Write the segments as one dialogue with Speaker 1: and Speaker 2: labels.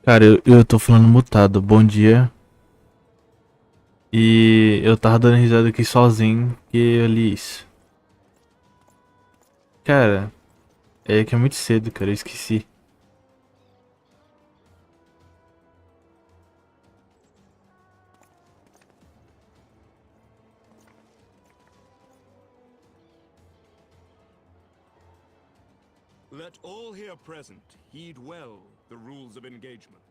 Speaker 1: Cara, eu tô falando mutado. Bom dia. E eu tava dando risada aqui sozinho que eu li isso. Cara, é que é muito cedo, cara. Eu esqueci.
Speaker 2: Let all here present heed well the rules of engagement.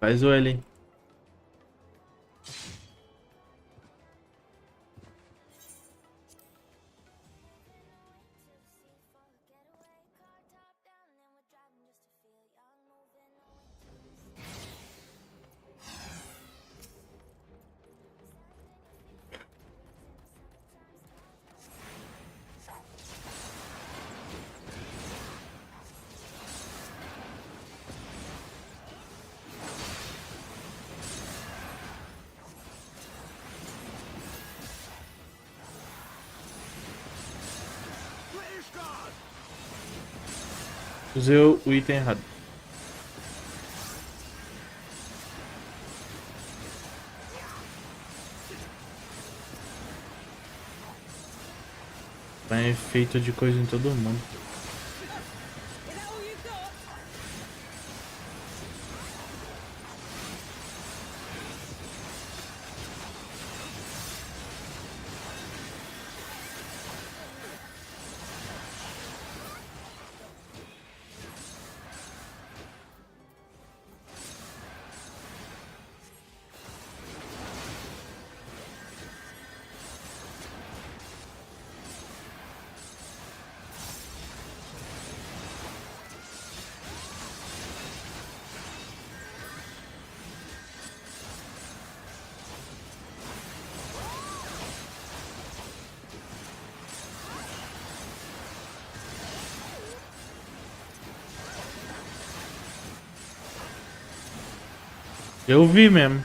Speaker 1: Faz o L, hein? Usei o item errado. Vai efeito de coisa em todo mundo. Eu vi mesmo.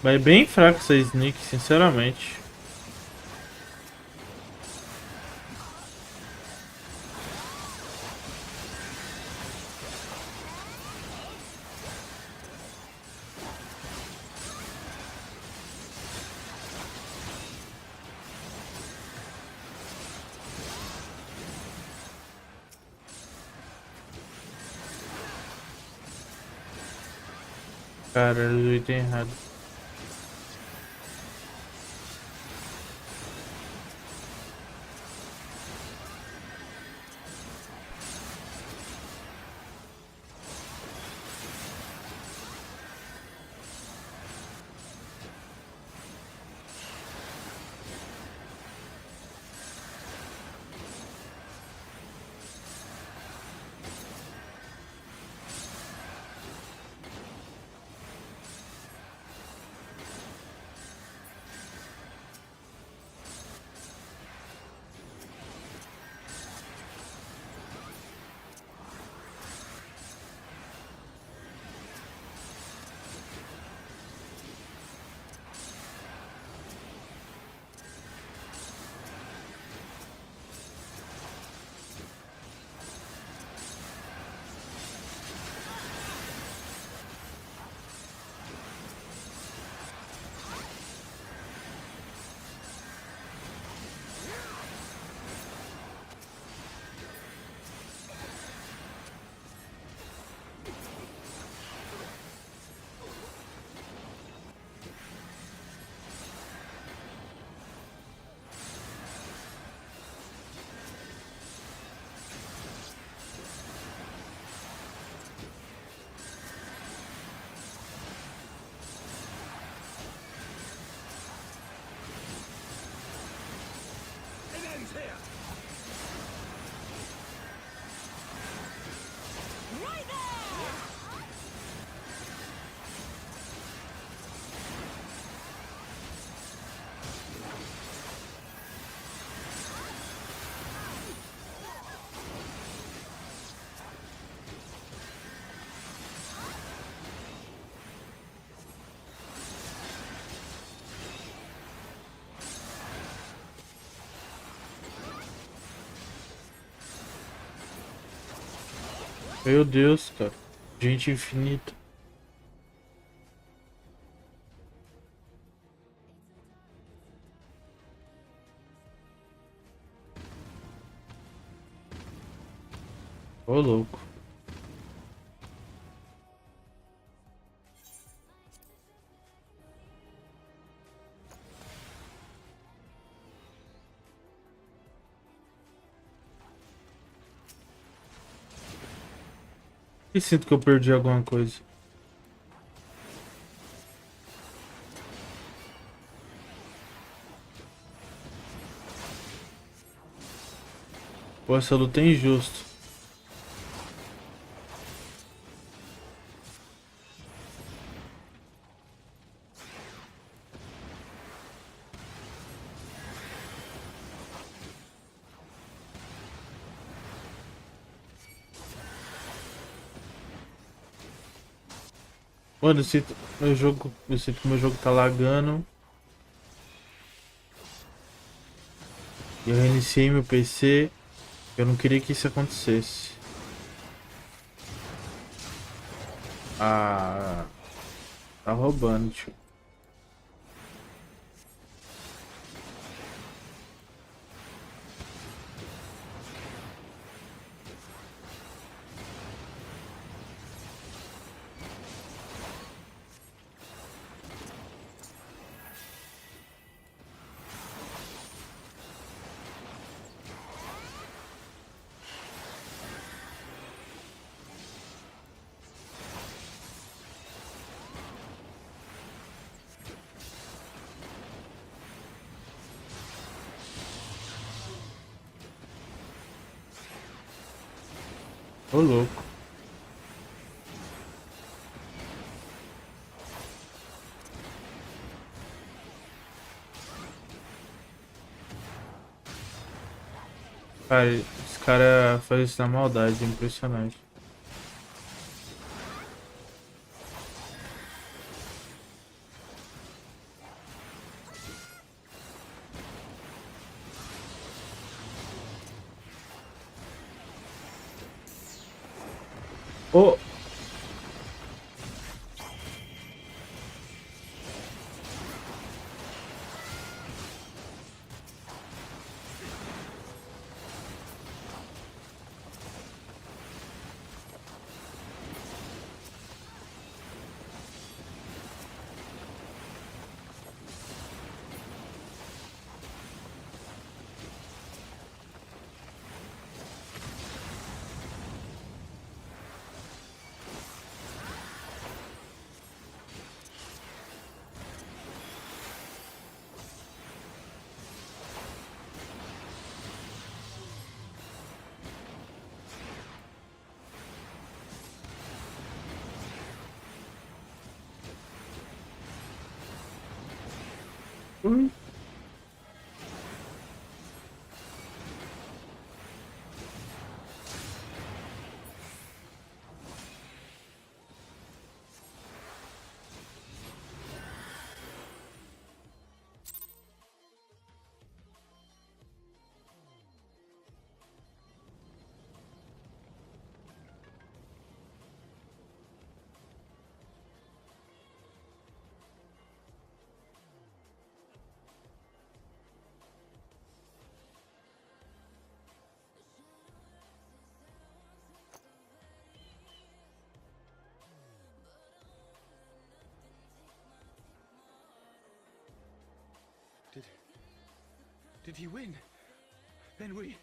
Speaker 1: Vai bem fraco essa sneak, sinceramente. Cara, eu item errado. Meu Deus, cara. Gente infinita. Ô, louco. E sinto que eu perdi alguma coisa. Pô, essa luta é injusta. Mano, eu sinto que meu jogo tá lagando. Eu reiniciei meu PC. Eu não queria que isso acontecesse. Ah, tá roubando, tio. Ô, louco. Cara, esse cara faz isso na maldade, é impressionante. Ô, hum,
Speaker 2: Did he win? Then we...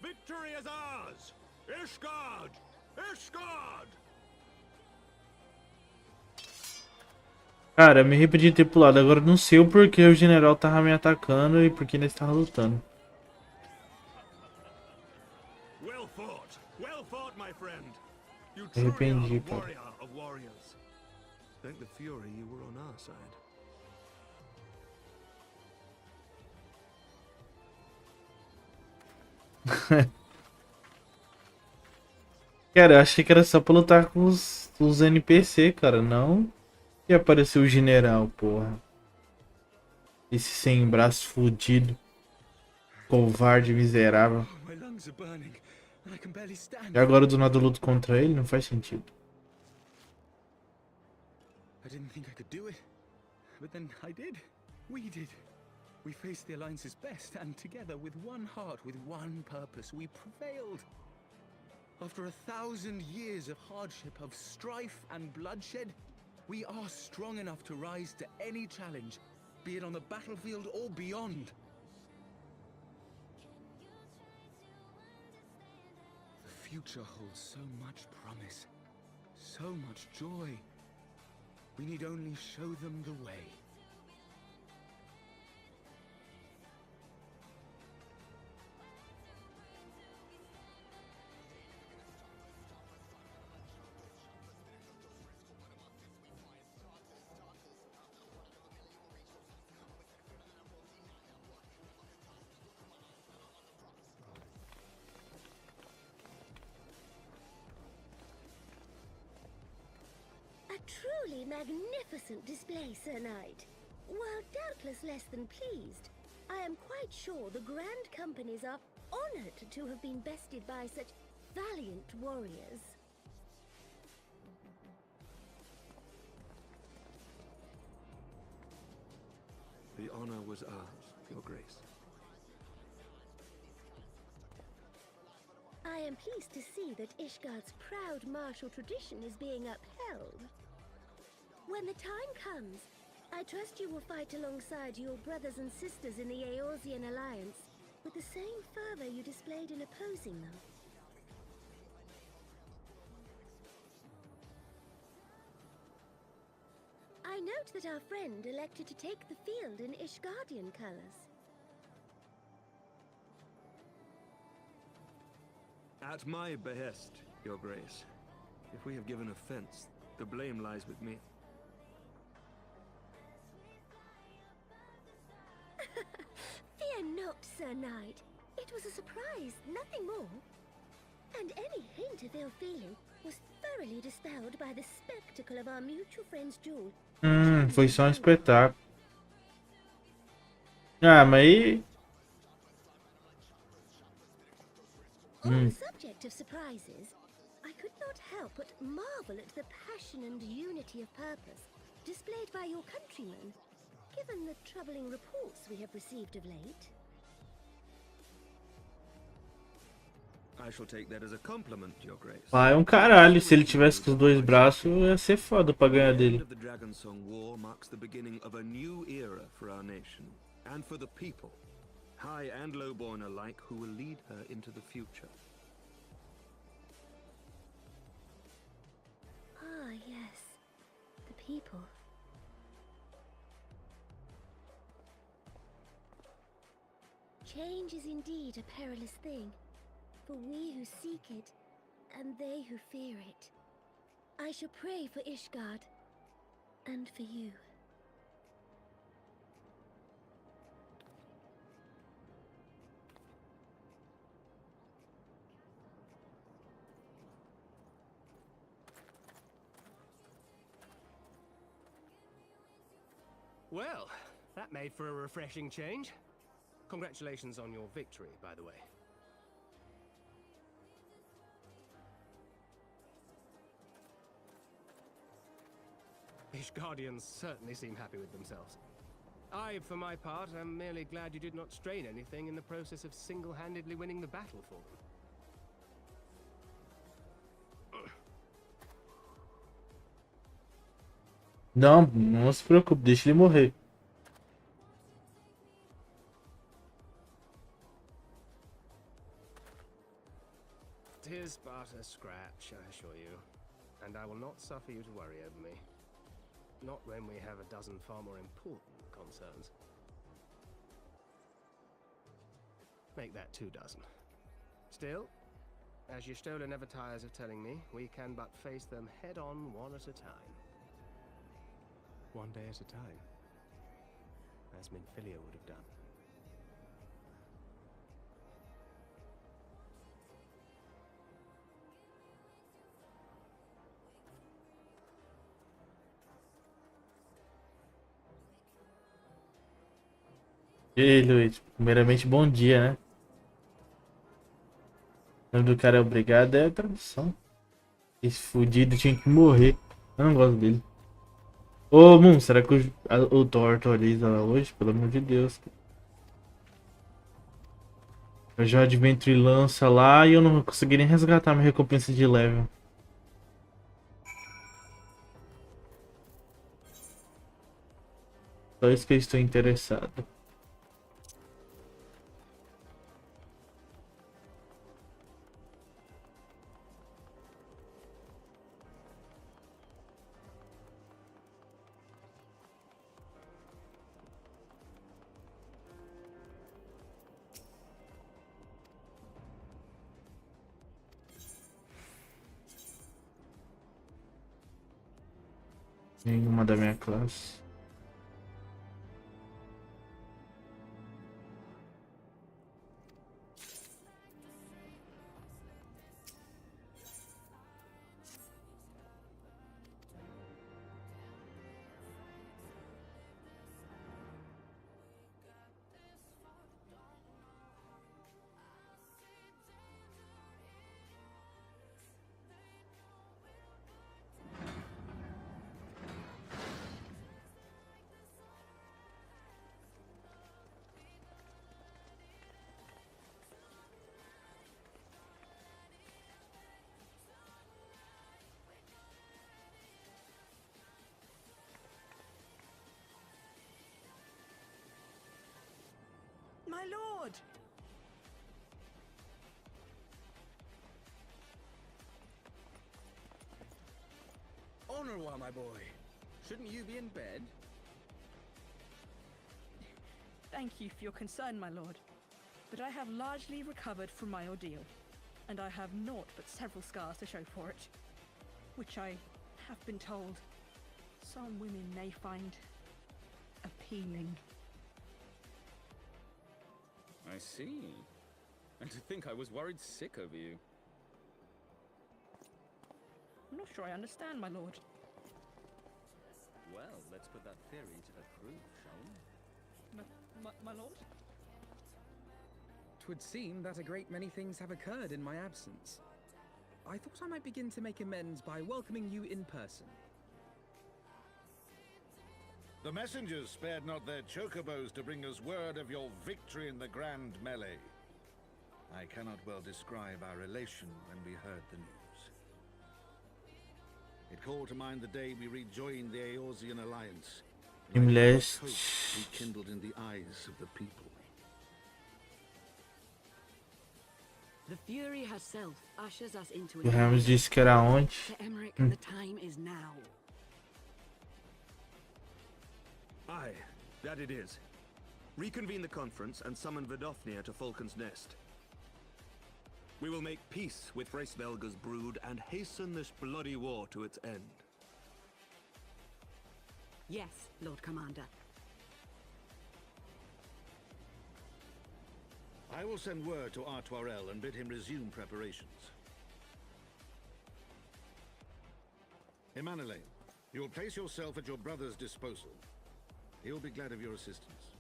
Speaker 2: Victory is ours! Ishgard! Ishgard!
Speaker 1: cara, me arrependi de ter pulado. Agora eu não sei o porquê o general tava me atacando e por que nós tava lutando.
Speaker 2: Well fought, my friend. You
Speaker 1: Me
Speaker 2: truly are
Speaker 1: arrependi,
Speaker 2: a
Speaker 1: cara.
Speaker 2: warrior of warriors. Thank the Fury you were on our side.
Speaker 1: Cara, eu achei que era só pra lutar com os NPC, cara. Não que apareceu o general, porra. Esse sem braço fudido. Covarde, miserável.
Speaker 2: Oh, my lungs are burning, and I can barely stand.
Speaker 1: E agora do nada eu luto contra ele? Não faz sentido.
Speaker 2: I didn't think I could do it, but then I did. We did. We faced the Alliance's best, and together, with one heart, with one purpose, we prevailed. After 1,000 years of hardship, of strife and bloodshed, we are strong enough to rise to any challenge, be it on the battlefield or beyond. The future holds so much promise, so much joy. We need only show them the way.
Speaker 3: A truly magnificent display, Sir Knight. While doubtless less than pleased, I am quite sure the Grand Companies are honored to have been bested by such valiant warriors.
Speaker 2: The honor was ours, Your Grace.
Speaker 3: I am pleased to see that Ishgard's proud martial tradition is being upheld. When the time comes, I trust you will fight alongside your brothers and sisters in the Eorzean Alliance with the same fervor you displayed in opposing them. I note that our friend elected to take the field in Ishgardian colors.
Speaker 2: At my behest, Your Grace. If we have given offense, the blame lies with me.
Speaker 3: Fear not, Sir Knight. It was a surprise, nothing more. And any hint of ill feeling was thoroughly dispelled by the spectacle of our mutual friend's duel.
Speaker 1: Foi só um espetáculo. Ah, mas aí...
Speaker 3: On the subject of surprises, I could not help but marvel at the passion and unity of purpose displayed by your countrymen, given the troubling reports we have received of late.
Speaker 2: I shall take that as a compliment, Your Grace.
Speaker 1: Pai é um caralho. Se ele tivesse com os dois braços, ia ser foda pra ganhar
Speaker 2: The end
Speaker 1: dele.
Speaker 2: of the Dragonsong War marks the beginning of a new era for our nation, and for the people, high and lowborn alike, who will lead her into the future.
Speaker 3: Ah, yes. The people. Change is indeed a perilous thing, for we who seek it, and they who fear it. I shall pray for Ishgard, and for you.
Speaker 4: Well, that made for a refreshing change. Congratulations on your victory, by the way. Ishgardians certainly seem happy with themselves. I, for my part, am merely glad you did not strain anything in the process of single-handedly winning the battle for them.
Speaker 1: Não se preocupe, deixa ele morrer.
Speaker 4: Tis but a scratch, I assure you, and I will not suffer you to worry over me. Not when we have a dozen far more important concerns. Make that 2 dozen. Still, as your Stola never tires of telling me, we can but face them head-on one at a time. One day at a time, as Minfilia would have done.
Speaker 1: E aí, Luiz, primeiramente, bom dia, né? O nome do cara é obrigado, é a tradução. Esse fudido tinha que morrer. Eu não gosto dele. Ô, Moon, será que o Thor atualiza lá hoje? Pelo amor de Deus. Eu já Adventure lança lá e eu não consegui nem resgatar minha recompensa de level. Só isso que eu estou interessado. Nenhuma da minha classe.
Speaker 5: My lord!
Speaker 2: Au revoir, my boy. Shouldn't you be in bed?
Speaker 5: Thank you for your concern, my lord. But I have largely recovered from my ordeal, and I have naught but several scars to show for it, which I have been told some women may find appealing.
Speaker 2: I see. And to think I was worried sick over you.
Speaker 5: I'm not sure I understand, my lord.
Speaker 2: Well, let's put that theory to the proof, shall we?
Speaker 5: My lord?
Speaker 2: 'Twould seem that a great many things have occurred in my absence. I thought I might begin to make amends by welcoming you in person.
Speaker 6: The messengers spared not their chocobos to bring us word of your victory in the grand melee. I cannot well describe our elation when we heard the news. It called to mind the day we rejoined the Eorzean alliance. and I
Speaker 1: Imless.
Speaker 6: felt hope rekindled in the eyes of the people.
Speaker 7: The Fury herself ushers us into
Speaker 1: O Ramos disse que era onde?
Speaker 7: To Emmerich, the time is now.
Speaker 8: Aye, that it is. Reconvene the conference and summon Vidofnir to Falcon's Nest. We will make peace with Hraesvelga's brood and hasten this bloody war to its end.
Speaker 7: Yes, Lord Commander.
Speaker 6: I will send word to Artoirel and bid him resume preparations. Emanuele, you will place yourself at your brother's disposal. He will be glad of your assistance.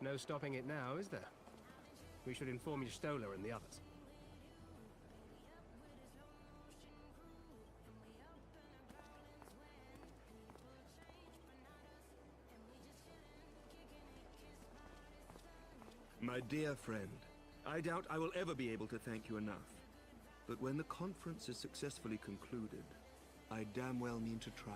Speaker 4: No stopping it now, is there? We should inform Stola and the others.
Speaker 8: My dear friend, I doubt I will ever be able to thank you enough. But when the conference is successfully concluded, I damn well mean to try.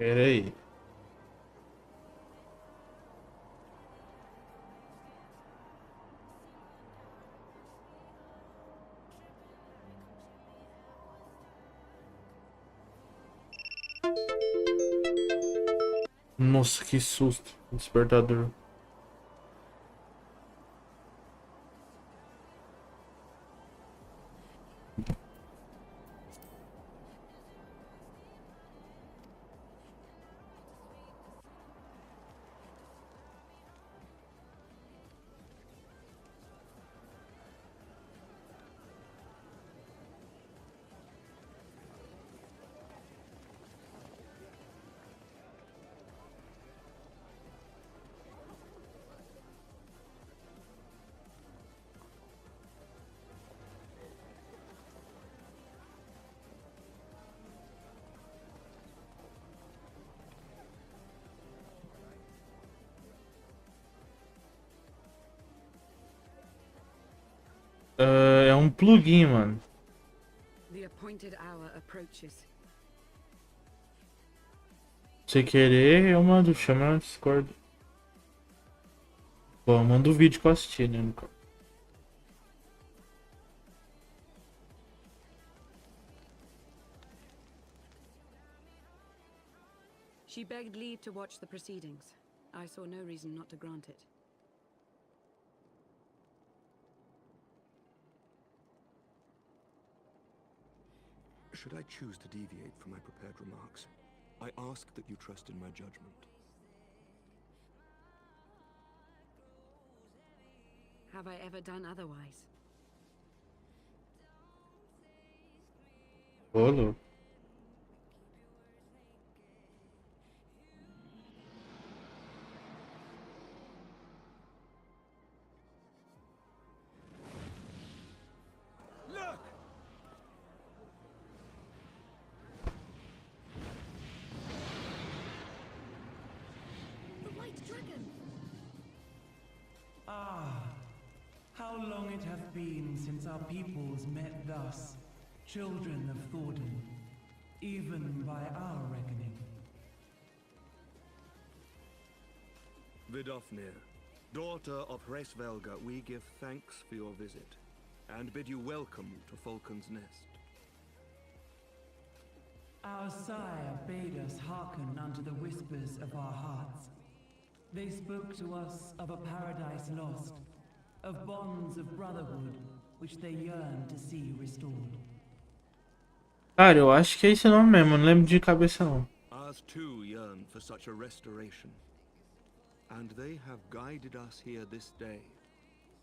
Speaker 1: Pera aí. Nossa, que susto. Despertador. É um plugin, mano.
Speaker 7: The appointed hour approaches.
Speaker 1: Se querer, eu mando. Chama no Discord. Bom, eu mando o vídeo que eu assisti, né? No caso.
Speaker 7: She begged leave to watch the proceedings. I saw no reason not to grant it.
Speaker 8: Should I choose to deviate from my prepared remarks, I ask that you trust in my judgment.
Speaker 7: Have I ever done otherwise?
Speaker 1: Ô, louco.
Speaker 3: The White Dragon!
Speaker 9: Ah, how long it hath been since our peoples met thus, children of Thordan, even by our reckoning.
Speaker 8: Vidofnir, daughter of Hraesvelga, we give thanks for your visit, and bid you welcome to Falcon's Nest.
Speaker 9: Our sire bade us hearken unto the whispers of our hearts. They spoke to us of a paradise lost, of bonds of brotherhood, which they yearn to see restored.
Speaker 1: Cara, eu acho que é esse nome mesmo, não lembro de cabeça não.
Speaker 8: Ours too yearn for such a restoration, and they have guided us here this day,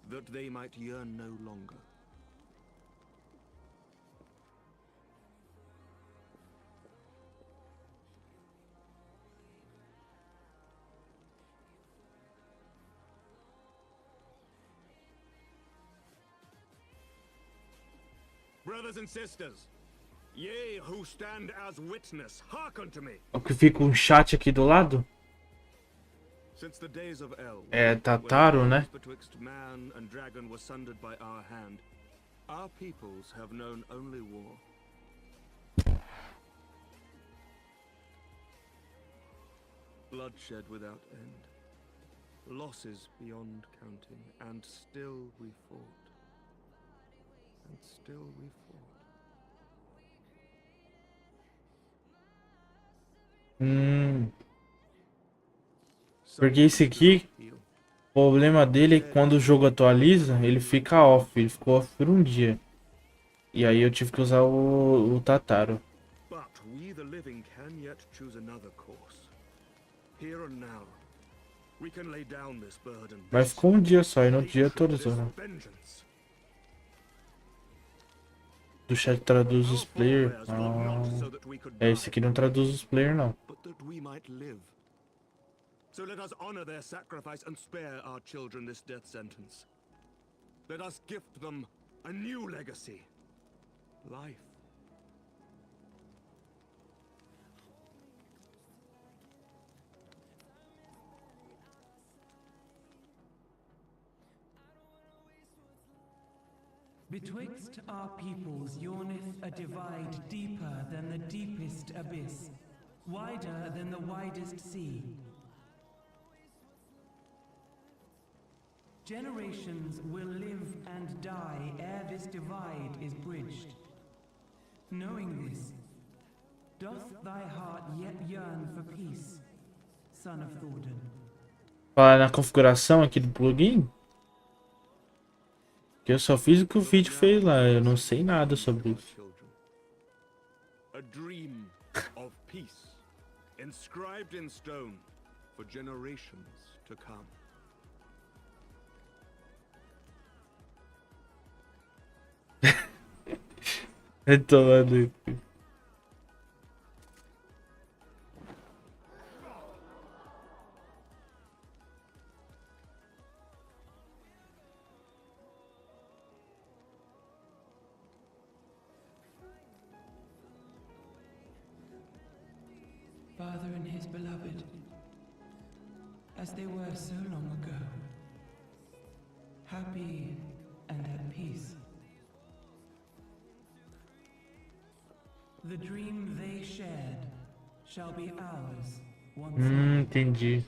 Speaker 8: that they might yearn no longer. Brothers and sisters, ye who stand as witness, hearken to me.
Speaker 1: O que fica um chat aqui do lado?
Speaker 8: Since the days of El,
Speaker 1: É Tataro,
Speaker 8: when the
Speaker 1: né?
Speaker 8: bonds betwixt man and dragon were sundered by our hand, our peoples have known only war. Bloodshed without end, losses beyond counting, and still we fought. And still we fought.
Speaker 1: Porque esse aqui, o problema dele é que quando o jogo atualiza, ele fica off. Ele ficou off por um dia. E aí eu tive que usar o Tataro.
Speaker 8: But we the living can yet choose another course. Here and now, we can lay down this burden.
Speaker 1: Mas ficou um dia só e no dia atualizou, né? Do chat traduz os players. É, esse aqui não traduz os players não.
Speaker 8: But that we might live. So let us honor their sacrifice and spare our children this death sentence. Let us gift them a new legacy. Life.
Speaker 9: Betwixt our peoples yawneth a divide deeper than the deepest abyss, wider than the widest sea. Generations will live and die ere this divide is bridged. Knowing this, doth thy heart yet yearn for peace, son of Thordan?
Speaker 1: Falar na configuração aqui do plugin. Que eu só fiz o que o vídeo fez lá. Eu não sei nada sobre isso.
Speaker 8: A dream of peace, inscribed in stone for generations to come.
Speaker 1: Retomando.
Speaker 9: Father and his beloved, as they were so long ago, happy and at peace. The dream they shared shall be ours once more.
Speaker 1: Entendi.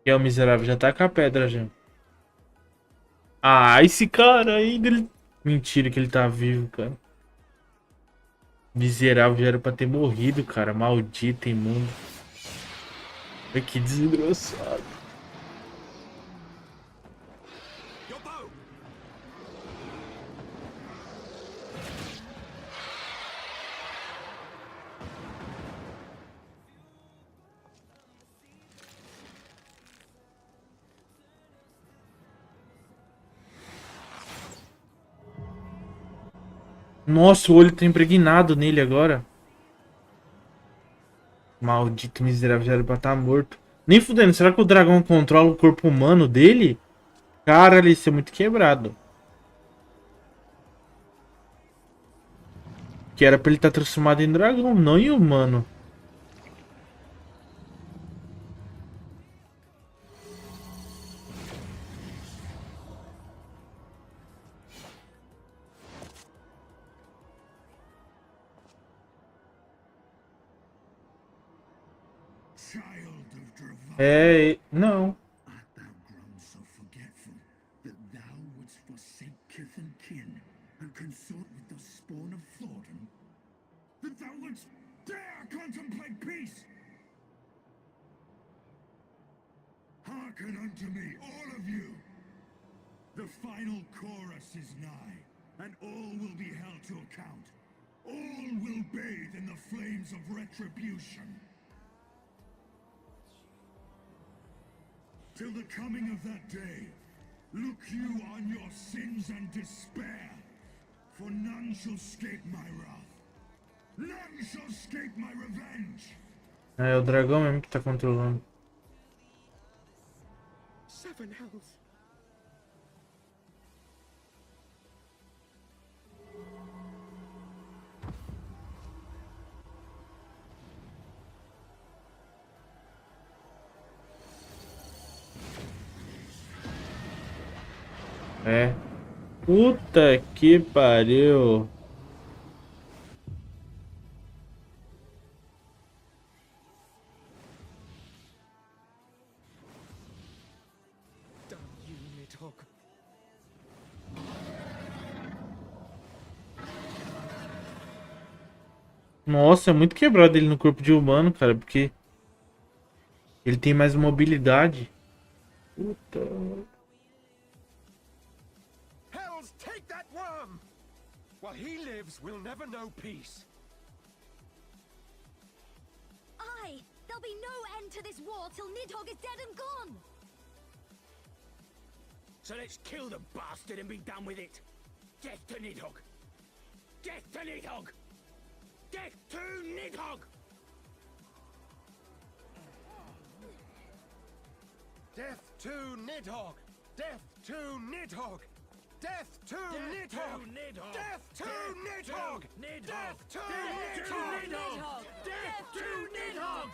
Speaker 1: E é o miserável já tá com a pedra já. Ah, esse cara ainda. Mentira que ele tá vivo, cara. Miserável já era pra ter morrido, cara. Maldito, imundo. Ai, que desgraçado. Nossa, o olho tá impregnado nele agora. Maldito miserável, já era pra estar morto. Nem fudendo, será que o dragão controla o corpo humano dele? Cara, ele ia ser muito quebrado. Que era pra ele estar transformado em dragão, não em humano. É, não.
Speaker 10: Art thou grown so forgetful that thou wouldst forsake kith and kin and consort with the spawn of Thordan? That thou wouldst dare contemplate peace? Hearken unto me, all of you! The final chorus is nigh, and all will be held to account. All will bathe in the flames of retribution. Till the coming of that day, look you on your sins and despair, for none shall escape my wrath. None shall escape my revenge.
Speaker 1: É o dragão mesmo que tá controlando.
Speaker 4: Seven hells.
Speaker 1: É. Puta que pariu.
Speaker 4: Damn you, Nidhogg.
Speaker 1: Nossa, é muito quebrado ele no corpo de humano, cara, porque ele tem mais mobilidade. Puta.
Speaker 4: Hells, take that worm! While he lives, we'll never know peace.
Speaker 3: Aye, there'll be no end to this war till Nidhogg is dead and gone.
Speaker 2: So let's kill the bastard and be done with it. Death to Nidhogg! Death to Nidhogg! Death to Nidhogg!
Speaker 4: Death to Nidhogg! Death to Nidhogg! Death to Nidhogg! Death to Nidhogg! Death to Nidhogg! Death to Nidhogg!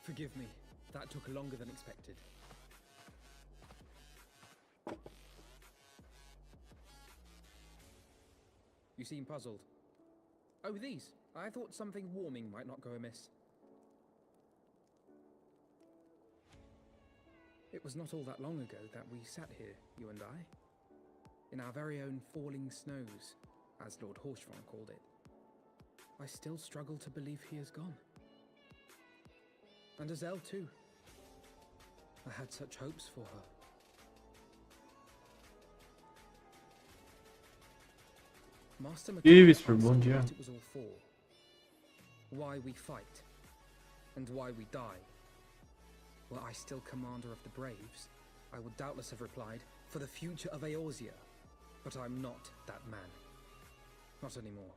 Speaker 11: Forgive me. That took longer than expected. You seem puzzled. Oh, these. I thought something warming might not go amiss. It was not all that long ago that we sat here, you and I, in our very own falling snows, as Lord Horshvon called it. I still struggle to believe he is gone. And Azelle too. I had such hopes for her. Master
Speaker 1: Whisper, bom dia.
Speaker 11: What it was all for. Why we fight. And why we die. Were I still commander of the Braves, I would doubtless have replied, for the future of Eorzea. But I'm not that man. Not anymore.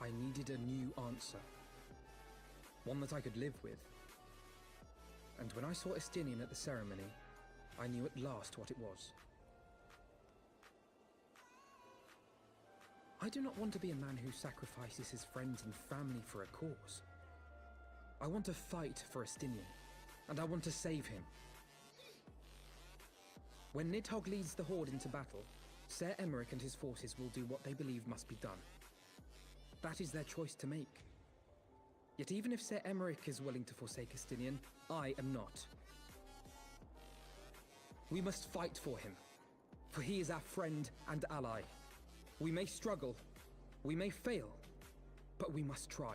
Speaker 11: I needed a new answer. One that I could live with. And when I saw Estinian at the ceremony, I knew at last what it was. I do not want to be a man who sacrifices his friends and family for a cause. I want to fight for Estinian, and I want to save him. When Nidhogg leads the Horde into battle, Ser Emeric and his forces will do what they believe must be done. That is their choice to make. Yet even if Ser Emeric is willing to forsake Estinian, I am not. We must fight for him, for he is our friend and ally. We may struggle, we may fail, but we must try.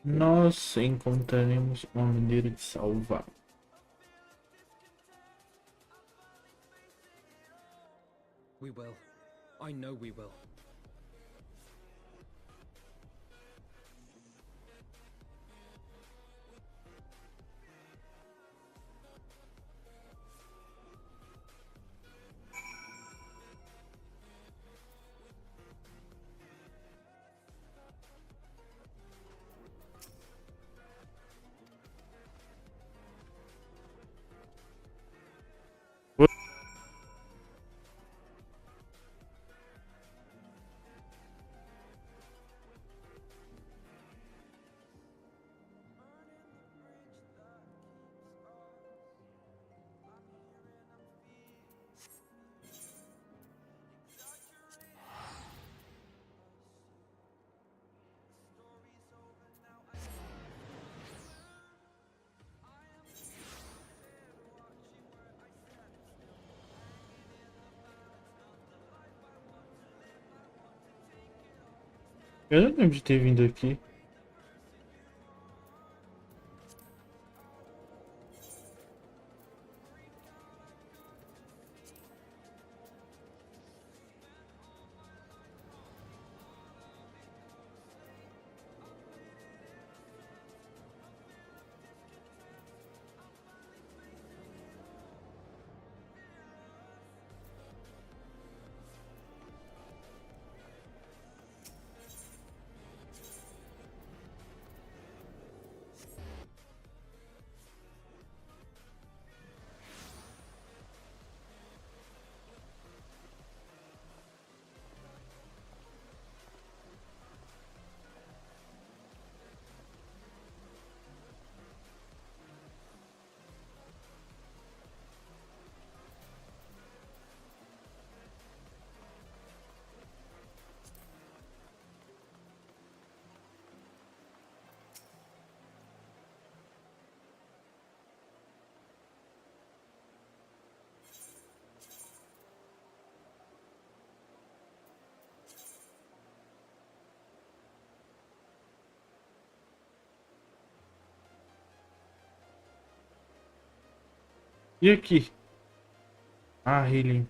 Speaker 1: nós encontraremos uma maneira de salvar.
Speaker 11: We will. I know we will.
Speaker 1: Eu não lembro de ter vindo aqui. E aqui? Ah, healing.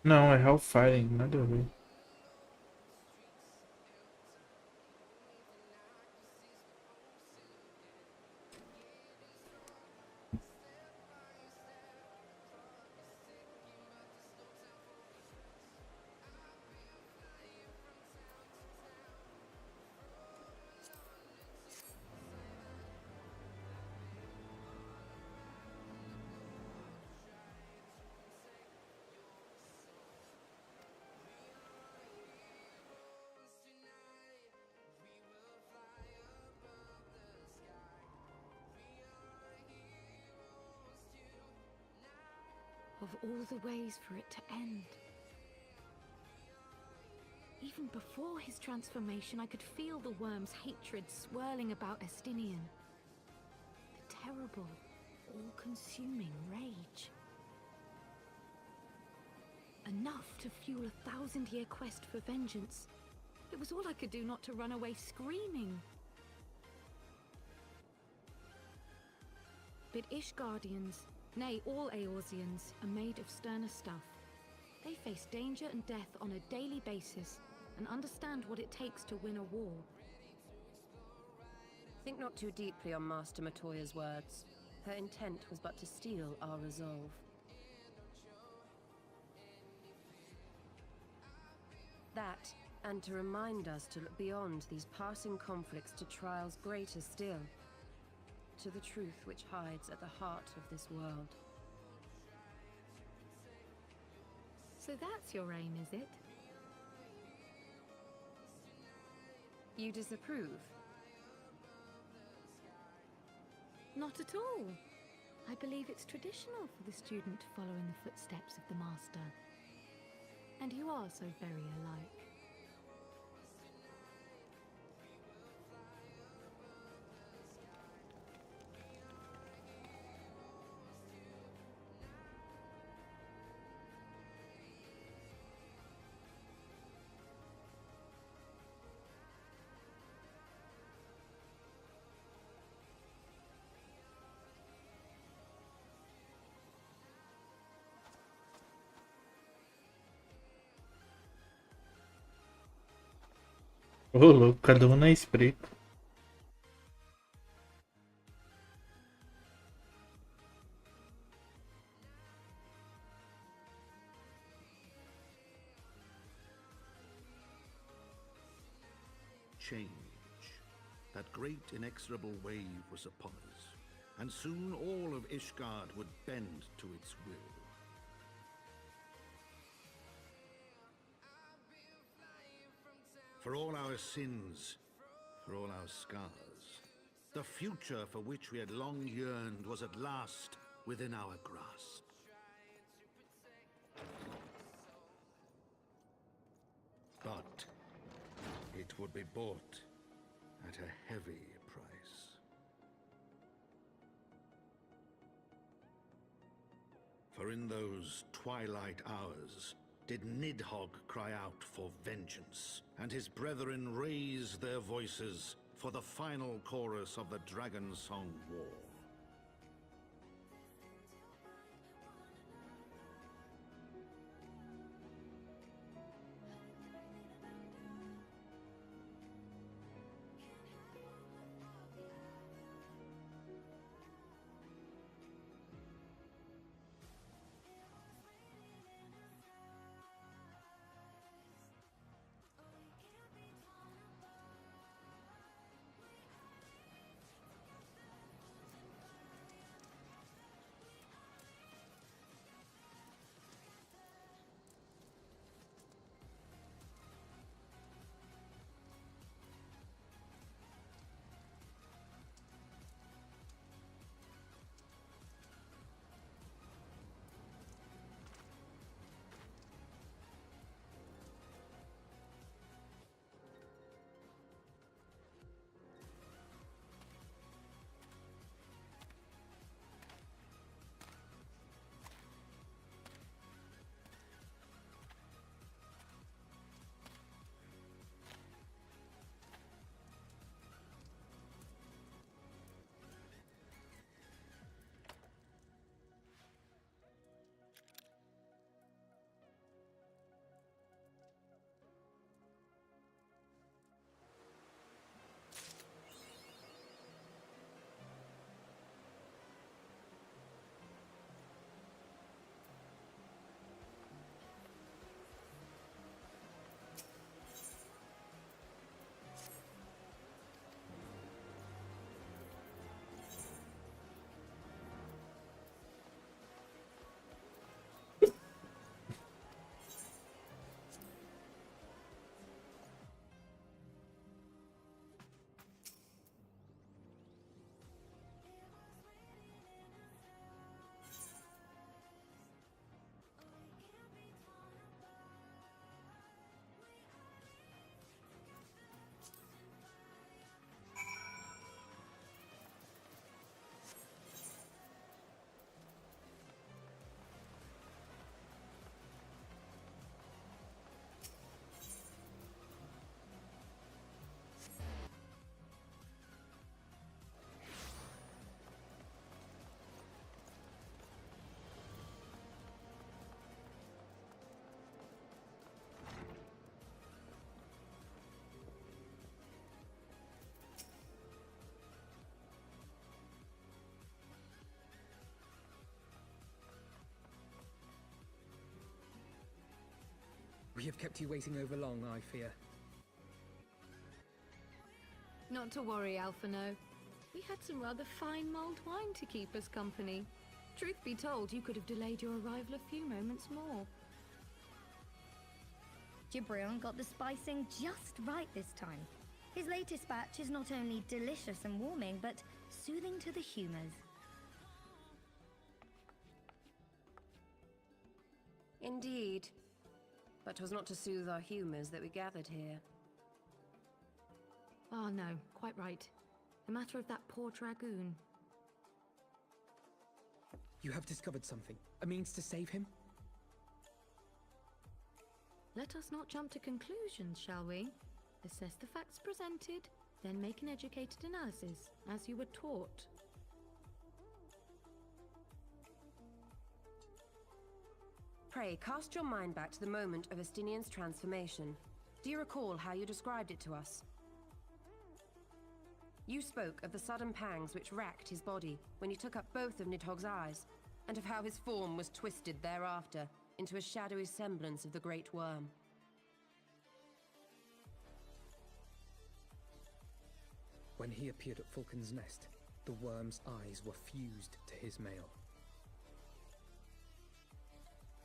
Speaker 1: Não, é Hellfire, nada a ver.
Speaker 3: Of all the ways for it to end. Even before his transformation, I could feel the worm's hatred swirling about Estinian. The terrible, all-consuming rage. Enough to fuel a 1,000-year quest for vengeance. It was all I could do not to run away screaming. But Ishgardians, nay, all Eorzeans, are made of sterner stuff. They face danger and death on a daily basis and understand what it takes to win a war.
Speaker 12: Think not too deeply on Master Matoya's words. Her intent was but to steal our resolve. That, and to remind us to look beyond these passing conflicts to trials greater still. To the truth which hides at the heart of this world.
Speaker 3: So that's your aim, is it?
Speaker 12: You disapprove?
Speaker 3: Not at all. I believe it's traditional for the student to follow in the footsteps of the master. And you are so very alike.
Speaker 1: Ô, louco, cada um na espreita.
Speaker 6: Change. That great inexorable wave was upon us, and soon all of Ishgard would bend to its will. For all our sins, for all our scars, the future for which we had long yearned was at last within our grasp. But it would be bought at a heavy price. For in those twilight hours did Nidhogg cry out for vengeance, and his brethren raise their voices for the final chorus of the Dragon Song War.
Speaker 11: We have kept you waiting over long, I fear.
Speaker 13: Not to worry, Alphino. We had some rather fine mulled wine to keep us company. Truth be told, you could have delayed your arrival a few moments more.
Speaker 14: Gibrion got the spicing just right this time. His latest batch is not only delicious and warming, but soothing to the humours.
Speaker 12: Indeed. But 'twas not to soothe our humours that we gathered here.
Speaker 13: Ah, no, quite right. The matter of that poor dragoon.
Speaker 11: You have discovered something. A means to save him?
Speaker 13: Let us not jump to conclusions, shall we? Assess the facts presented, then make an educated analysis, as you were taught.
Speaker 12: Pray, cast your mind back to the moment of Estinian's transformation. Do you recall how you described it to us? You spoke of the sudden pangs which racked his body when you took up both of Nidhogg's eyes, and of how his form was twisted thereafter into a shadowy semblance of the Great Worm.
Speaker 11: When he appeared at Falcon's Nest, the worm's eyes were fused to his mail.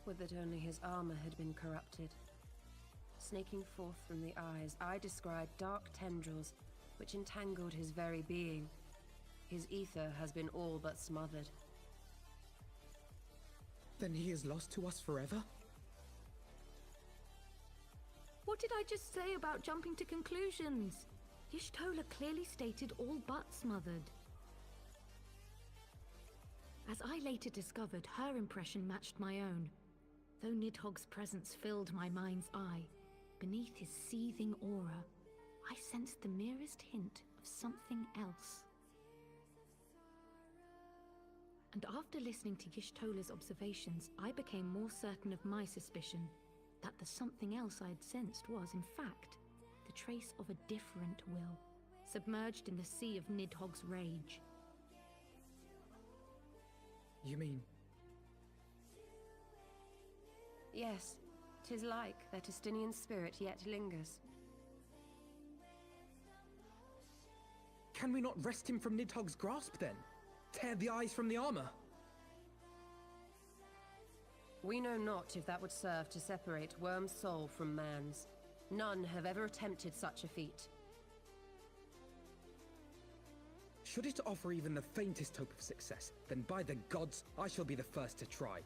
Speaker 12: Would that only his armor had been corrupted. Snaking forth from the eyes, I described dark tendrils which entangled his very being. His ether has been all but smothered.
Speaker 11: Then he is lost to us forever?
Speaker 13: What did I just say about jumping to conclusions? Y'shtola clearly stated all but smothered. As I later discovered, her impression matched my own. Though Nidhogg's presence filled my mind's eye, beneath his seething aura, I sensed the merest hint of something else. And after listening to Y'shtola's observations, I became more certain of my suspicion that the something else I'd sensed was, in fact, the trace of a different will, submerged in the sea of Nidhogg's rage.
Speaker 11: You mean?
Speaker 12: Yes, 'tis like that Estinian spirit yet lingers.
Speaker 11: Can we not wrest him from Nidhogg's grasp then? Tear the eyes from the armor?
Speaker 12: We know not if that would serve to separate Worm's soul from man's. None have ever attempted such a feat.
Speaker 11: Should it offer even the faintest hope of success, then by the gods, I shall be the first to try.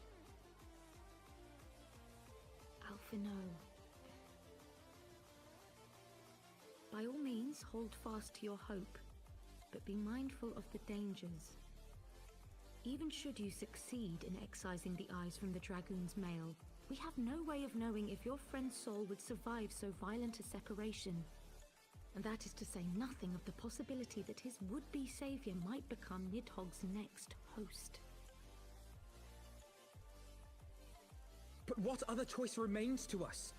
Speaker 13: Alphino. By all means, hold fast to your hope, but be mindful of the dangers. Even should you succeed in excising the eyes from the Dragoon's mail, we have no way of knowing if your friend's soul would survive so violent a separation. And that is to say nothing of the possibility that his would-be savior might become Nidhogg's next host.
Speaker 11: But what other choice remains to us?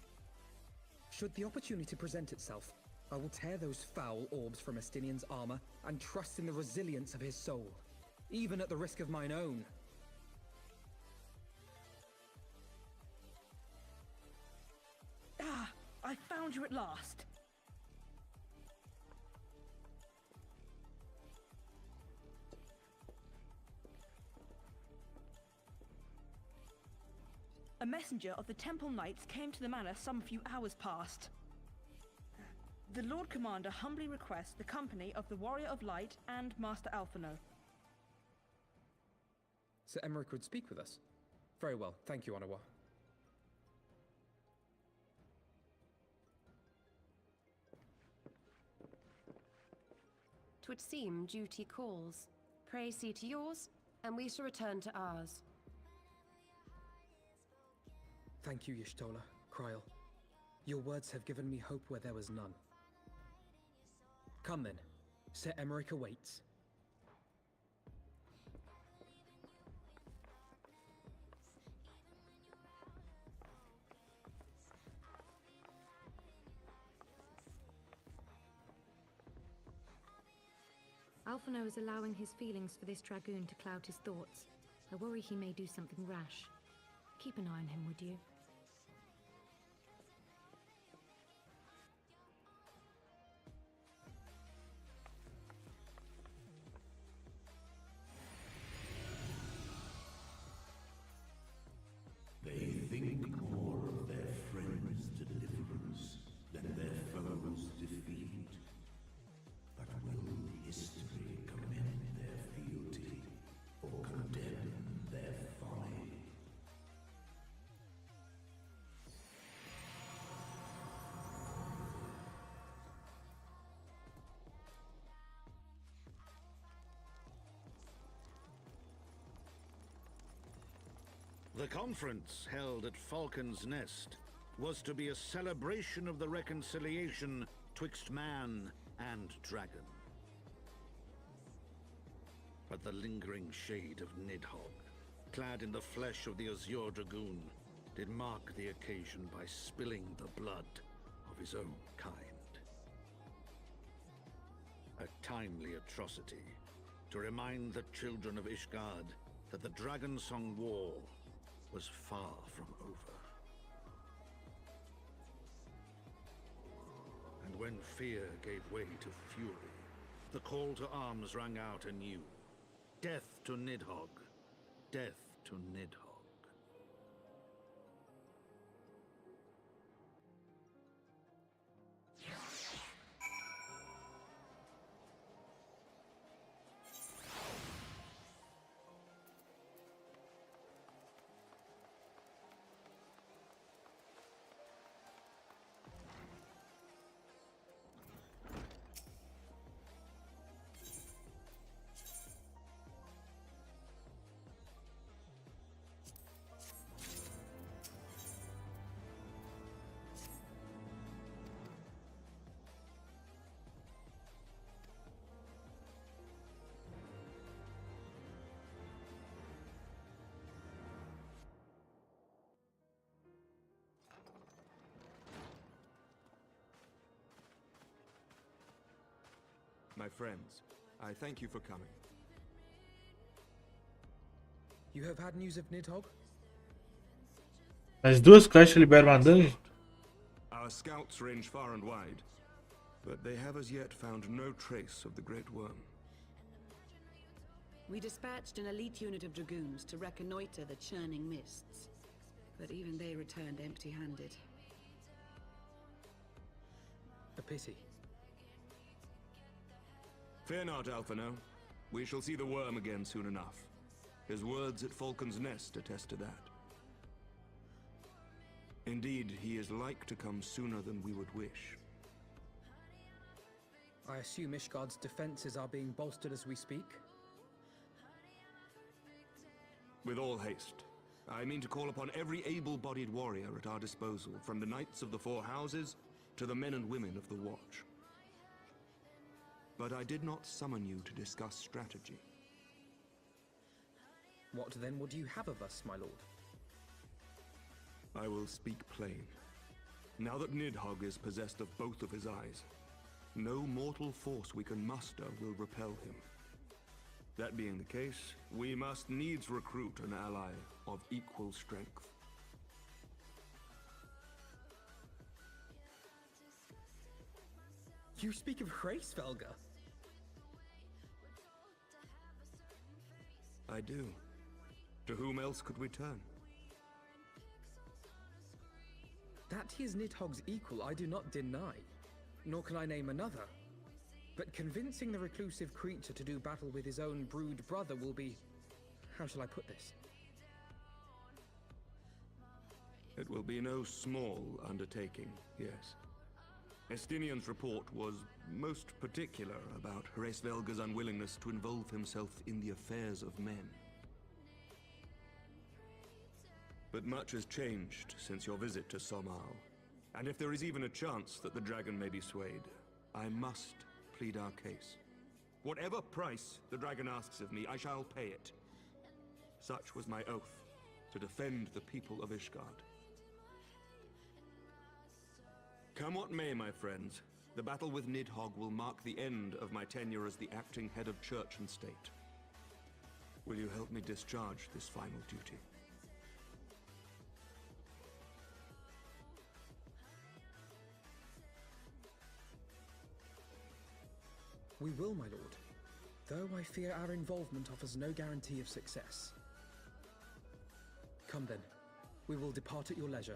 Speaker 11: Should the opportunity present itself, I will tear those foul orbs from Estinian's armor and trust in the resilience of his soul, even at the risk of mine own.
Speaker 5: Ah! I found you at last! A messenger of the Temple Knights came to the manor some few hours past. The Lord Commander humbly requests the company of the Warrior of Light and Master Alphino.
Speaker 11: Sir Emmerich would speak with us. Very well, thank you, Onawa.
Speaker 12: 'Twould seem duty calls. Pray see to yours, and we shall return to ours.
Speaker 11: Thank you, Y'shtola, Kryl. Your words have given me hope where there was none. Come then. Sir Emmerich awaits.
Speaker 13: Alphino is allowing his feelings for this Dragoon to cloud his thoughts. I worry he may do something rash. Keep an eye on him, would you?
Speaker 10: They think more of their friends' deliverance than their foes' defeat. But will history commend their fealty or condemn their folly?
Speaker 6: The conference held at Falcon's Nest was to be a celebration of the reconciliation twixt man and dragon. But the lingering shade of Nidhogg, clad in the flesh of the Azure Dragoon, did mark the occasion by spilling the blood of his own kind. A timely atrocity to remind the children of Ishgard that the Dragon Song War was far from over. And when fear gave way to fury, the call to arms rang out anew. Death to Nidhogg. Death to Nidhogg.
Speaker 8: My friends, I thank you for coming.
Speaker 11: You have had news of Nidhogg?
Speaker 1: As duas caixas liberam uma dungeon?
Speaker 8: Our scouts range far and wide, but they have as yet found no trace of the Great Worm.
Speaker 7: We dispatched an elite unit of dragoons to reconnoiter the churning mists, but even they returned empty-handed.
Speaker 11: A pity.
Speaker 8: Fear not, Alphino. We shall see the worm again soon enough. His words at Falcon's Nest attest to that. Indeed, he is like to come sooner than we would wish.
Speaker 11: I assume Ishgard's defenses are being bolstered as we speak?
Speaker 8: With all haste. I mean to call upon every able-bodied warrior at our disposal, from the Knights of the Four Houses to the men and women of the Watch. But I did not summon you to discuss strategy.
Speaker 11: What then would you have of us, my lord?
Speaker 8: I will speak plain. Now that Nidhogg is possessed of both of his eyes, no mortal force we can muster will repel him. That being the case, we must needs recruit an ally of equal strength.
Speaker 11: You speak of Hraesvelgr?
Speaker 8: I do. To whom else could we turn?
Speaker 11: That he is Nidhogg's equal, I do not deny. Nor can I name another. But convincing the reclusive creature to do battle with his own brood brother will be... how shall I put this?
Speaker 8: It will be no small undertaking, yes. Estinian's report was most particular about Hraesvelgr's unwillingness to involve himself in the affairs of men. But much has changed since your visit to Somal, and if there is even a chance that the dragon may be swayed, I must plead our case. Whatever price the dragon asks of me, I shall pay it. Such was my oath, to defend the people of Ishgard. Come what may, my friends, the battle with Nidhogg will mark the end of my tenure as the acting head of church and state. Will you help me discharge this final duty?
Speaker 11: We will, my lord. Though I fear our involvement offers no guarantee of success. Come then. We will depart at your leisure.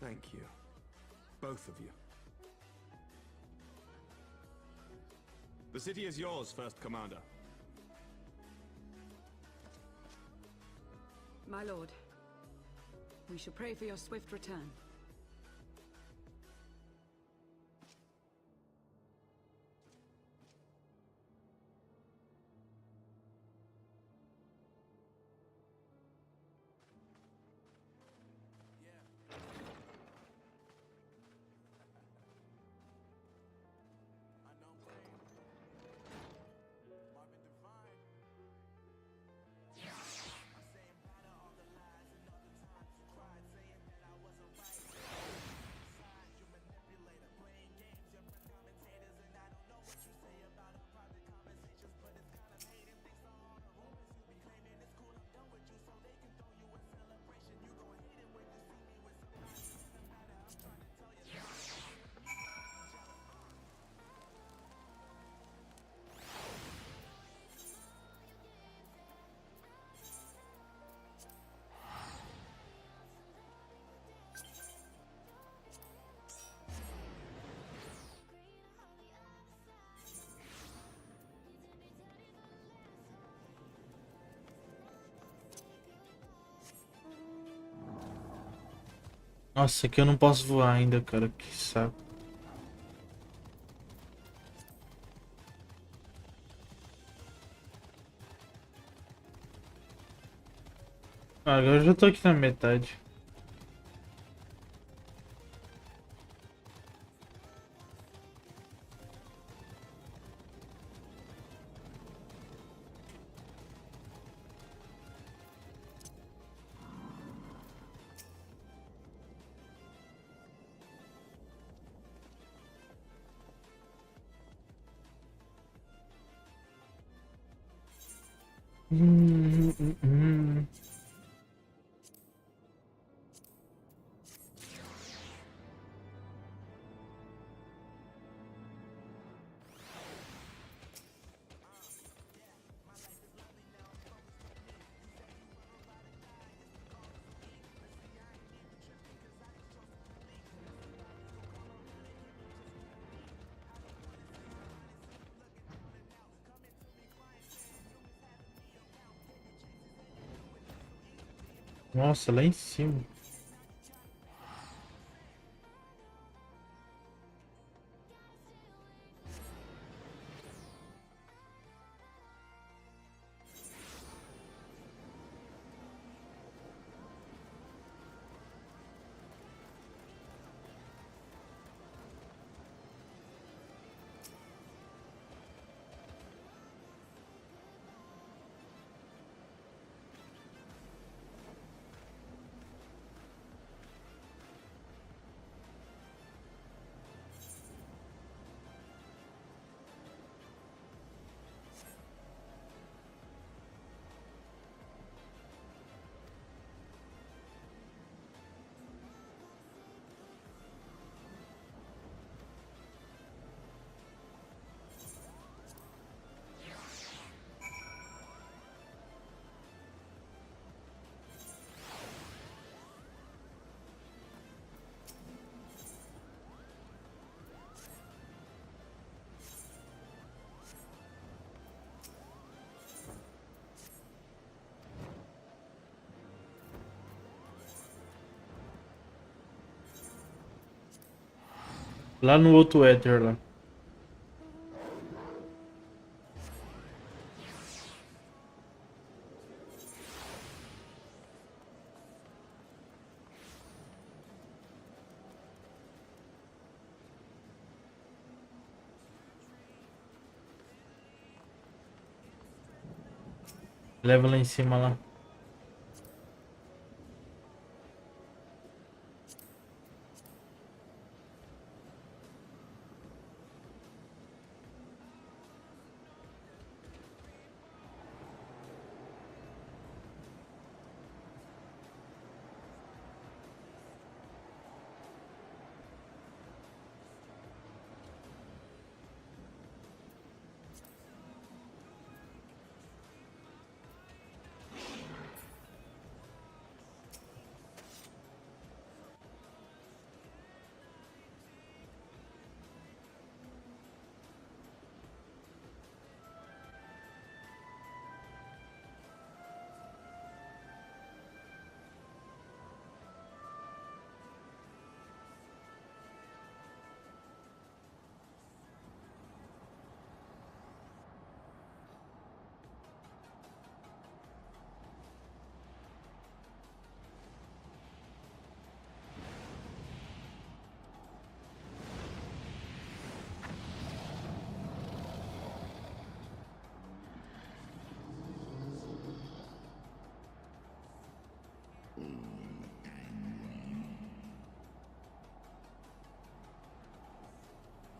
Speaker 8: Thank you. Both of you. The city is yours, First Commander.
Speaker 7: My lord, we shall pray for your swift return.
Speaker 1: Nossa, aqui eu não posso voar ainda, cara. Que saco. Ah, agora eu já tô aqui na metade. Hum, hum, hum. Nossa, lá em cima. Lá no outro éter lá. Leva lá em cima lá.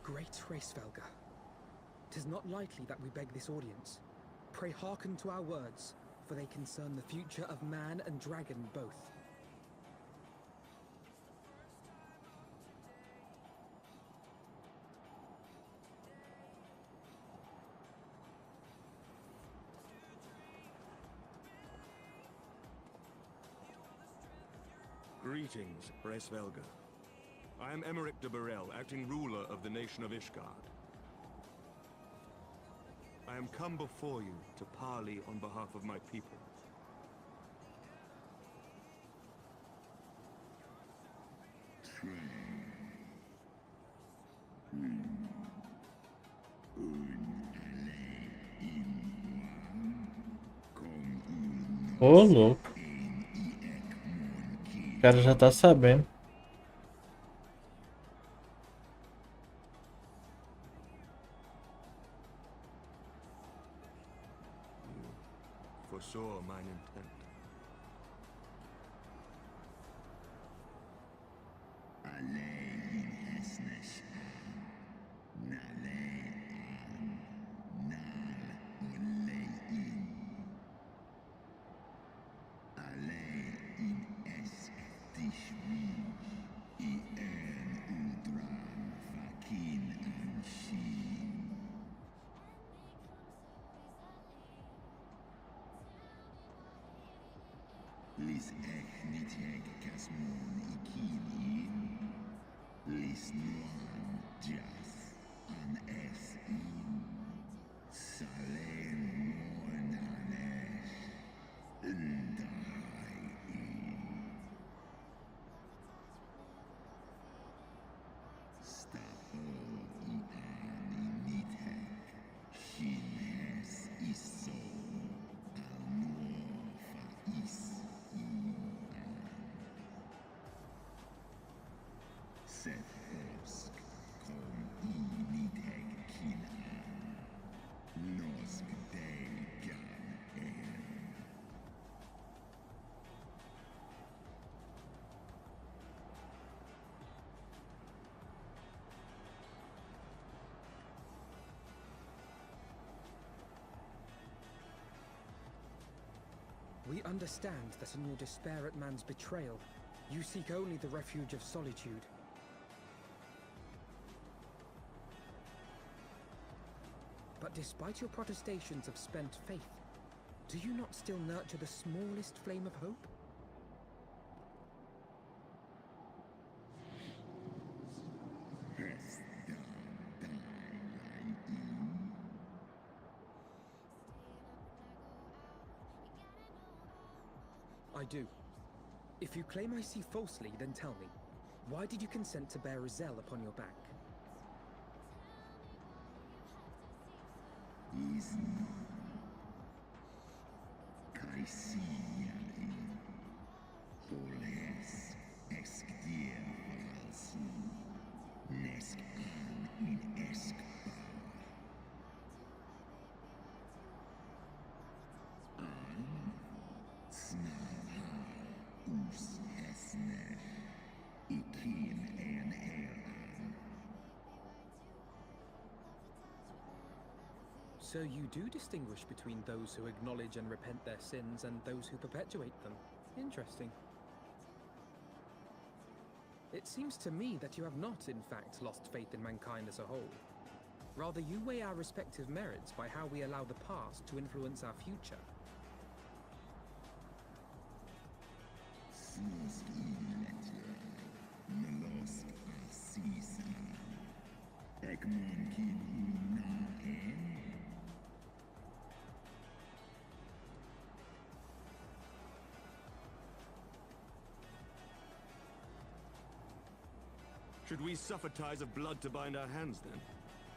Speaker 11: Great Hraesvelga, 'tis not lightly that we beg this audience. Pray hearken to our words, for they concern the future of man and dragon both.
Speaker 8: Greetings, Hraesvelga. I am Emeric de Burrell, acting ruler of the nation of Ishgard. I am come before you to parley on behalf of my people.
Speaker 1: Ô, louco. O cara já tá sabendo.
Speaker 8: Foresaw mine intent.
Speaker 10: Lis ech nit heg casmon ikini. Lis nuan jas an es in. Salen monanesh. Undai in. Staho i ani nit heg. Shin hes iso. Al nuo fa is. Seth Osk kom I nit heg kin an. Nosk degan en.
Speaker 11: We understand that in your despair at man's betrayal, you seek only the refuge of solitude. But despite your protestations of spent faith, do you not still nurture the smallest flame of hope? I do. If you claim I see falsely, then tell me, why did you consent to bear Rizel upon your back?
Speaker 10: Is kai signali. Holes esk dir falsu. Nesk an in esk an. Snarha us hesner. Ikin en eran.
Speaker 11: So you do distinguish between those who acknowledge and repent their sins and those who perpetuate them. Interesting. It seems to me that you have not, in fact, lost faith in mankind as a whole. Rather, you weigh our respective merits by how we allow the past to influence our future.
Speaker 10: Snosk inletja. Melosk asisan. Ekmon kin una en.
Speaker 8: Should we suffer ties of blood to bind our hands, then?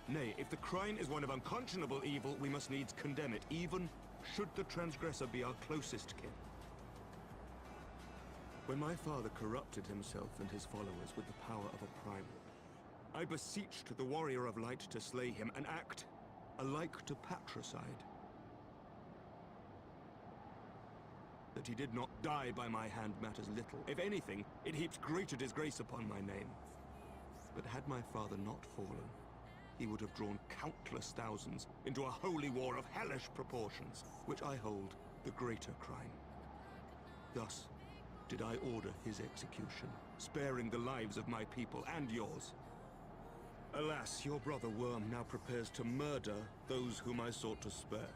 Speaker 8: Nay, if the crime is one of unconscionable evil, we must needs condemn it, even should the transgressor be our closest kin. When my father corrupted himself and his followers with the power of a primal, I beseeched the warrior of light to slay him, an act alike to patricide. That he did not die by my hand matters little. If anything, it heaps greater disgrace upon my name. But had my father not fallen, he would have drawn countless thousands into a holy war of hellish proportions, which I hold the greater crime. Thus did I order his execution, sparing the lives of my people and yours. Alas, your brother Worm now prepares to murder those whom I sought to spare.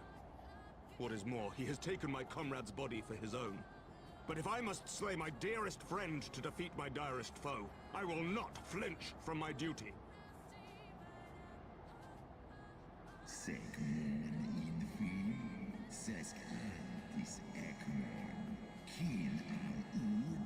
Speaker 8: What is more, he has taken my comrade's body for his own. But if I must slay my dearest friend to defeat my direst foe, I will not flinch from my duty.
Speaker 10: Segmon infi. Sesk antis ekmon. Kin al ud.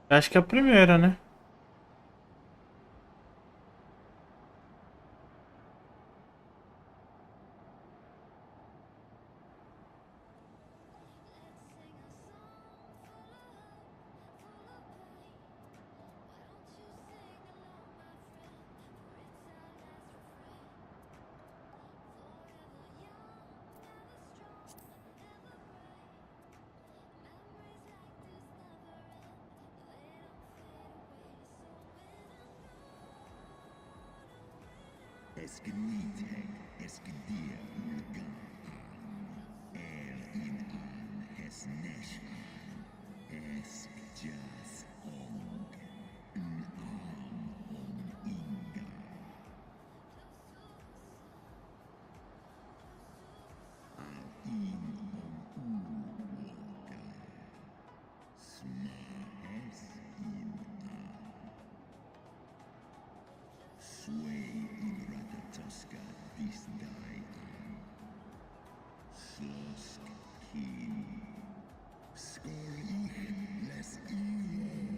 Speaker 1: Acho que é a primeira, né?
Speaker 10: Es gnietig, es gedir ulgan in an, es nesh es jas ong, inga. Sway in Ratatoska this die Slosk kin Skor ich les io.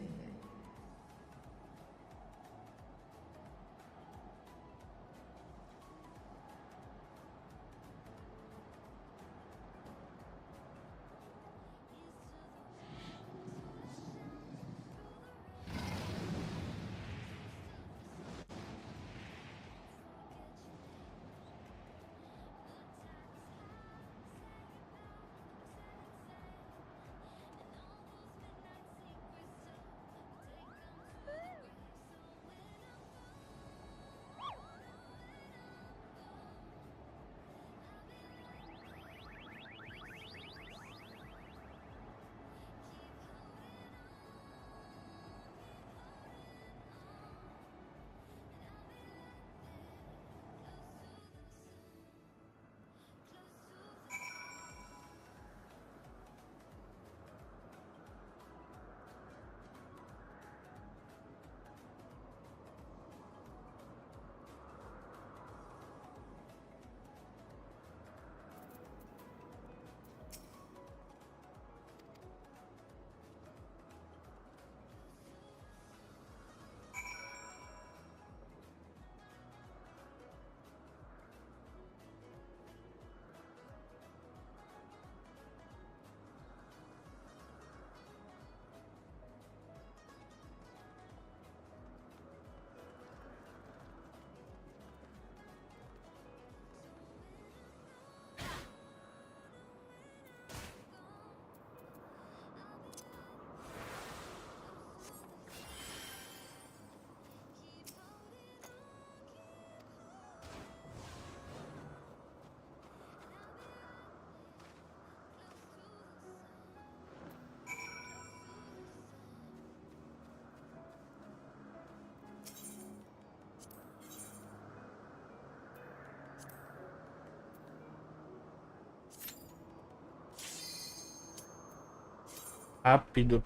Speaker 1: Rápido.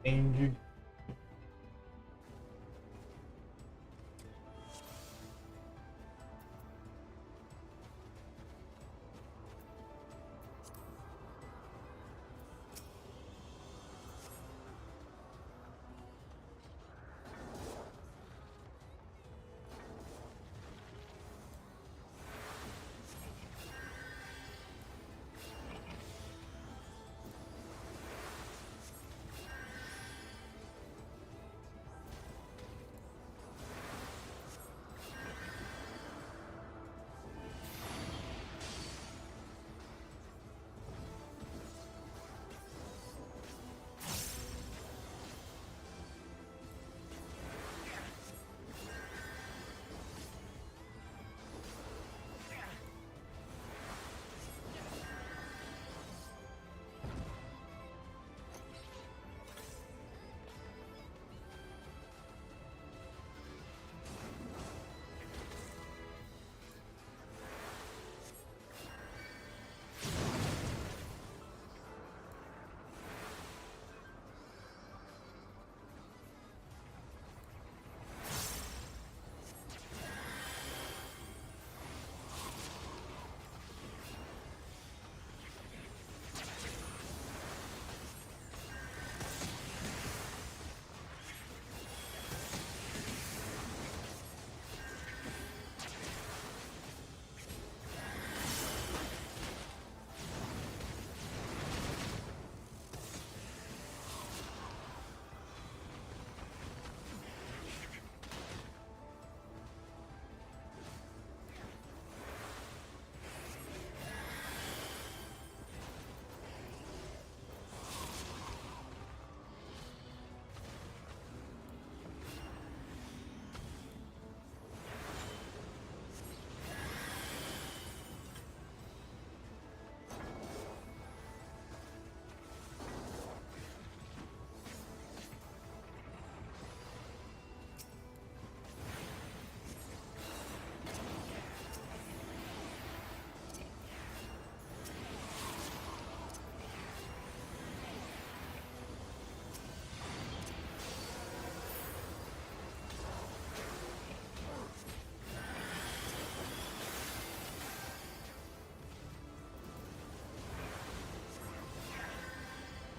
Speaker 1: Entendi.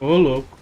Speaker 1: Ô, louco.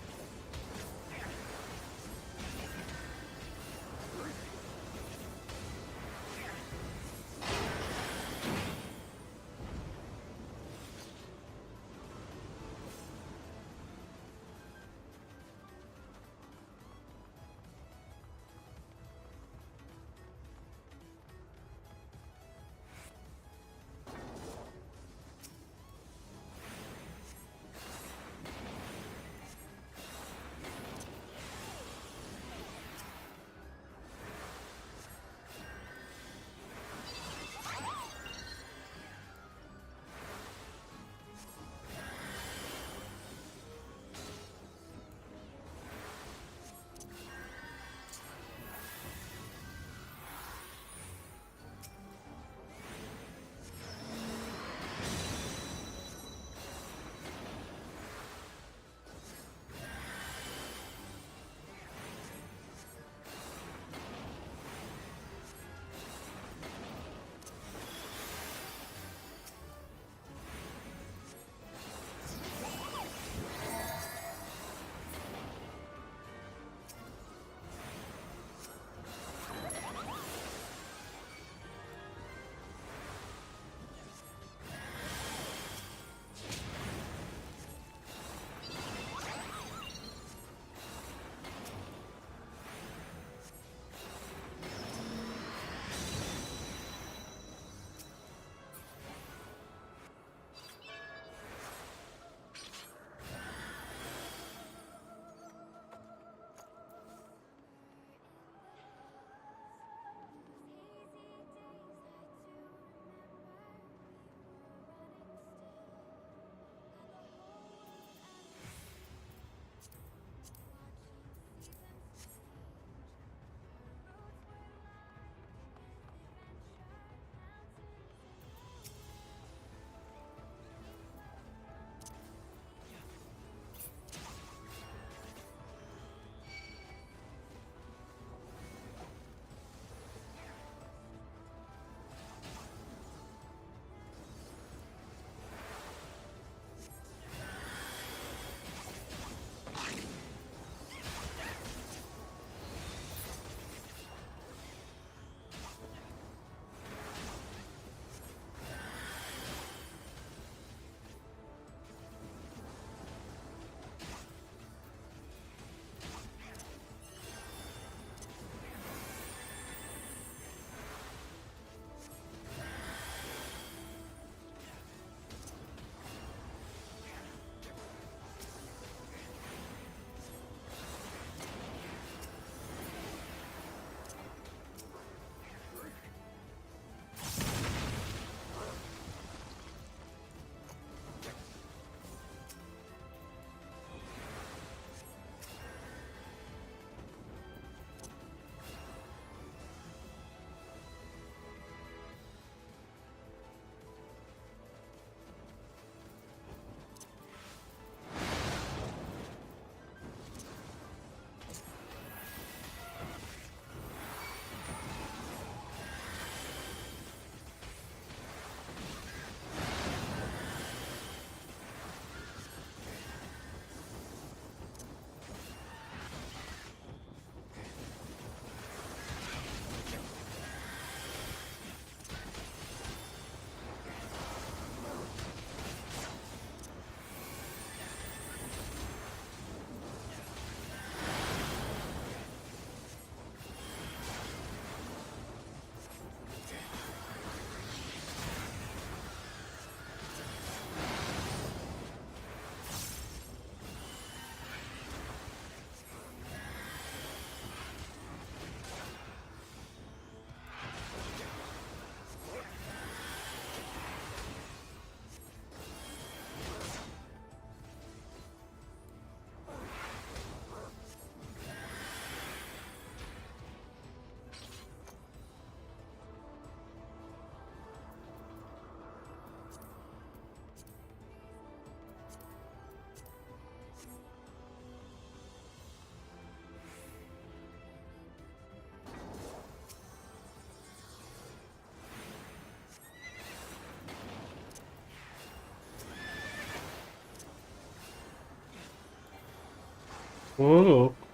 Speaker 1: Ô, louco.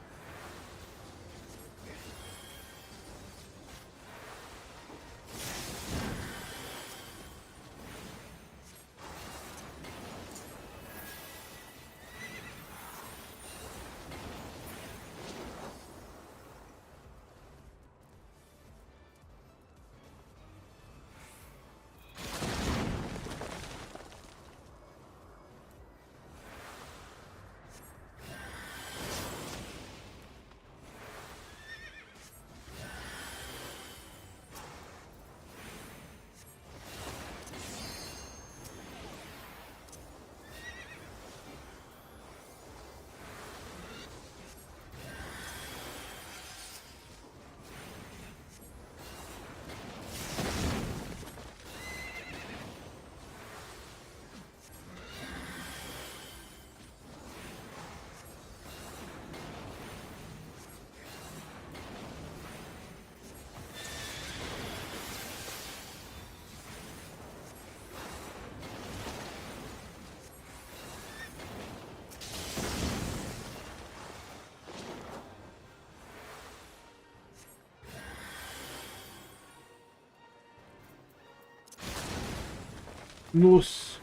Speaker 1: Nossa.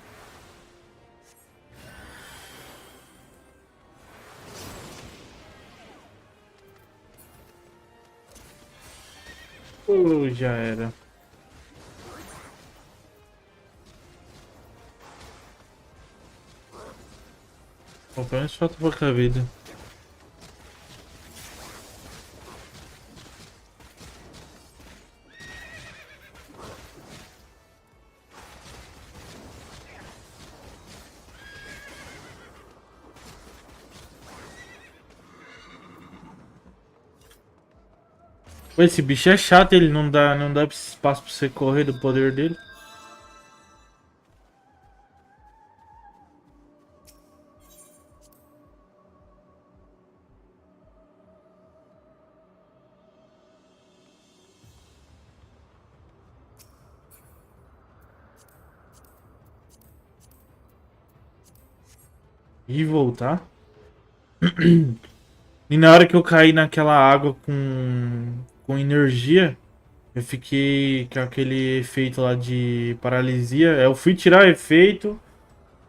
Speaker 1: Já era. Pelo menos falta pouca vida. Pô, esse bicho é chato, ele não dá espaço pra você correr do poder dele. E voltar. E na hora que eu caí naquela água com energia, eu fiquei com aquele efeito lá de paralisia. Eu fui tirar o efeito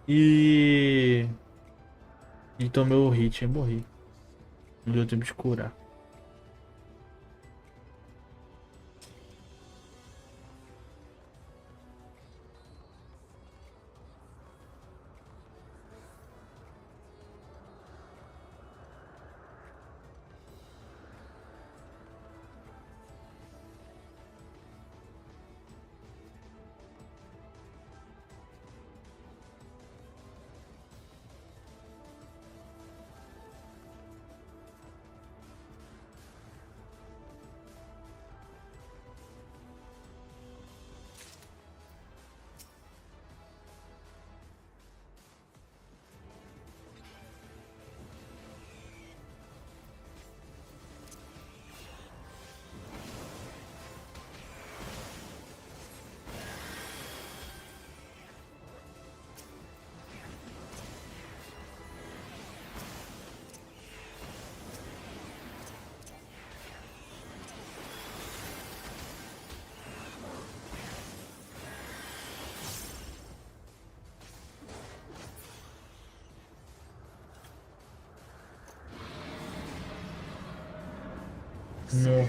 Speaker 1: e tomei o hit e morri. Não deu tempo de curar. No.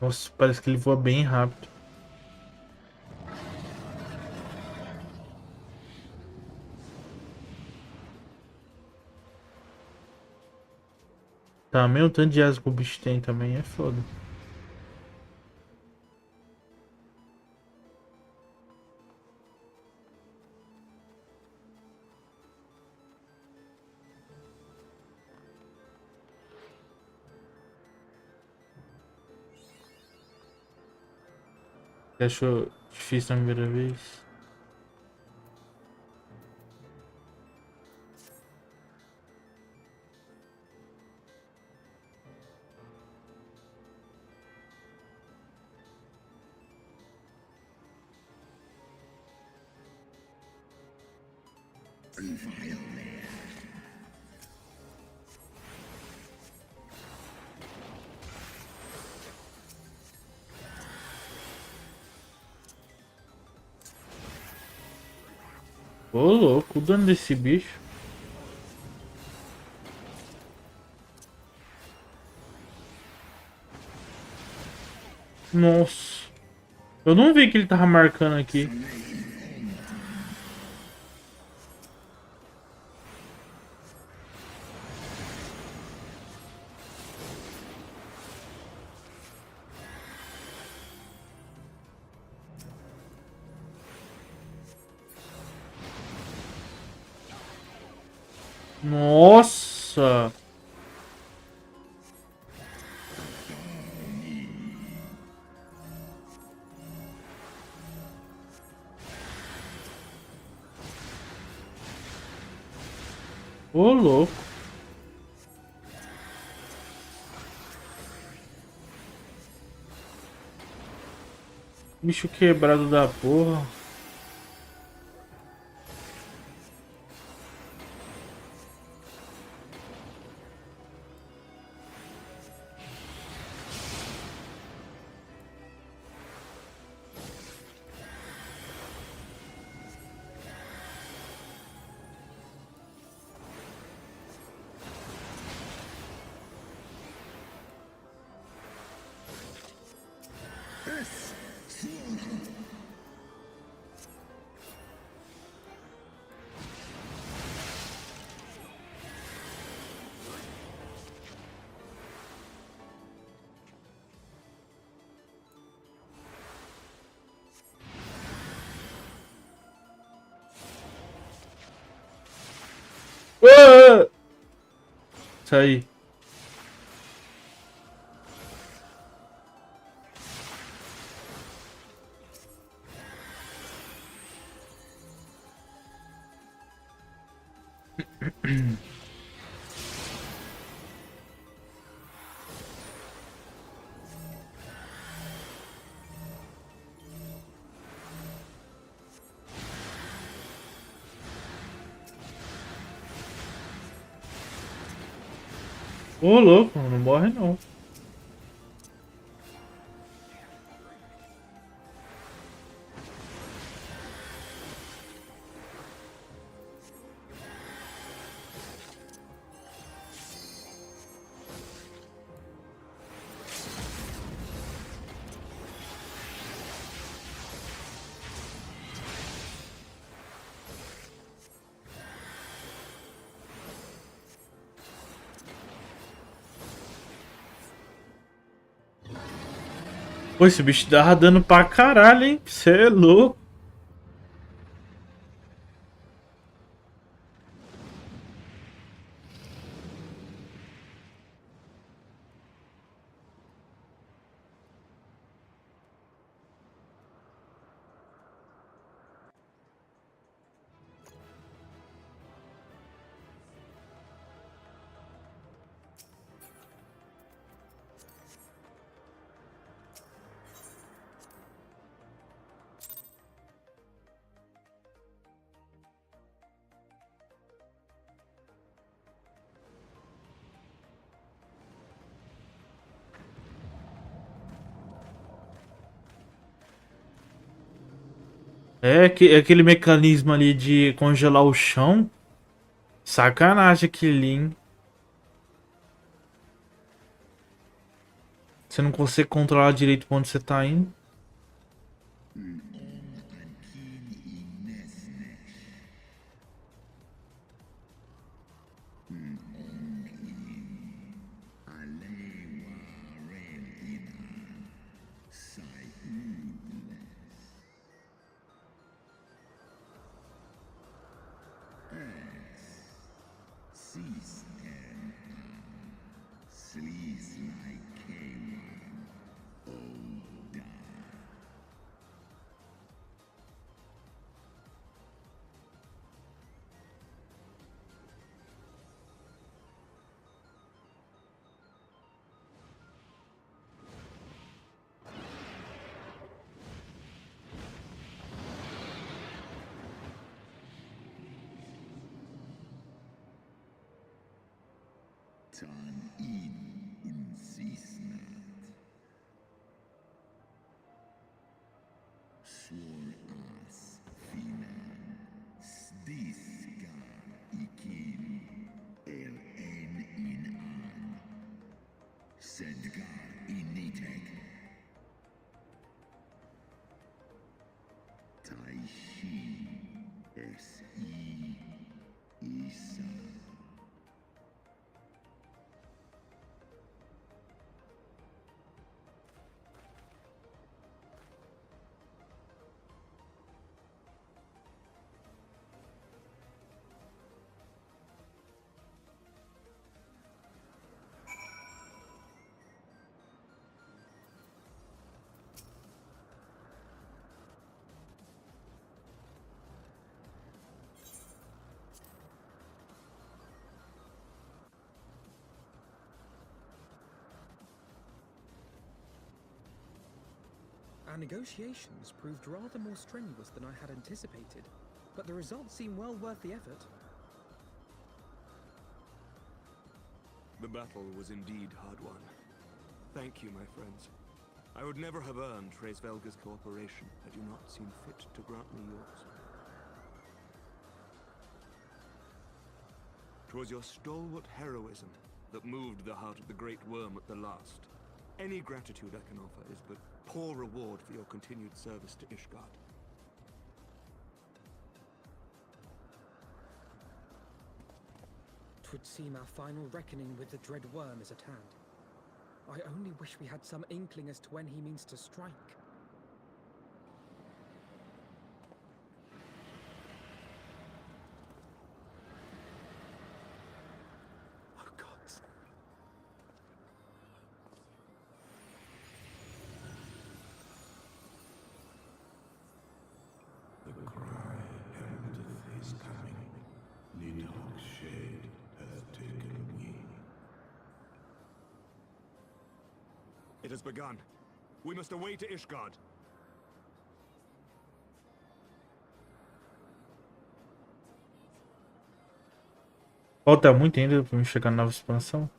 Speaker 1: Nossa, parece que ele voa bem rápido. Também o tanto de asa que o bicho tem também é foda. Você achou difícil na primeira vez? Ô louco, o dano desse bicho. Nossa. Eu não vi que ele tava marcando aqui. Nossa. Ô louco. Bicho quebrado da porra. Isso aí. Ô louco, não morre não. Pô, esse bicho tava dando pra caralho, hein? Cê é louco. É que aquele mecanismo ali de congelar o chão. Sacanagem aquele, hein? Você não consegue controlar direito pra onde você tá indo.
Speaker 11: Our negotiations proved rather more strenuous than I had anticipated, but the results seem well worth the effort.
Speaker 8: The battle was indeed hard won. Thank you, my friends. I would never have earned Velga's cooperation had you not seen fit to grant me yours. 'Twas your stalwart heroism that moved the heart of the Great Worm at the last. Any gratitude I can offer is but poor reward for your continued service to Ishgard.
Speaker 11: Twould seem our final reckoning with the dread worm is at hand. I only wish we had some inkling as to when he means to strike. Oh, gods.
Speaker 10: The cry heraldeth his coming. Nidhogg's shade has taken wing.
Speaker 8: It has begun. We must away to Ishgard.
Speaker 1: Falta muito ainda pra me chegar na nova expansão.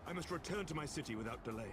Speaker 8: I must return to my city without delay.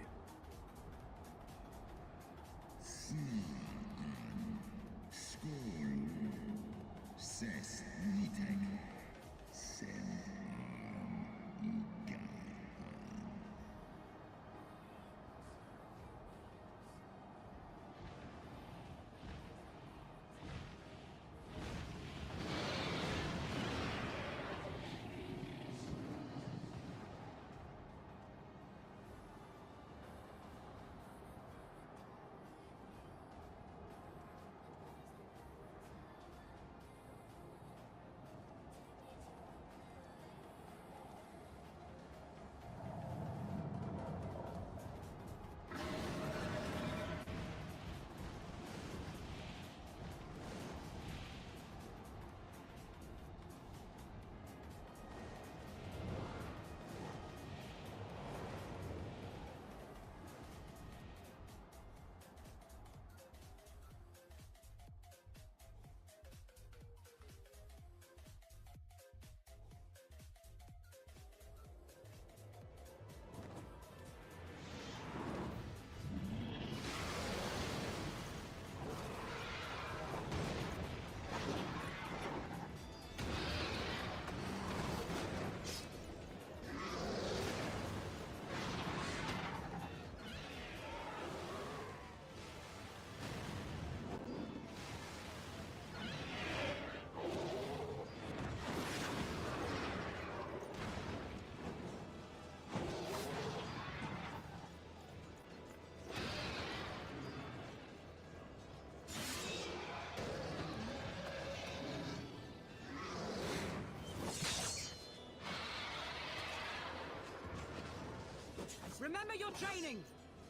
Speaker 7: Remember your training!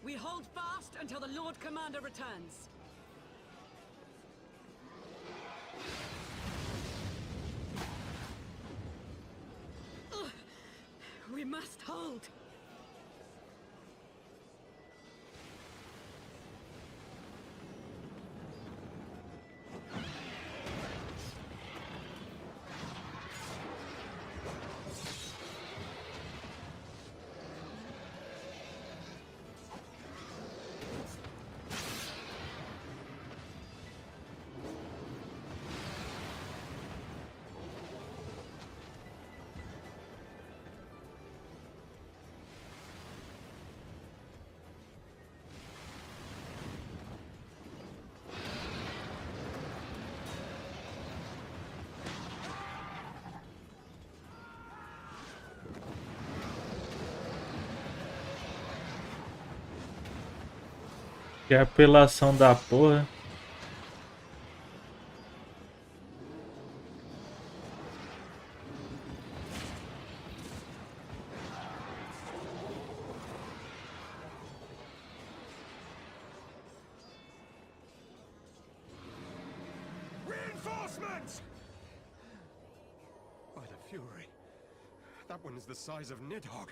Speaker 7: We hold fast until the Lord Commander returns. Ugh. We must hold!
Speaker 1: Que apelação da porra.
Speaker 4: Reinforcements! By the Fury. That one is the size of Nidhogg.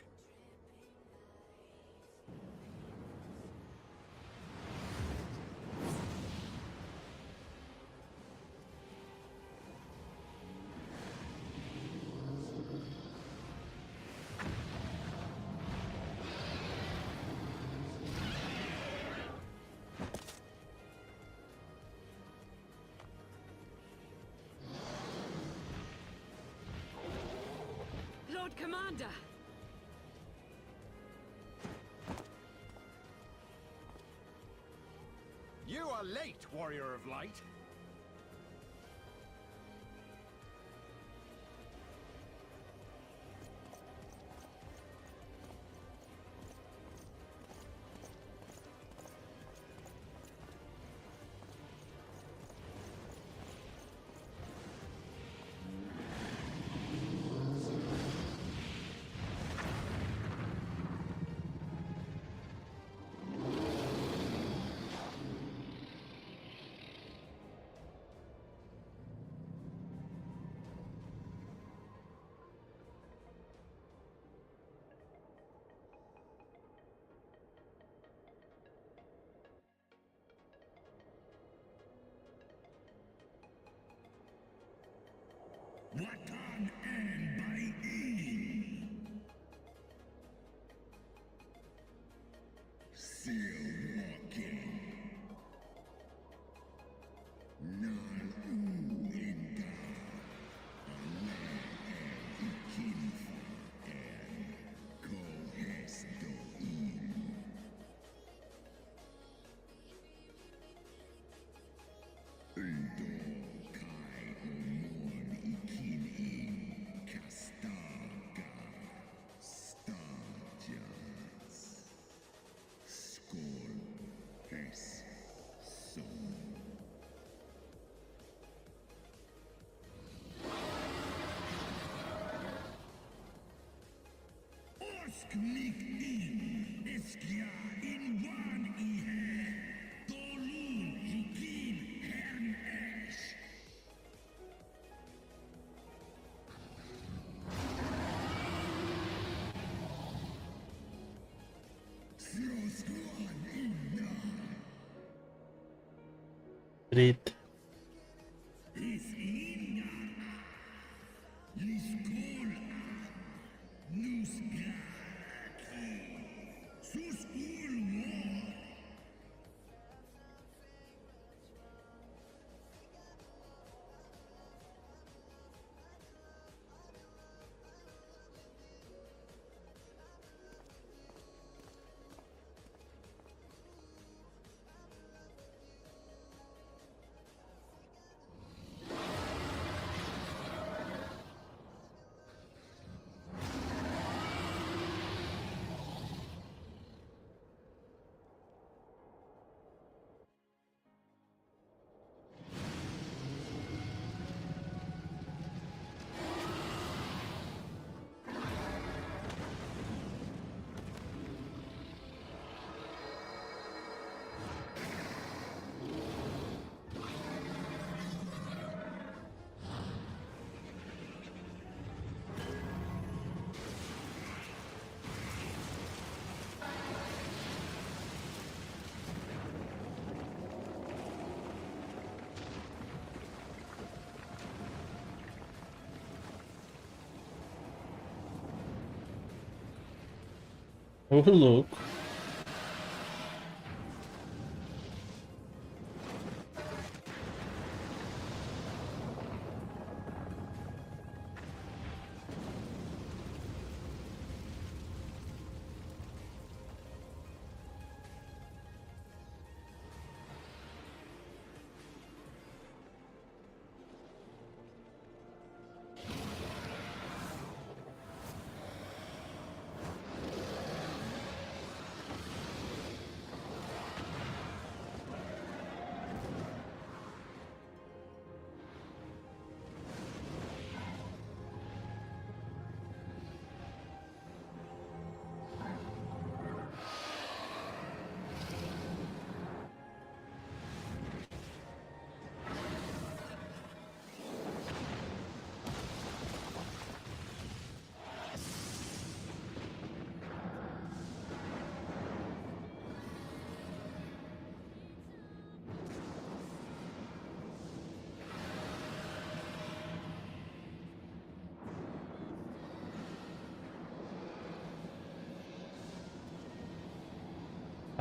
Speaker 7: Lord Commander!
Speaker 4: You are late, Warrior of Light.
Speaker 10: Watan and by E. Still walking. Nal Inga. Ale Ikinfa and Kohesto In. Undo. Knik in, Eskia in one ihe, Dolun hikin hern esh. Sroskuan inna.
Speaker 1: Treta.
Speaker 10: Is inna. Liskol. Nusga. Sus war.
Speaker 1: Ô, louco.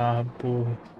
Speaker 1: Ah, porra.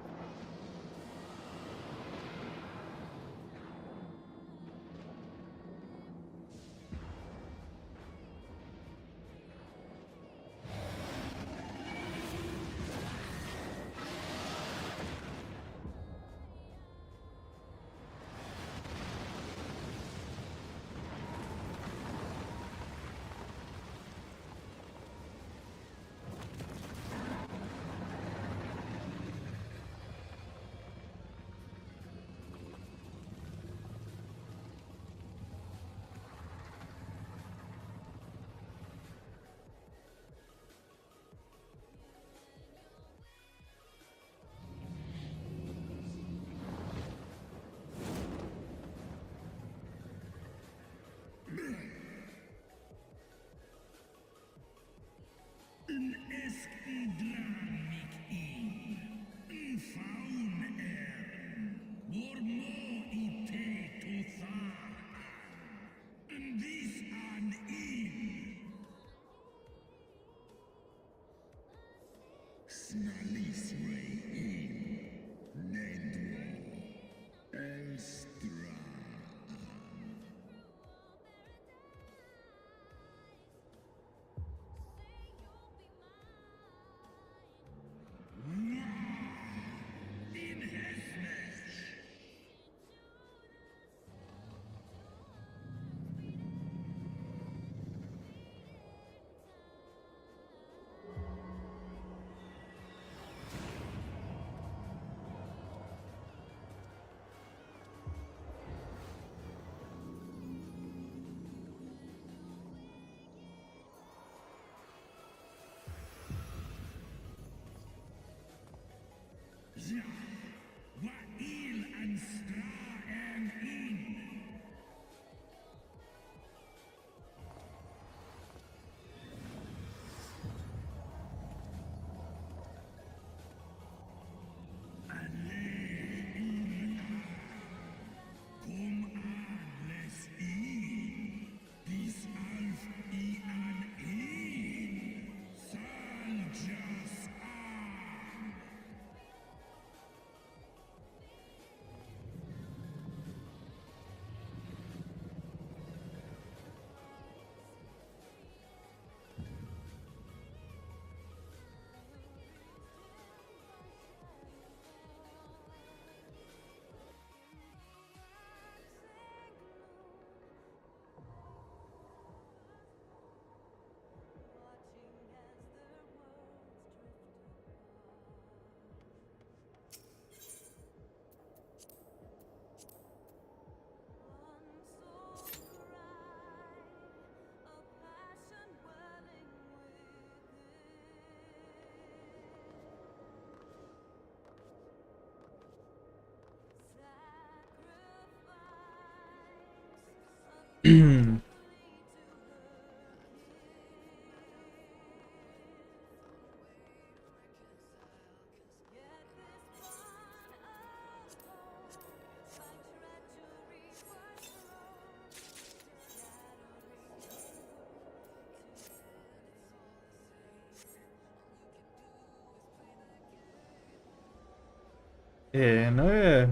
Speaker 1: É, não é.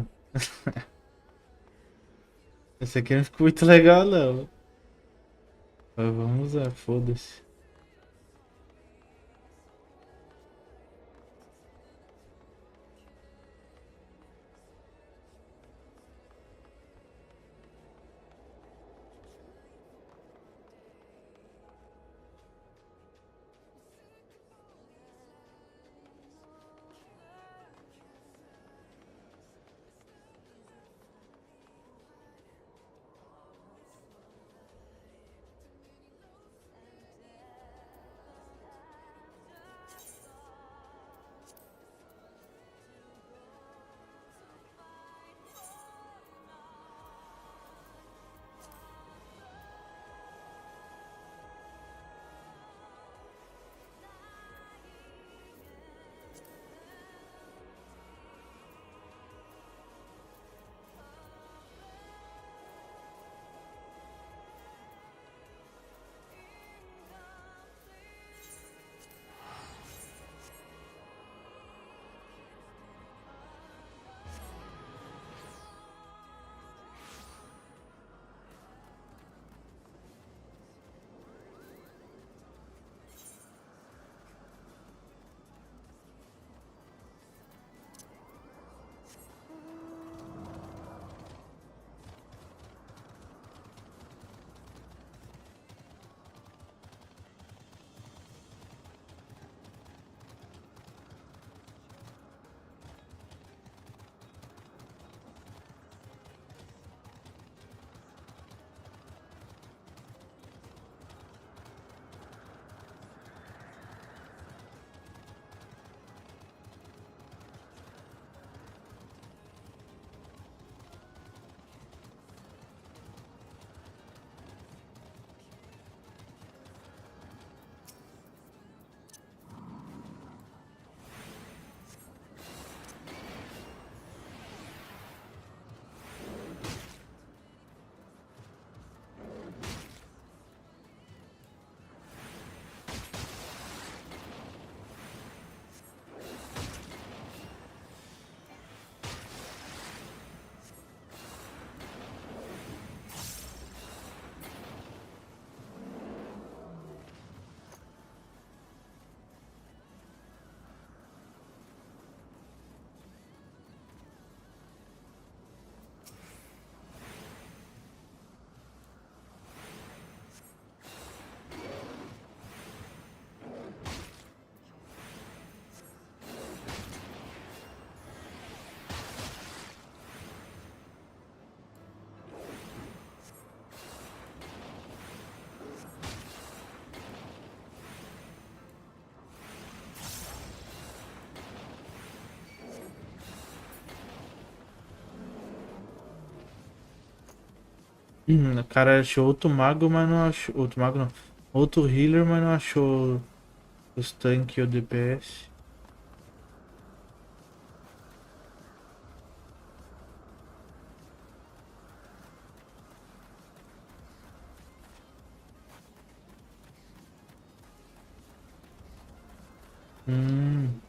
Speaker 1: Esse aqui não ficou muito legal, não. Mas vamos usar, foda-se. O cara achou outro mago, mas não achou. Outro mago não. Outro healer, mas não achou os tanques e o DPS. Hum.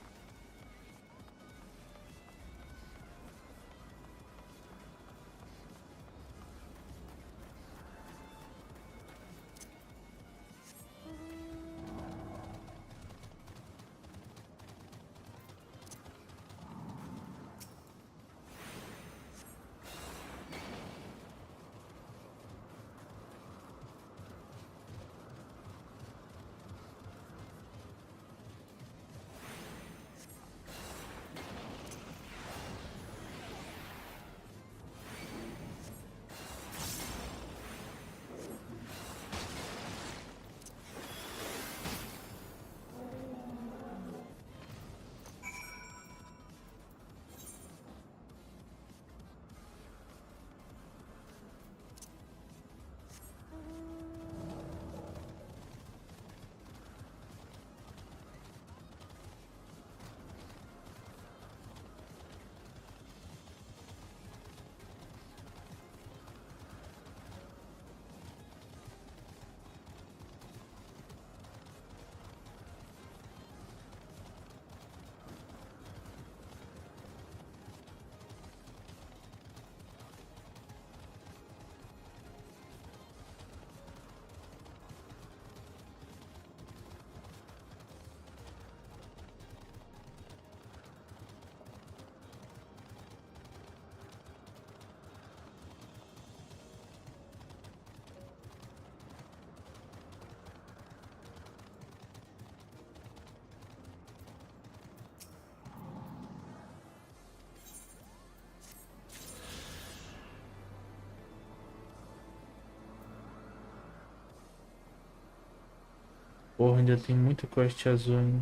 Speaker 1: Porra, ainda tem muita quest azul ainda.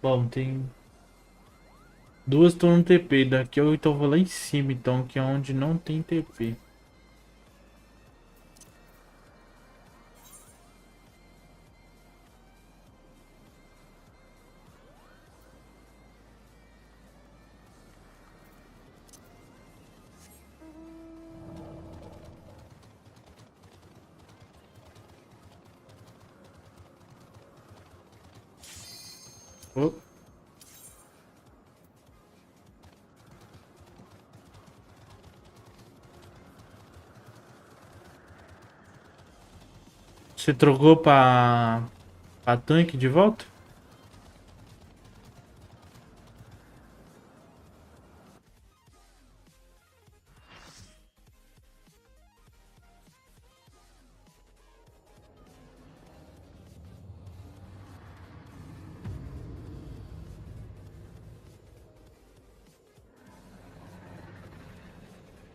Speaker 1: Bom, tem duas estão no TP. Daqui eu então vou lá em cima, então, que é onde não tem TP. Oh. Você trocou pra tanque de volta?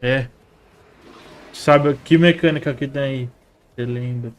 Speaker 1: É. Sabe que mecânica que tem aí? Você lembra?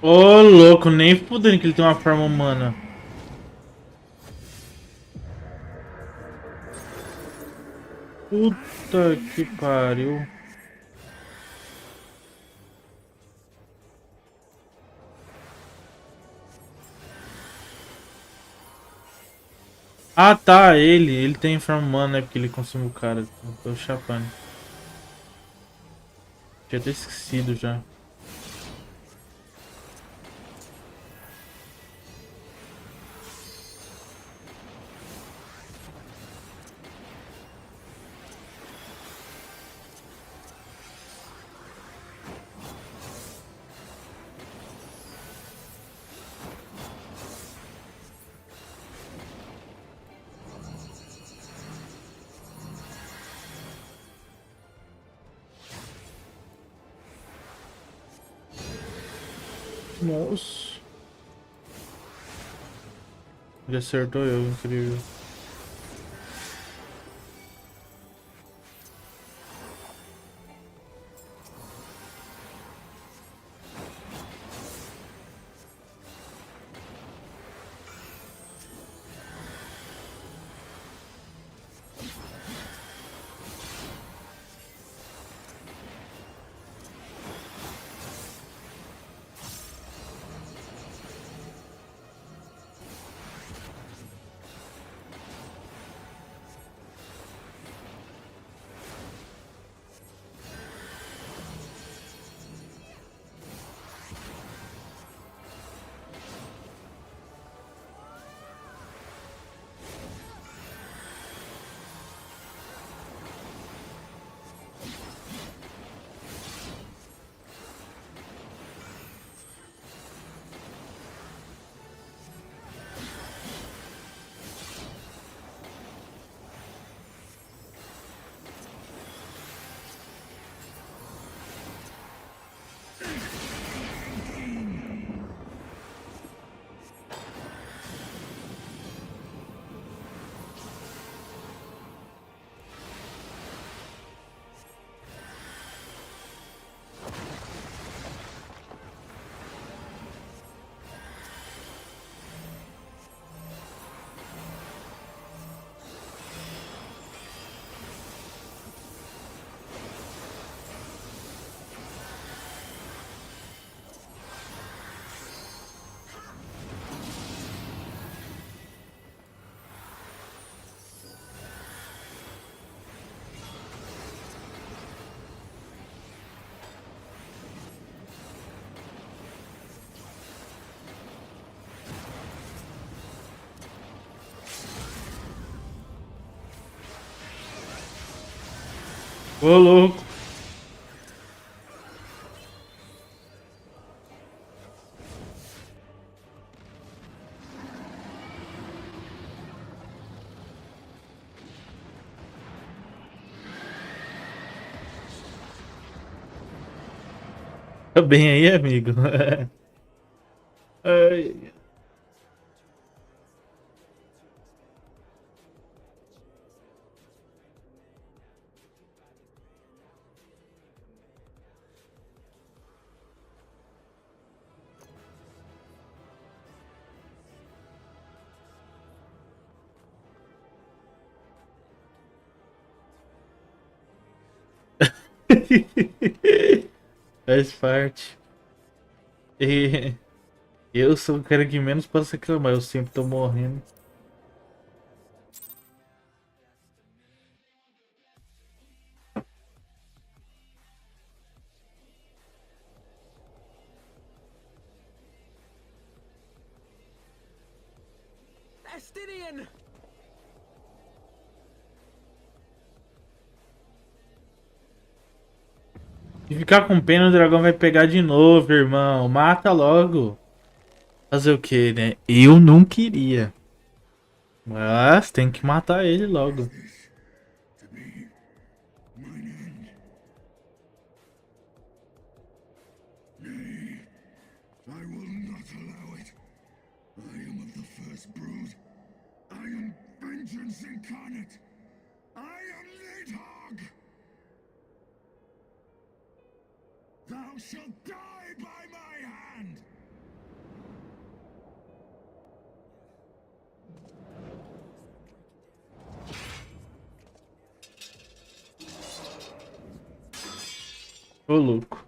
Speaker 1: Ô, louco, nem fudendo que ele tem uma forma humana. Puta que pariu. Ah, tá, ele tem forma humana, é porque ele consumiu o cara. Eu tô chapando. Tinha até esquecido já. Nossa. Ele acertou eu, incrível. Ô, louco. Tá bem aí, amigo? Ai. Faz parte. E eu sou o cara que menos posso reclamar, eu sempre tô morrendo.
Speaker 4: Estinian!
Speaker 1: Se ficar com pena, o dragão vai pegar de novo, irmão. Mata logo. Fazer o que, né? Eu não queria. Mas tem que matar ele logo.
Speaker 10: I will not allow it. I am of the first brood. I am vengeance incarnate. I am Nidhogg. Thou shalt die by my hand.
Speaker 1: Ô, louco.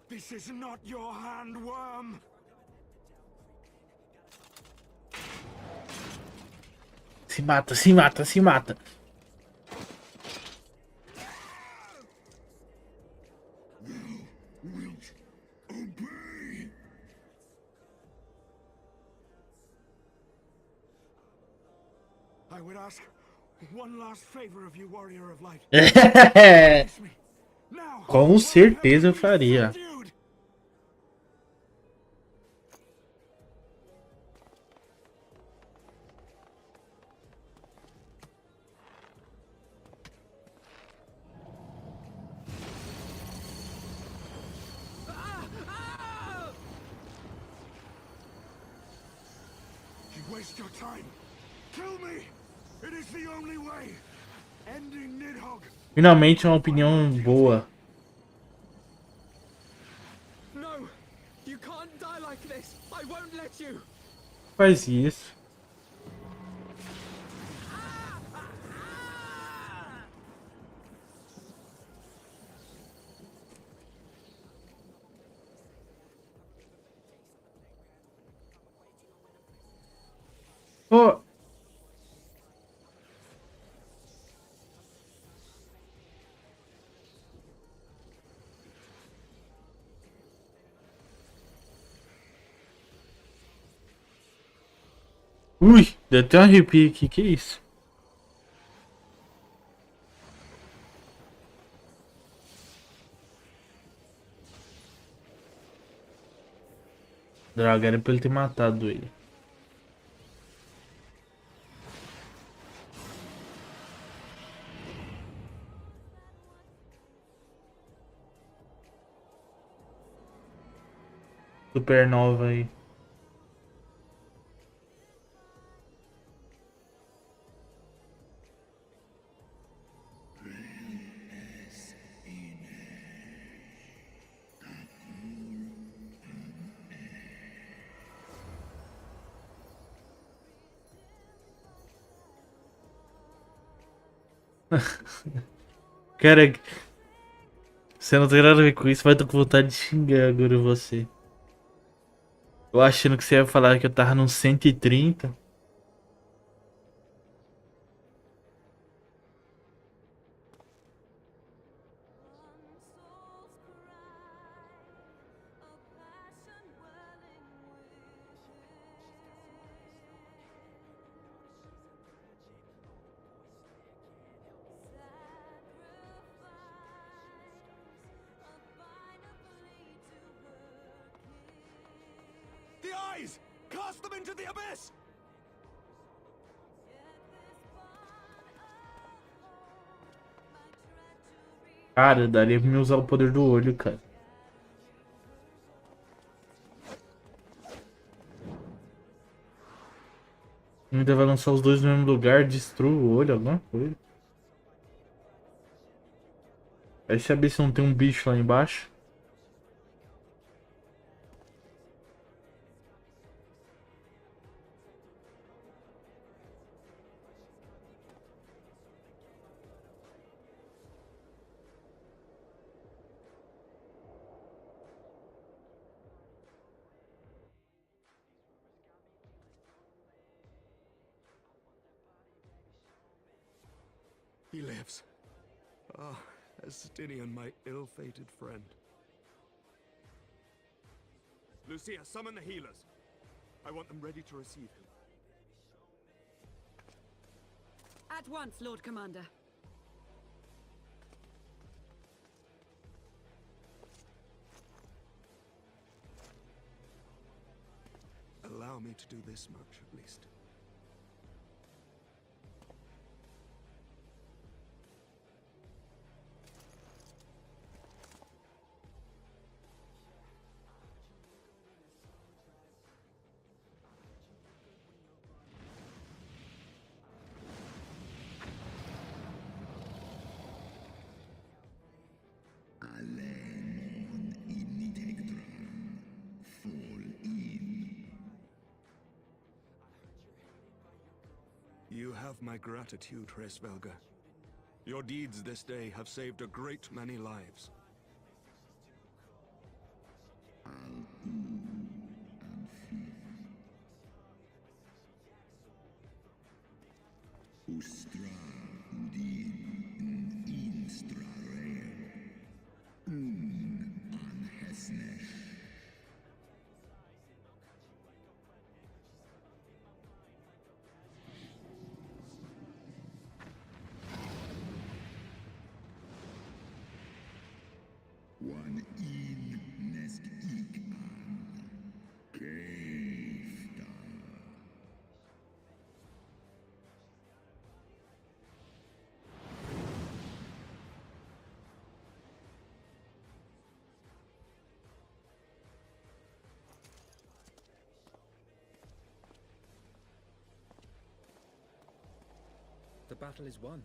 Speaker 10: This is not your hand, worm.
Speaker 1: Se mata, se mata, se mata.
Speaker 10: Wilt obey. I would ask one last favor of you, warrior of light.
Speaker 1: Com certeza eu faria.
Speaker 10: You waste your time. Kill me. It is the only way. Ending Nidhogg.
Speaker 1: Finalmente uma opinião boa.
Speaker 4: No! You can't die like this! I won't let you!
Speaker 1: Faz isso. Oh. Ui, deu até um arrepio aqui, que isso? Droga, era pra ele ter matado ele. Supernova aí. Cara, você não tem nada a ver com isso, vai tô com vontade de xingar agora você. Eu achando que você ia falar que eu tava no 130.
Speaker 8: Cast them into the abyss!
Speaker 1: Cara, daria pra me usar o poder do olho, cara. Ainda vai lançar os dois no mesmo lugar, destrua o olho, alguma coisa. Vai saber se não tem um bicho lá embaixo.
Speaker 8: He lives. Ah, Estinian, my ill-fated friend. Lucia, summon the healers. I want them ready to receive him.
Speaker 7: At once, Lord Commander.
Speaker 8: Allow me to do this much, at least. You have my gratitude, Hraesvelga. Your deeds this day have saved a great many lives.
Speaker 11: The battle is won.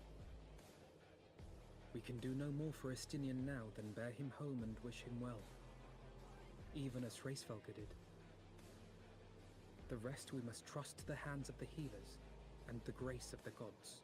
Speaker 11: We can do no more for Estinian now than bear him home and wish him well, even as Hraesvelga did. The rest we must trust to the hands of the healers and the grace of the gods.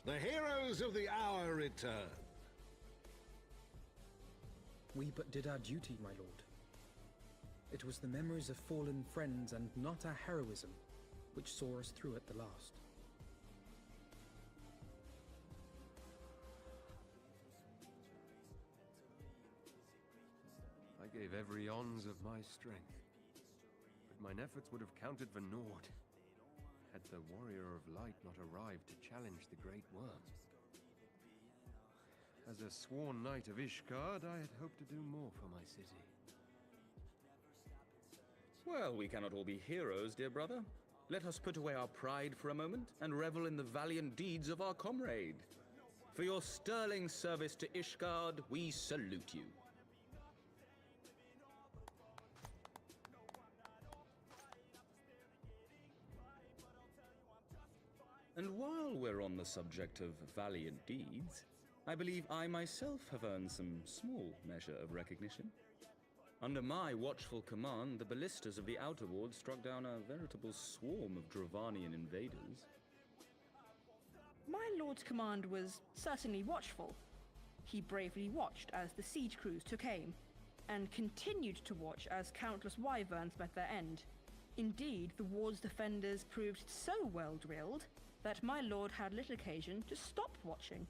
Speaker 6: The heroes of the hour return.
Speaker 11: We but did our duty, my lord. It was the memories of fallen friends and not our heroism which saw us through at the last.
Speaker 15: I gave every ounce of my strength, but mine efforts would have counted for naught had the Warrior of Light not arrived to challenge the Great Worm. As a sworn knight of Ishgard, I had hoped to do more for my city.
Speaker 2: Well, we cannot all be heroes, dear brother. Let us put away our pride for a moment and revel in the valiant deeds of our comrade. For your sterling service to Ishgard, we salute you. And while we're on the subject of valiant deeds, I believe I myself have earned some small measure of recognition. Under my watchful command, the ballistas of the Outer Ward struck down a veritable swarm of Dravanian invaders.
Speaker 5: My lord's command was certainly watchful. He bravely watched as the siege crews took aim, and continued to watch as countless wyverns met their end. Indeed, the ward's defenders proved so well drilled that my lord had little occasion to stop watching.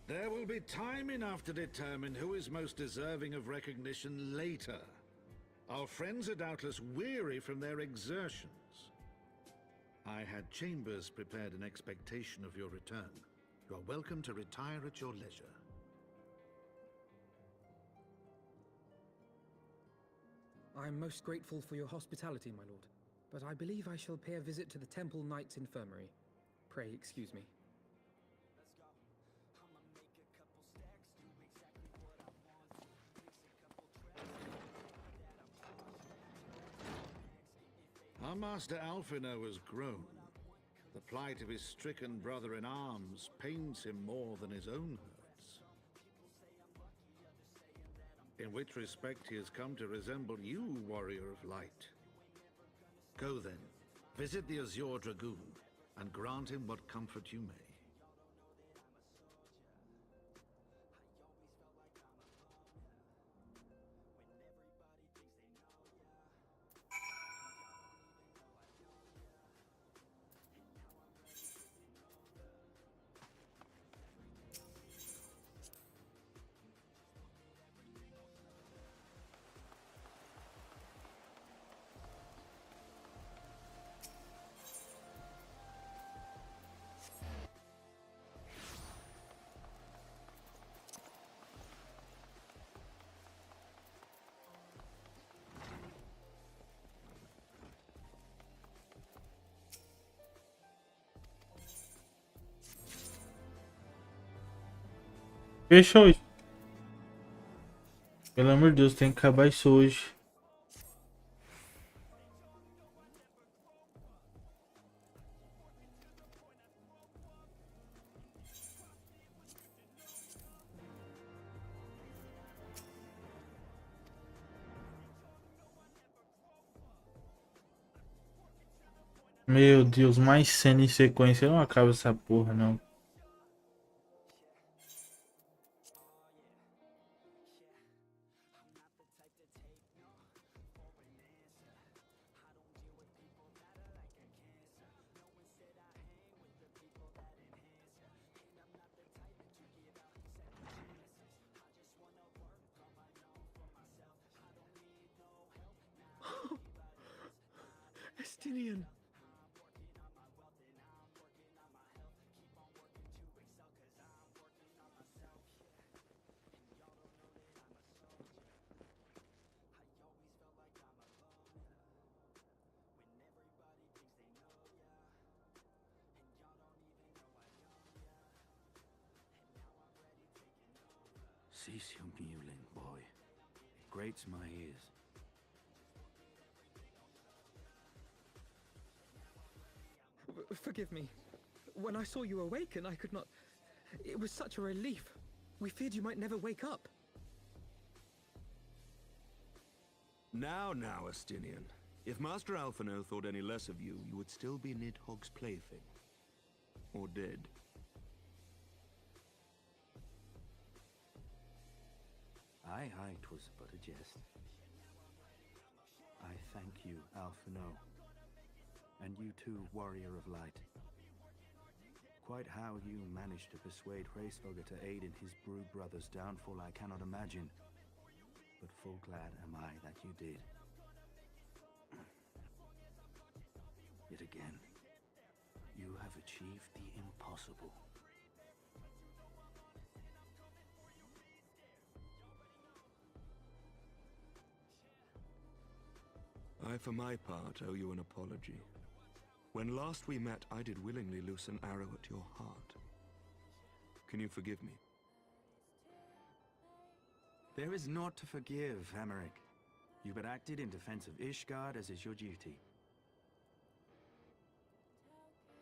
Speaker 6: There will be time enough to determine who is most deserving of recognition later. Our friends are doubtless weary from their exertions. I had chambers prepared in expectation of your return. You are welcome to retire at your leisure.
Speaker 11: I am most grateful for your hospitality, my lord, but I believe I shall pay a visit to the Temple Knight's Infirmary. Pray excuse me.
Speaker 6: Our master Alphino has grown. The plight of his stricken brother-in-arms pains him more than his own hurts. In which respect he has come to resemble you, Warrior of Light. Go then, visit the Azure Dragoon, and grant him what comfort you may.
Speaker 1: Fechou. Pelo amor de Deus, tem que acabar isso hoje. Meu Deus, mais cena em sequência. Não acaba essa porra, não.
Speaker 11: Estinian.
Speaker 16: Cease your mewling, boy. It grates my ears.
Speaker 11: Forgive me. When I saw you awaken, I could not... It was such a relief. We feared you might never wake up.
Speaker 8: Now, Astinian. If Master Alphino thought any less of you, you would still be Nidhogg's plaything. Or dead.
Speaker 16: Aye, 'twas but a jest. I thank you, Alphino. And you too, Warrior of Light. Quite how you managed to persuade Hraesvelgr to aid in his brood brother's downfall I cannot imagine. But full glad am I that you did. Yet again, you have achieved the impossible.
Speaker 8: I, for my part, owe you an apology. When last we met, I did willingly loose an arrow at your heart. Can you forgive me?
Speaker 16: There is naught to forgive, Hameric. You but acted in defense of Ishgard as is your duty.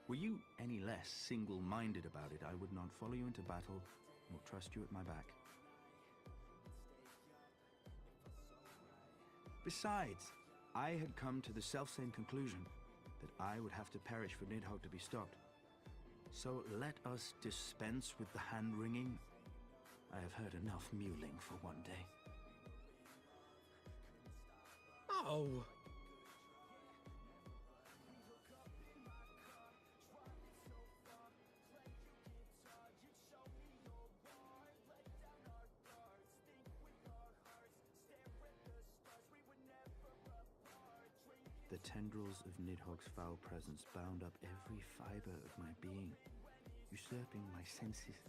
Speaker 16: Were you any less single-minded about it, I would not follow you into battle, nor trust you at my back. Besides, I had come to the self-same conclusion that I would have to perish for Nidhogg to be stopped. So let us dispense with the hand-wringing. I have heard enough mewling for one day.
Speaker 11: Oh!
Speaker 16: The tendrils of Nidhogg's foul presence bound up every fiber of my being, usurping my senses,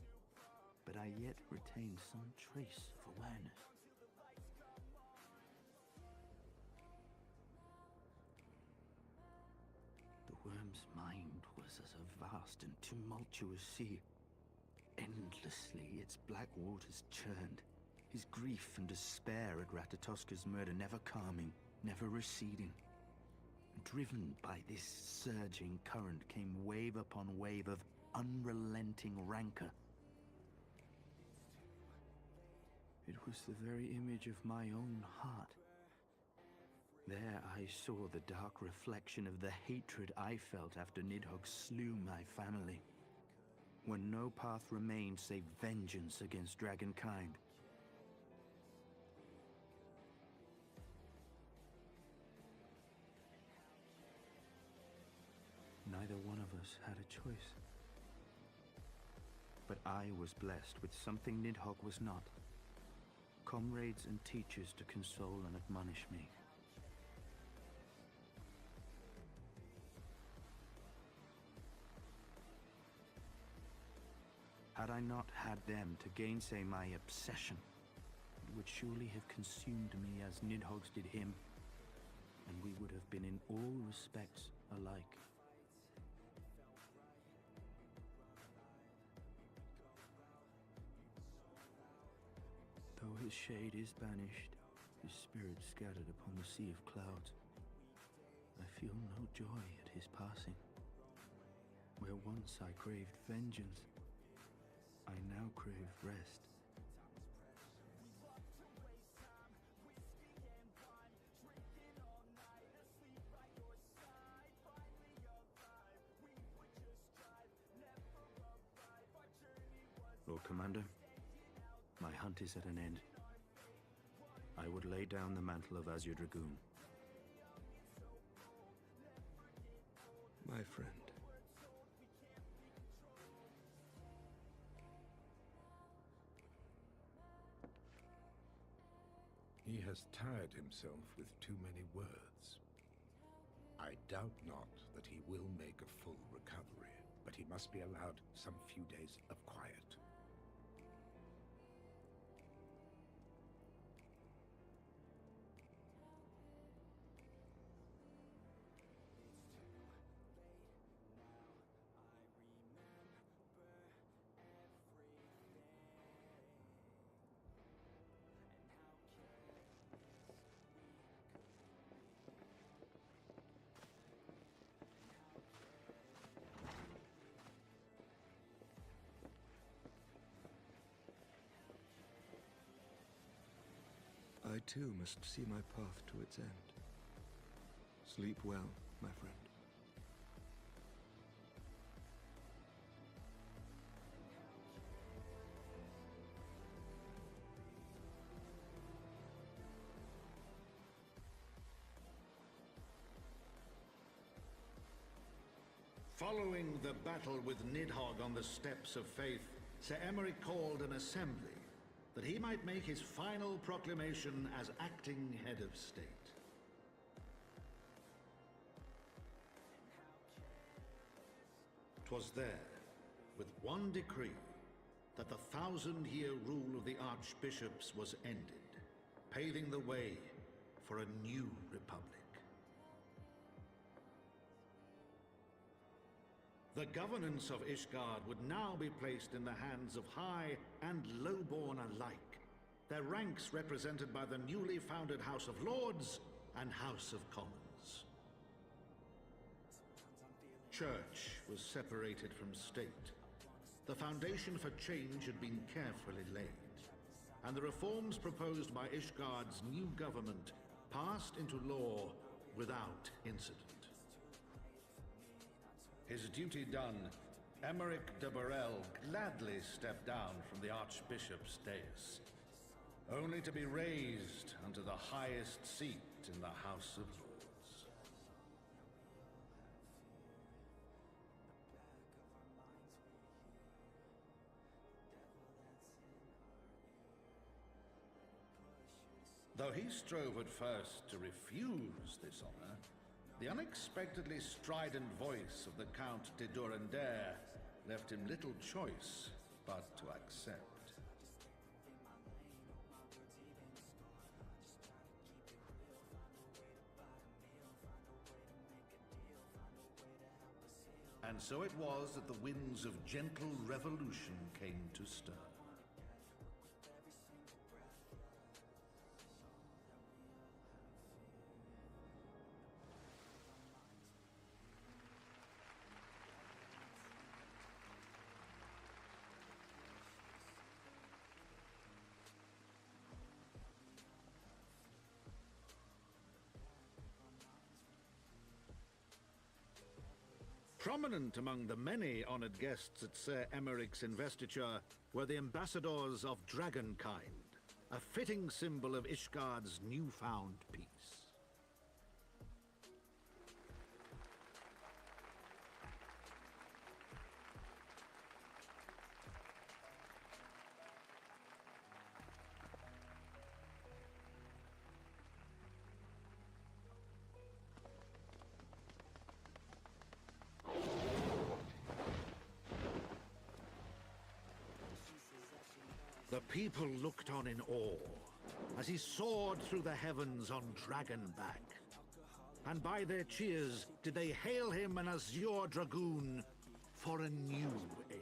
Speaker 16: but I yet retained some trace of awareness. The worm's mind was as a vast and tumultuous sea. Endlessly its black waters churned, his grief and despair at Ratatoska's murder never calming, never receding. Driven by this surging current came wave upon wave of unrelenting rancor. It was the very image of my own heart. There I saw the dark reflection of the hatred I felt after Nidhogg slew my family, when no path remained save vengeance against dragonkind. Neither one of us had a choice. But I was blessed with something Nidhogg was not. Comrades and teachers to console and admonish me. Had I not had them to gainsay my obsession, it would surely have consumed me as Nidhogg's did him, and we would have been in all respects alike. Though his shade is banished, his spirit scattered upon the sea of clouds, I feel no joy at his passing. Where once I craved vengeance, I now crave rest. Lord Commander, my hunt is at an end. I would lay down the mantle of Azure Dragoon.
Speaker 8: My friend.
Speaker 17: He has tired himself with too many words. I doubt not that he will make a full recovery, but he must be allowed some few days of quiet.
Speaker 8: too must see my path to its end. Sleep well, my friend.
Speaker 6: Following the battle with Nidhogg on the steps of faith, Sir Emeric called an assembly that he might make his final proclamation as acting head of state. 'Twas there, with one decree, that the 1,000-year rule of the archbishops was ended, paving the way for a new republic. The governance of Ishgard would now be placed in the hands of high and lowborn alike, their ranks represented by the newly founded House of Lords and House of Commons. Church was separated from state. The foundation for change had been carefully laid, and the reforms proposed by Ishgard's new government passed into law without incident. His duty done, Emeric de Burrell gladly stepped down from the Archbishop's dais, only to be raised unto the highest seat in the House of Lords. Though he strove at first to refuse this honor, the unexpectedly strident voice of the Count de Durandare left him little choice but to accept. And so it was that the winds of gentle revolution came to stir. Prominent among the many honored guests at Sir Emeric's investiture were the ambassadors of Dragonkind, a fitting symbol of Ishgard's newfound peace. The people looked on in awe as he soared through the heavens on Dragonback. And by their cheers did they hail him an azure dragoon for a new age.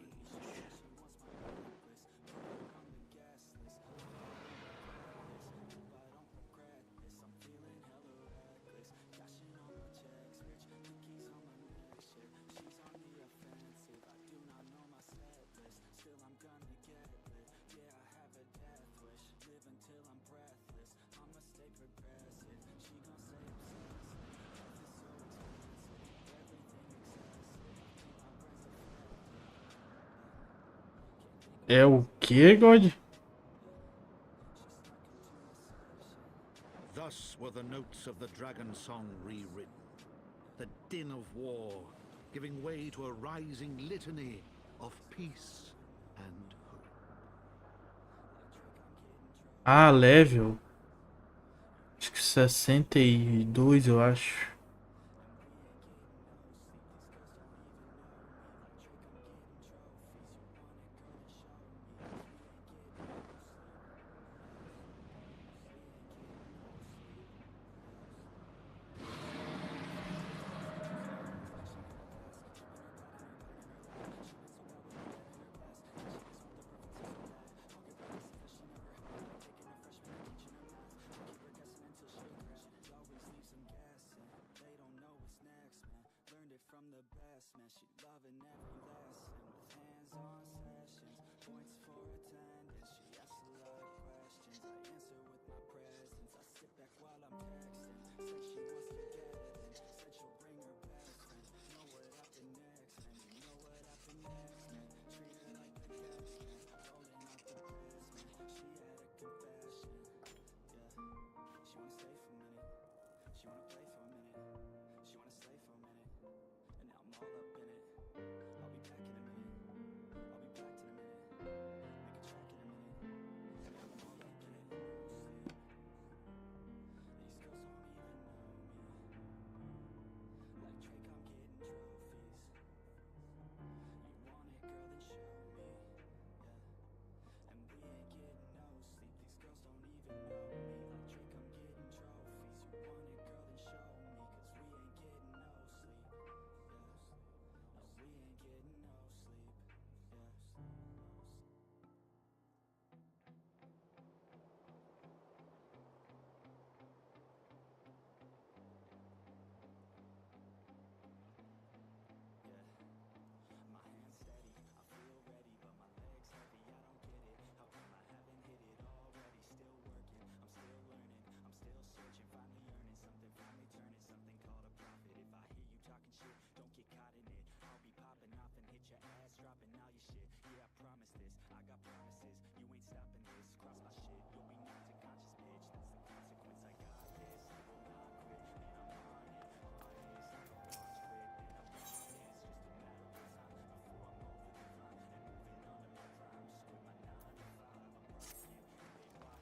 Speaker 1: É o que, God?
Speaker 6: Thus were the notes of the dragon song rewritten, the din of war giving way to a rising litany of peace and hope.
Speaker 1: Ah, level. Acho que 62, eu acho.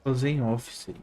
Speaker 1: Fazer em Office.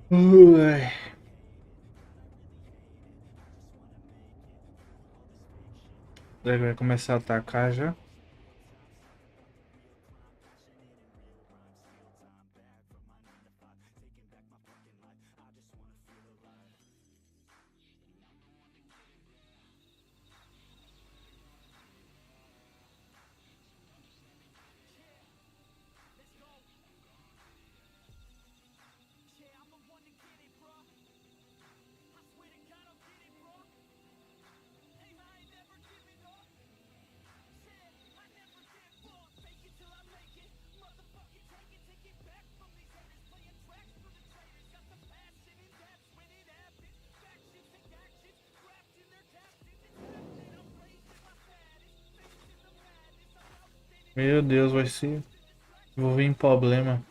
Speaker 1: Ui. Ele vai começar a atacar já. Meu Deus, vai ser. Vou vir em problema.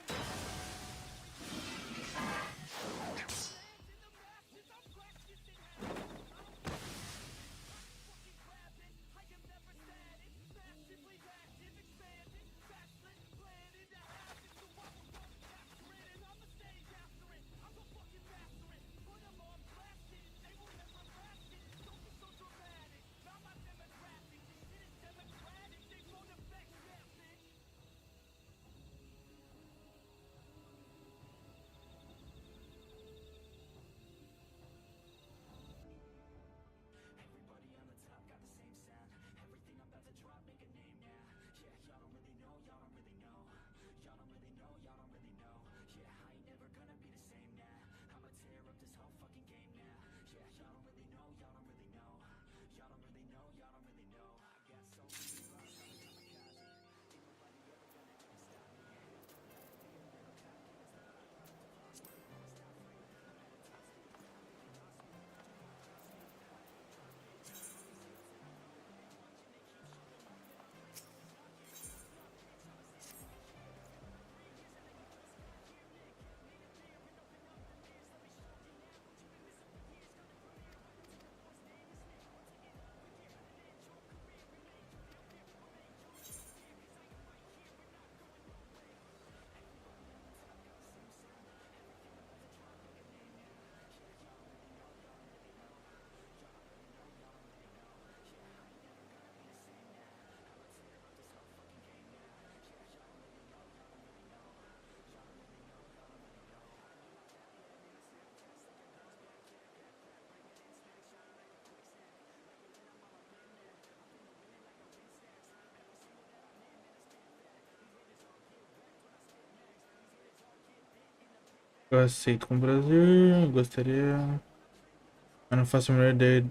Speaker 1: Eu aceito com o Brasil, gostaria. Eu não faço a menor ideia.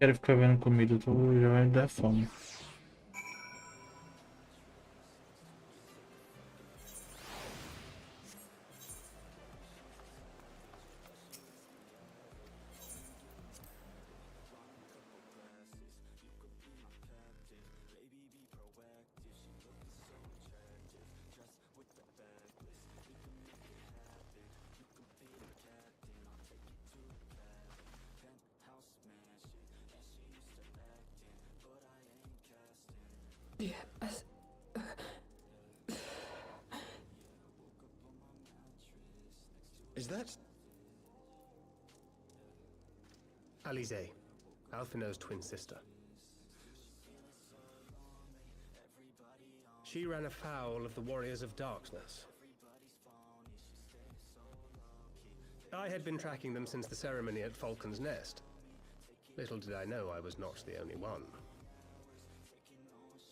Speaker 1: Quero ficar vendo comida, já vai me dar fome.
Speaker 4: Is that... Alize, Alphino's twin sister. She ran afoul of the Warriors of Darkness. I had been tracking them since the ceremony at Falcon's Nest. Little did I know I was not the only one.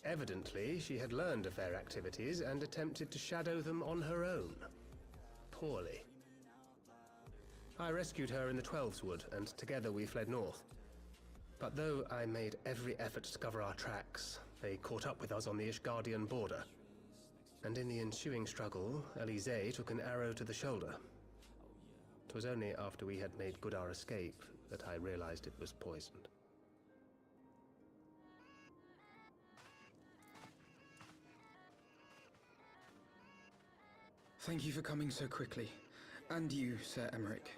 Speaker 4: Evidently, she had learned of their activities and attempted to shadow them on her own. Poorly. I rescued her in the Twelveswood, and together we fled north. But though I made every effort to cover our tracks, they caught up with us on the Ishgardian border. And in the ensuing struggle, Alize took an arrow to the shoulder. 'Twas only after we had made good our escape that I realized it was poisoned.
Speaker 11: Thank you for coming so quickly. And you, Sir Emmerich.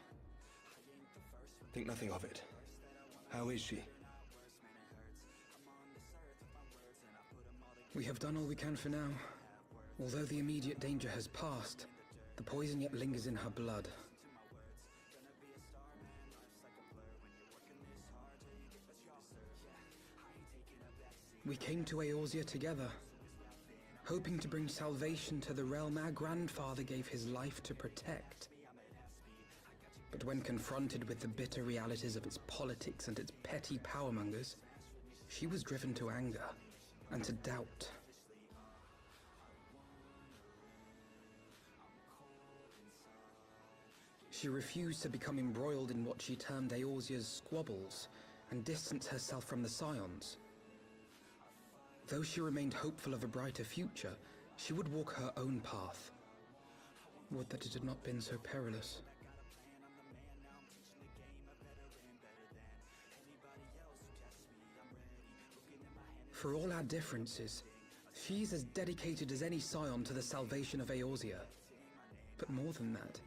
Speaker 18: Think nothing of it. How is she?
Speaker 11: We have done all we can for now. Although the immediate danger has passed, the poison yet lingers in her blood. We came to Eorzea together, hoping to bring salvation to the realm our grandfather gave his life to protect. But when confronted with the bitter realities of its politics and its petty powermongers, she was driven to anger and to doubt. She refused to become embroiled in what she termed Eorzea's squabbles and distance herself from the Scions. Though she remained hopeful of a brighter future, she would walk her own path. Would that it had not been so perilous. For all our differences, she's as dedicated as any Scion to the salvation of Eorzea. But more than that,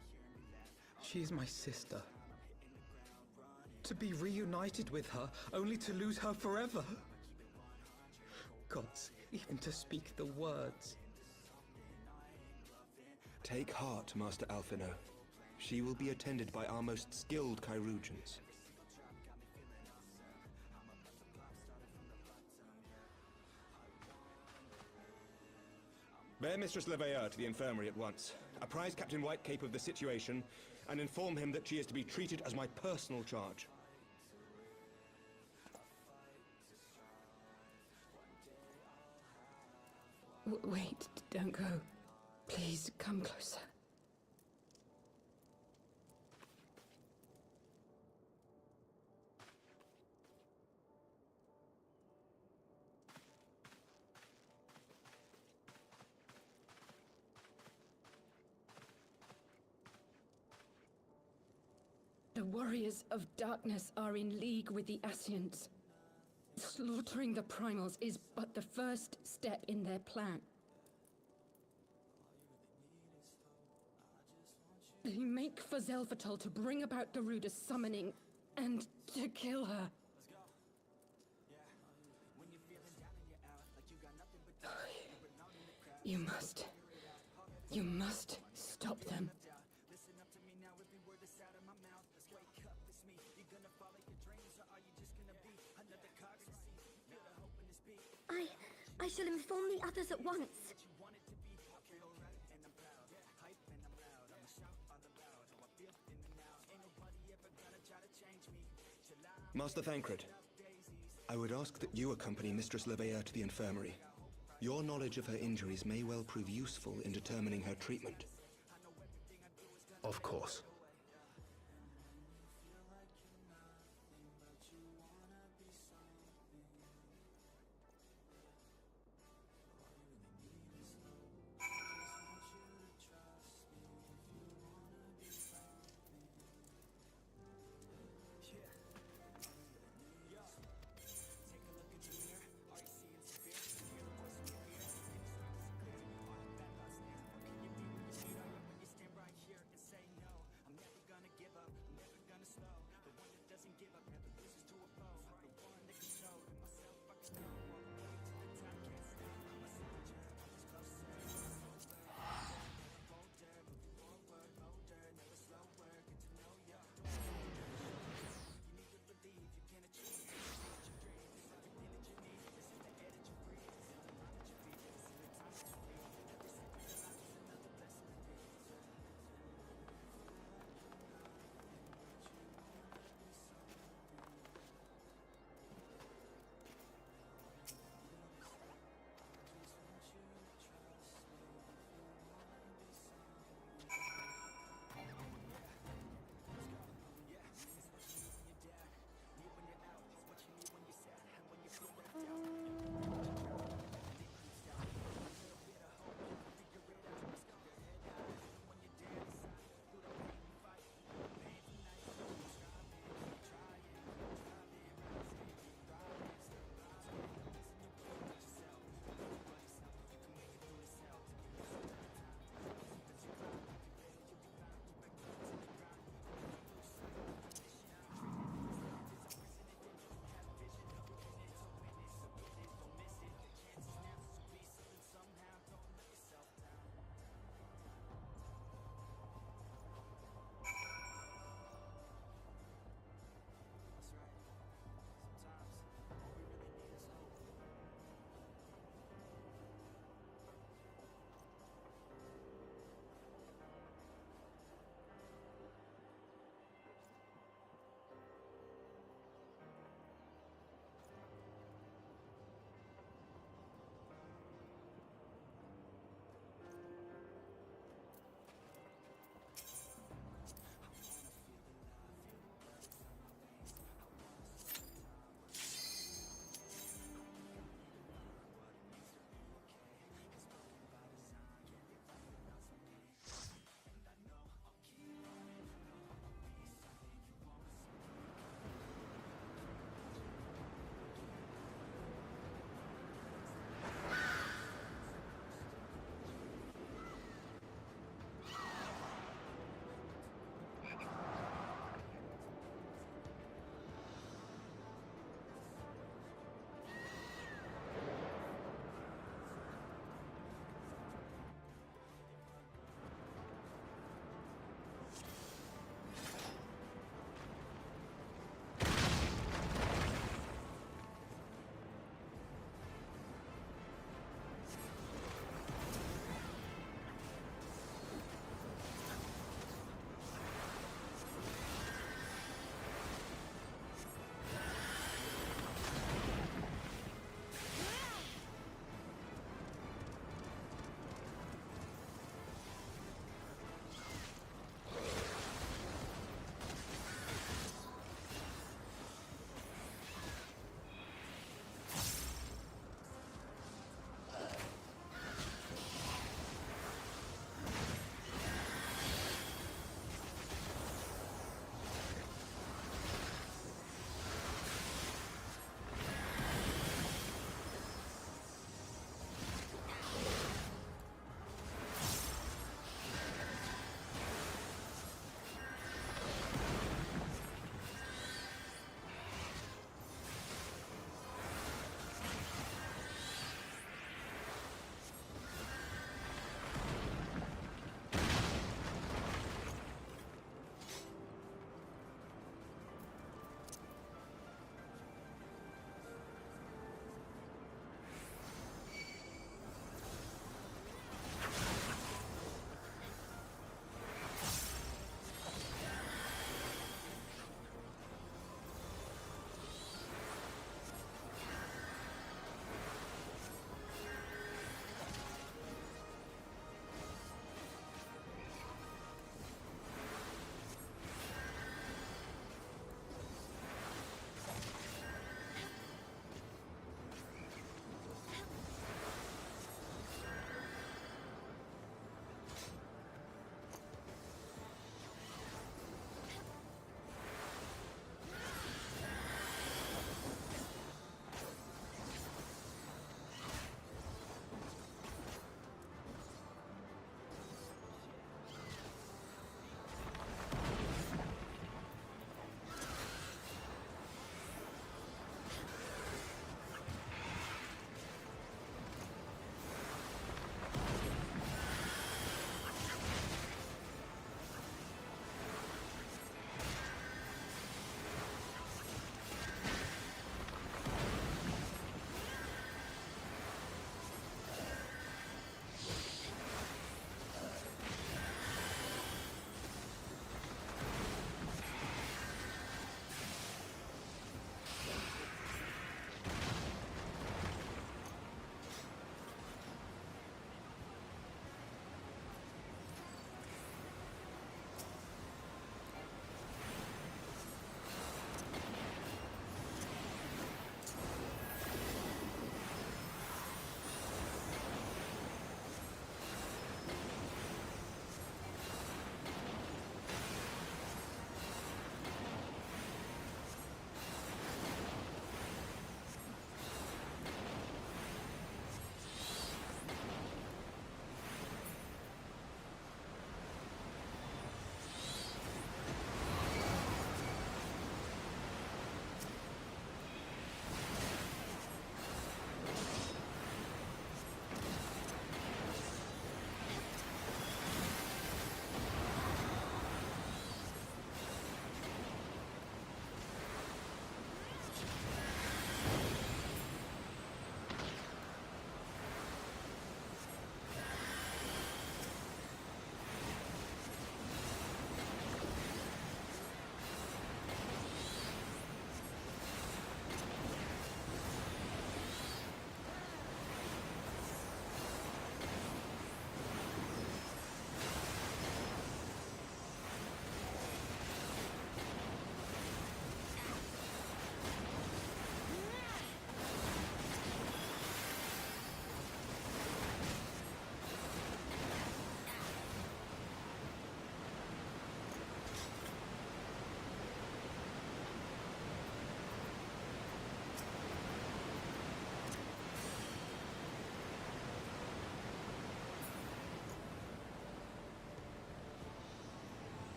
Speaker 11: she is my sister. To be reunited with her, only to lose her forever. gods even to speak the words.
Speaker 18: Take heart, Master Alphino. She will be attended by our most skilled chirurgeons. Bear Mistress Leveilleur to the infirmary at once. Apprise Captain Whitecape of the situation, and inform him that she is to be treated as my personal charge.
Speaker 7: Wait, don't go. Please, come closer. The warriors of darkness are in league with the Ascients. Slaughtering the primals is but the first step in their plan. They make for Zelfatol to bring about Garuda's summoning and to kill her. You must stop them.
Speaker 14: I shall inform the others at once.
Speaker 18: Master Thancred, I would ask that you accompany Mistress Leveilleur to the infirmary. Your knowledge of her injuries may well prove useful in determining her treatment.
Speaker 8: Of course.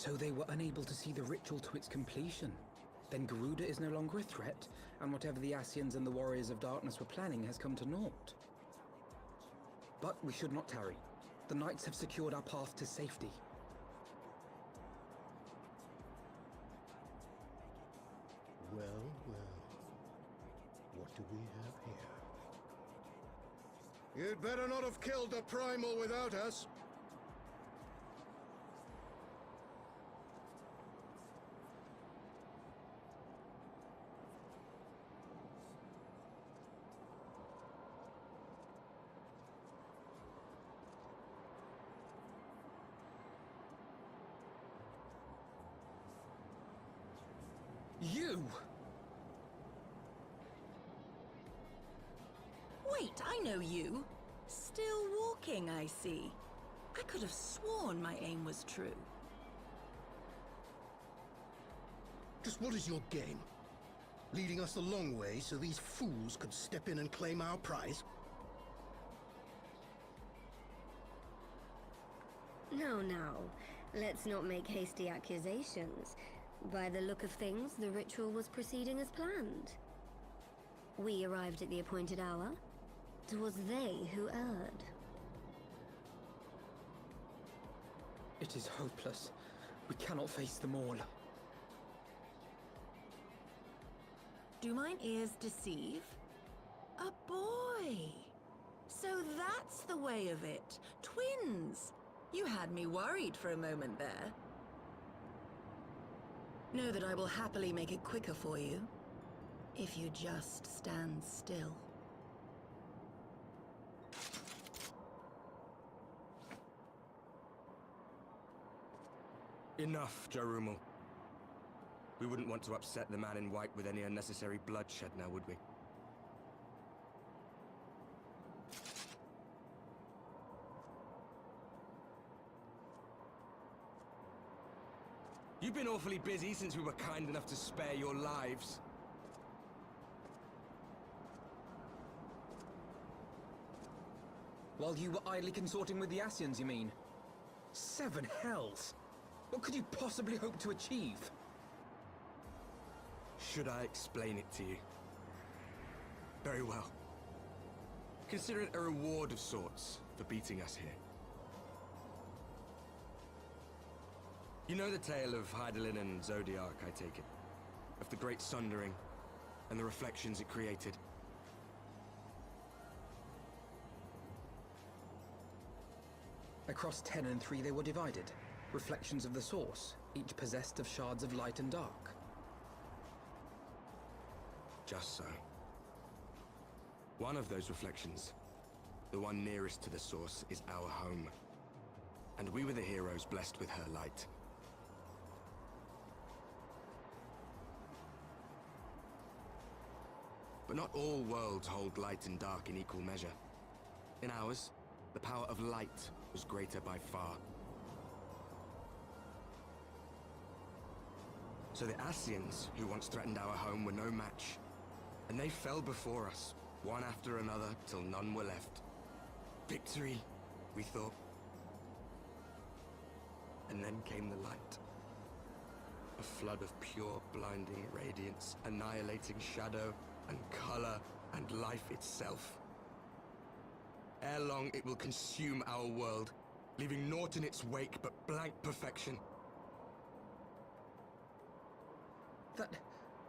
Speaker 11: So they were unable to see the ritual to its completion. Then Garuda is no longer a threat, and whatever the Ascians and the Warriors of Darkness were planning has come to naught. But we should not tarry. The Knights have secured our path to safety.
Speaker 19: Well, well. What do we have here?
Speaker 8: You'd better not have killed the Primal without us.
Speaker 11: You!
Speaker 20: Wait, I know you. Still walking, I see. I could have sworn my aim was true.
Speaker 19: Just what is your game? Leading us a long way so these fools could step in and claim our prize?
Speaker 3: No, now. Let's not make hasty accusations. By the look of things, the ritual was proceeding as planned. We arrived at the appointed hour. It was they who erred.
Speaker 11: It is hopeless. We cannot face them all.
Speaker 20: Do mine ears deceive? A boy! So that's the way of it. Twins! You had me worried for a moment there. Know that I will happily make it quicker for you, if you just stand still.
Speaker 4: Enough, Jarumal. We wouldn't want to upset the man in white with any unnecessary bloodshed now, would we? You've been awfully busy since we were kind enough to spare your lives.
Speaker 11: While you were idly consorting with the Ascians, you mean? 7 hells! What could you possibly hope to achieve?
Speaker 4: Should I explain it to you? Very well. Consider it a reward of sorts for beating us here. You know the tale of Hydaelyn and Zodiac, I take it? Of the Great Sundering and the reflections it created?
Speaker 11: Across 10 and 3 they were divided. Reflections of the source, each possessed of shards of light and dark.
Speaker 4: Just so. One of those reflections, the one nearest to the source, is our home. And we were the heroes blessed with her light. But not all worlds hold light and dark in equal measure. In ours, the power of light was greater by far. So the Ascians, who once threatened our home, were no match. And they fell before us, one after another, till none were left. Victory, we thought. And then came the light. A flood of pure, blinding radiance, annihilating shadow and color and life itself. Ere long, it will consume our world, leaving naught in its wake but blank perfection.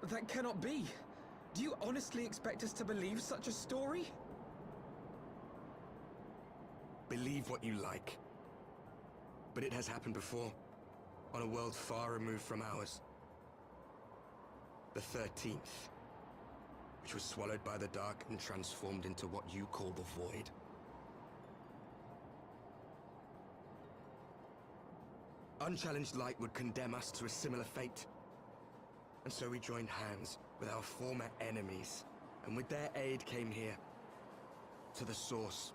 Speaker 11: That cannot be. Do you honestly expect us to believe such a story?
Speaker 4: Believe what you like. But it has happened before, on a world far removed from ours. The 13th, which was swallowed by the dark and transformed into what you call the Void. Unchallenged light would condemn us to a similar fate. And so we joined hands with our former enemies, and with their aid came here, to the source.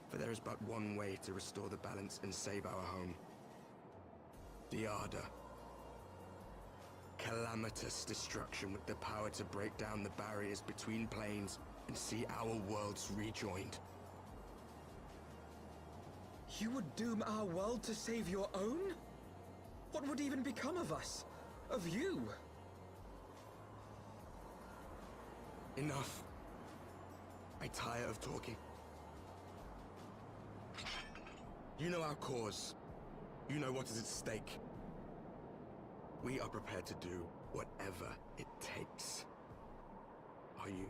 Speaker 4: For there is but one way to restore the balance and save our home. The Ardor. Calamitous destruction with the power to break down the barriers between planes and see our worlds rejoined.
Speaker 11: You would doom our world to save your own? What would even become of us? Of you?
Speaker 18: Enough. I tire of talking. You know our cause. You know what is at stake. We are prepared to do whatever it takes. Are you?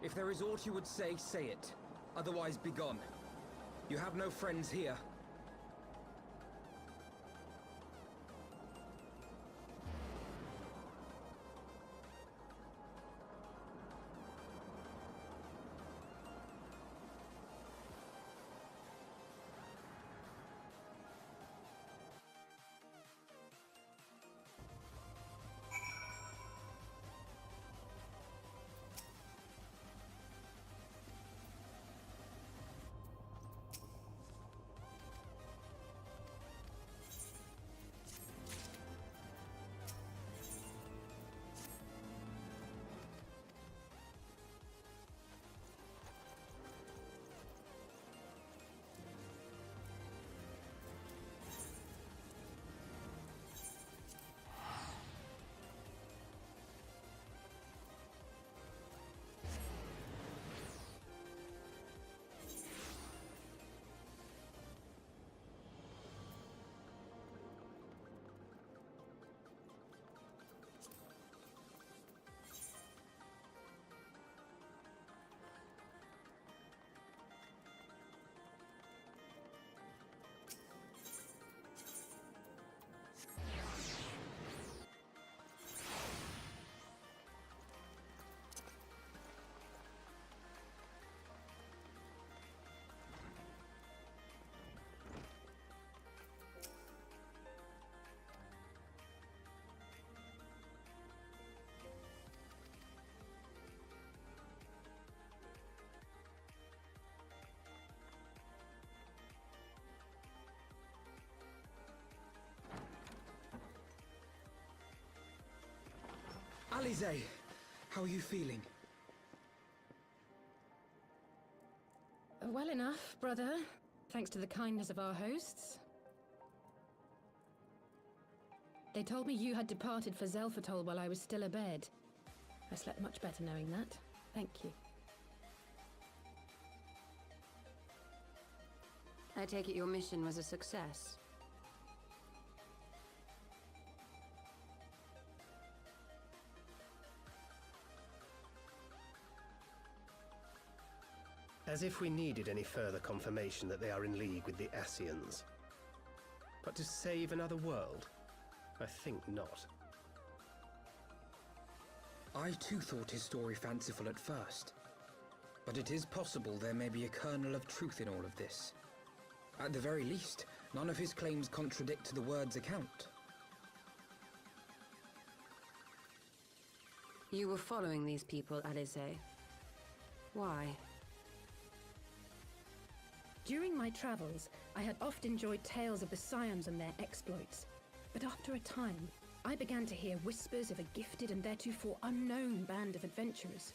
Speaker 11: If there is aught you would say, say it. Otherwise, be gone. You have no friends here. Alize, how are you feeling?
Speaker 7: Well enough, brother. Thanks to the kindness of our hosts. They told me you had departed for Zelfatol while I was still abed. I slept much better knowing that. Thank you.
Speaker 12: I take it your mission was a success.
Speaker 4: As if we needed any further confirmation that they are in league with the Ascians. But to save another world? I think not.
Speaker 11: I too thought his story fanciful at first. But it is possible there may be a kernel of truth in all of this. At the very least, none of his claims contradict the word's account.
Speaker 12: You were following these people, Alize. Why?
Speaker 7: During my travels, I had oft enjoyed tales of the Scions and their exploits. But after a time, I began to hear whispers of a gifted and theretofore unknown band of adventurers.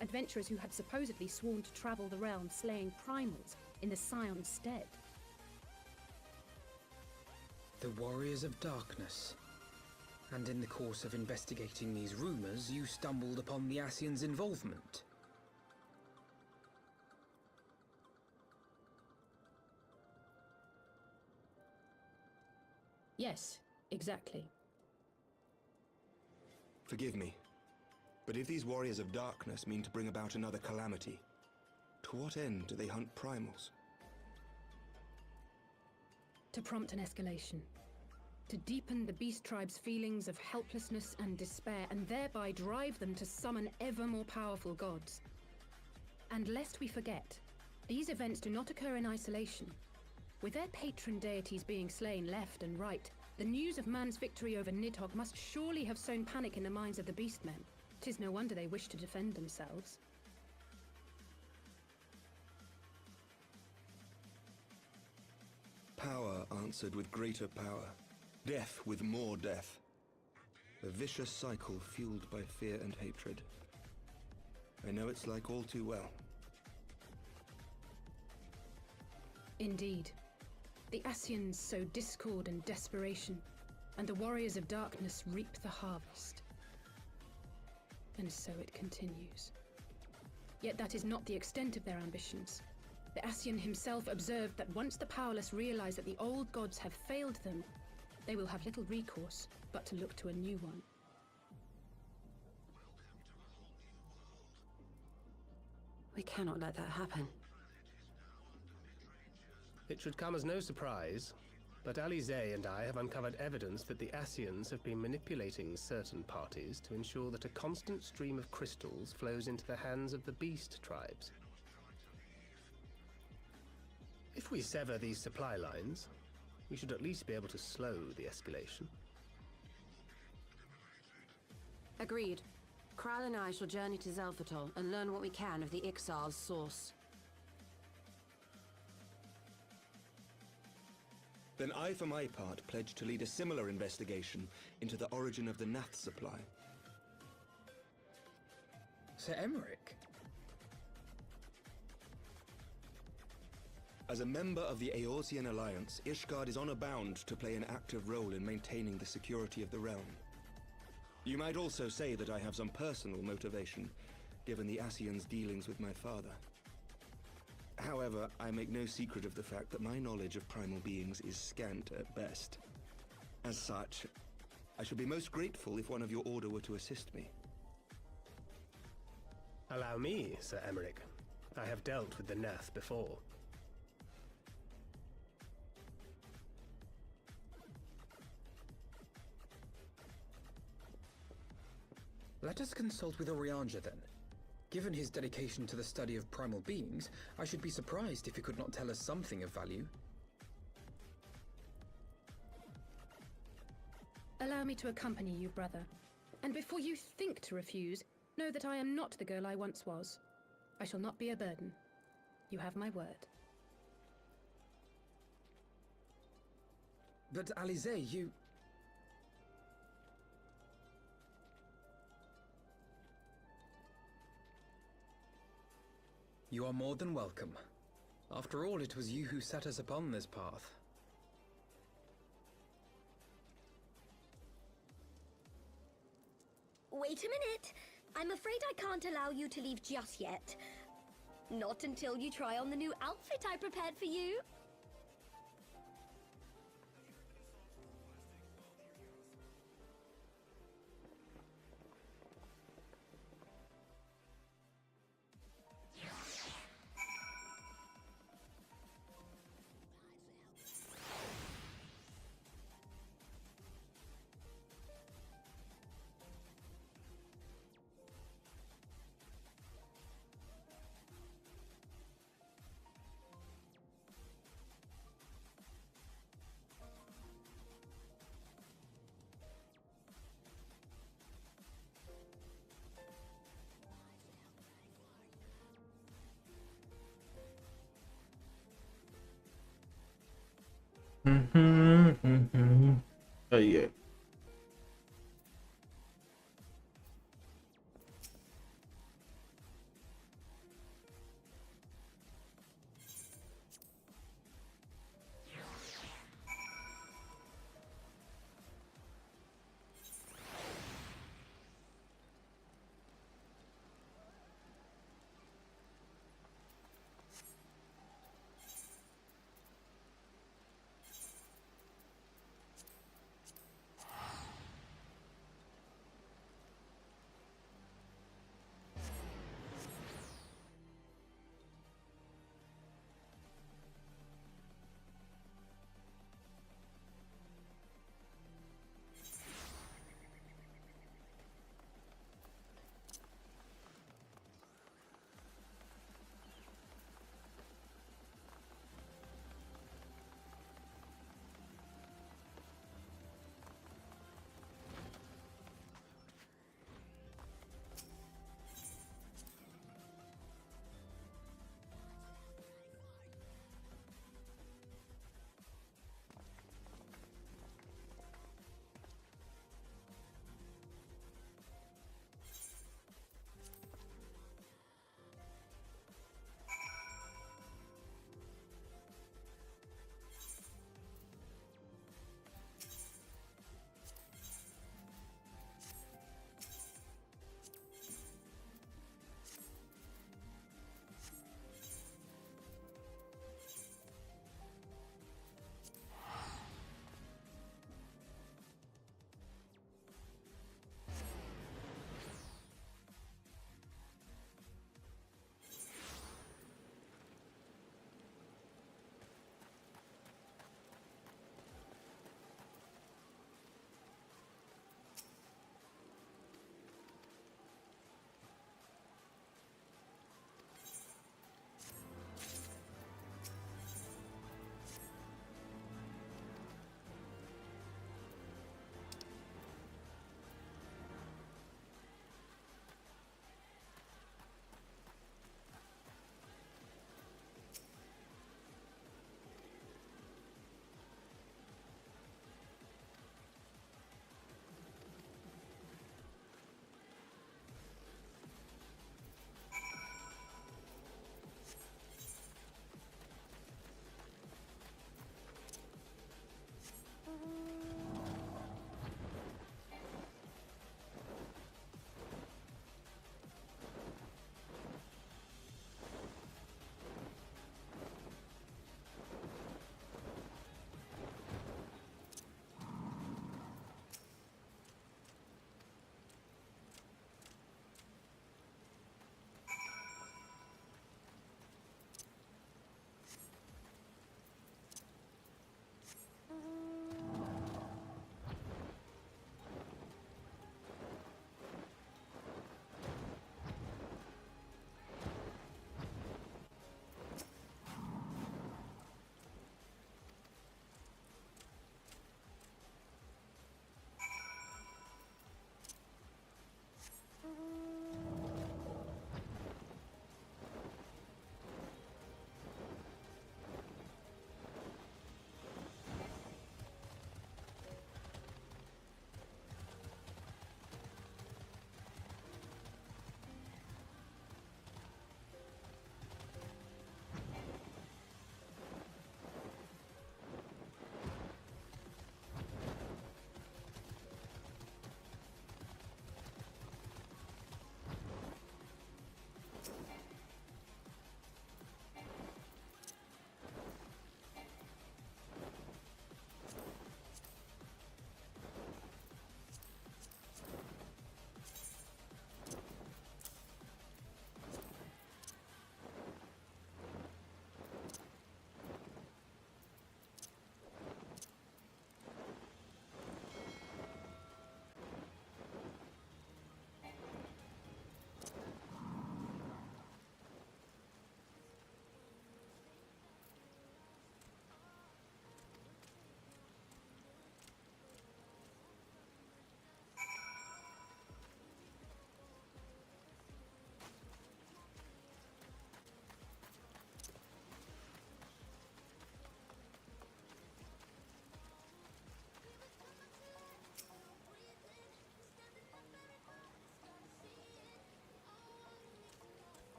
Speaker 7: Adventurers who had supposedly sworn to travel the realm slaying primals in the Scion's stead.
Speaker 11: The Warriors of Darkness. And in the course of investigating these rumors, you stumbled upon the Ascians' involvement.
Speaker 7: Yes, exactly.
Speaker 18: Forgive me, but if these Warriors of Darkness mean to bring about another calamity, to what end do they hunt primals?
Speaker 7: To prompt an escalation. To deepen the beast tribe's feelings of helplessness and despair, and thereby drive them to summon ever more powerful gods. And lest we forget, these events do not occur in isolation. With their patron deities being slain left and right, the news of man's victory over Nidhogg must surely have sown panic in the minds of the beastmen. 'Tis no wonder they wish to defend themselves.
Speaker 18: Power answered with greater power. Death with more death. A vicious cycle fueled by fear and hatred. I know it's like all too well.
Speaker 7: Indeed. The Ascians sow discord and desperation, and the warriors of darkness reap the harvest. And so it continues. Yet that is not the extent of their ambitions. The Ascian himself observed that once the powerless realize that the old gods have failed them, they will have little recourse but to look to a new one.
Speaker 12: We cannot let that happen.
Speaker 4: It should come as no surprise, but Alize and I have uncovered evidence that the Ascians have been manipulating certain parties to ensure that a constant stream of crystals flows into the hands of the beast tribes. If we sever these supply lines, we should at least be able to slow the escalation.
Speaker 12: Agreed. Kral and I shall journey to Zelphatol and learn what we can of the Ixal's source.
Speaker 18: Then I, for my part, pledge to lead a similar investigation into the origin of the Nath supply.
Speaker 11: Sir Emmerich?
Speaker 18: As a member of the Eorzean Alliance, Ishgard is honor-bound to play an active role in maintaining the security of the realm. You might also say that I have some personal motivation, given the Ascians' dealings with my father. However, I make no secret of the fact that my knowledge of primal beings is scant at best. As such, I should be most grateful if one of your order were to assist me.
Speaker 4: Allow me, Sir Emmerich. I have dealt with the Nath before.
Speaker 11: Let us consult with Orianja then. Given his dedication to the study of primal beings, I should be surprised if he could not tell us something of value.
Speaker 7: Allow me to accompany you, brother. And before you think to refuse, know that I am not the girl I once was. I shall not be a burden. You have my word.
Speaker 11: But Alize, you... You are more than welcome. After all, it was you who set us upon this path.
Speaker 3: Wait a minute. I'm afraid I can't allow you to leave just yet. Not until you try on the new outfit I prepared for you.
Speaker 1: Oh yeah.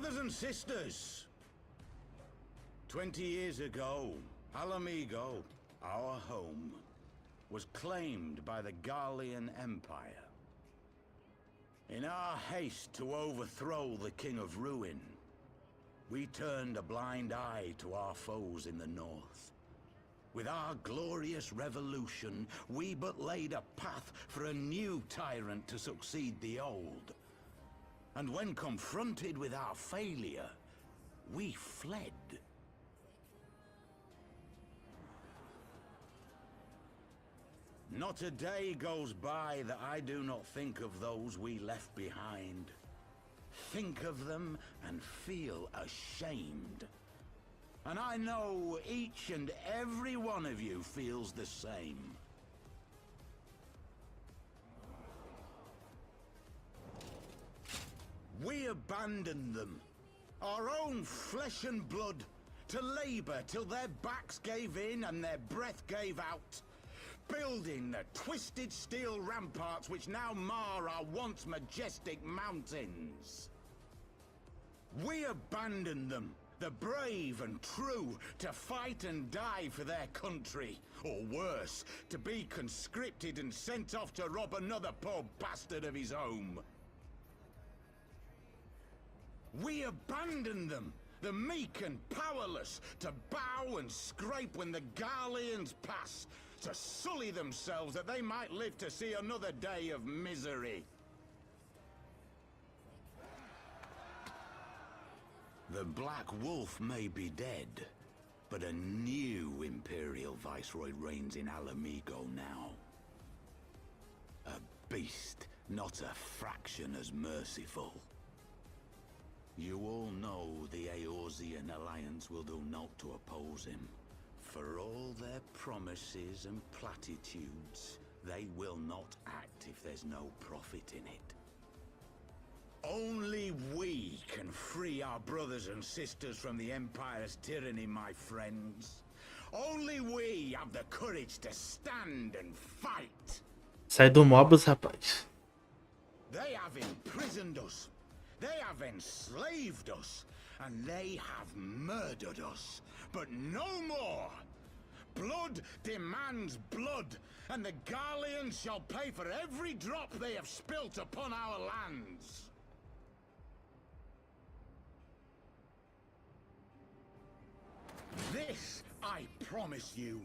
Speaker 21: Brothers and sisters, 20 years ago, Alamigo, our home, was claimed by the Garlean Empire. In our haste to overthrow the King of Ruin, we turned a blind eye to our foes in the north. With our glorious revolution, we but laid a path for a new tyrant to succeed the old. And when confronted with our failure, we fled. Not a day goes by that I do not think of those we left behind. Think of them and feel ashamed. And I know each and every one of you feels the same. We abandoned them, our own flesh and blood, to labor till their backs gave in and their breath gave out. Building the twisted steel ramparts which now mar our once majestic mountains. We abandoned them, the brave and true, to fight and die for their country. Or worse, to be conscripted and sent off to rob another poor bastard of his home. We abandoned them, the meek and powerless, to bow and scrape when the Garleans pass, to sully themselves that they might live to see another day of misery. The Black Wolf may be dead, but a new Imperial Viceroy reigns in Alamigo now. A beast, not a fraction as merciful. You all know the Eorzean Alliance will do naught to oppose him. For all their promises and platitudes, they will not act if there's no profit in it. Only we can free our brothers and sisters from the Empire's tyranny, my friends. Only we have the courage to stand and fight.
Speaker 1: Sai do Mobus, rapaz.
Speaker 21: They have imprisoned us. They have enslaved us. And they have murdered us. But no more! Blood demands blood, and the Garleans shall pay for every drop they have spilt upon our lands. This I promise you,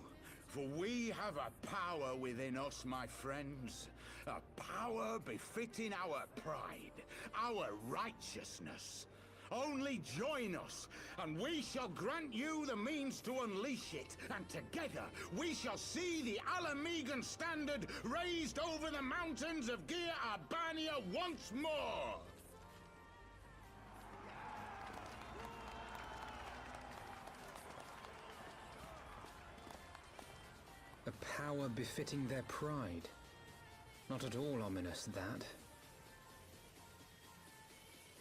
Speaker 21: for we have a power within us, my friends. A power befitting our pride, our righteousness. Only join us, and we shall grant you the means to unleash it, and together we shall see the Alamigan standard raised over the mountains of Gia Arbania once more!
Speaker 11: A power befitting their pride. Not at all ominous, that.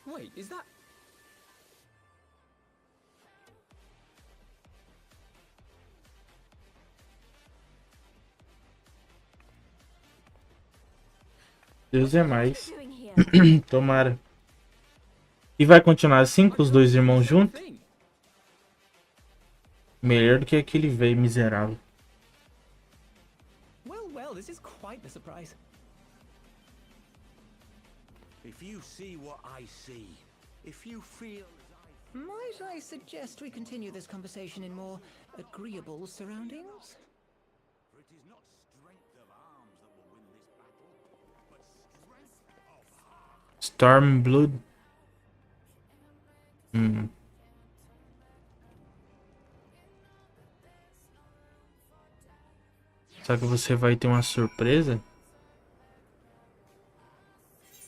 Speaker 11: Wait, is that...
Speaker 1: Deus é mais. Tomara. E vai continuar assim com os dois irmãos juntos? Melhor do que aquele velho miserável.
Speaker 22: Well, this is quite the surprise.
Speaker 21: If you see what I see, if you feel as
Speaker 22: Might I suggest we continue this conversation in more agreeable surroundings?
Speaker 21: For it is not strength of arms that will win this battle, but strength of heart.
Speaker 1: Stormblood. Será que você vai ter uma surpresa?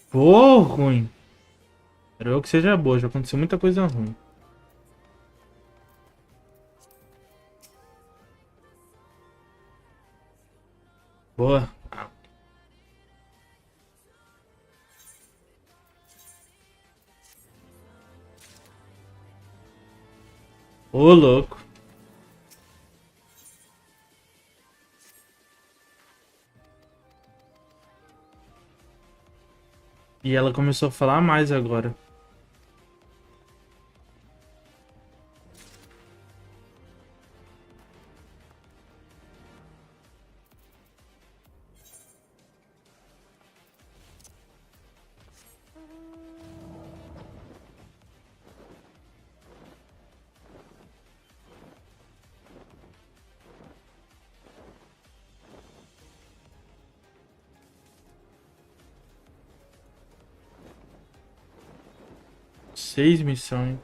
Speaker 1: Pô, ruim. Espero eu que seja boa, já aconteceu muita coisa ruim. Boa. Ô, louco. E ela começou a falar mais agora. 6 missões.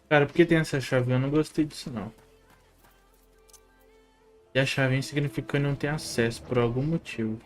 Speaker 1: Cara, por que tem essa chave? Eu não gostei disso não. E a chave significa que eu não tenho acesso por algum motivo.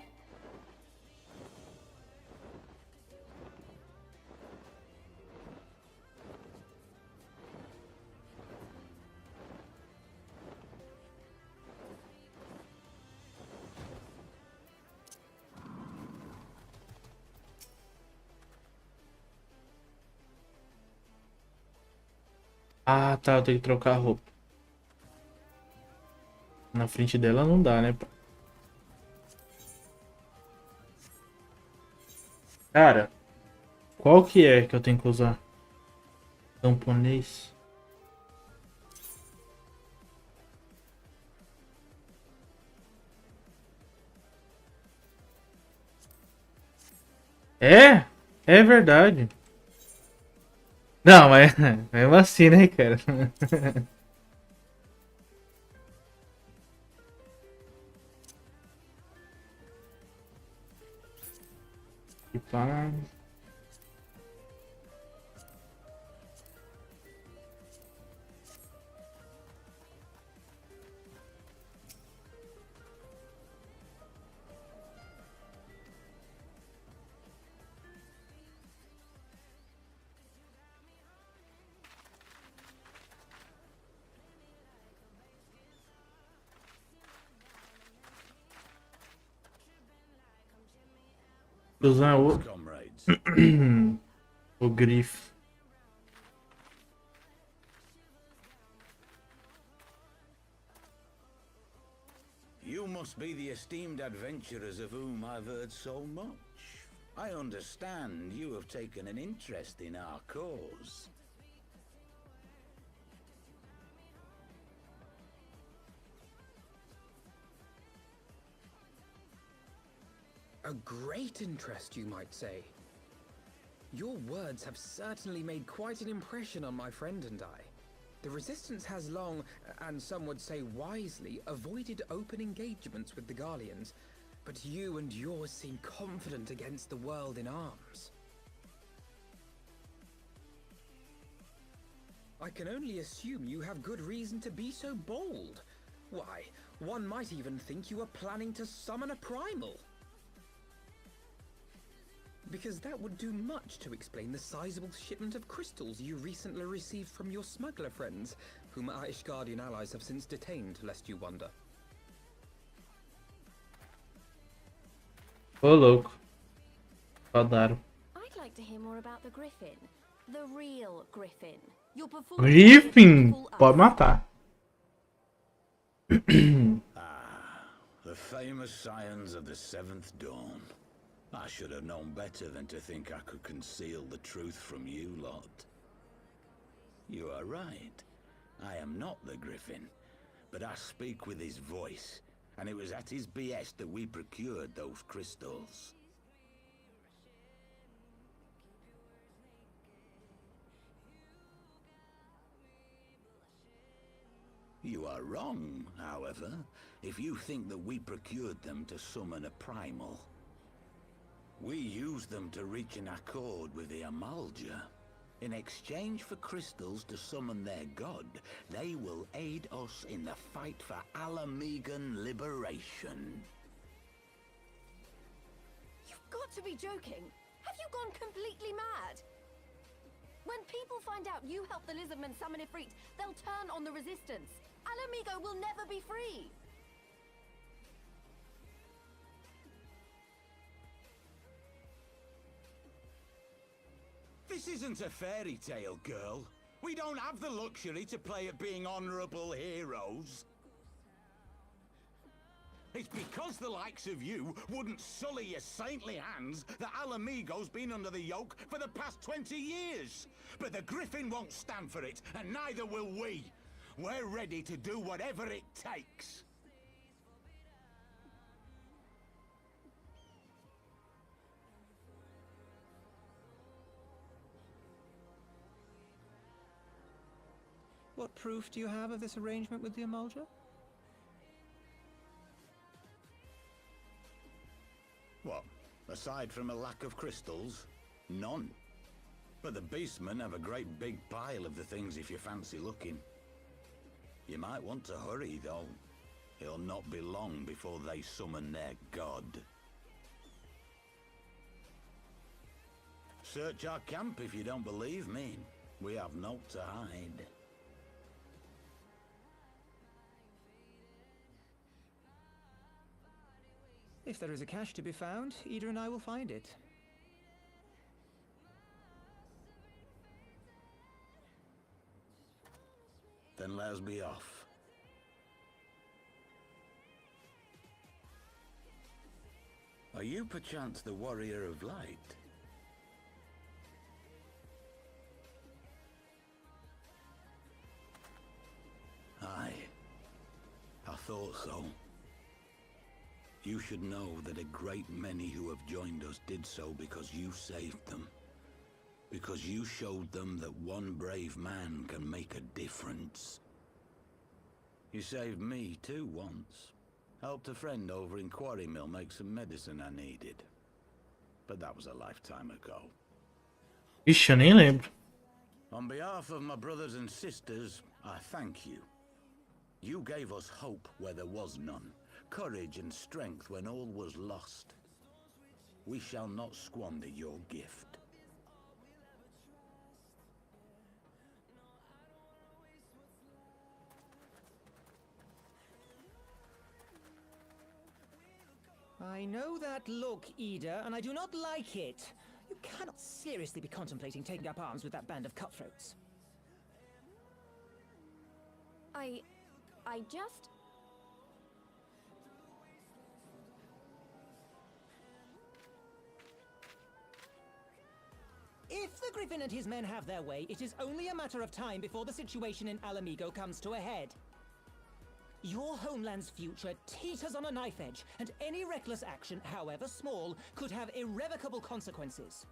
Speaker 1: Ah, tá, eu tenho que trocar a roupa. Na frente dela não dá, né? Cara, qual que é que eu tenho que usar? Camponês. É? É verdade. Não, mas mesmo assim, né, cara? E pá. Usar o... o grifo.
Speaker 21: You must be the esteemed adventurers of whom I've heard so much. I understand you have taken an interest in our cause.
Speaker 11: A great interest, you might say. Your words have certainly made quite an impression on my friend and I. The Resistance has long, and some would say wisely, avoided open engagements with the Garleans, but you and yours seem confident against the world in arms. I can only assume you have good reason to be so bold. Why, one might even think you are planning to summon a primal. Because that would do much to explain the sizable shipment of crystals you recently received from your smuggler friends, whom our Ishgardian allies have since detained, lest you wonder.
Speaker 1: Ô, louco. Fadaram.
Speaker 3: I'd like to hear more about the Griffin. The real Griffin. Your
Speaker 1: Griffin! Pode matar.
Speaker 21: The famous scions of the Seventh Dawn. I should have known better than to think I could conceal the truth from you lot. You are right. I am not the Griffin, but I speak with his voice, and it was at his behest that we procured those crystals. You are wrong, however, if you think that we procured them to summon a primal. We used them to reach an accord with the Amalja. In exchange for crystals to summon their god, they will aid us in the fight for Alamegan liberation.
Speaker 3: You've got to be joking. Have you gone completely mad? When people find out you helped the Lizardmen summon Ifrit, they'll turn on the Resistance. Alamigo will never be free.
Speaker 21: This isn't a fairy tale, girl. We don't have the luxury to play at being honorable heroes. It's because the likes of you wouldn't sully your saintly hands that Alamigo's been under the yoke for the past 20 years. But the Griffin won't stand for it, and neither will we. We're ready to do whatever it takes.
Speaker 22: What proof do you have of this arrangement with the Emulger?
Speaker 21: What? Aside from a lack of crystals? None. But the beastmen have a great big pile of the things if you fancy looking. You might want to hurry, though. It'll not be long before they summon their god. Search our camp if you don't believe me. We have naught to hide.
Speaker 22: If there is a cache to be found, Ida and I will find it.
Speaker 21: Then let us be off. Are you perchance the Warrior of Light? Aye. I thought so. You should know that a great many who have joined us did so because you saved them. Because you showed them that one brave man can make a difference. You saved me too once. Helped a friend over in Quarry Mill make some medicine I needed. But that was a lifetime ago.
Speaker 1: Ixi, eu nem lembro.
Speaker 21: On behalf of my brothers and sisters, I thank you. You gave us hope where there was none. Courage and strength when all was lost. We shall not squander your gift.
Speaker 22: I know that look, Ida, and I do not like it. You cannot seriously be contemplating taking up arms with that band of cutthroats.
Speaker 9: I just...
Speaker 22: If the Griffin and his men have their way, it is only a matter of time before the situation in Alamigo comes to a head. Your homeland's future teeters on a knife edge, and any reckless action, however small, could have irrevocable consequences.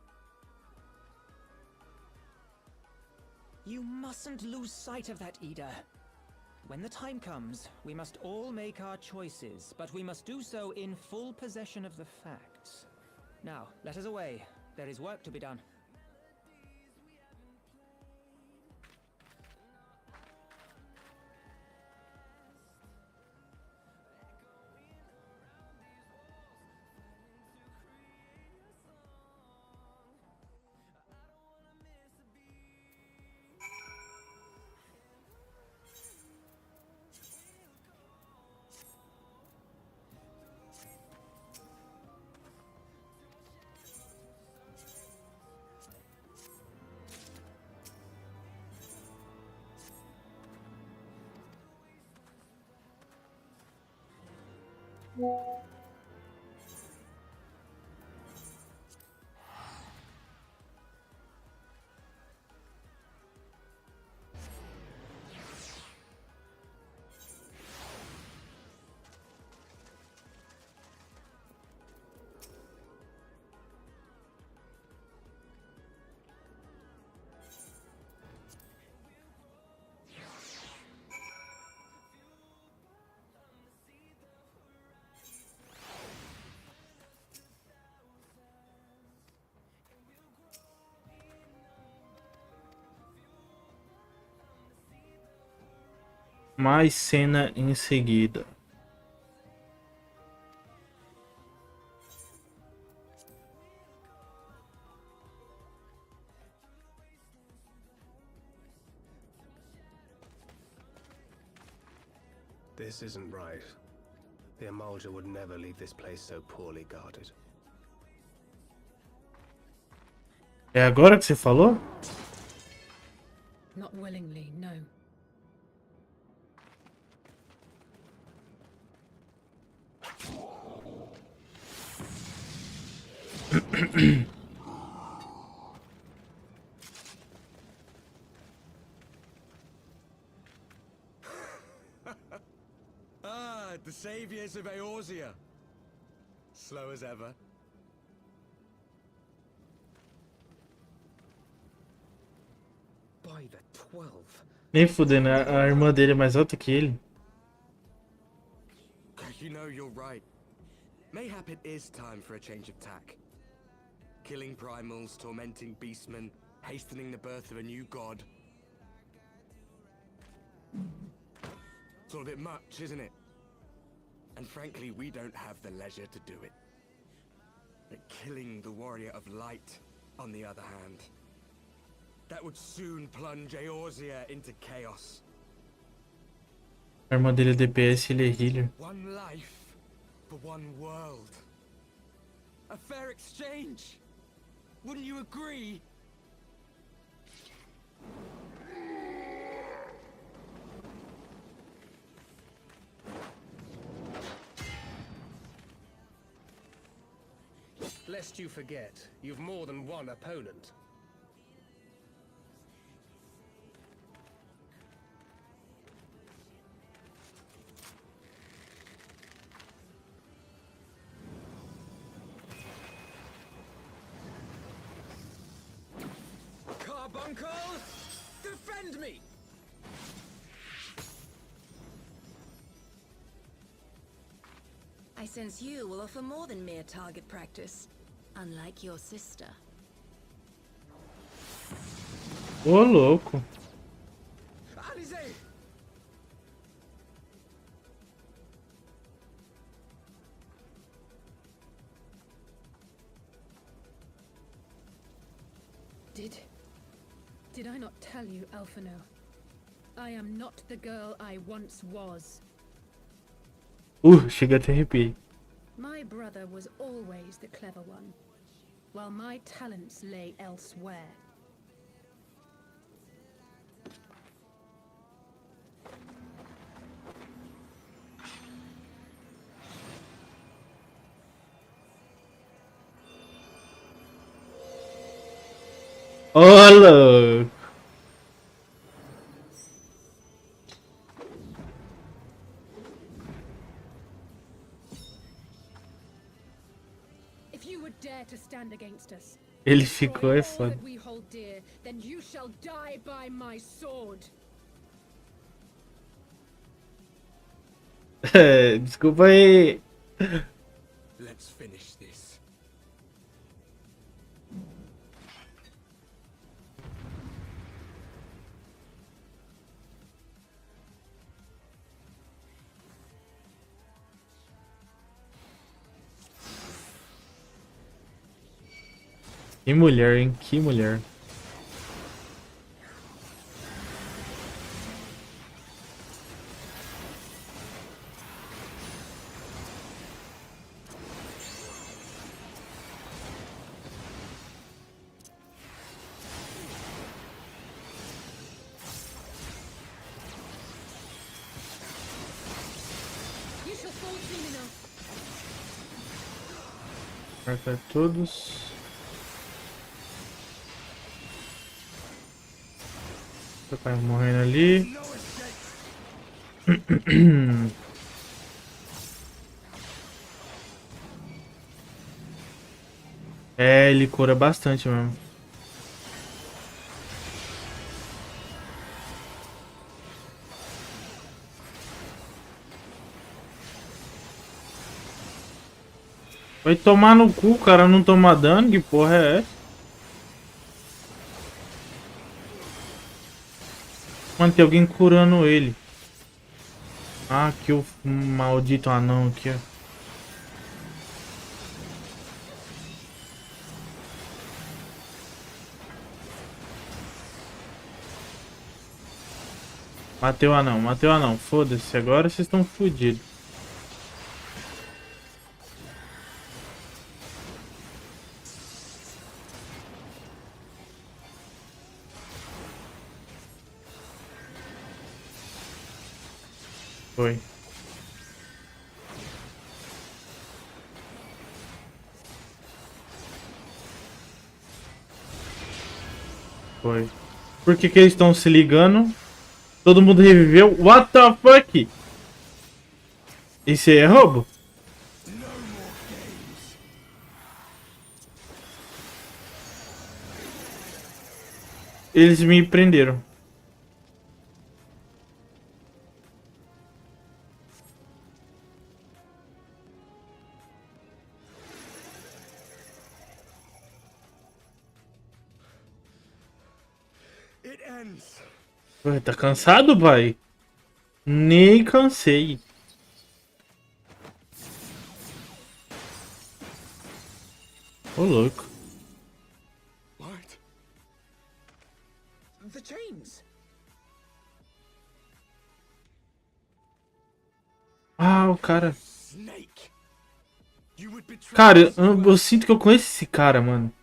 Speaker 22: You mustn't lose sight of that, Ida. When the time comes, we must all make our choices, but we must do so in full possession of the facts. Now, let us away. There is work to be done.
Speaker 1: Mais cena em seguida.
Speaker 4: This isn't right. The Emulger would never leave this place so poorly guarded.
Speaker 1: É agora que você falou?
Speaker 7: Not willingly, no.
Speaker 8: The saviors of Eorzea. Slow as ever.
Speaker 11: By the 12.
Speaker 1: Nem fudendo, a irmã dele é mais alta que ele.
Speaker 8: You know, you're right. Mayhap it is time for a change of tack. Killing primals, tormenting beastmen, hastening the birth of a new god. It's all a bit much, isn't it? And frankly, we don't have the leisure to do it. But killing the warrior of light, on the other hand, that would soon plunge Eorzea into chaos.
Speaker 1: A irmã dele é DPS e ele é healer.
Speaker 8: One life for one world. A fair exchange. Wouldn't you agree?
Speaker 4: Lest you forget, you've more than one opponent.
Speaker 11: Carbuncle, defend me!
Speaker 20: I sense you will offer more than mere target practice, unlike your sister.
Speaker 1: Ô, louco.
Speaker 11: Alize!
Speaker 7: Did I not tell you, Elfino? I am not the girl I once was.
Speaker 1: Chega até arrepiei.
Speaker 7: My brother was always the clever one, while my talents lay elsewhere.
Speaker 1: Ô, louco.
Speaker 7: If you would dare to stand against us,
Speaker 1: Ele ficou é
Speaker 7: all
Speaker 1: foda.
Speaker 7: that we hold dear, then you shall die by my sword.
Speaker 1: Desculpa aí.
Speaker 8: Let's finish this.
Speaker 1: Que mulher, hein? Que mulher.
Speaker 7: You shall fall soon enough.
Speaker 1: Marcar todos. Seu pai morrendo ali. É, ele cura bastante mesmo. Vai tomar no cu, o cara não toma dano, que porra é essa? Mano, tem alguém curando ele. Ah, que o maldito anão aqui, ó. Matei o anão, matei o anão. Foda-se, agora vocês estão fodidos. Foi. Foi. Por que que eles estão se ligando? Todo mundo reviveu? What the fuck? Isso aí é roubo? Eles me prenderam. Ué, tá cansado, pai? Nem cansei. Ô, louco.
Speaker 4: What? The chains.
Speaker 1: Ah, o cara. Cara, eu sinto que eu conheço esse cara, mano.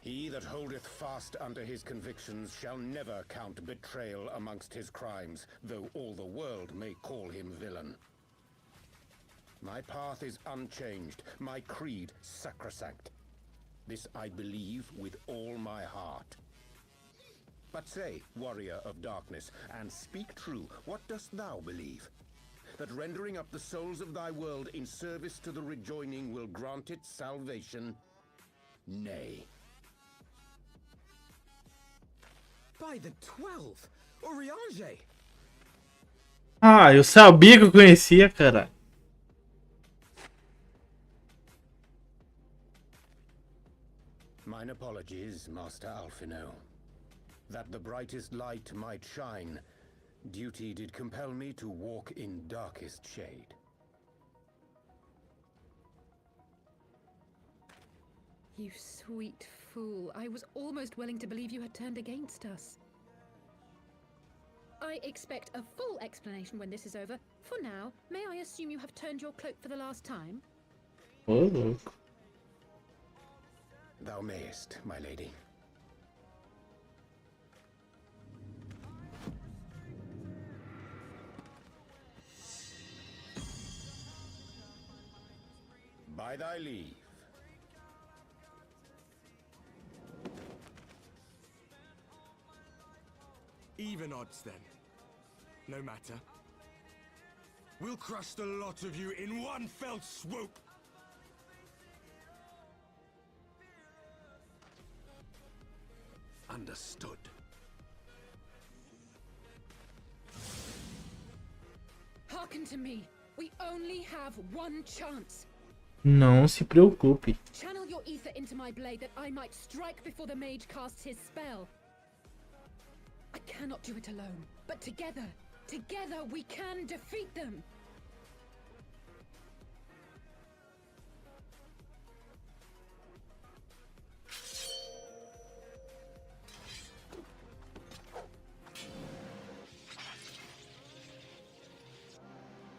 Speaker 10: He that holdeth fast unto his convictions shall never count betrayal amongst his crimes, though all the world may call him villain. My path is unchanged, my creed sacrosanct. This I believe with all my heart. But say, warrior of darkness, and speak true, what dost thou believe? That rendering up the souls of thy world in service to the rejoining will grant it salvation? Nay.
Speaker 11: By the 12th, Oriange.
Speaker 1: Ah, eu sabia que eu conhecia, cara.
Speaker 10: Mine apologies, Master Alphino. That the brightest light might shine, duty did compel me to walk in darkest shade.
Speaker 7: You sweet fool. I was almost willing to believe you had turned against us. I expect a full explanation when this is over. For now, may I assume you have turned your cloak for the last time?
Speaker 1: Ô, louco.
Speaker 10: Thou mayest, my lady. By thy leave.
Speaker 8: Even odds then. No matter. We'll crush the lot of you in one fell swoop.
Speaker 10: Understood.
Speaker 7: Hearken to me. We only have one chance.
Speaker 1: Não se preocupe.
Speaker 7: Channel your ether into my blade that I might strike before the mage casts his spell. I cannot do it alone, but together we can defeat them.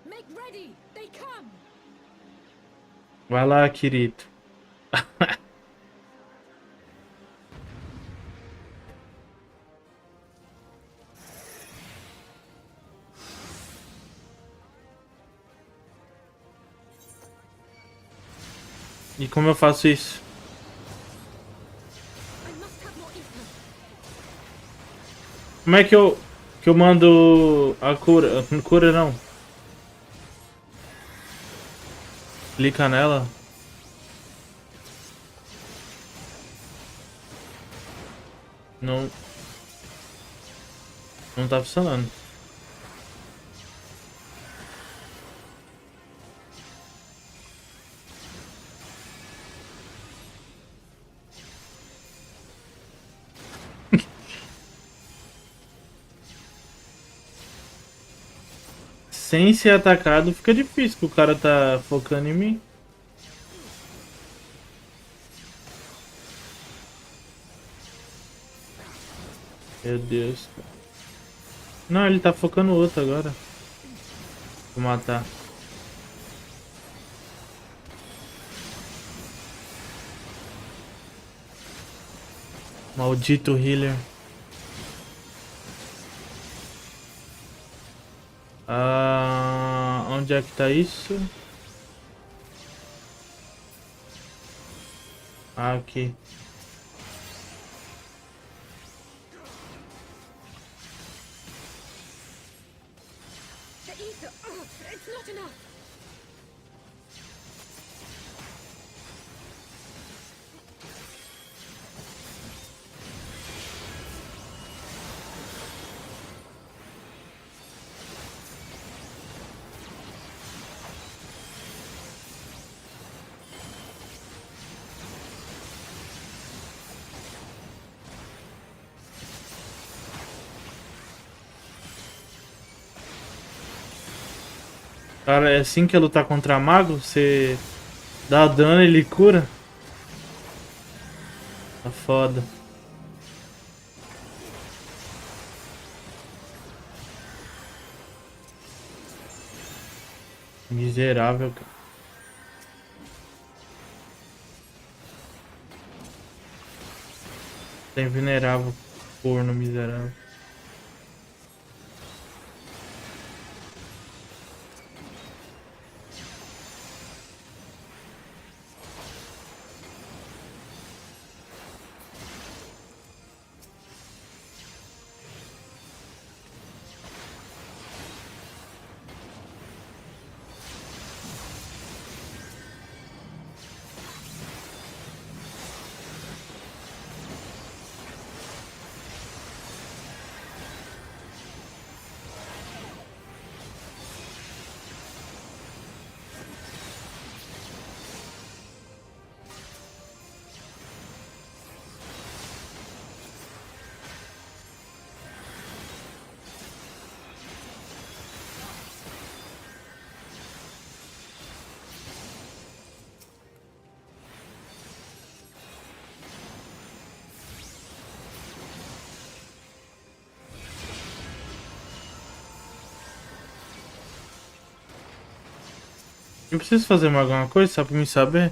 Speaker 7: Make ready, they come.
Speaker 1: Vai lá, querido. E como eu faço isso? Como é que eu mando a cura? Cura não. Clica nela. Não tá funcionando. Sem ser atacado fica difícil, que o cara tá focando em mim. Meu Deus. Não, ele tá focando o outro agora. Vou matar. Maldito healer. Ah... Onde é que tá isso? Ah, aqui.
Speaker 7: The ether. Oh, it's not enough.
Speaker 1: Cara, é assim que é lutar contra mago? Você dá dano e ele cura? Tá foda. Miserável, cara. Tá invulnerável, corno miserável. Eu preciso fazer mais alguma coisa só pra me saber?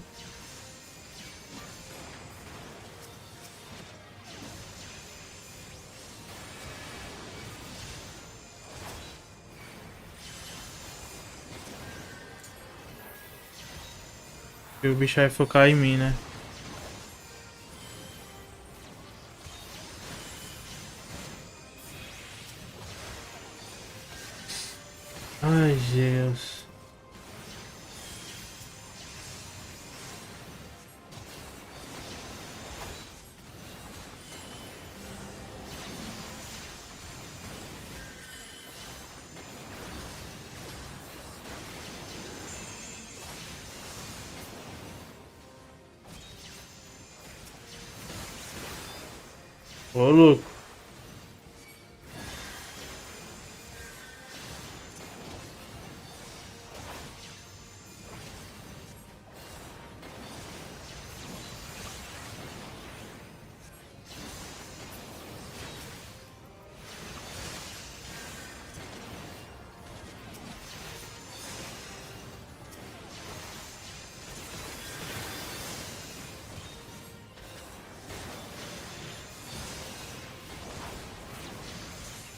Speaker 1: E o bicho vai focar em mim, né? Ai, Deus. Ô, louco.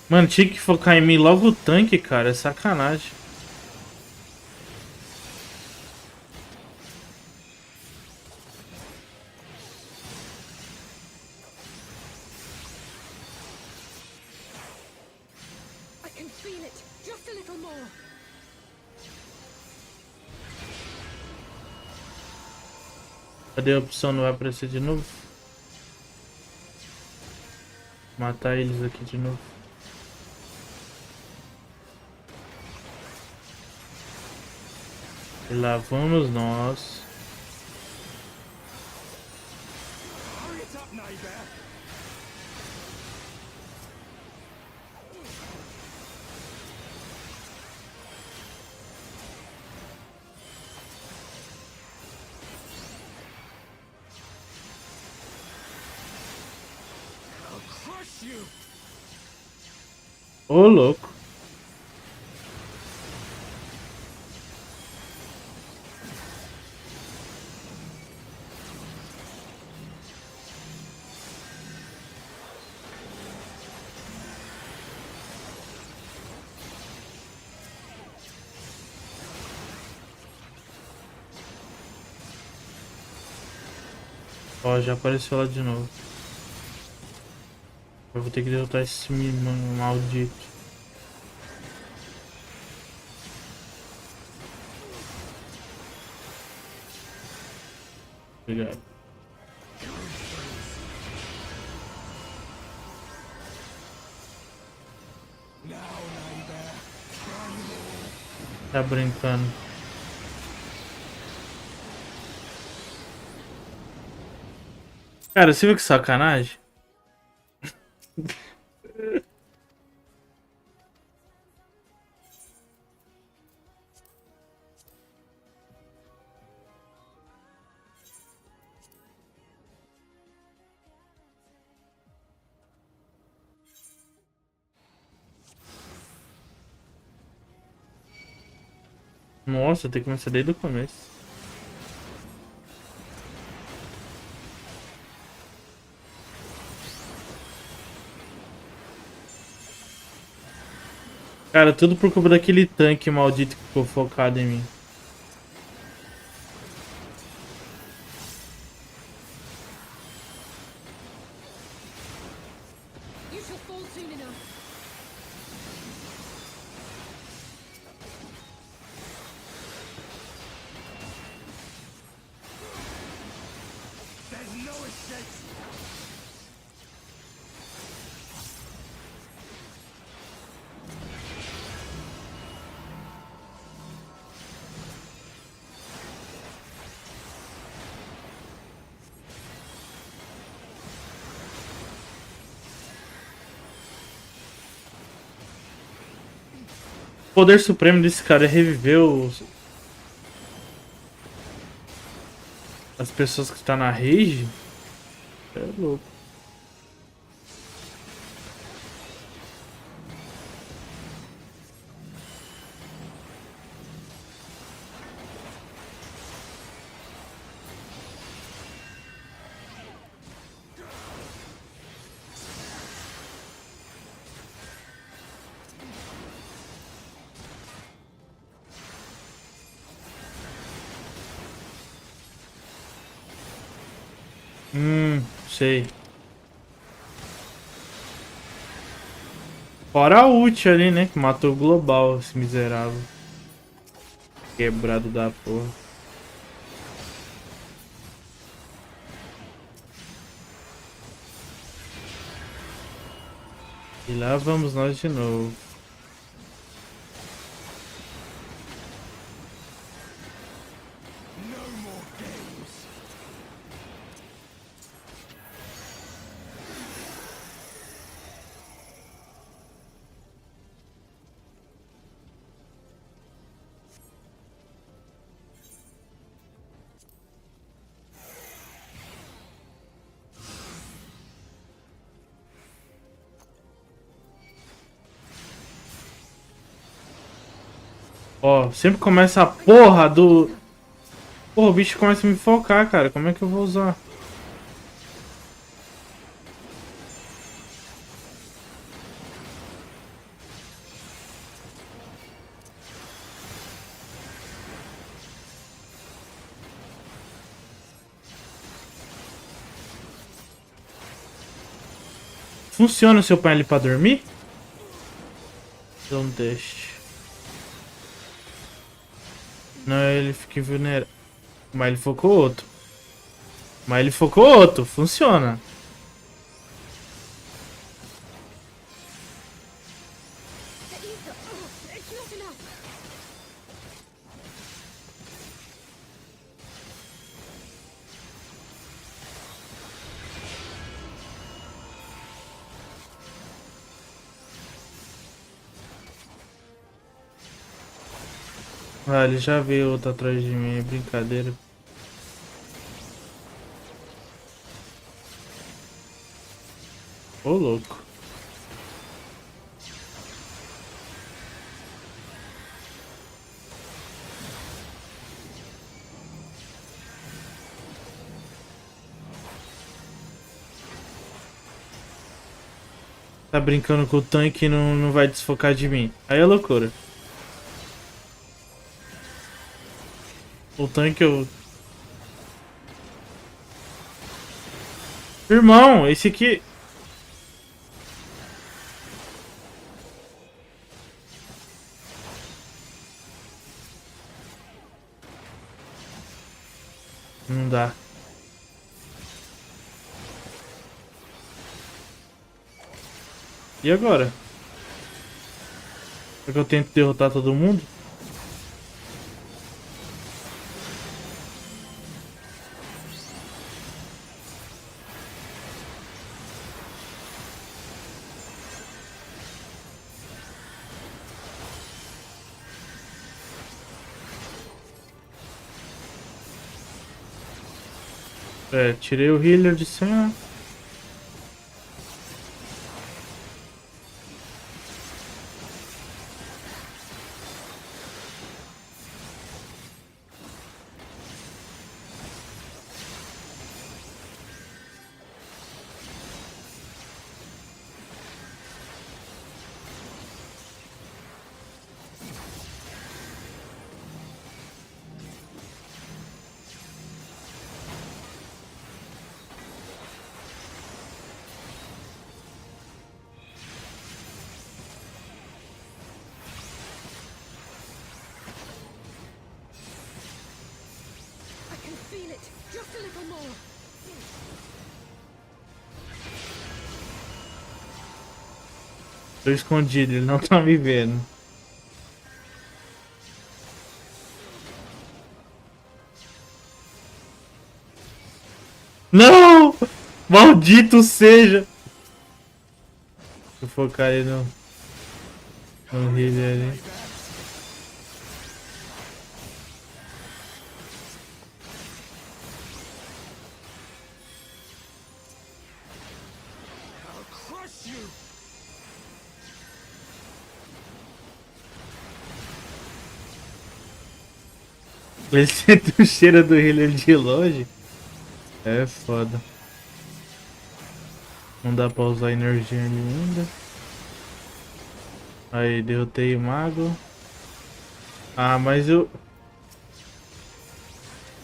Speaker 1: Mano, tinha que focar em mim logo o tanque, cara. É sacanagem.
Speaker 7: I can feel it. Just a little more.
Speaker 1: Cadê a opção? Não vai aparecer de novo? Matar eles aqui de novo. E lá vamos nós. Ô, louco. Ó, já apareceu lá de novo. Eu vou ter que derrotar esse menino maldito. Obrigado. Tá brincando. Cara, você viu que sacanagem? Nossa, tem que começar desde o começo. Cara, tudo por culpa daquele tanque maldito que ficou focado em mim. O poder supremo desse cara é reviver as pessoas que estão na rage. É louco. Sei. Fora a ult ali, né? Que matou o global, esse miserável. Quebrado da porra. E lá vamos nós de novo. Ó, sempre começa a porra do... Porra, o bicho começa a me focar, cara. Como é que eu vou usar? Funciona se eu pôr ele pra dormir? Então deixa. Não, ele fica vulnerável. Mas ele focou outro. Funciona. Ah, ele já veio outro atrás de mim, é brincadeira. Ô, louco. Tá brincando com o tanque e não vai desfocar de mim. Aí é loucura. O tanque eu... Irmão, esse aqui... Não dá. E agora? Será que eu tento derrotar todo mundo? É, tirei o healer de cena. Tô escondido, ele não tá me vendo. Não! Maldito seja! Vou focar aí no healer ali. Ele sente o cheiro do healer de longe. É foda. Não dá pra usar energia ainda. Aí, derrotei o mago. Ah, mas eu...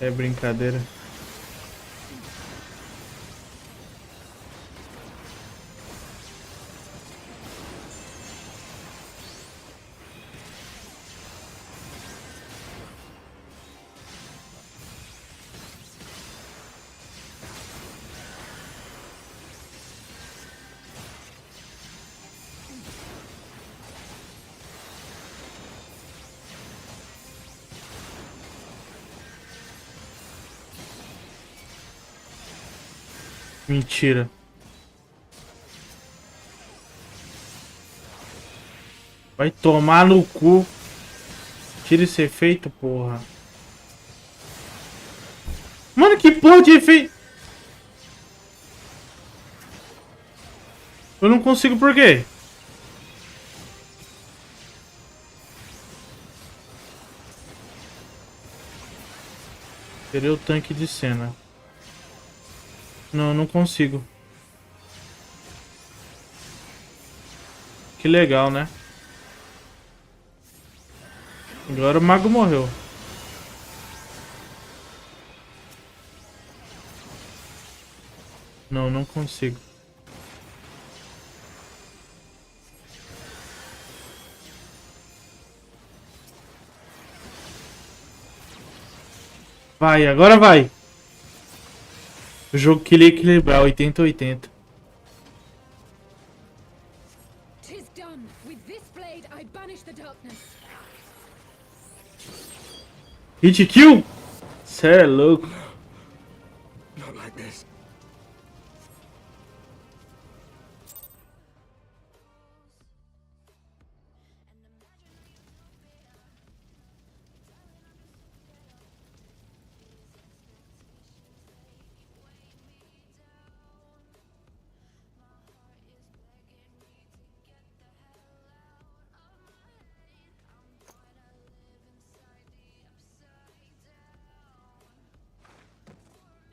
Speaker 1: É brincadeira. Mentira. Vai tomar no cu. Tira esse efeito, porra. Mano, que porra de efeito. Eu não consigo por quê? Tirei o tanque de cena. Não, não consigo. Que legal, né? Agora o mago morreu. Não, não consigo. Vai, agora vai. O jogo queria equilibrar 80-80. Hit kill? Cê é louco.
Speaker 8: Not like this.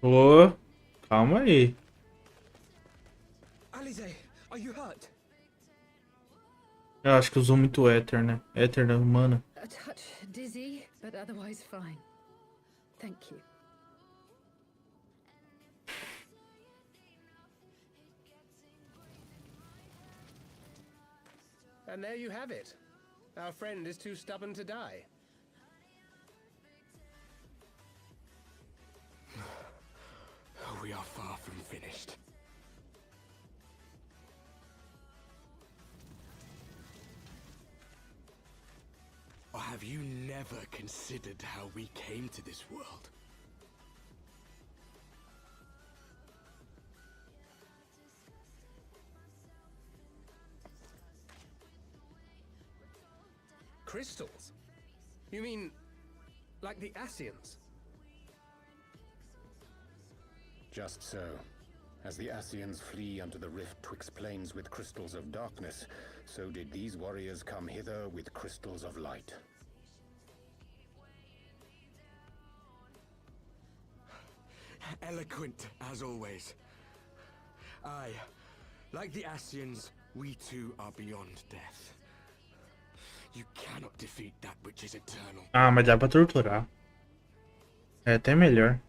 Speaker 1: Ô, calma aí.
Speaker 11: Alize, are you hurt?
Speaker 1: Eu acho que usou muito éter, né? Éter da humana.
Speaker 7: A touch dizzy, but otherwise fine. Thank you.
Speaker 4: And there you have it. Our friend is too stubborn to die.
Speaker 13: We are far from finished. Or have you never considered how we came to this world?
Speaker 4: Crystals? You mean, like the Ascians?
Speaker 10: Just so. As the Ascians flee unto the rift twixt plains with crystals of darkness, so did these warriors come hither with crystals of light.
Speaker 13: Eloquent, as always. Aye, like the Ascians, we too are beyond death. You cannot defeat that which is eternal.
Speaker 1: Ah, mas dá pra torturar. É até melhor.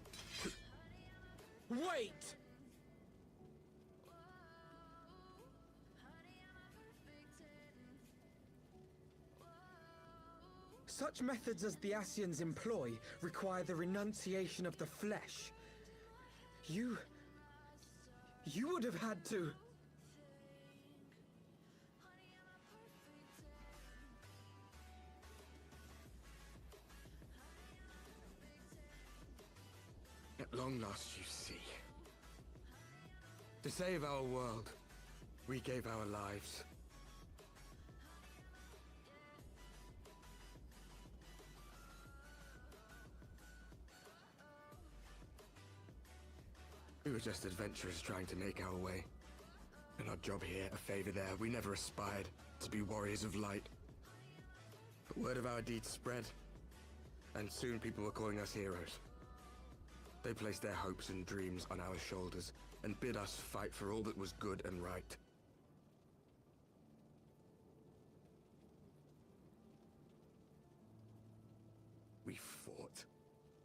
Speaker 13: Wait!
Speaker 11: Such methods as the Ascians employ require the renunciation of the flesh. You would have had to...
Speaker 13: At long last, you see. To save our world, we gave our lives. We were just adventurers trying to make our way. An odd job here, a favor there. We never aspired to be warriors of light. But word of our deeds spread, and soon people were calling us heroes. They placed their hopes and dreams on our shoulders and bid us fight for all that was good and right. We fought,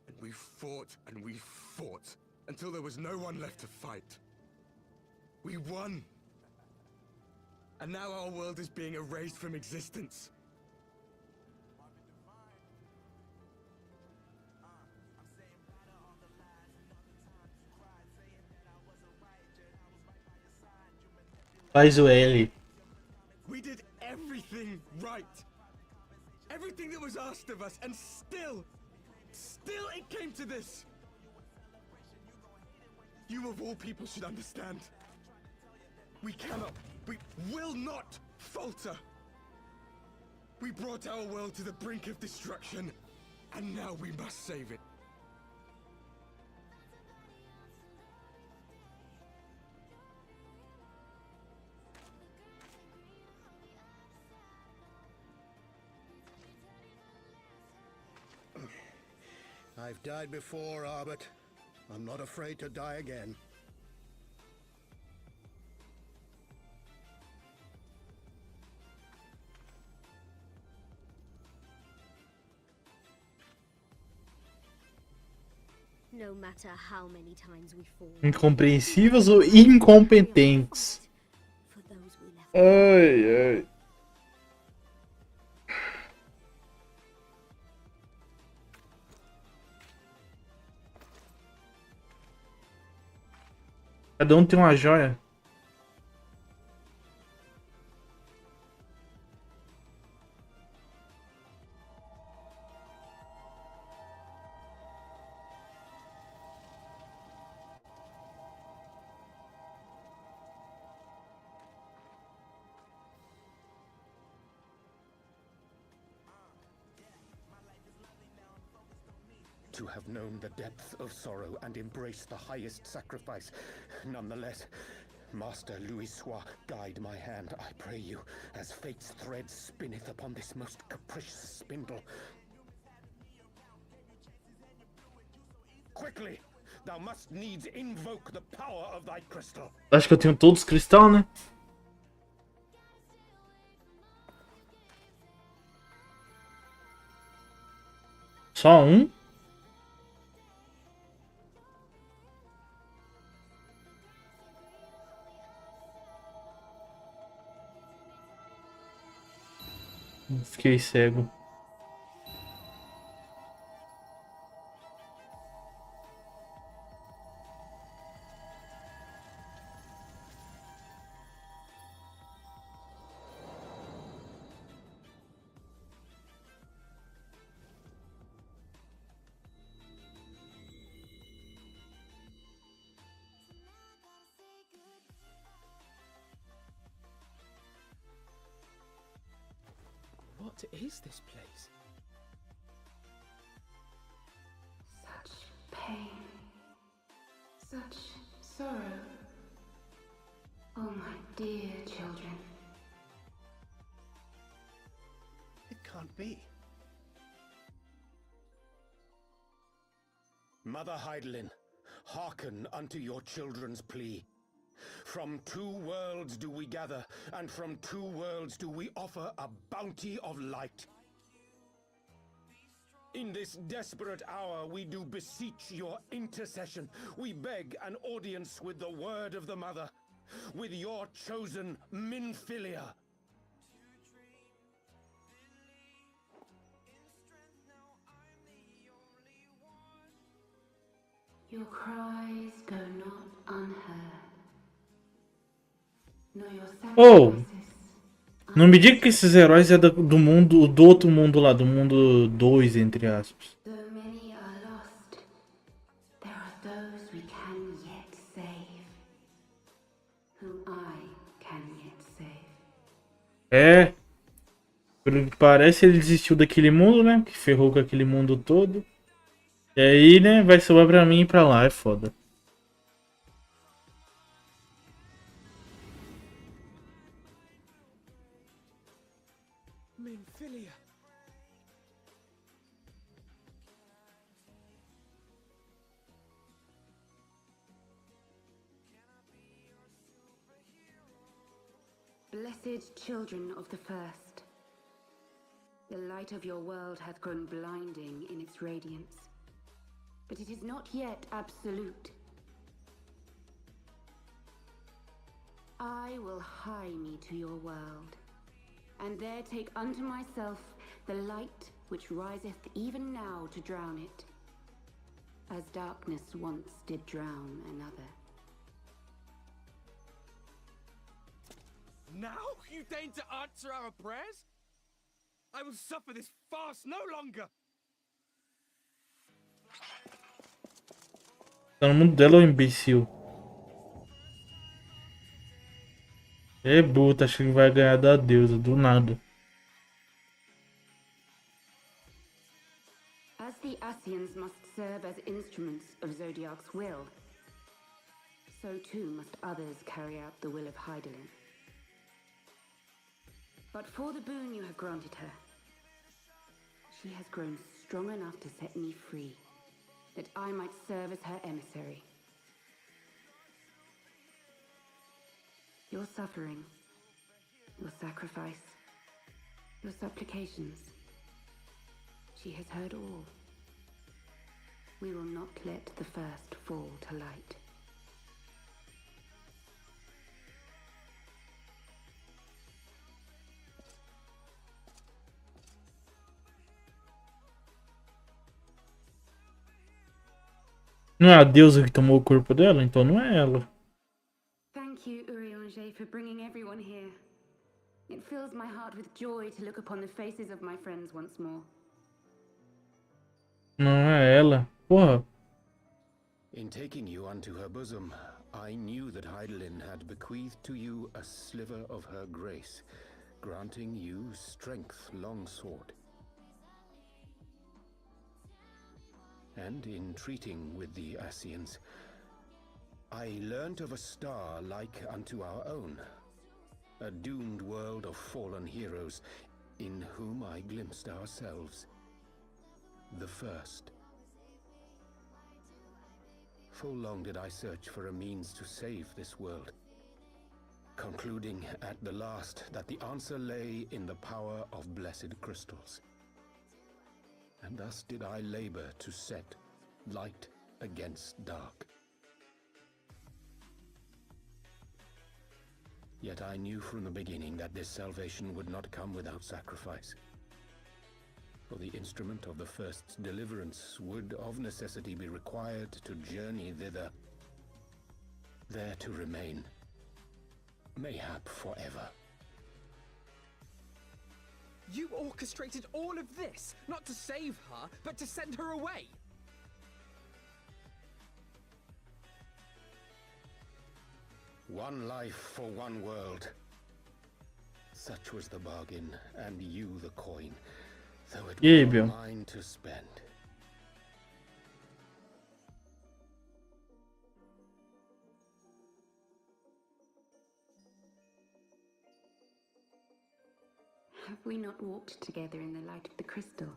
Speaker 13: and we fought, and we fought, until there was no one left to fight. We won! And now our world is being erased from existence.
Speaker 1: Faz o L.
Speaker 13: We did everything right. Everything that was asked of us, and still it came to this. You of all people should understand. We cannot, we will not falter. We brought our world to the brink of destruction, and now we must save it.
Speaker 19: I've died before, Arbet. I'm not afraid to die again.
Speaker 3: No matter how many times we fall.
Speaker 1: Incompreensíveis ou incompetentes? Ai, ai. Cada um tem uma joia.
Speaker 10: To have known the depth of sorrow and embraced the highest sacrifice. Nonetheless, Master Louis Sois, guide my hand, I pray you, as fate's thread spinneth upon this most capricious spindle. Quickly! Thou must needs invoke the power of thy crystal.
Speaker 1: Acho que eu tenho todos cristal, né? Só um? fiquei cego.
Speaker 11: What is this place?
Speaker 2: Such pain. Such sorrow. Oh, my dear children.
Speaker 19: It can't be.
Speaker 10: Mother Heidelin, hearken unto your children's plea. From two worlds do we gather, and from two worlds do we offer a bounty of light. In this desperate hour we do beseech your intercession. We beg an audience with the word of the mother, with your chosen Minfilia.
Speaker 2: Your cries go not unheard. Nor your
Speaker 1: Oh!
Speaker 2: sacrifices.
Speaker 1: Não me diga que esses heróis é do mundo, do outro mundo lá, do mundo 2, entre aspas.
Speaker 2: Though many are lost, there are those we can yet save. Whom I can yet save.
Speaker 1: É. Pelo que parece, ele desistiu daquele mundo, né? Que ferrou com aquele mundo todo. E aí, né? Vai sobrar pra mim ir pra lá, é foda.
Speaker 11: Minfilia.
Speaker 2: Blessed children of the first, the light of your world hath grown blinding in its radiance, but it is not yet absolute. I will hie me to your world, and there take unto myself the light which riseth even now to drown it, as darkness once did drown another.
Speaker 8: Now you deign to answer our prayers? I will suffer this farce no longer!
Speaker 1: Tá no mundo dela, ô imbecil. É bruto, acho que vai ganhar da deusa, do nada.
Speaker 2: As the Asians must serve as instruments of Zodiac's will, so too must others carry out the will of Heidelin. But for the boon you have granted her, she has grown strong enough to set me free, that I might serve as her emissary. Your suffering, your sacrifice, your supplications, she has heard all. We will not let the first fall to light.
Speaker 1: Não é a deusa que tomou o corpo dela? Então não é ela.
Speaker 2: Thank you, Urianger, for bringing everyone here. It fills my heart with joy to look upon the faces of my friends once more.
Speaker 1: Não é ela. Porra.
Speaker 10: In taking you unto her bosom, I knew that Heidelin had bequeathed to you a sliver of her grace, granting you strength longsword. And in treating with the Asians, I learnt of a star like unto our own, a doomed world of fallen heroes, in whom I glimpsed ourselves, the first. Full long did I search for a means to save this world, concluding at the last that the answer lay in the power of blessed crystals. And thus did I labor to set light against dark. Yet I knew from the beginning that this salvation would not come without sacrifice. for the instrument of the first deliverance would of necessity be required to journey thither, there to remain, mayhap forever.
Speaker 11: You orchestrated all of this, not to save her, but to send her away!
Speaker 10: One life for one world. Such was the bargain, and you the coin, though it was mine to spend.
Speaker 2: Have we not walked together in the light of the crystal,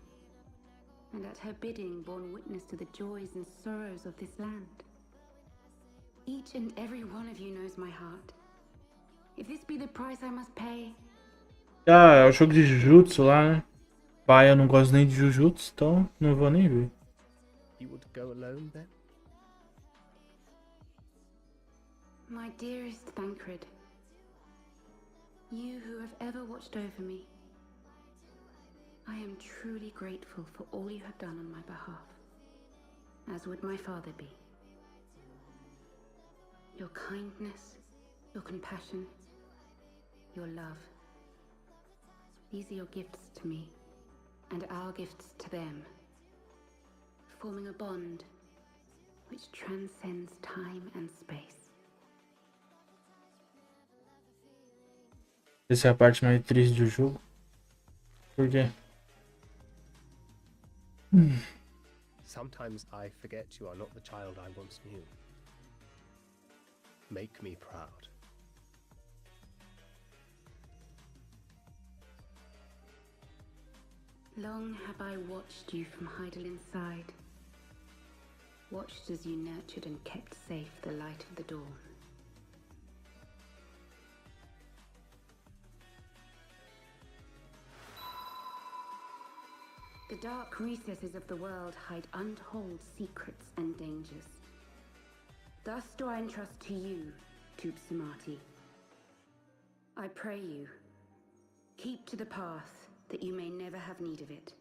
Speaker 2: and at her bidding borne witness to the joys and sorrows of this land? Each and every one of you knows my heart. If this be the price I must pay...
Speaker 1: Ah, é o jogo de Jujutsu lá, né? Pai, eu não gosto nem de Jujutsu, então não vou nem ver.
Speaker 4: You would go alone then?
Speaker 2: My dearest Thancred, you who have ever watched over me, I am truly grateful for all you have done on my behalf, as would my father be. Your kindness, your compassion, your love. These are your gifts to me, and our gifts to them, forming a bond which transcends time and space.
Speaker 1: Essa é a parte mais triste do jogo. Por quê?
Speaker 4: Sometimes I forget you are not the child I once knew. Make me proud.
Speaker 2: Long have I watched you from Heidelin side, watched as you nurtured and kept safe the light of the dawn. The dark recesses of the world hide untold secrets and dangers. Thus do I entrust to you, Tubsamati. I pray you, keep to the path, that you may never have need of it.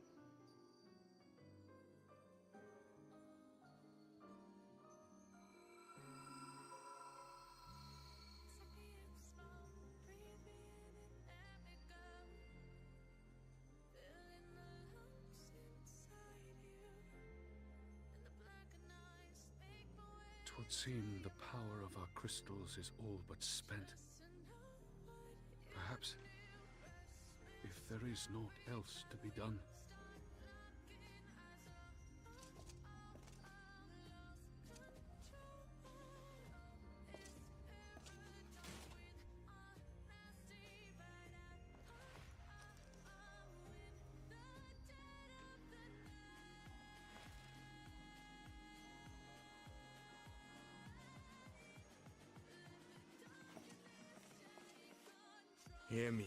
Speaker 17: Twould seem the power of our crystals is all but spent. Perhaps, if there is naught else to be done.
Speaker 13: Hear me,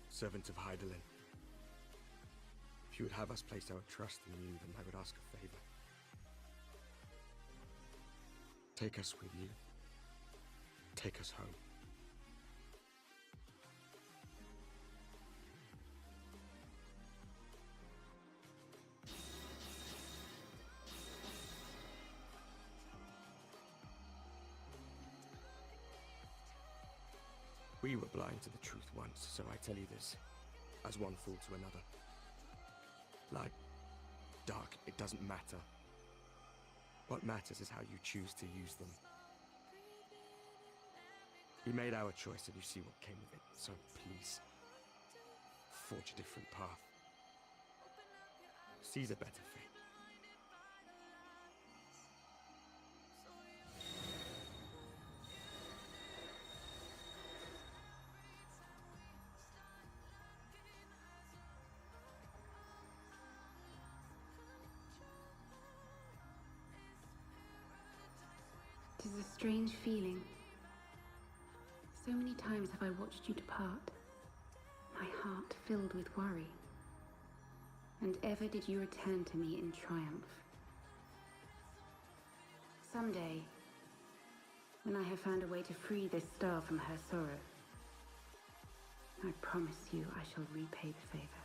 Speaker 13: servant of Heidelin. If you would have us place our trust in you, then I would ask a favor. Take us with you. Take us home. We were blind to the truth once, so I tell you this, as one fool to another. Light, dark, it doesn't matter. What matters is how you choose to use them. We made our choice and you see what came of it, so please, forge a different path. Seize a better fate.
Speaker 2: It is a strange feeling. So many times have I watched you depart, my heart filled with worry. And ever did you return to me in triumph. Someday, when I have found a way to free this star from her sorrow, I promise you I shall repay the favor.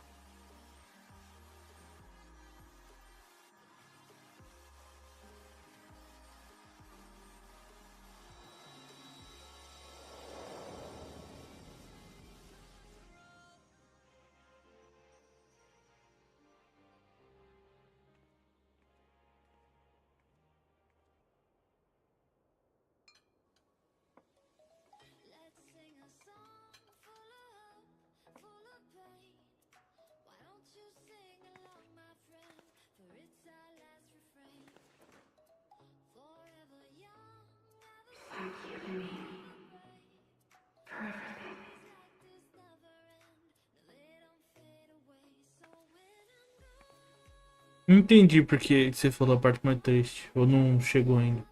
Speaker 1: Não entendi porque você falou a parte mais triste. Ou não chegou ainda.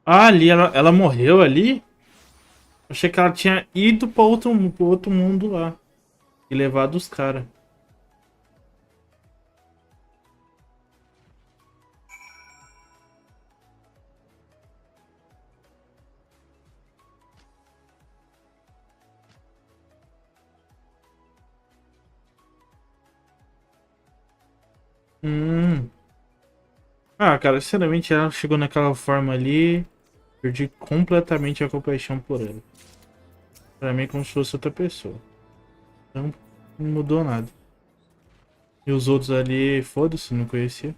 Speaker 1: Ah, ali, ela morreu ali? Achei que ela tinha ido pro outro mundo lá. E levado os caras. Hum. Ah, cara, sinceramente, ela chegou naquela forma ali. Perdi completamente a compaixão por ela. Pra mim, é como se fosse outra pessoa. Então, não mudou nada. E os outros ali, foda-se, não conhecia.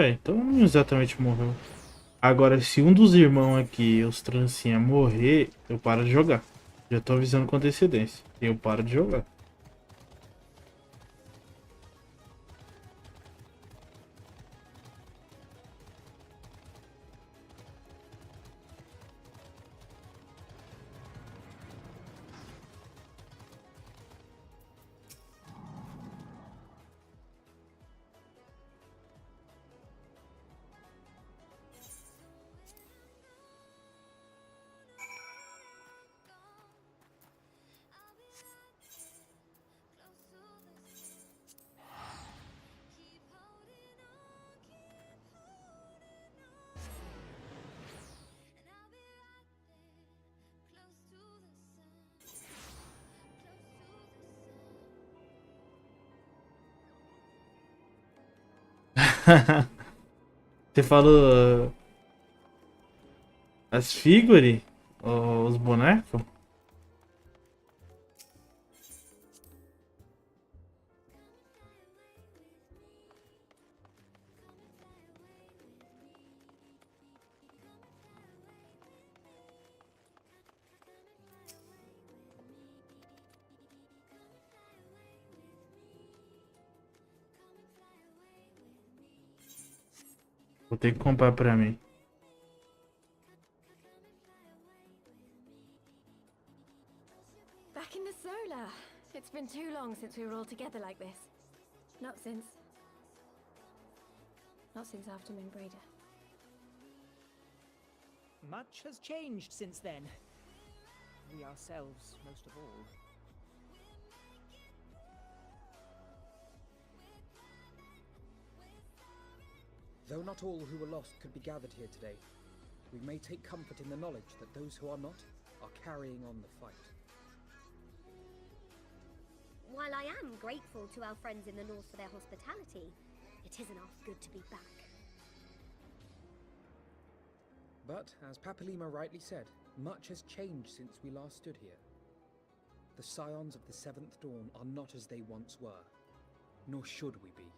Speaker 1: Então não exatamente morreu. Agora, se um dos irmãos aqui, os trancinha, morrer, eu paro de jogar. Já tô avisando com antecedência. Eu paro de jogar. Você falou as figuras? Os bonecos? Vou ter que comprar pra mim.
Speaker 9: Back in the solar. It's been too long since we were all together like this. Not since after Minbreda.
Speaker 22: Much has changed since then. We ourselves, most of all.
Speaker 11: Though not all who were lost could be gathered here today, we may take comfort in the knowledge that those who are not are carrying on the fight.
Speaker 3: While I am grateful to our friends in the north for their hospitality, it isn't half good to be back.
Speaker 11: But, as Papalima rightly said, much has changed since we last stood here. The scions of the Seventh Dawn are not as they once were, nor should we be.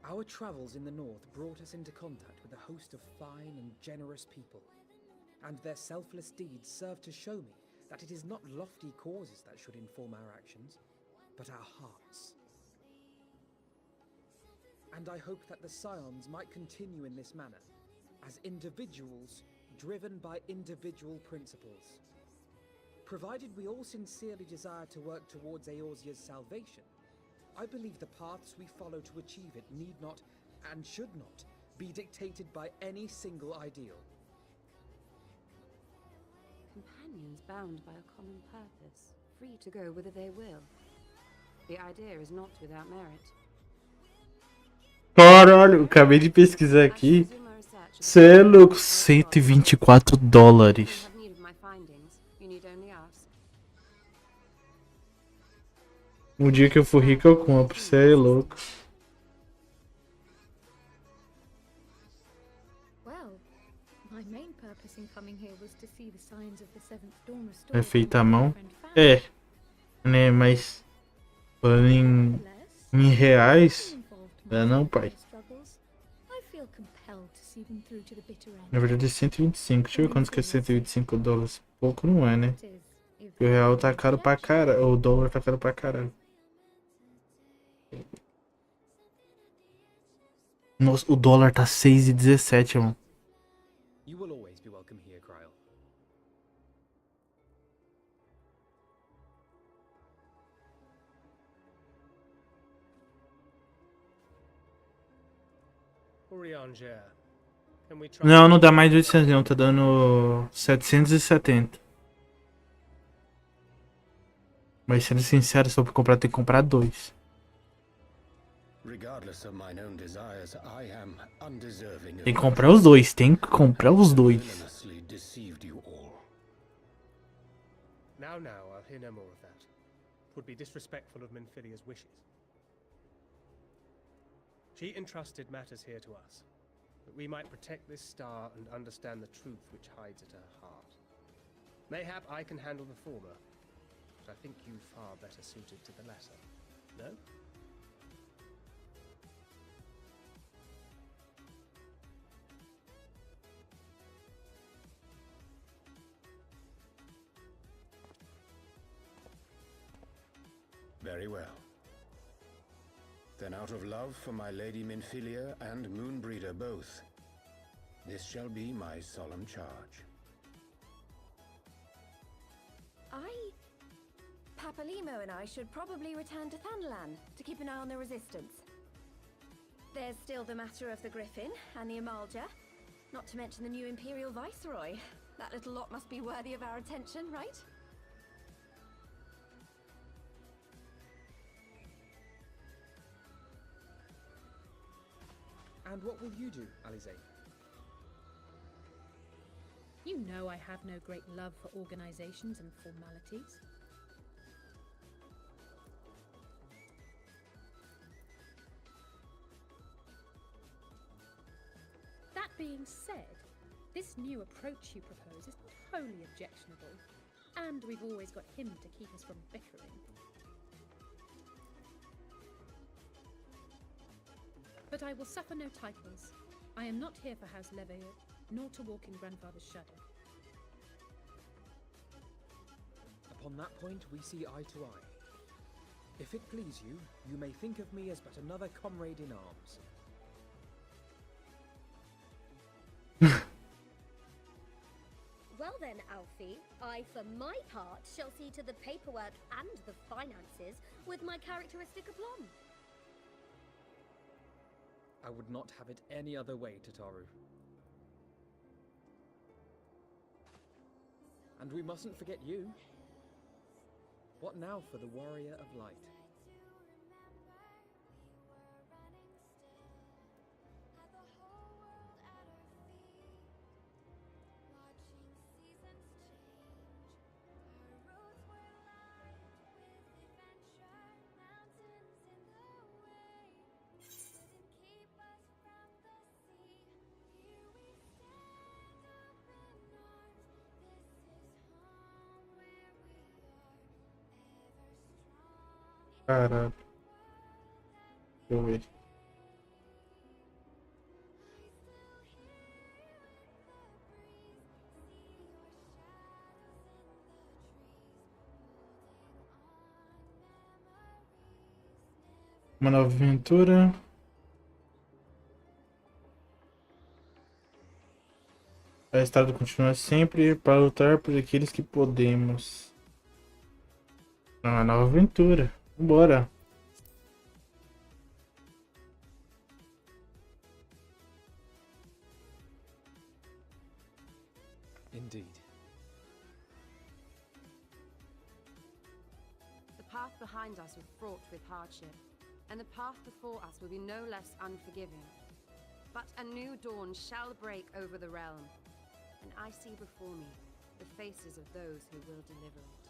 Speaker 11: Our travels in the north brought us into contact with a host of fine and generous people, and their selfless deeds serve to show me that it is not lofty causes that should inform our actions, but our hearts. And I hope that the scions might continue in this manner, as individuals driven by individual principles. Provided we all sincerely desire to work towards Eorzea's salvation, I believe the paths we follow to achieve it need not, and should not, be dictated by any single ideal.
Speaker 12: Companions bound by a common purpose, free to go whither they will. The idea is not without merit.
Speaker 1: Caralho, acabei de pesquisar aqui. Cê é louco, $124. Um dia que eu for rico eu compro, cê é louco. É feita à mão? É, né, mas falando em reais, não, pai. Na verdade é 125, deixa eu ver quanto que é $125. Pouco não é, né? Porque o real tá caro pra caralho, o dólar tá caro pra caralho. Nossa, o dólar tá 6,17, mano.
Speaker 11: You will always be welcome here, Cryle.
Speaker 1: Não, não dá mais de 800 não, tá dando 770. Mas sendo sincero, só pra comprar tem que comprar 2. Tem que comprar os 2, tem que comprar os 2.
Speaker 4: Now, I'll hear no more of that. Would be disrespectful of Minfilia's wishes. She entrusted matters here to us, that we might protect this star and understand the truth which hides at her heart. Mayhap I can handle the former, but I think you far better suited to the latter. No?
Speaker 10: Very well. Then out of love for my Lady Minfilia and Moonbreeder both, this shall be my solemn charge.
Speaker 9: Papalimo and I should probably return to Thanalan to keep an eye on the resistance. There's still the matter of the Griffin and the Amalja, not to mention the new Imperial Viceroy. That little lot must be worthy of our attention, right?
Speaker 11: And what will you do, Alize?
Speaker 7: You know I have no great love for organizations and formalities. That being said, this new approach you propose is not wholly objectionable, and we've always got him to keep us from bickering. But I will suffer no titles. I am not here for House Leveilleur, nor to walk in Grandfather's shadow.
Speaker 11: Upon that point, we see eye to eye. If it please you, you may think of me as but another comrade in arms.
Speaker 3: Well then, Alfie, I for my part shall see to the paperwork and the finances with my characteristic aplomb.
Speaker 11: I would not have it any other way, Tataru. And we mustn't forget you. What now for the Warrior of Light?
Speaker 1: Caralho. Deixa eu ver. Uma nova aventura. A estrada continua sempre para lutar por aqueles que podemos. Uma nova aventura. Vambora.
Speaker 12: The path life behind us was fraught with hardship, and the path before us will be no less unforgiving. But a new dawn shall break over the realm, and I see before me the faces of those who will deliver it.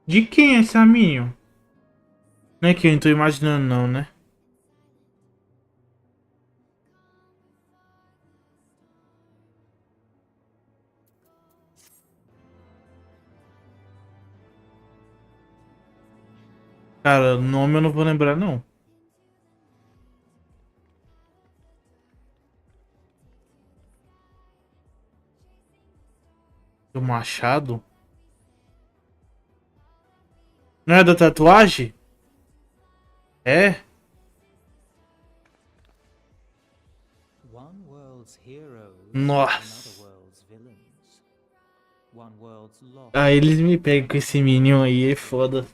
Speaker 1: De quem é esse aminho? Não é que eu não tô imaginando não, né? Cara, o nome eu não vou lembrar não. O machado? Não é da tatuagem? É?
Speaker 5: One world's heroes,
Speaker 1: Nossa.
Speaker 5: another world's villains. One world's lost.
Speaker 1: Ah, eles me pegam com esse Minion aí, é foda.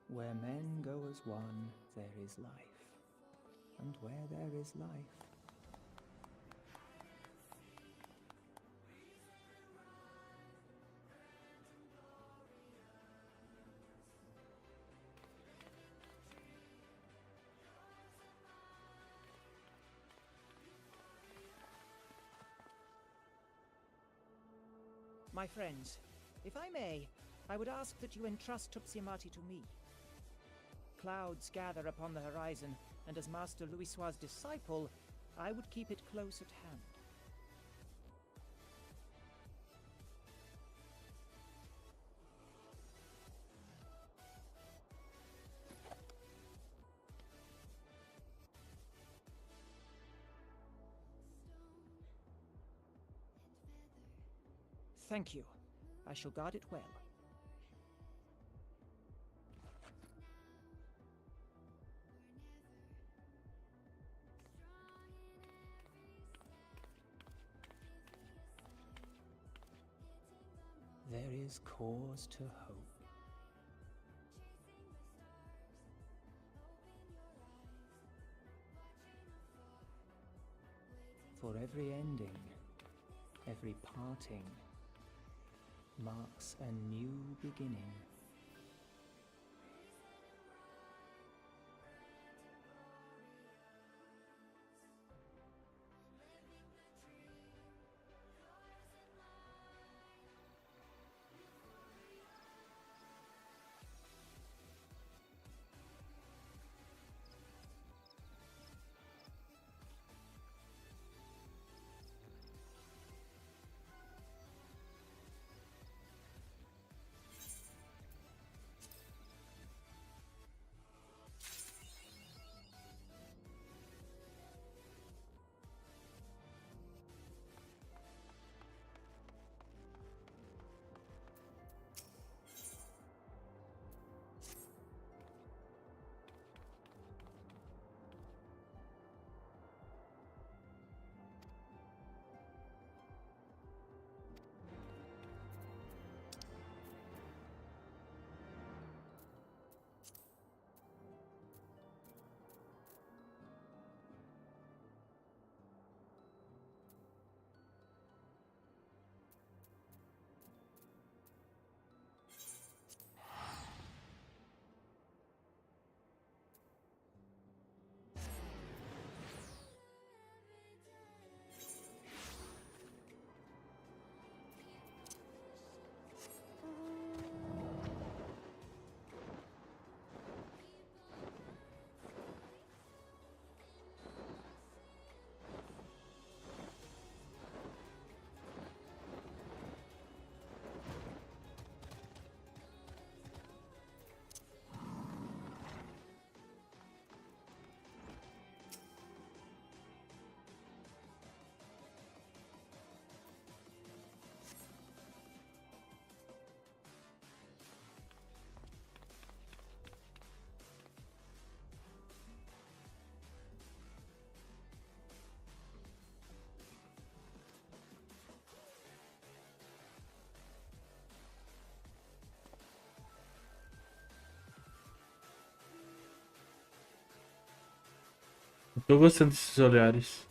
Speaker 5: Where men go as one, there is life. And where there is life,
Speaker 22: My friends, if I may, I would ask that you entrust Tupsimati to me. Clouds gather upon the horizon, and as Master Louisoix's disciple, I would keep it close at hand. Thank you. I shall guard it well.
Speaker 5: there is cause to hope. For every ending, every parting, marks a new beginning.
Speaker 1: Tô gostando desses olhares.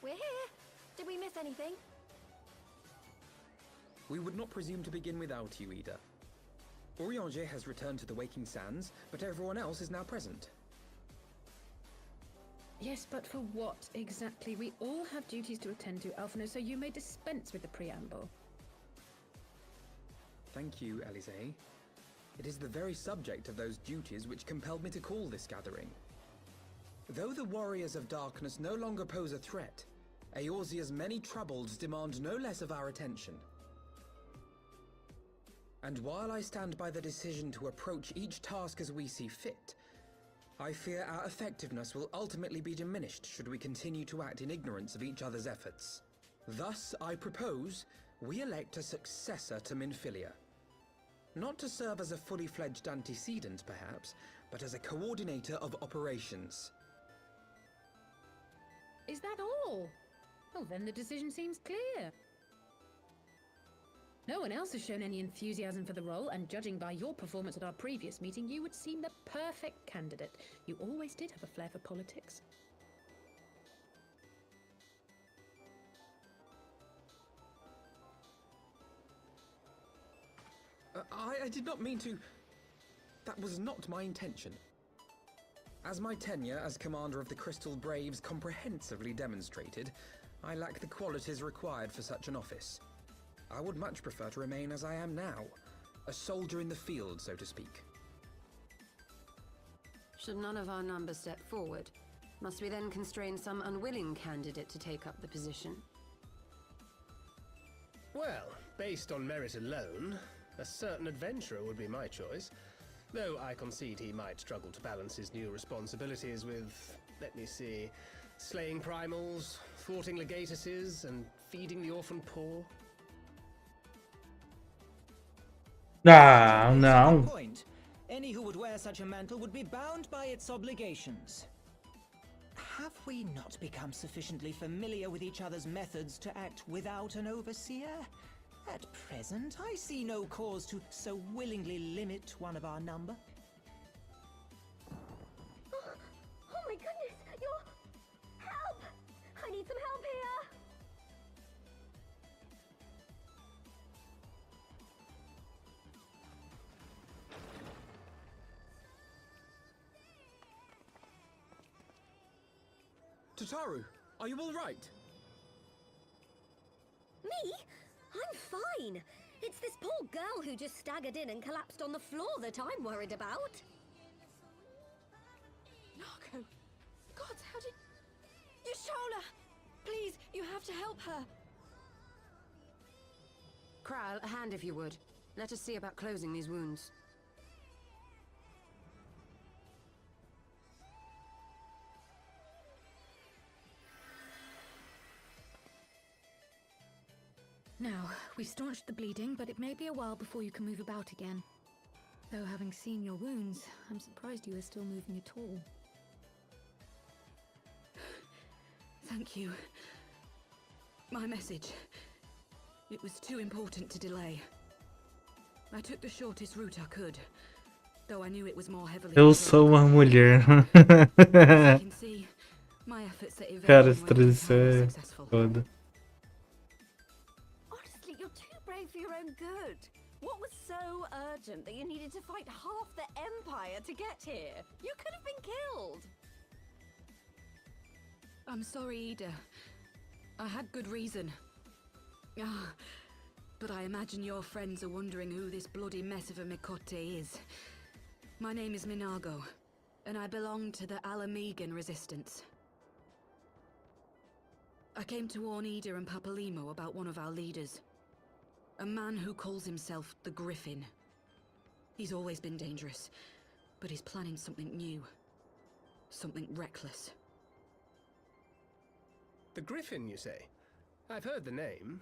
Speaker 9: We're here. Did we miss anything?
Speaker 11: We would not presume to begin without you, Ida. Orianger has returned to the Waking Sands, but everyone else is now present.
Speaker 7: Yes, but for what exactly? We all have duties to attend to, Alphino, so you may dispense with the preamble.
Speaker 11: Thank you, Elise. It is the very subject of those duties which compelled me to call this gathering. Though the Warriors of Darkness no longer pose a threat, Eorzea's many troubles demand no less of our attention. And while I stand by the decision to approach each task as we see fit, I fear our effectiveness will ultimately be diminished should we continue to act in ignorance of each other's efforts. Thus, I propose we elect a successor to Minfilia. Not to serve as a fully fledged antecedent, perhaps, but as a coordinator of operations.
Speaker 7: Is that all? Well, then the decision seems clear. No one else has shown any enthusiasm for the role, and judging by your performance at our previous meeting, you would seem the perfect candidate. You always did have a flair for politics.
Speaker 11: I did not mean to... That was not my intention. As my tenure as commander of the Crystal Braves comprehensively demonstrated, I lack the qualities required for such an office. I would much prefer to remain as I am now, a soldier in the field, so to speak.
Speaker 12: Should none of our numbers step forward, must we then constrain some unwilling candidate to take up the position?
Speaker 4: Well, based on merit alone, a certain adventurer would be my choice. Though I concede he might struggle to balance his new responsibilities with, let me see, slaying primals, thwarting legatuses, and feeding the orphan poor.
Speaker 1: Ah, não.
Speaker 22: Point. Any who would wear such a mantle would be bound by its obligations. Have we not become sufficiently familiar with each other's methods to act without an overseer? At present, I see no cause to so willingly limit one of our number.
Speaker 3: Oh my goodness! Help! I need some help here!
Speaker 11: Tataru, are you all right?
Speaker 3: Me? I'm fine. It's this poor girl who just staggered in and collapsed on the floor that I'm worried about.
Speaker 9: Narco! God, how did... Yashola! Please, you have to help her.
Speaker 12: Kral, a hand if you would. Let us see about closing these wounds.
Speaker 7: Now, we've staunched the bleeding, but it may be a while before you can move about again. Though having seen your wounds, I'm surprised you are still moving at all.
Speaker 15: Thank you. My message. It was too important to delay. I took the shortest route I could, though I knew it was more heavily.
Speaker 1: Eu sou uma mulher. Cara, esse tradição é foda.
Speaker 9: Honestly, you're too brave for your own good. What was so urgent that you needed to fight half the Empire to get here? You could have been killed.
Speaker 15: I'm sorry, Ida. I had good reason. But I imagine your friends are wondering who this bloody mess of a Mikote is. My name is Minago, and I belong to the Alamegan resistance. I came to warn Ida and Papalimo about one of our leaders. A man who calls himself the Griffin. He's always been dangerous, but he's planning something new. Something reckless.
Speaker 4: The Griffin, you say? I've heard the name.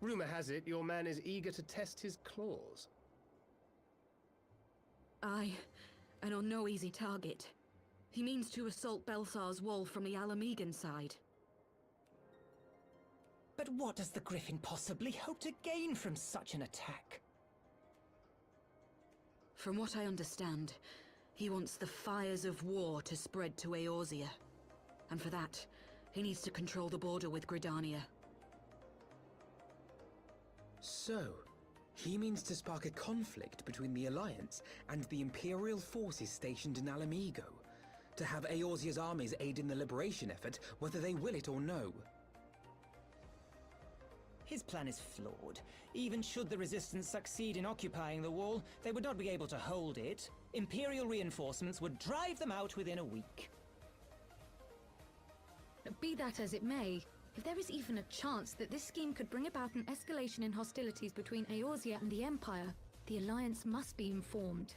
Speaker 4: Rumor has it your man is eager to test his claws.
Speaker 15: Aye, and on no easy target. He means to assault Belsar's wall from the Alamegan side.
Speaker 22: But what does the Griffin possibly hope to gain from such an attack?
Speaker 15: From what I understand, he wants the fires of war to spread to Eorzea. And for that, he needs to control the border with Gridania.
Speaker 11: So, he means to spark a conflict between the Alliance and the Imperial forces stationed in Alamigo, to have Eorzea's armies aid in the liberation effort, whether they will it or no.
Speaker 22: His plan is flawed. Even should the Resistance succeed in occupying the wall, they would not be able to hold it. Imperial reinforcements would drive them out within a week.
Speaker 7: Be that as it may, if there is even a chance that this scheme could bring about an escalation in hostilities between Eorzea and the Empire, the Alliance must be informed.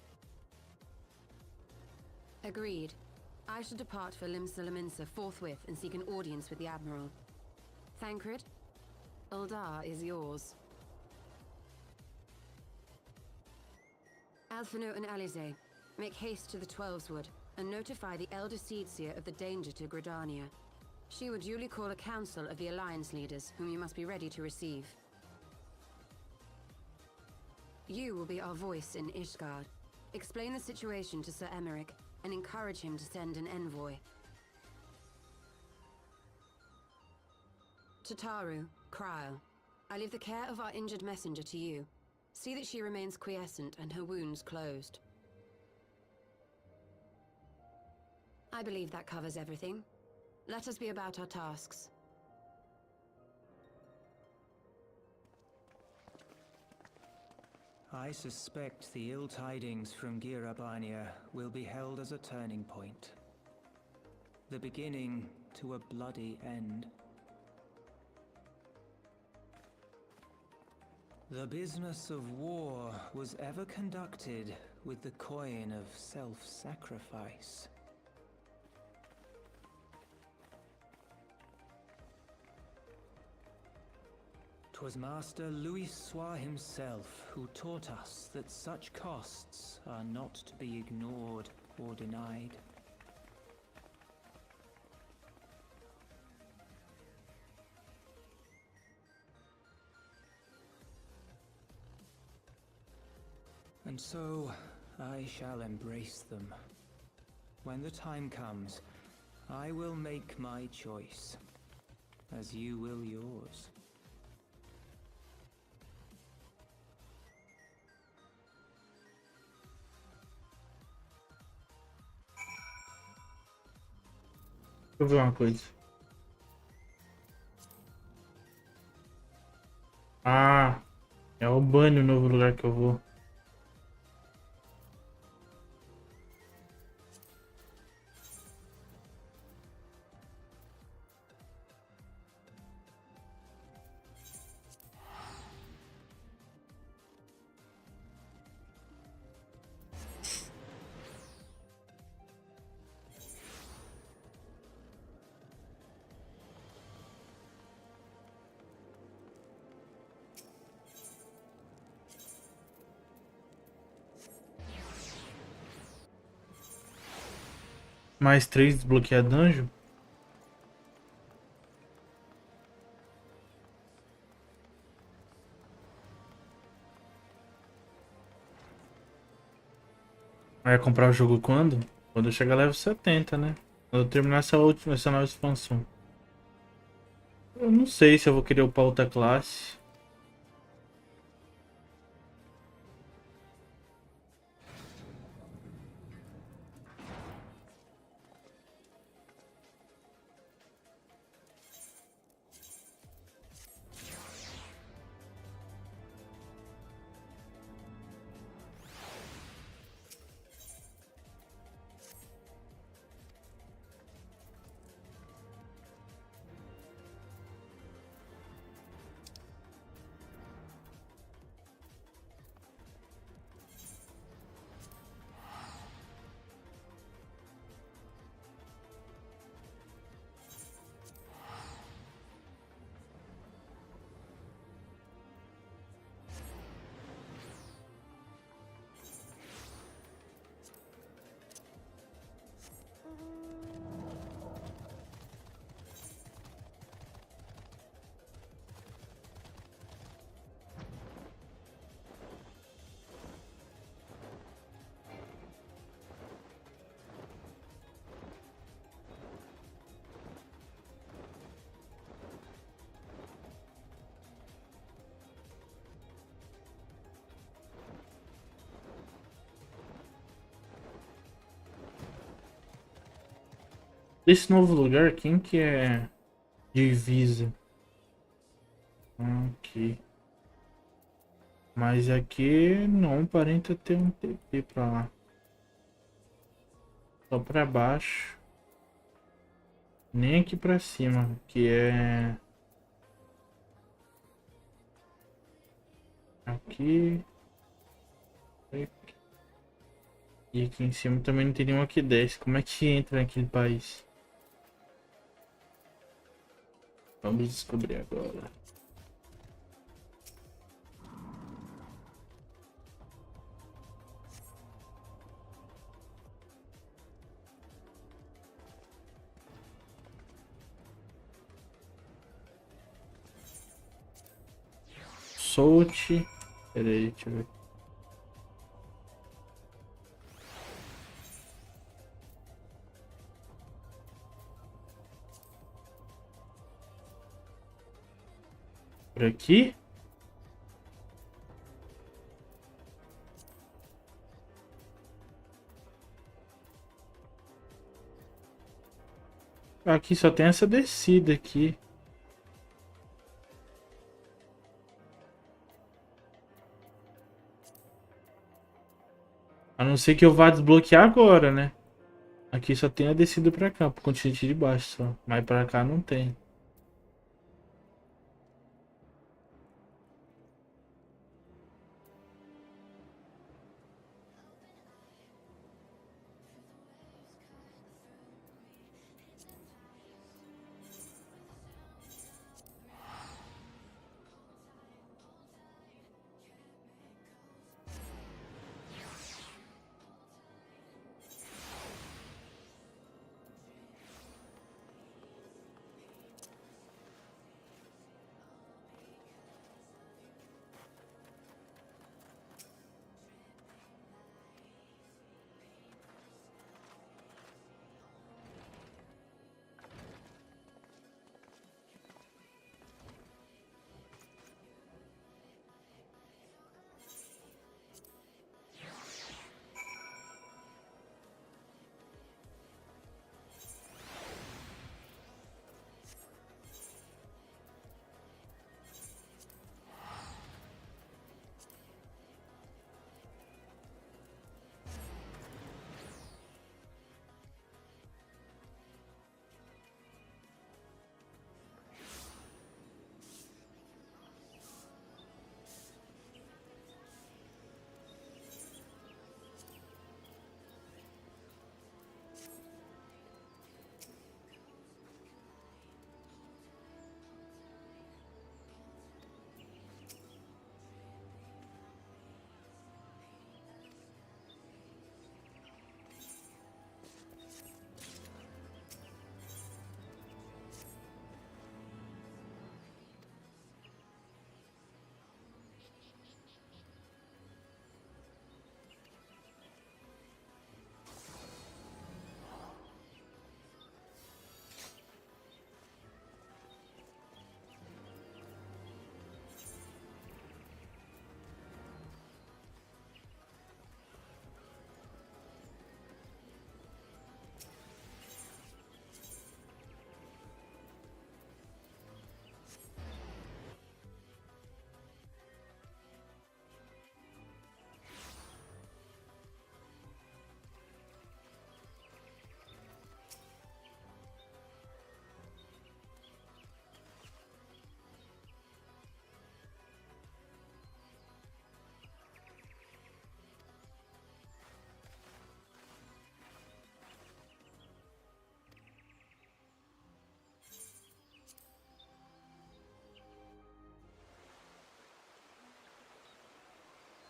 Speaker 12: Agreed. I shall depart for Limsa forthwith and seek an audience with the Admiral. Thancred, Uldar is yours. Alphino and Alize, make haste to the Twelveswood and notify the Elder Seedseer of the danger to Gridania. She will duly call a council of the Alliance leaders, whom you must be ready to receive. You will be our voice in Ishgard. Explain the situation to Sir Emeric, and encourage him to send an envoy. To Taru, Kryl, I leave the care of our injured messenger to you. See that she remains quiescent and her wounds closed. I believe that covers everything. Let us be about our tasks.
Speaker 5: I suspect the ill tidings from Girabania will be held as a turning point. The beginning to a bloody end. The business of war was ever conducted with the coin of self-sacrifice. 'Twas Master Louis Soir himself who taught us that such costs are not to be ignored or denied. And so, I shall embrace them. When the time comes, I will make my choice, as you will yours.
Speaker 1: Deixa eu ver uma coisa. Ah, é o banho o novo lugar que eu vou. Mais 3 desbloquear dungeon. Vai comprar o jogo quando? Quando eu chegar level 70, né? Quando eu terminar essa nova expansão. Eu não sei se eu vou querer upar outra classe. Desse novo lugar, quem que é divisa? Aqui. Mas aqui não aparenta ter um TP pra lá. Só pra baixo. Nem aqui pra cima, que é... Aqui. E aqui em cima também não tem nenhum que desce. Como é que entra naquele país? Vamos descobrir agora. Solte. Pera aí, deixa eu ver. Por aqui? Aqui só tem essa descida aqui. A não ser que eu vá desbloquear agora, né? Aqui só tem a descida pra cá, pro continente de baixo só. Mas pra cá não tem.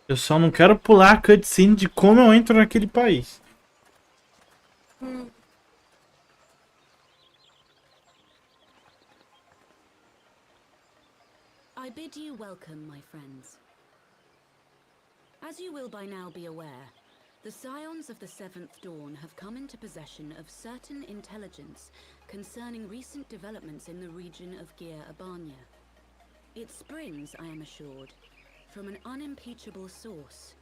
Speaker 1: Eu só não quero pular a cutscene de como eu entro naquele país.
Speaker 15: I bid you welcome, my friends. As you will by now be aware, the Scions of the Seventh Dawn have come into possession of certain intelligence concerning recent developments in the region of Gyr Abania. It springs, I am assured, from an unimpeachable source.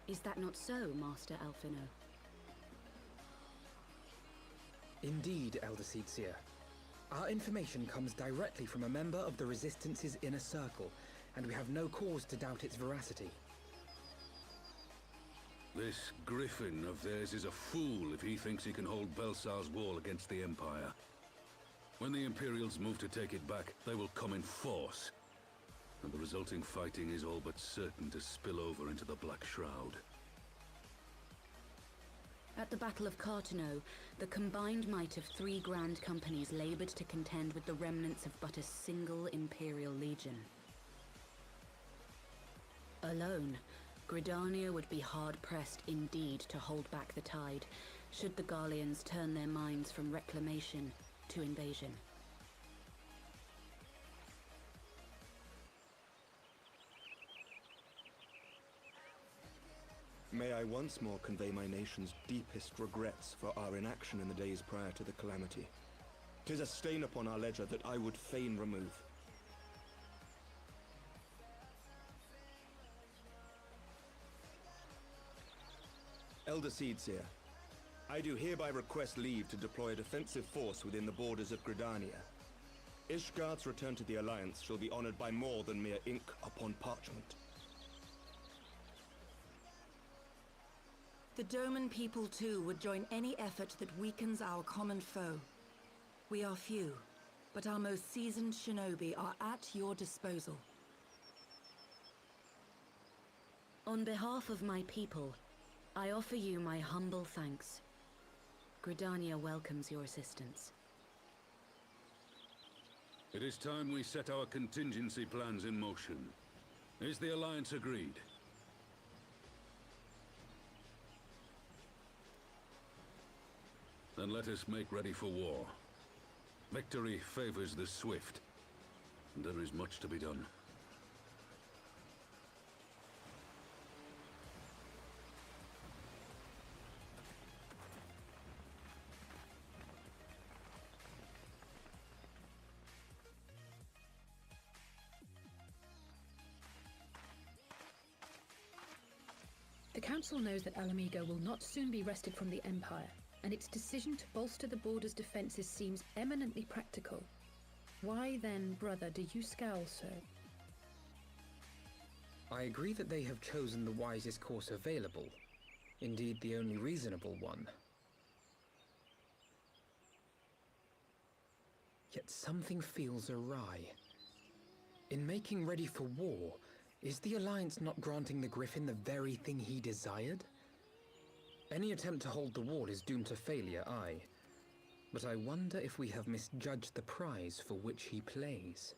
Speaker 15: Is that not so, Master Alphino?
Speaker 11: Indeed, Elder Seedseer. Our information comes directly from a member of the Resistance's inner circle, and we have no cause to doubt its veracity.
Speaker 6: This griffin of theirs is a fool if he thinks he can hold Belsar's wall against the Empire. When the Imperials move to take it back, they will come in force. And the resulting fighting is all but certain to spill over into the Black Shroud.
Speaker 15: At the Battle of Cartano, the combined might of 3 grand companies labored to contend with the remnants of but a single Imperial legion. Alone, Gridania would be hard-pressed indeed to hold back the tide, should the Garleans turn their minds from reclamation to invasion.
Speaker 18: May I once more convey my nation's deepest regrets for our inaction in the days prior to the calamity. 'Tis a stain upon our ledger that I would fain remove. Elder Seedseer, I do hereby request leave to deploy a defensive force within the borders of Gridania. Ishgard's return to the Alliance shall be honored by more than mere ink upon parchment.
Speaker 20: The Doman people too would join any effort that weakens our common foe. We are few, but our most seasoned shinobi are at your disposal.
Speaker 15: On behalf of my people, I offer you my humble thanks. Gridania welcomes your assistance.
Speaker 6: It is time we set our contingency plans in motion. Is the Alliance agreed? Then let us make ready for war. Victory favors the swift, and there is much to be done.
Speaker 7: The Council knows that Alamigo will not soon be wrested from the Empire, and its decision to bolster the border's defenses seems eminently practical. Why then, brother, do you scowl so?
Speaker 11: I agree that they have chosen the wisest course available. Indeed, the only reasonable one. Yet something feels awry. In making ready for war, is the Alliance not granting the Griffin the very thing he desired? Any attempt to hold the wall is doomed to failure, aye. But I wonder if we have misjudged the prize for which he plays.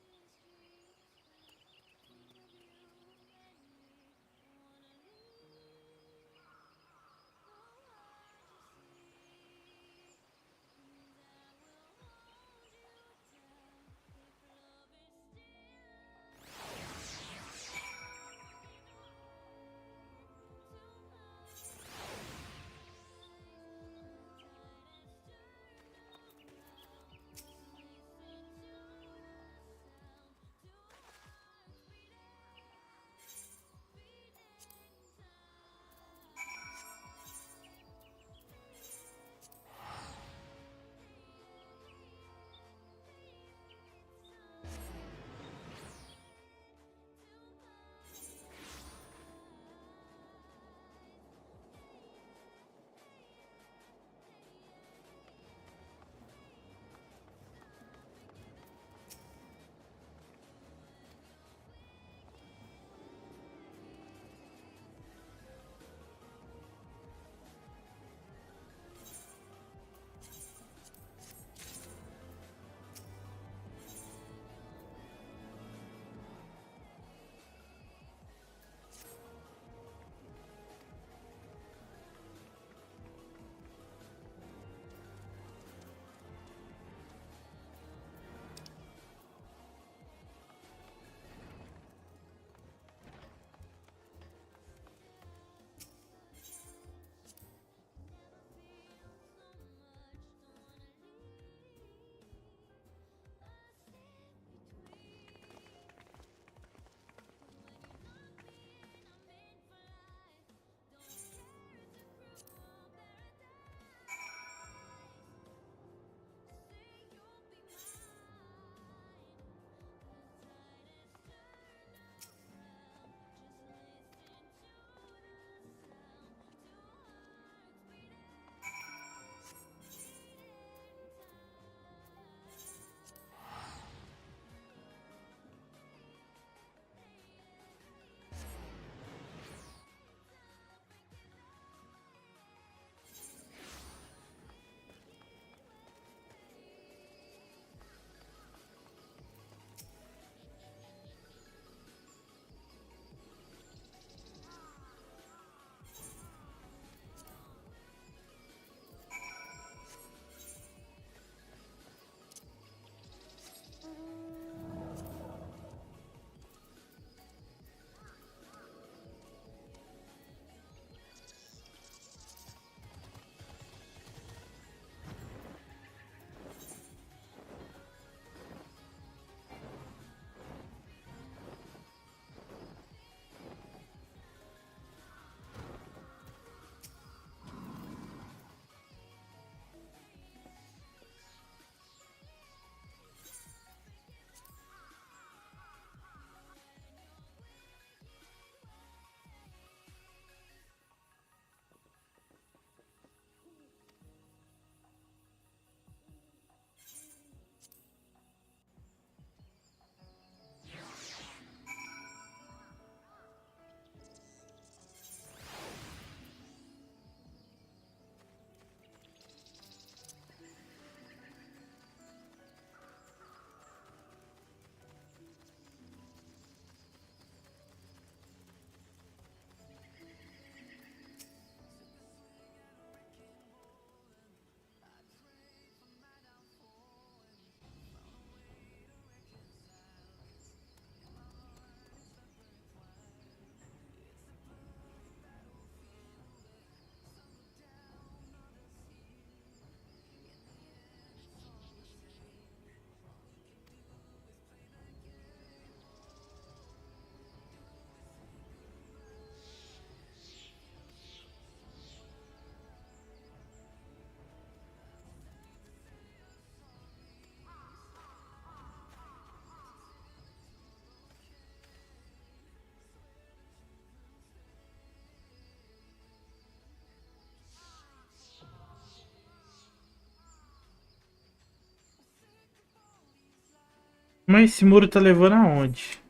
Speaker 1: Mas esse muro tá levando aonde?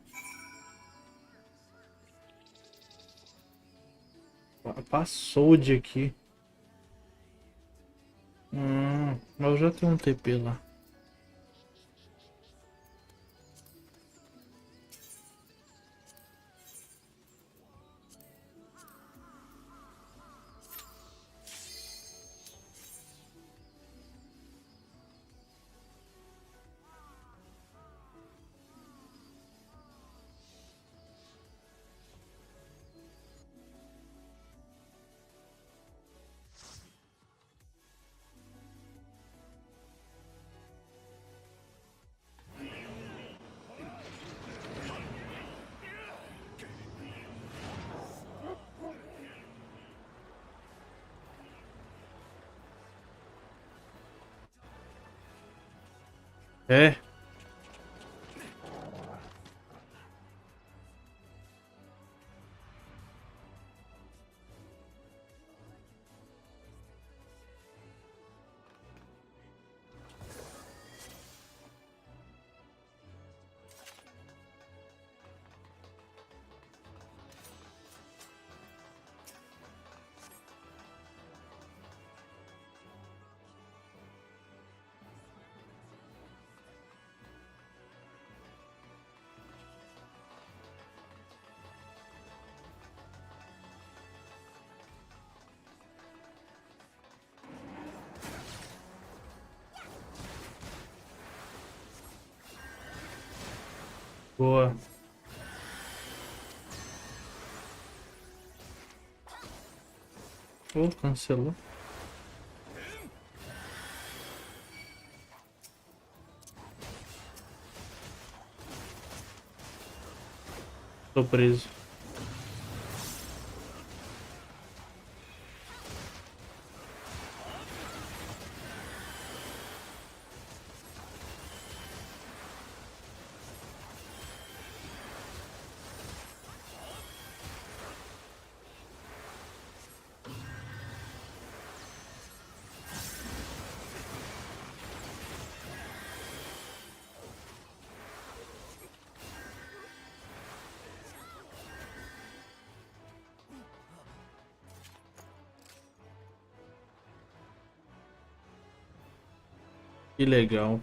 Speaker 1: Passou de aqui. Mas eu já tenho um TP lá. É. Boa. Oh, cancelou. Tô preso. Que legal.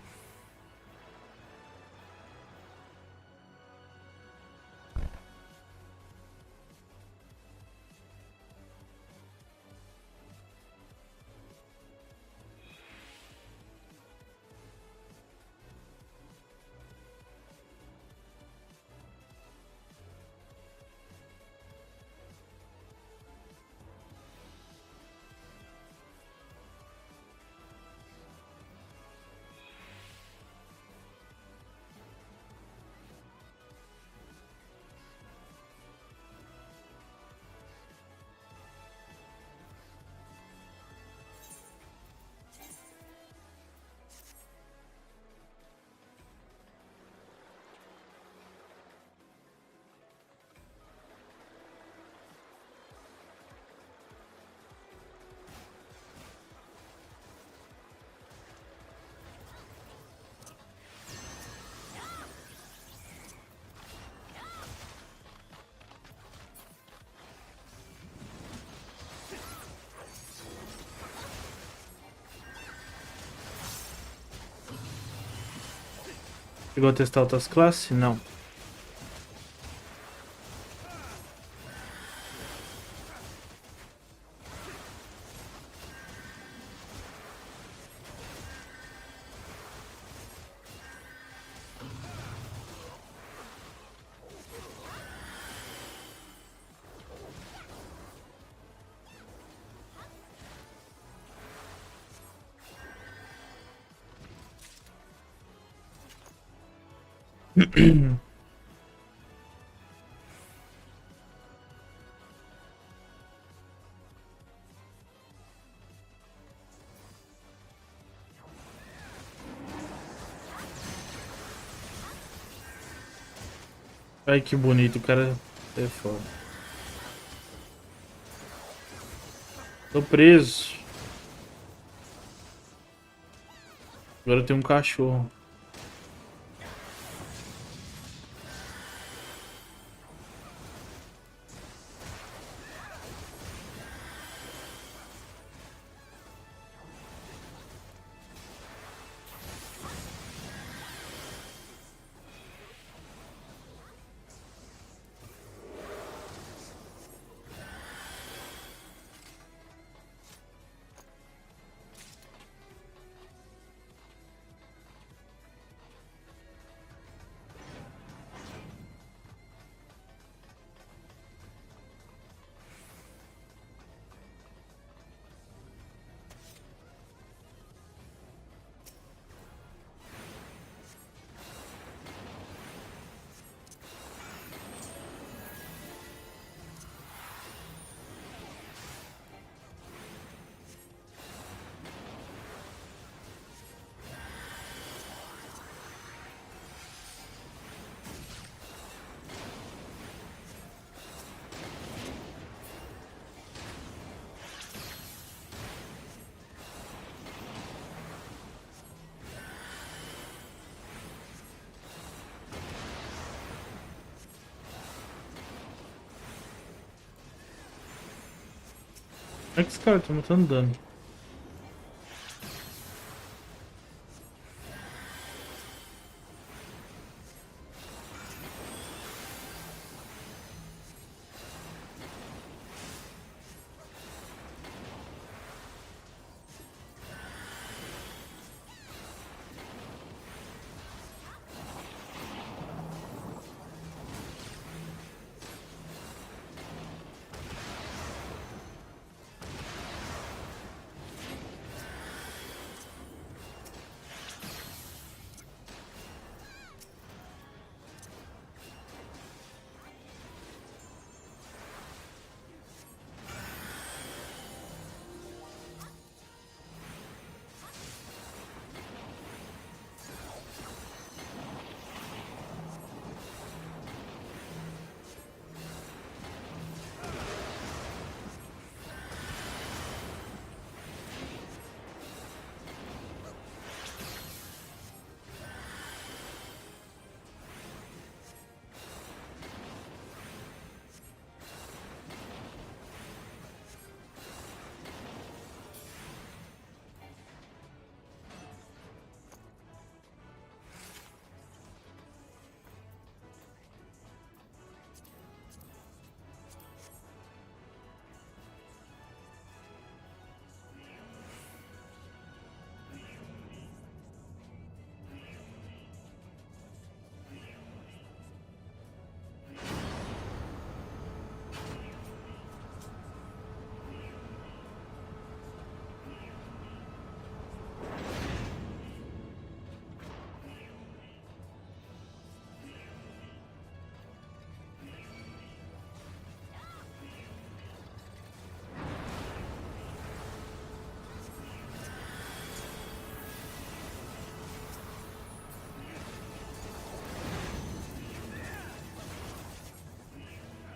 Speaker 1: Chegou a testar outras classes? Não. Ai, que bonito, o cara é foda. Tô preso. Agora tem um cachorro. É que esse cara tá matando dano.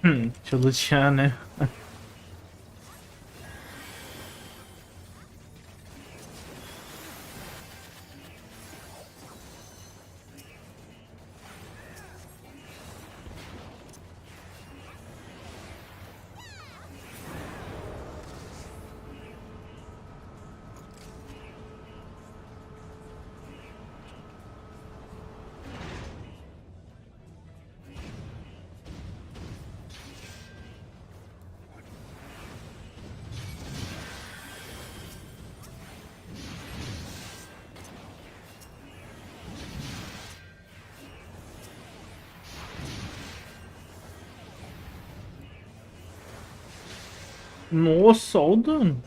Speaker 1: Deixa eu lutear, né? Nossa, olha o dano.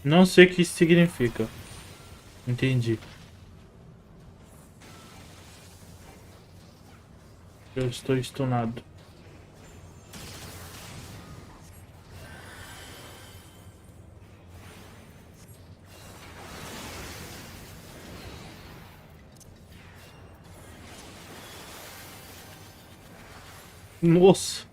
Speaker 1: Não sei o que isso significa. Entendi. Eu estou stunado. Nossa.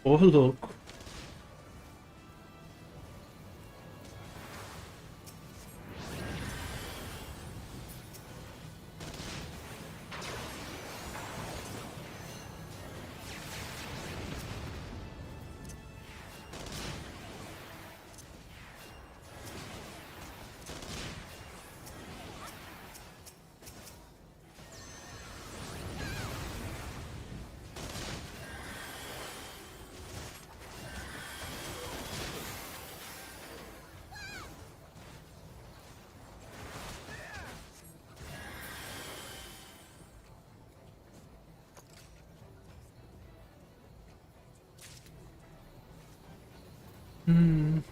Speaker 1: Ô, louco. Hum.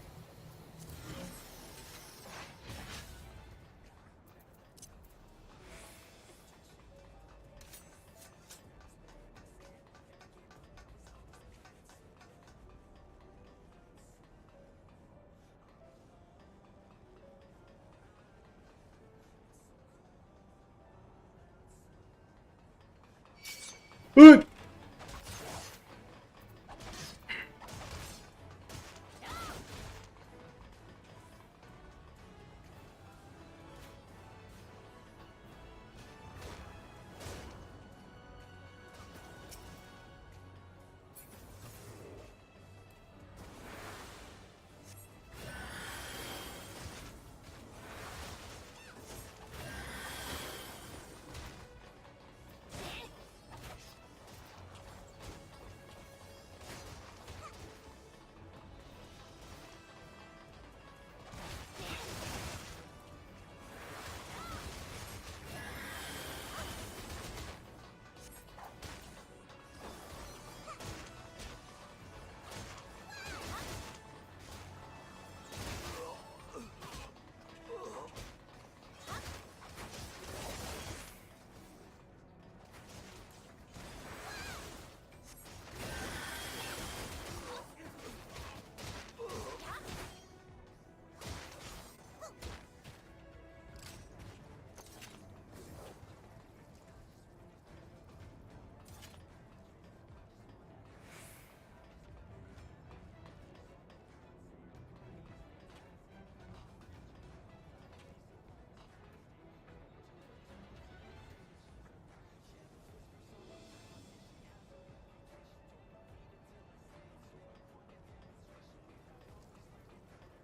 Speaker 1: Ui!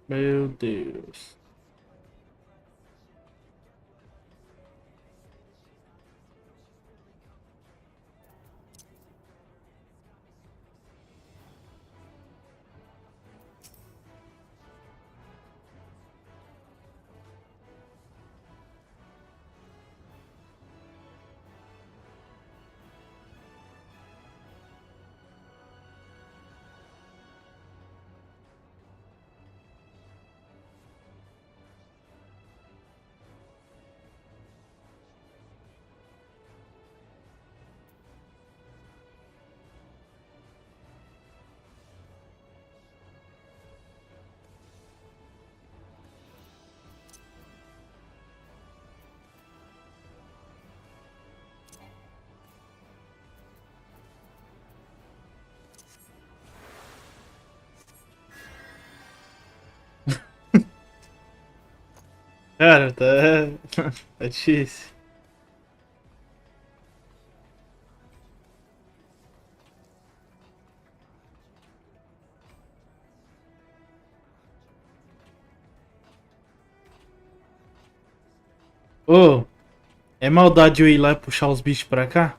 Speaker 1: Meu Deus. Cara, tá, tá difícil. Ô, é maldade eu ir lá e puxar os bichos pra cá?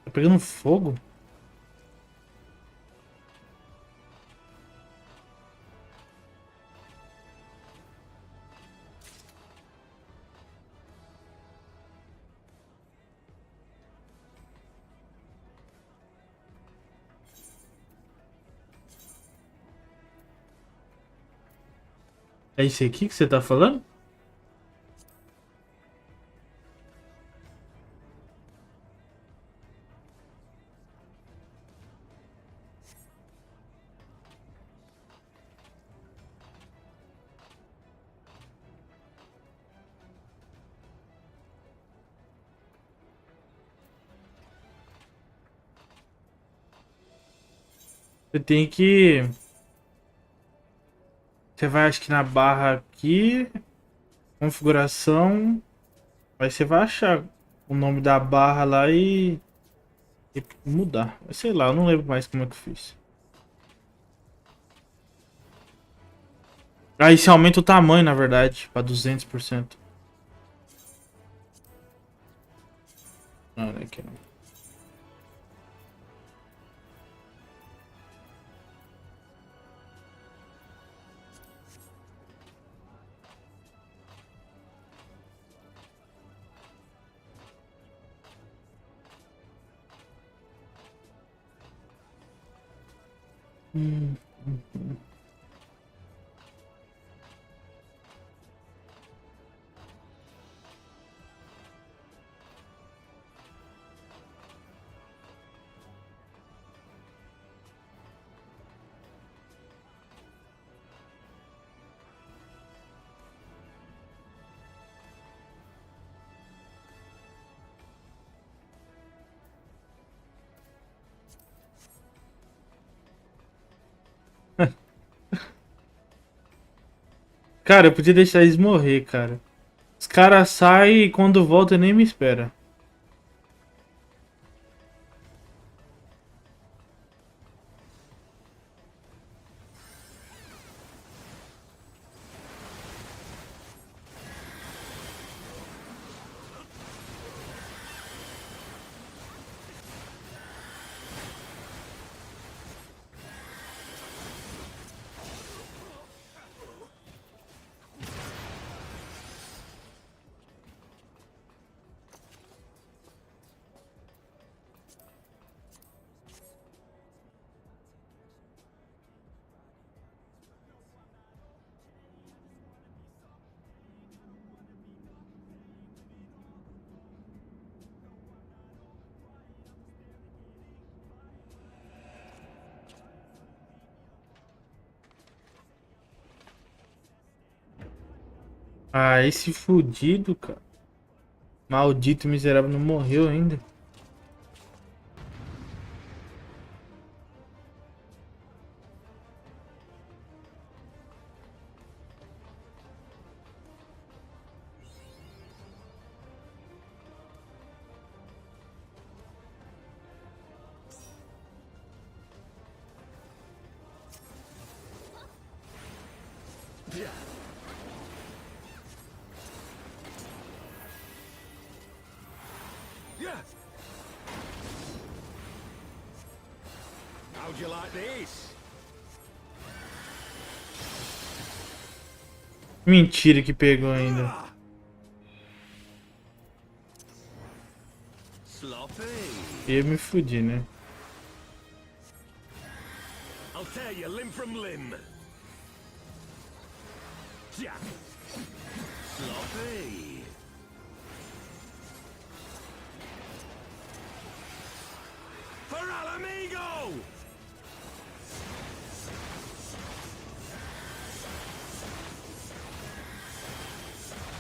Speaker 1: Tá pegando fogo? É esse aqui que você tá falando? Você tem que... Você vai, acho que na barra aqui, configuração, aí você vai achar o nome da barra lá e mudar. Sei lá, eu não lembro mais como é que eu fiz. Aí você aumenta o tamanho, na verdade, pra 200%. Não, não é aqui não. Hum. Cara, eu podia deixar eles morrer, cara. Os caras saem e quando voltam nem me espera. Ah, esse fudido, cara. Maldito miserável não morreu ainda.
Speaker 8: How'd you like this?
Speaker 1: Mentira que pegou ainda.
Speaker 8: Sloppy.
Speaker 1: Ia me fudir, né?
Speaker 8: I'll tear you limb from limb. Jack. Sloppy. For Alamigo!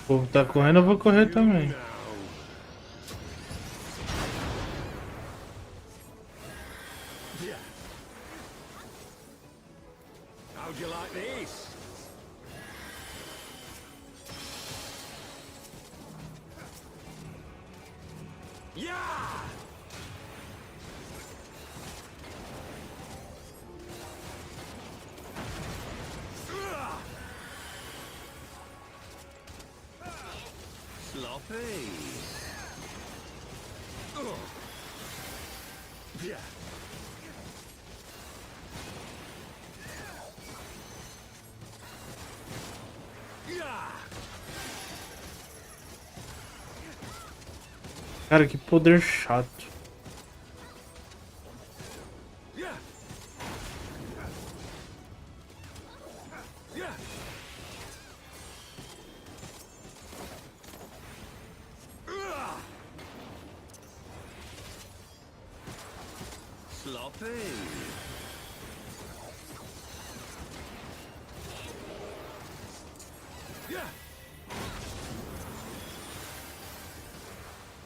Speaker 1: O povo tá correndo, eu vou correr também.
Speaker 8: How'd you like this? Yeah! Sloppy. Yeah.
Speaker 1: Cara, que poder chato.
Speaker 8: Sloppy. Yeah.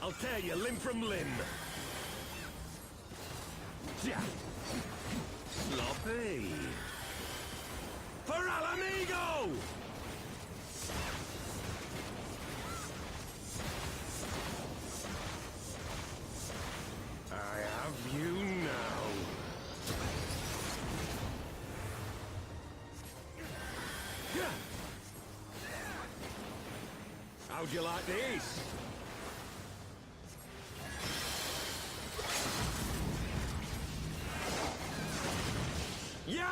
Speaker 8: I'll tear you limb from limb. Yeah. Sloppy. For Alamigo! I have you now. Yeah. How'd you like this? Yeah!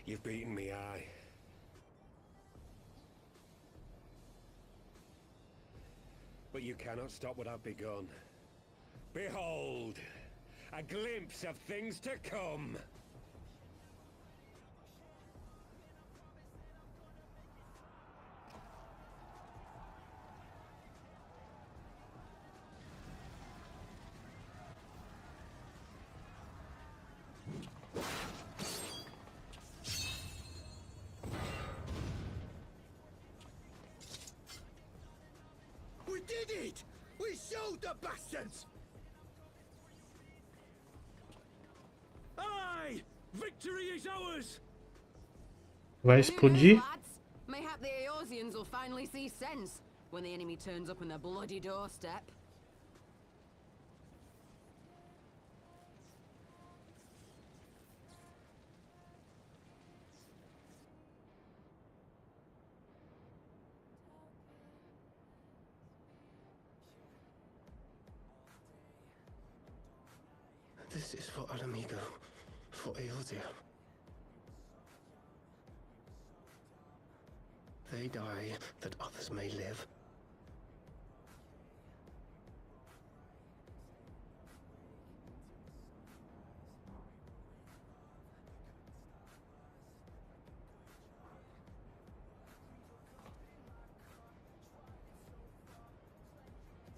Speaker 8: You've beaten me, aye. But you cannot stop what I've begun. Behold, a glimpse of things to come. We did it! We showed the bastards! Aye! Victory is ours!
Speaker 1: Vai explodir?
Speaker 12: Mayhap the Eorzeans will finally see sense when the enemy turns up on their bloody doorstep.
Speaker 18: This is for Alamigo, for Eorzea. They die that others may live.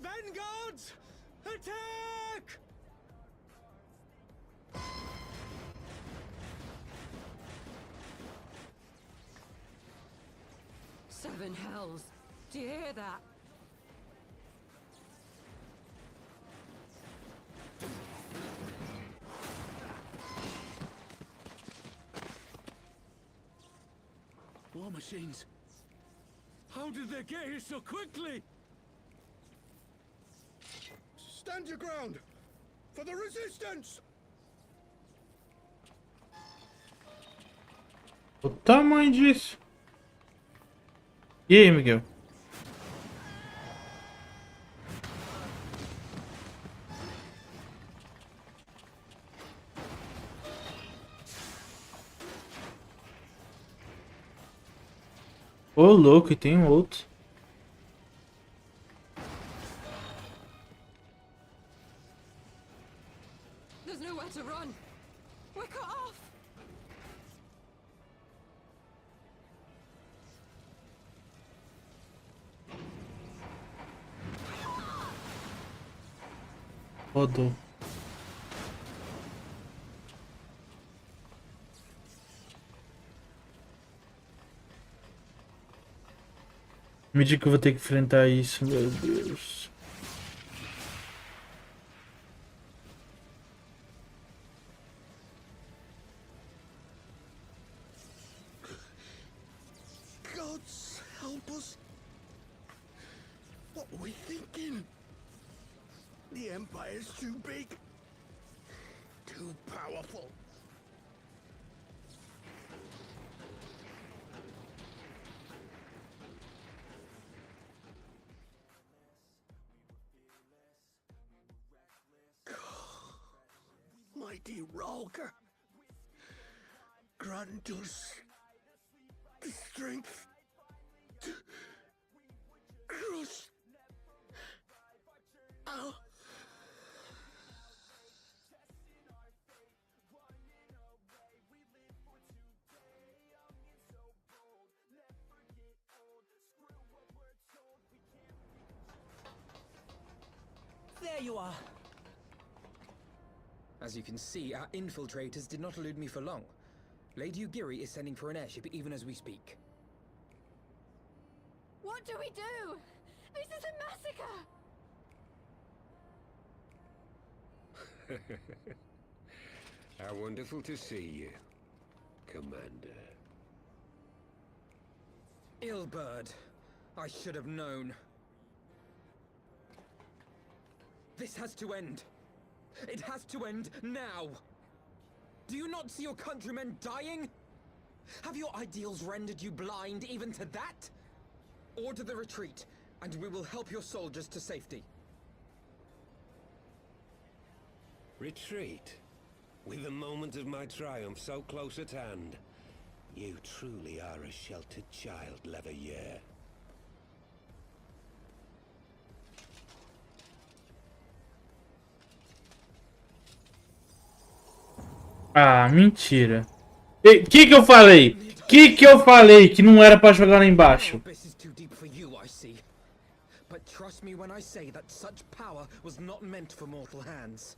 Speaker 8: Vanguards! Attack!
Speaker 12: Seven hells. Do you hear that?
Speaker 6: War machines. How did they get here so quickly?
Speaker 19: Stand your ground! For the resistance!
Speaker 1: O tamanho disso. E aí, Miguel? Ô, louco, e tem um outro.
Speaker 12: There's nowhere to run. We're cut off.
Speaker 1: Rodou. Me diga que eu vou ter que enfrentar isso, meu Deus.
Speaker 19: Gods help us! What were we thinking? The Empire's too big. Too powerful. Mighty Rolker, grant us the strength to crush our...
Speaker 22: There you are. As you can see, our infiltrators did not elude me for long. Lady Ugiri is sending for an airship even as we speak.
Speaker 9: What do we do? This is a massacre!
Speaker 14: How wonderful to see you, Commander.
Speaker 22: Illbird. I should have known. This has to end. It has to end now! Do you not see your countrymen dying? Have your ideals rendered you blind even to that? Order the retreat, and we will help your soldiers to safety.
Speaker 14: Retreat? With the moment of my triumph so close at hand? You truly are a sheltered child, Leverrier.
Speaker 1: Ah, mentira. Que eu falei? Que eu falei que não era pra jogar lá embaixo?
Speaker 22: This is too deep for you, I see. But trust me when I say that such power was not meant for mortal hands.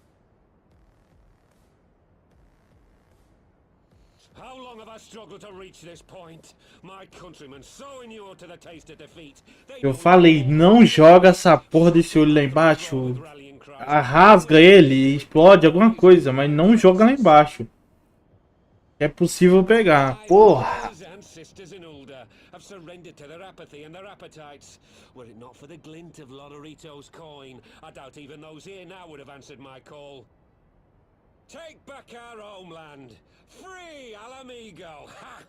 Speaker 14: How long have I struggled to reach this point? My countrymen so inured to the taste of defeat.
Speaker 1: Eu falei, não joga essa porra desse olho lá embaixo. Rasga ele e explode alguma coisa, mas não joga lá embaixo. É possível pegar. Porra.
Speaker 14: Have surrendered to their apathy and their appetites. Were it not for the glint of Lodorito's coin, I doubt even those here now would have answered my call. Take back our homeland. Free Alamigo. Ha!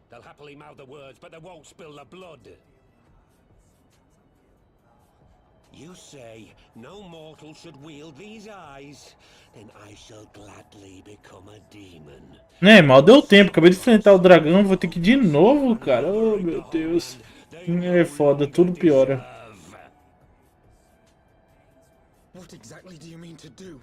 Speaker 14: They'll happily mouth the words, but they won't spill the blood. You say no mortal should wield these eyes, then I shall gladly become a demon.
Speaker 1: Né, mal deu tempo. Acabei de enfrentar o dragão. Vou ter que ir de novo, cara. Oh, meu Deus. É foda. Tudo piora.
Speaker 13: What exactly do you mean to do?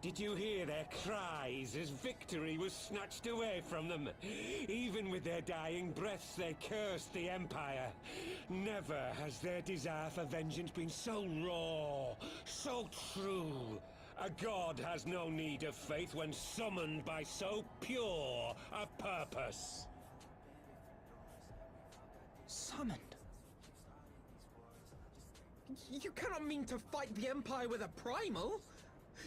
Speaker 14: Did you hear their cries as victory was snatched away from them? Even with their dying breaths, they cursed the Empire. Never has their desire for vengeance been so raw, so true. A god has no need of faith when summoned by so pure a purpose.
Speaker 11: Summoned? You cannot mean to fight the Empire with a primal!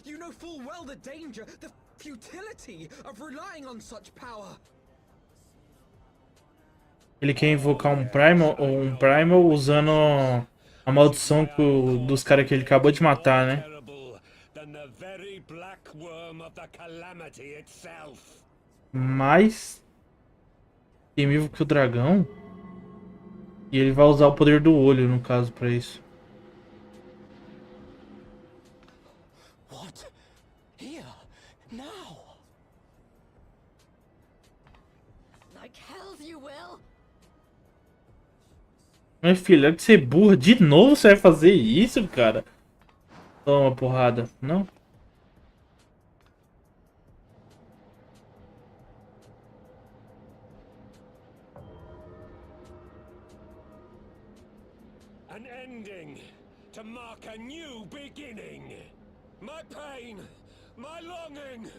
Speaker 11: You know full well the danger, the futility of relying on such power.
Speaker 1: Ele quer invocar um Primal usando a maldição dos caras que ele acabou de matar, né? Mais temível que o dragão. E ele vai usar o poder do olho, no caso, pra isso.
Speaker 11: What? Here? Now?
Speaker 3: Like hells you will.
Speaker 1: Minha filha, de ser burra, de novo você vai fazer isso, cara? Toma porrada, não?
Speaker 14: An ending to mark a new beginning. My pain, my longing,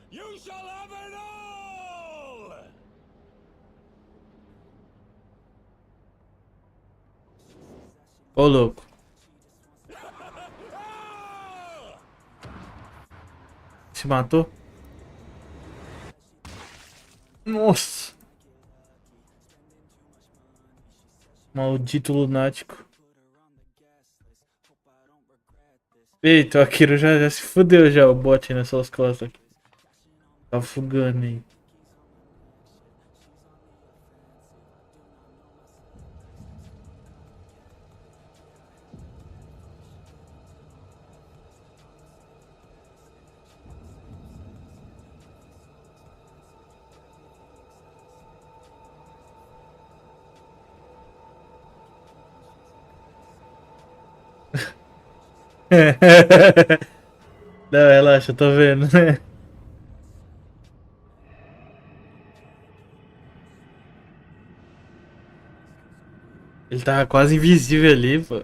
Speaker 14: you shall have it all!
Speaker 1: Ô, louco. Se matou? Nossa. Maldito lunático. Eita, o Akiro já se fudeu já, o bot nas suas costas aqui. Tá fugando aí. Não, relaxa, eu tô vendo. Ele tava quase invisível ali, pô.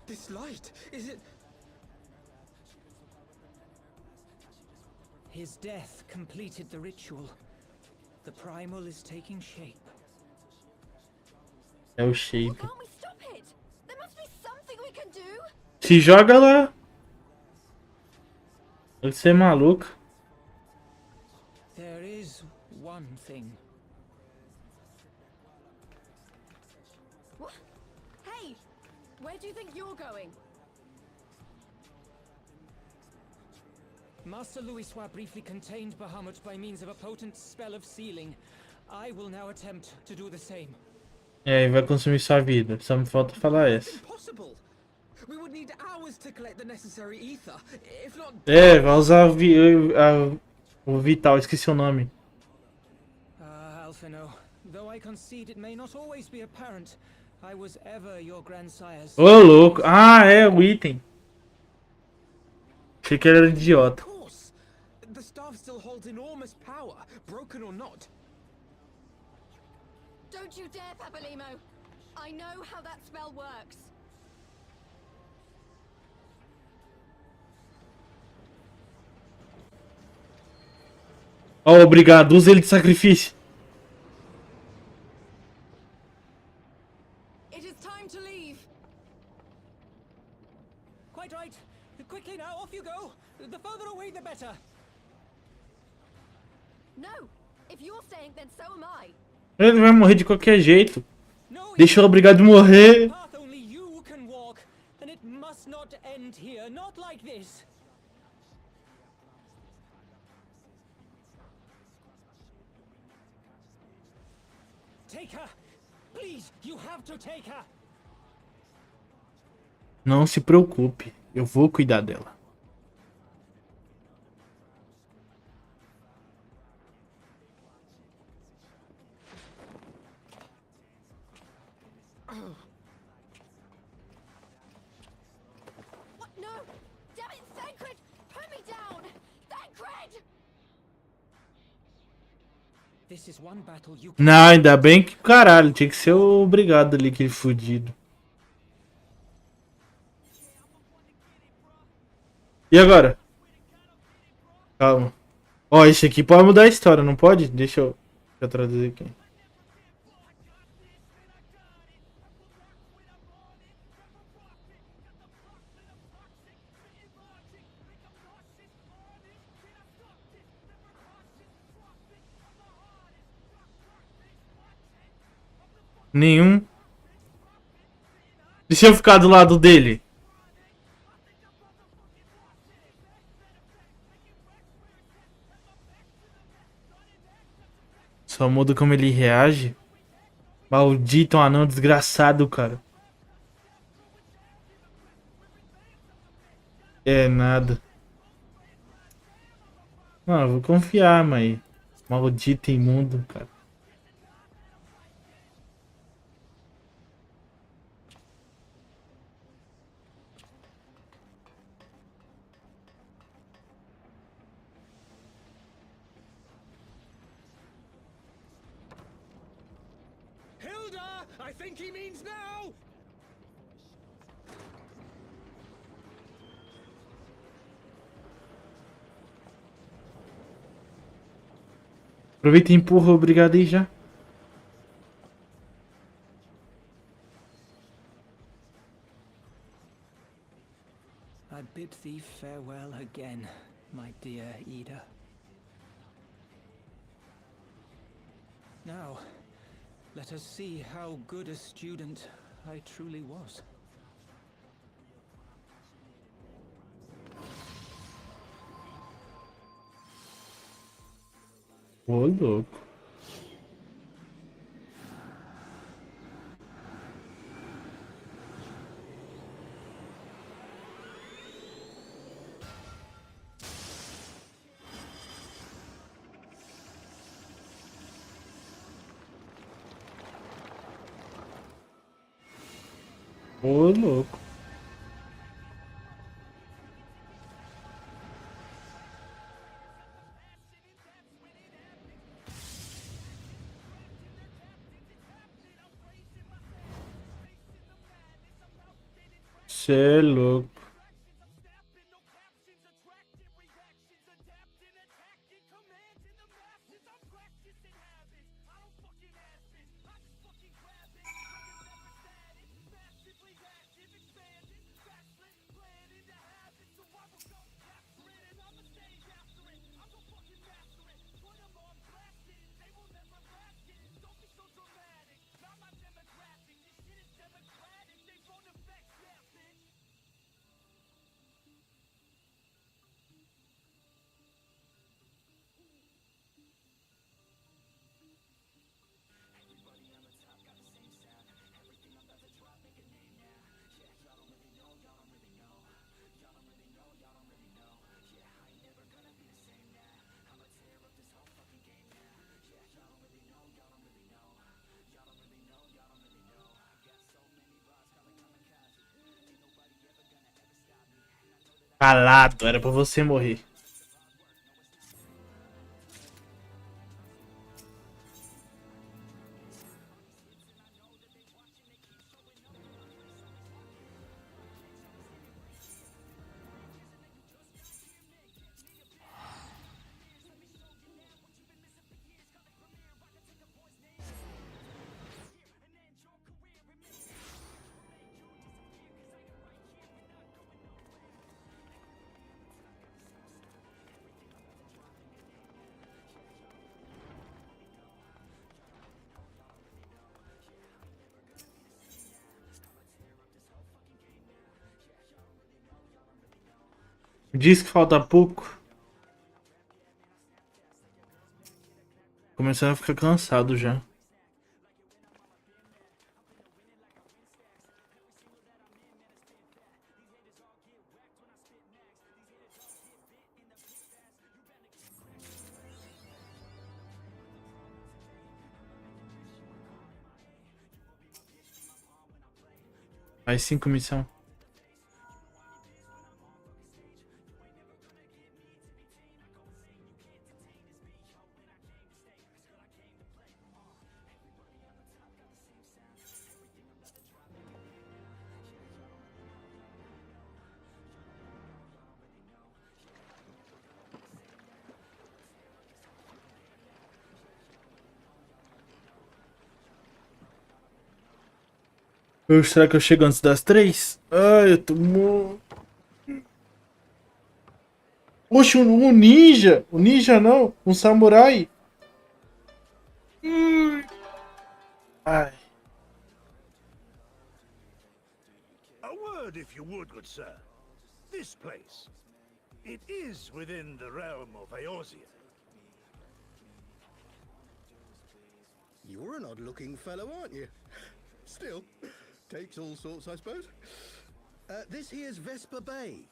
Speaker 11: This light, is it? His death completed the ritual. The primal is taking shape.
Speaker 1: É o shape.
Speaker 3: Can't we stop it? There must be something we can do.
Speaker 1: Se joga lá. Deve ser maluco.
Speaker 11: There is one thing.
Speaker 9: What? Hey! Where do you think you're going?
Speaker 11: Master Louisoix briefly contained Bahamut by means of a potent spell of sealing. I will now attempt to do the same.
Speaker 1: É, e vai consumir sua vida. Só me falta falar essa.
Speaker 11: Impossible. We would need hours to collect the necessary ether, if not.
Speaker 1: É, vai usar o Vital, esqueci o nome.
Speaker 11: Alphino, though I concede it may not always be apparent, I was ever your grandsire's.
Speaker 1: Ô, louco. Ah, é o item. Achei que era idiota.
Speaker 11: Of course. The staff still holds enormous power, broken or not.
Speaker 9: Don't you dare, Papalimo! I know how that spell works.
Speaker 1: Ó, obrigado. Usa ele de sacrifício.
Speaker 9: It is time to leave.
Speaker 11: Quite right.
Speaker 22: Quickly now, off you go. The further away, the better.
Speaker 9: No, if you're staying, then so am I.
Speaker 1: Ele vai morrer de qualquer jeito. Deixa eu obrigado a morrer.
Speaker 22: Path only you can walk, and it must not end here, not like this. Take her. Please, you have to take her.
Speaker 1: Não se preocupe, eu vou cuidar dela.
Speaker 9: What? No! Damn it, Thancred! Put me down! Thancred!
Speaker 22: This is one battle you
Speaker 1: Não, ainda bem que caralho, tinha que ser o obrigado ali, aquele fudido. E agora? Calma. Ó, esse aqui pode mudar a história, não pode? Deixa eu traduzir aqui. Nenhum. Deixa eu ficar do lado dele. Só muda como ele reage. Maldito anão desgraçado, cara. É nada. Não, eu vou confiar, mas... Maldito imundo, cara.
Speaker 4: I think he means now!
Speaker 1: Aproveita e empurra, obrigado aí já.
Speaker 5: I bid thee farewell again, my dear Ida. Now, let us see how good a student I truly was.
Speaker 1: Ô, louco. Ô, louco. Cê é louco. Calado, era pra você morrer. Diz que falta pouco. Começando a ficar cansado já. Mais 5 missão. Será que eu chego antes das 3? Ai, eu tô morto. Oxe, um ninja! Um ninja não, um samurai! Ai.
Speaker 16: A word, if you would, good sir. This place, it is within the realm of Eorzea.
Speaker 19: You're an odd-looking fellow, aren't you? Still, takes all sorts, I suppose. This here's Vesper Bay.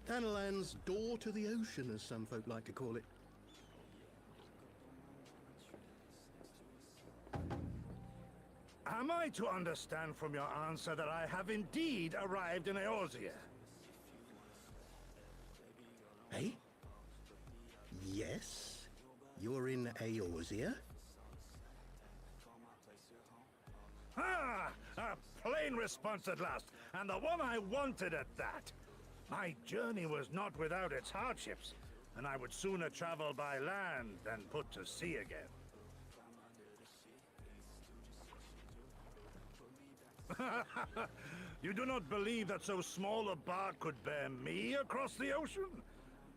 Speaker 19: Thanalan's door to the ocean, as some folk like to call it.
Speaker 16: Am I to understand from your answer that I have indeed arrived in Eorzea?
Speaker 19: Eh? Yes? You're in Eorzea?
Speaker 16: Ah! A plain response at last, and the one I wanted at that. My journey was not without its hardships, and I would sooner travel by land than put to sea again. You do not believe that so small a bark could bear me across the ocean?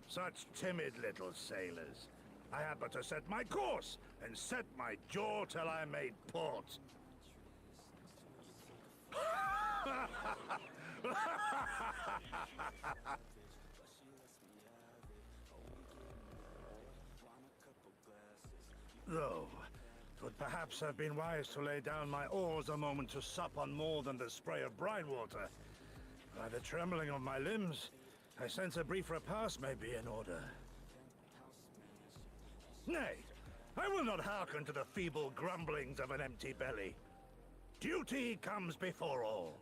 Speaker 16: Such timid little sailors. I had but to set my course and set my jaw till I made port. Though, it would perhaps have been wise to lay down my oars a moment to sup on more than the spray of brine water. By the trembling of my limbs, I sense a brief repast may be in order. Nay, I will not hearken to the feeble grumblings of an empty belly. Duty comes before all.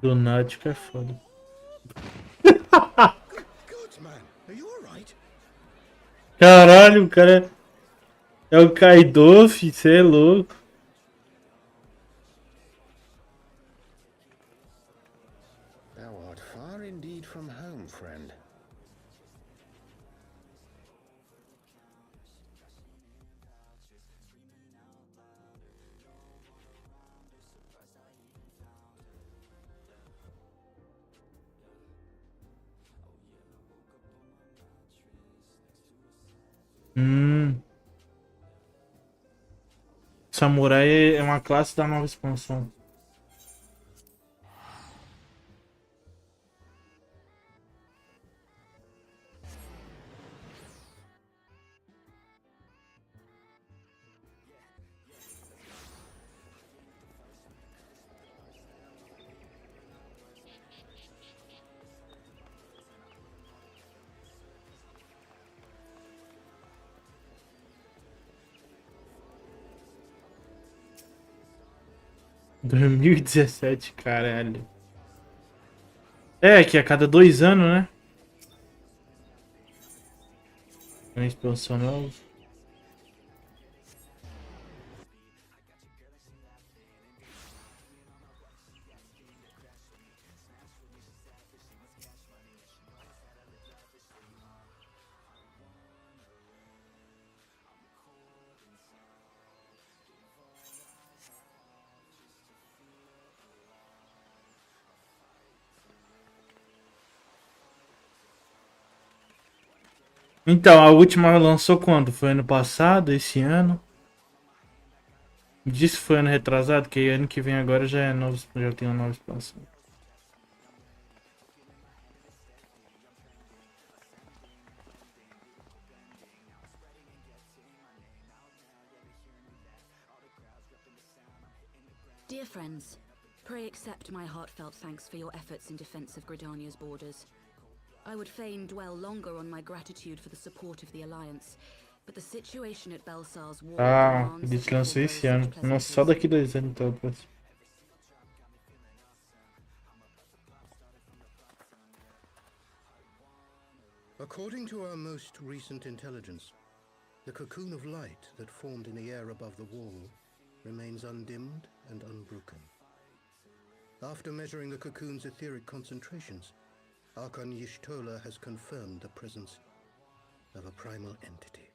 Speaker 1: Lunática é foda.
Speaker 19: God, man, are you alright?
Speaker 1: Caralho, o cara é o Kaido, fi, cê é louco.
Speaker 10: Thou art far indeed from home, friend.
Speaker 1: Samurai é uma classe da nova expansão. (2017), caralho. É, que a cada 2 anos, né? Uma expansão nova. Então, a última lançou quando? Foi ano passado, esse ano? Disse que foi ano retrasado, que ano que vem agora já é novo, já tem uma nova expansão.
Speaker 15: Dear friends, pray accept my heartfelt thanks for your efforts in defense of Gridania's borders. I would fain dwell longer on my gratitude for the support of the Alliance, but the situation at Belsar's wall
Speaker 1: Ah,
Speaker 15: demands
Speaker 1: ele
Speaker 15: that
Speaker 1: te
Speaker 15: we
Speaker 1: lançou
Speaker 15: forego
Speaker 1: esse ano.
Speaker 15: such
Speaker 1: Nossa, só daqui 2 anos então. Próximo.
Speaker 19: According to our most recent intelligence, the cocoon of light that formed in the air above the wall remains undimmed and unbroken. After measuring the cocoon's etheric concentrations, Archon Y'shtola has confirmed the presence of a primal entity.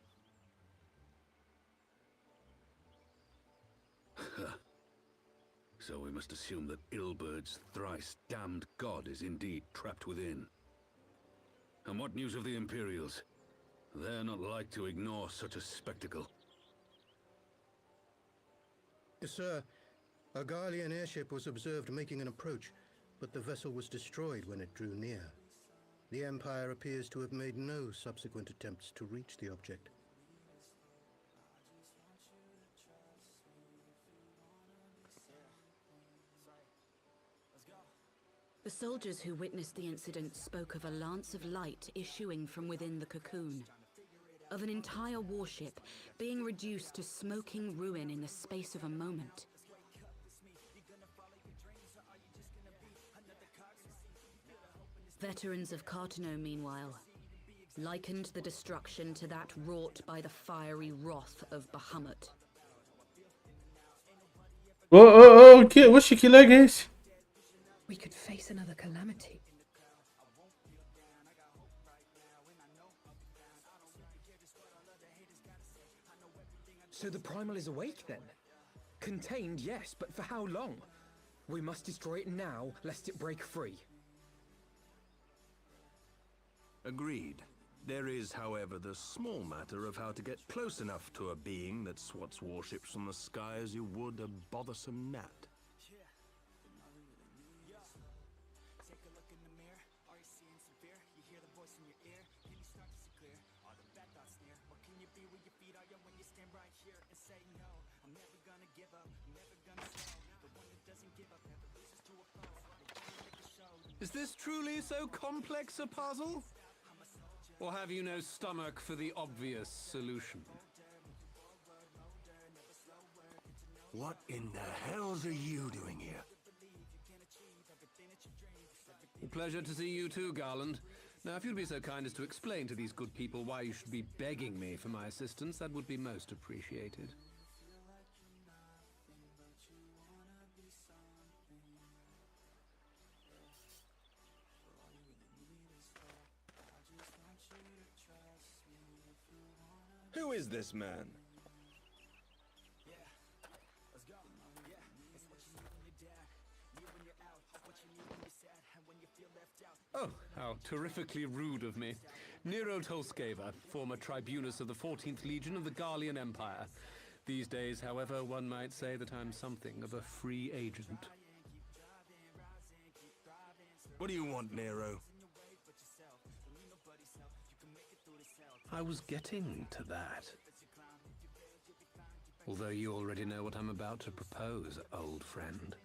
Speaker 6: So we must assume that Ilbert's thrice damned god is indeed trapped within. And what news of the Imperials? They're not like to ignore such a spectacle.
Speaker 19: Sir, a Garlean airship was observed making an approach, but the vessel was destroyed when it drew near. The Empire appears to have made no subsequent attempts to reach the object.
Speaker 15: The soldiers who witnessed the incident spoke of a lance of light issuing from within the cocoon, of an entire warship being reduced to smoking ruin in the space of a moment. Veterans of Cartano, meanwhile, likened the destruction to that wrought by the fiery wrath of Bahamut.
Speaker 1: Oxi, que lag é esse?
Speaker 7: We could face another calamity.
Speaker 11: So the Primal is awake then? Contained, yes, but for how long? We must destroy it now, lest it break free.
Speaker 8: Agreed. There is, however, the small matter of how to get close enough to a being that swats warships from the sky as you would a bothersome gnat.
Speaker 17: Is this truly so complex a puzzle? Or have you no stomach for the obvious solution?
Speaker 8: What in the hells are you doing here?
Speaker 17: Pleasure to see you too, Garland. Now, if you'd be so kind as to explain to these good people why you should be begging me for my assistance, that would be most appreciated.
Speaker 18: Who is this man?
Speaker 17: Oh, how terrifically rude of me. Nero Tolskeva, former tribunus of the 14th Legion of the Garlean Empire. These days, however, one might say that I'm something of a free agent.
Speaker 8: What do you want, Nero?
Speaker 17: I was getting to that. Although you already know what I'm about to propose, old friend.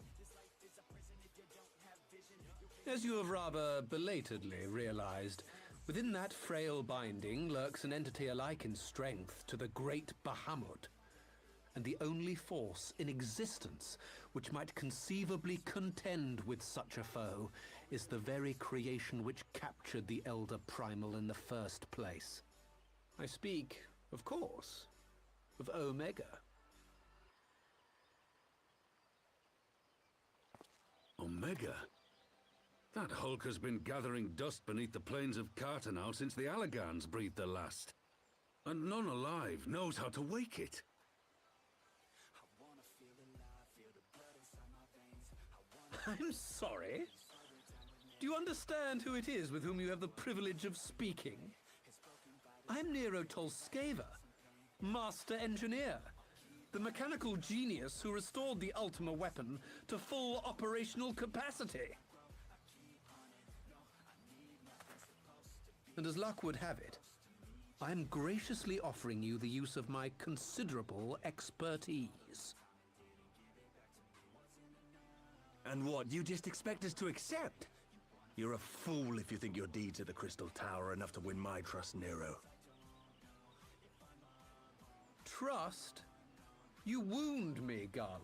Speaker 17: As you have rather belatedly realized, within that frail binding lurks an entity alike in strength to the great Bahamut, and the only force in existence which might conceivably contend with such a foe is the very creation which captured the Elder Primal in the first place. I speak, of course, of Omega.
Speaker 6: Omega? That Hulk has been gathering dust beneath the plains of Cartanow since the Allagans breathed their last. And none alive knows how to wake it.
Speaker 17: I'm sorry? Do you understand who it is with whom you have the privilege of speaking? I'm Nero Tolskeva, Master Engineer, The mechanical genius who restored the Ultima weapon to full operational capacity. And as luck would have it, I am graciously offering you the use of my considerable expertise.
Speaker 8: And what, you just expect us to accept? You're a fool if you think your deeds at the Crystal Tower are enough to win my trust, Nero.
Speaker 17: Trust? You wound me, Garland.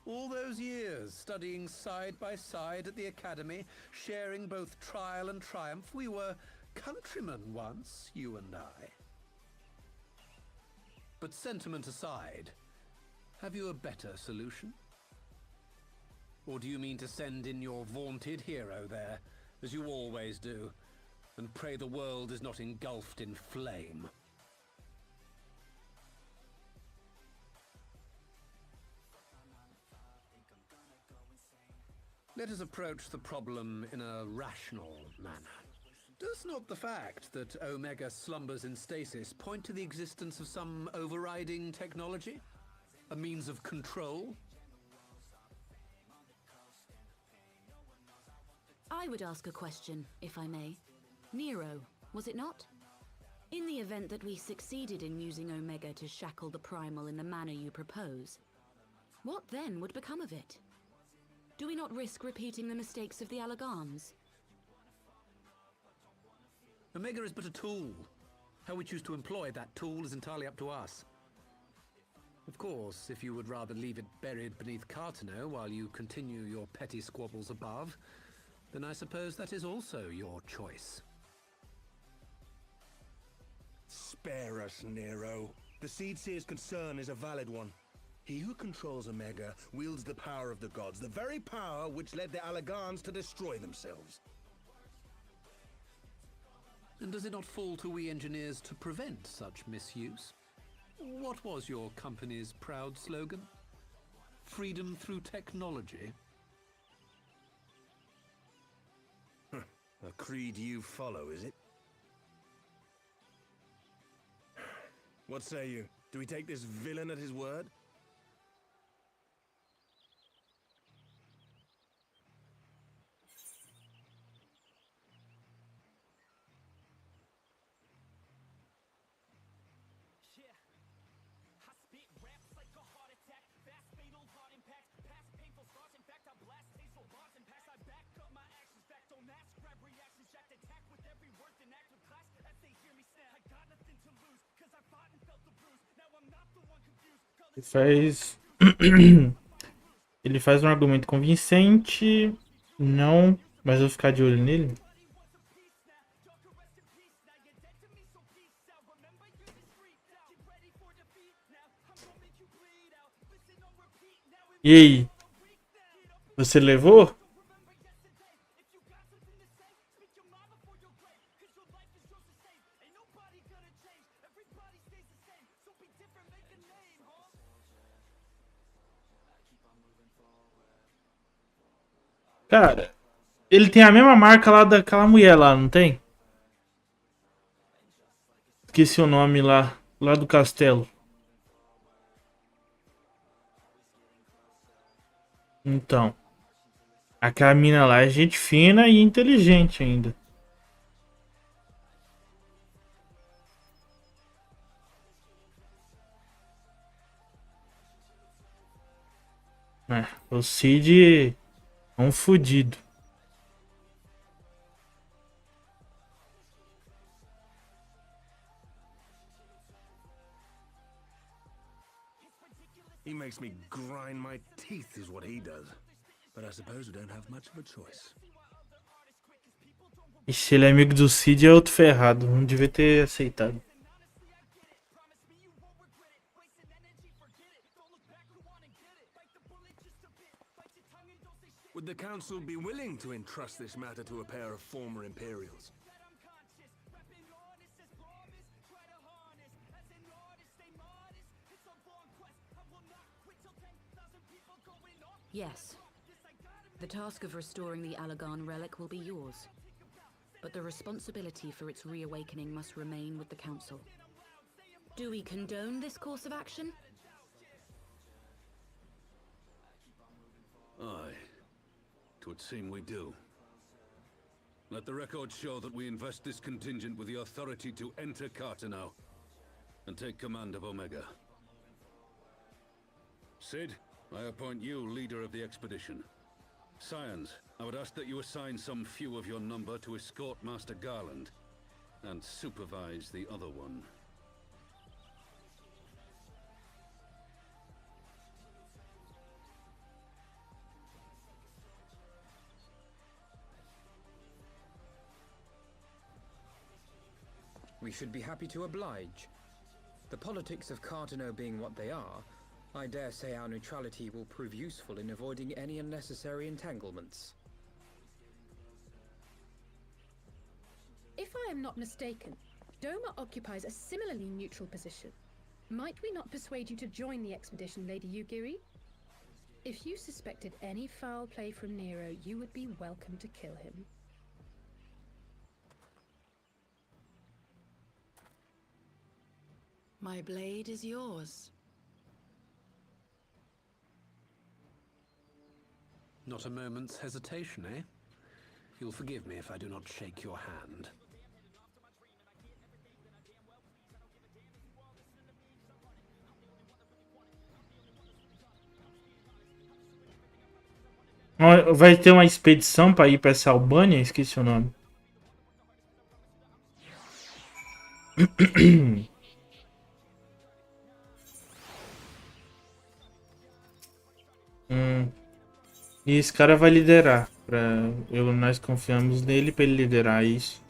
Speaker 17: All those years studying side by side at the Academy, sharing both trial and triumph, we were countrymen once, you and I. But sentiment aside, have you a better solution? Or do you mean to send in your vaunted hero there, as you always do, and pray the world is not engulfed in flame? Let us approach the problem in a rational manner. Does not the fact that Omega slumbers in stasis point to the existence of some overriding technology? A means of control?
Speaker 15: I would ask a question, if I may. Nero, was it not? In the event that we succeeded in using Omega to shackle the Primal in the manner you propose, what then would become of it? Do we not risk repeating the mistakes of the Allagans?
Speaker 17: Omega is but a tool. How we choose to employ that tool is entirely up to us. Of course, if you would rather leave it buried beneath Cartano while you continue your petty squabbles above, then I suppose that is also your choice.
Speaker 8: Spare us, Nero. The Seedseer's concern is a valid one. He who controls Omega wields the power of the gods, the very power which led the Allagans to destroy themselves.
Speaker 17: And does it not fall to we engineers to prevent such misuse? What was your company's proud slogan? Freedom through technology?
Speaker 8: A creed you follow, is it? What say you? Do we take this villain at his word?
Speaker 1: Ele faz. Ele faz um argumento convincente. Não, mas eu vou ficar de olho nele. E aí? Você levou? Cara, ele tem a mesma marca lá daquela mulher lá, não tem? Esqueci o nome lá do castelo. Então, aquela mina lá é gente fina e inteligente ainda. O Cid é um fudido.
Speaker 8: He makes me grind my teeth is what he does. But I suppose we don't have much of a choice.
Speaker 1: Ixi, ele é amigo do Cid, é outro ferrado. Não devia ter aceitado.
Speaker 8: Would the Council be willing to entrust this matter to a pair of former Imperials?
Speaker 15: Yes. The task of restoring the Allagan relic will be yours. But the responsibility for its reawakening must remain with the Council. Do we condone this course of action?
Speaker 6: Aye. 'Twould seem we do. Let the record show that we invest this contingent with the authority to enter Carteneau and take command of Omega. Sid, I appoint you leader of the expedition. Scions, I would ask that you assign some few of your number to escort Master Garland and supervise the other one.
Speaker 11: We should be happy to oblige. The politics of Carteneau being what they are, I dare say our neutrality will prove useful in avoiding any unnecessary entanglements.
Speaker 7: If I am not mistaken, Doma occupies a similarly neutral position. Might we not persuade you to join the expedition, Lady Yugiri? If you suspected any foul play from Nero, you would be welcome to kill him.
Speaker 15: My blade is yours.
Speaker 17: Not a moment's hesitation, eh? You'll forgive me if I do not shake your hand.
Speaker 1: Vai ter uma expedição para ir para essa Albânia? Esqueci o nome. E esse cara vai liderar. Nós confiamos nele para ele liderar isso.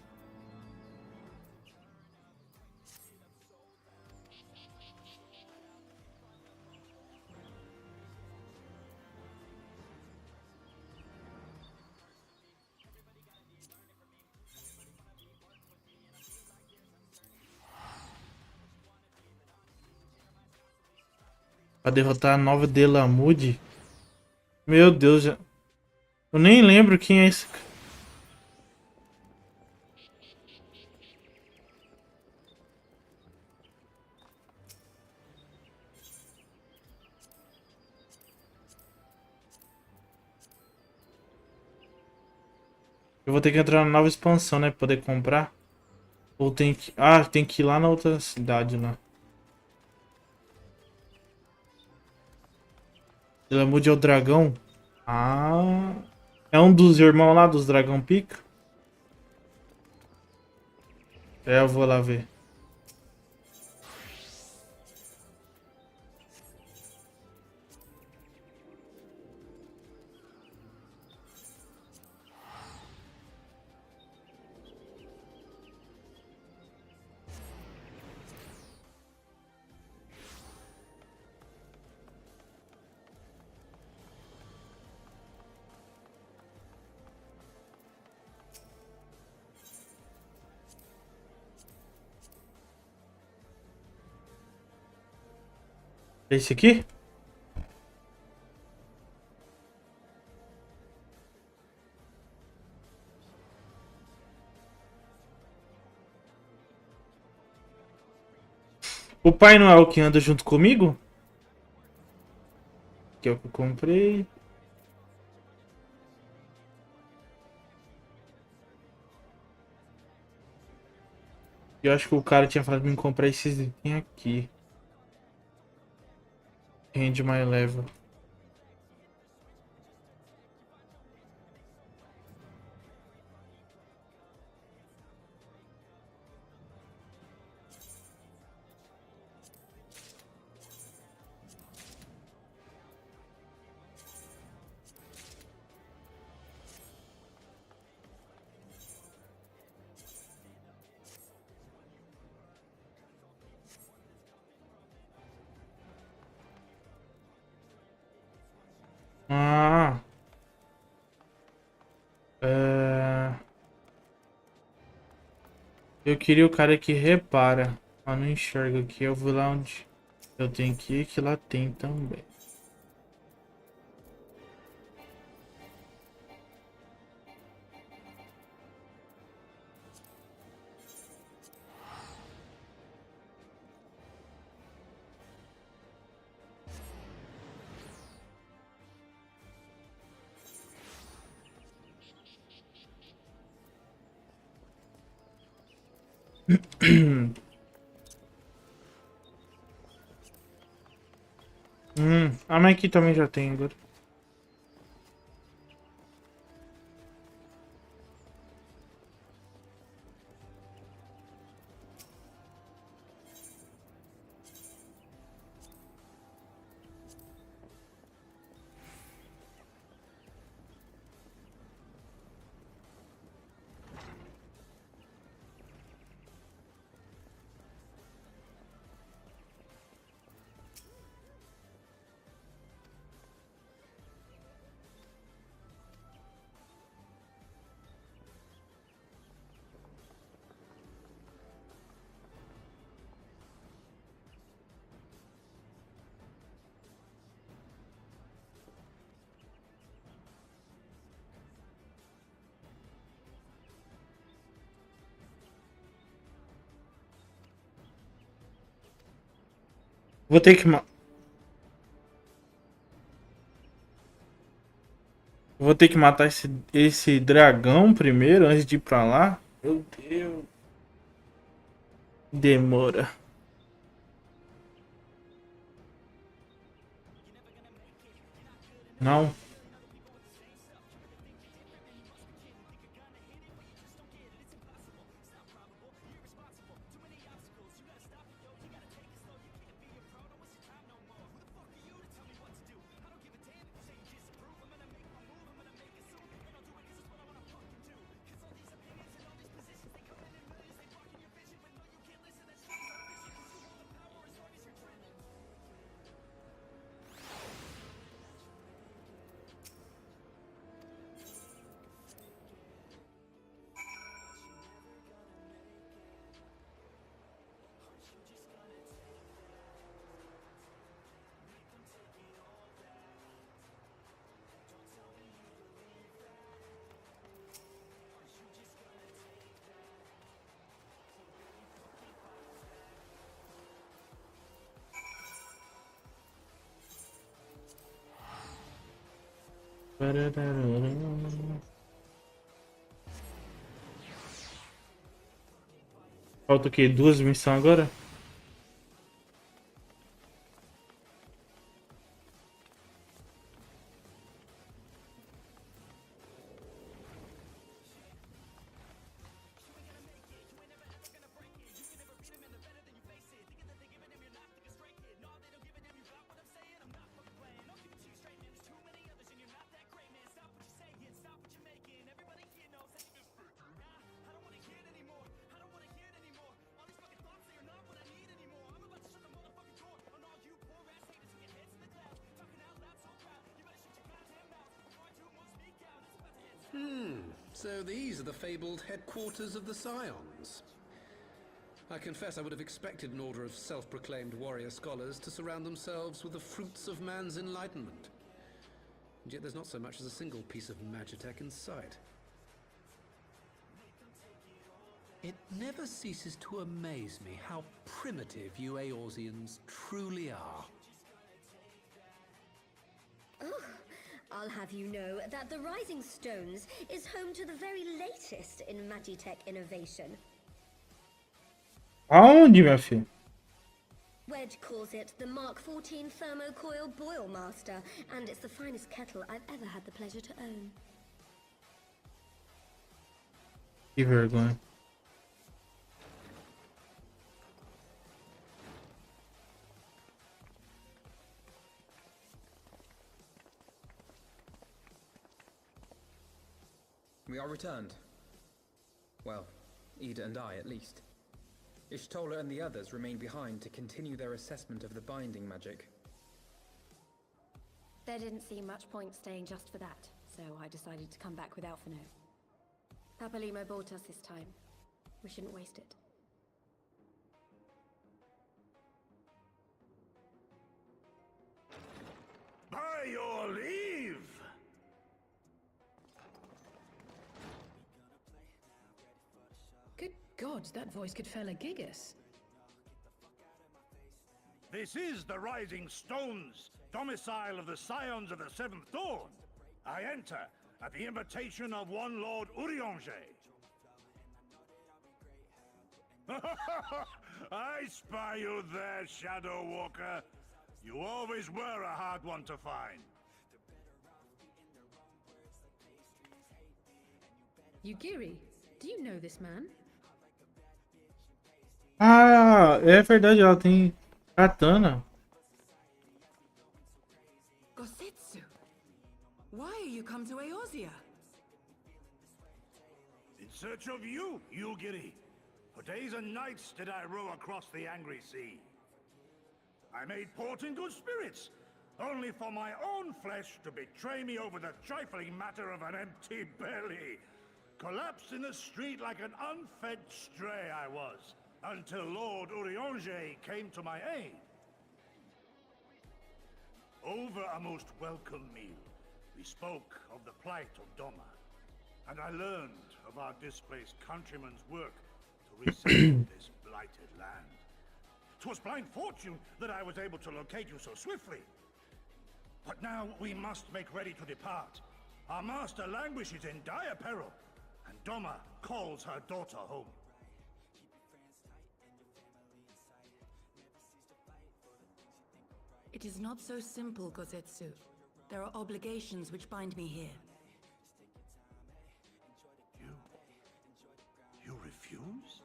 Speaker 1: Pra derrotar a nova Delamude. Meu Deus, eu nem lembro quem é esse. Eu vou ter que entrar na nova expansão, né? Pra poder comprar. Ou tem que... Ah, tem que ir lá na outra cidade, lá. Delamude é o dragão? Ah... É um dos irmãos lá dos dragão pica? É, eu vou lá ver. Esse aqui? O Pai Noel que anda junto comigo? Que é o que eu comprei. Eu acho que o cara tinha falado pra mim comprar esses itens aqui. Hand my level. Ah. Eu queria o cara que repara. Ah, não enxergo aqui. Eu vou lá onde eu tenho que ir, que lá tem também. Mas aqui também já tem agora. Vou ter que Vou ter que matar esse dragão primeiro antes de ir pra lá. Meu Deus. Demora. Não. Falta o quê? 2 missões agora?
Speaker 17: So these are the fabled headquarters of the Scions. I confess I would have expected an order of self-proclaimed warrior scholars to surround themselves with the fruits of man's enlightenment. And yet there's not so much as a single piece of magitech in sight. It never ceases to amaze me how primitive you Eorzeans truly are.
Speaker 3: Oh, I'll have you know that the Rising Stones is home to the very latest in magitech innovation.
Speaker 1: Aonde, minha filha?
Speaker 3: Wedge calls it the Mark 14 Thermocoil Boil Master, and it's the finest kettle I've ever had the pleasure to own.
Speaker 1: Que vergonha.
Speaker 11: We are returned. Well, Ida and I, at least. Ishtola and the others remain behind to continue their assessment of the binding magic.
Speaker 9: There didn't seem much point staying just for that, so I decided to come back without for now. Papalimo bought us this time. We shouldn't waste it.
Speaker 16: By your leave!
Speaker 7: Good God, that voice could fell a gigas.
Speaker 16: This is the Rising Stones, domicile of the Scions of the Seventh Dawn. I enter at the invitation of one Lord Urianger. I spy you there, Shadow Walker. You always were a hard one to find.
Speaker 7: Yugiri, do you know this man?
Speaker 1: Ah, é verdade, ela tem katana.
Speaker 20: Gosetsu, why are you come to Eorzea?
Speaker 16: In search of you, Yugiri. For days and nights did I row across the angry sea. I made port in good spirits, only for my own flesh to betray me over the trifling matter of an empty belly. Collapsed in the street like an unfed stray I was, until Lord Urianger came to my aid. Over a most welcome meal, we spoke of the plight of Doma, and I learned of our displaced countrymen's work to resettle this blighted land. 'Twas blind fortune that I was able to locate you so swiftly. But now we must make ready to depart. Our master languishes in dire peril, and Doma calls her daughter home.
Speaker 20: It is not so simple, Gosetsu. There are obligations which bind me here.
Speaker 16: You refuse?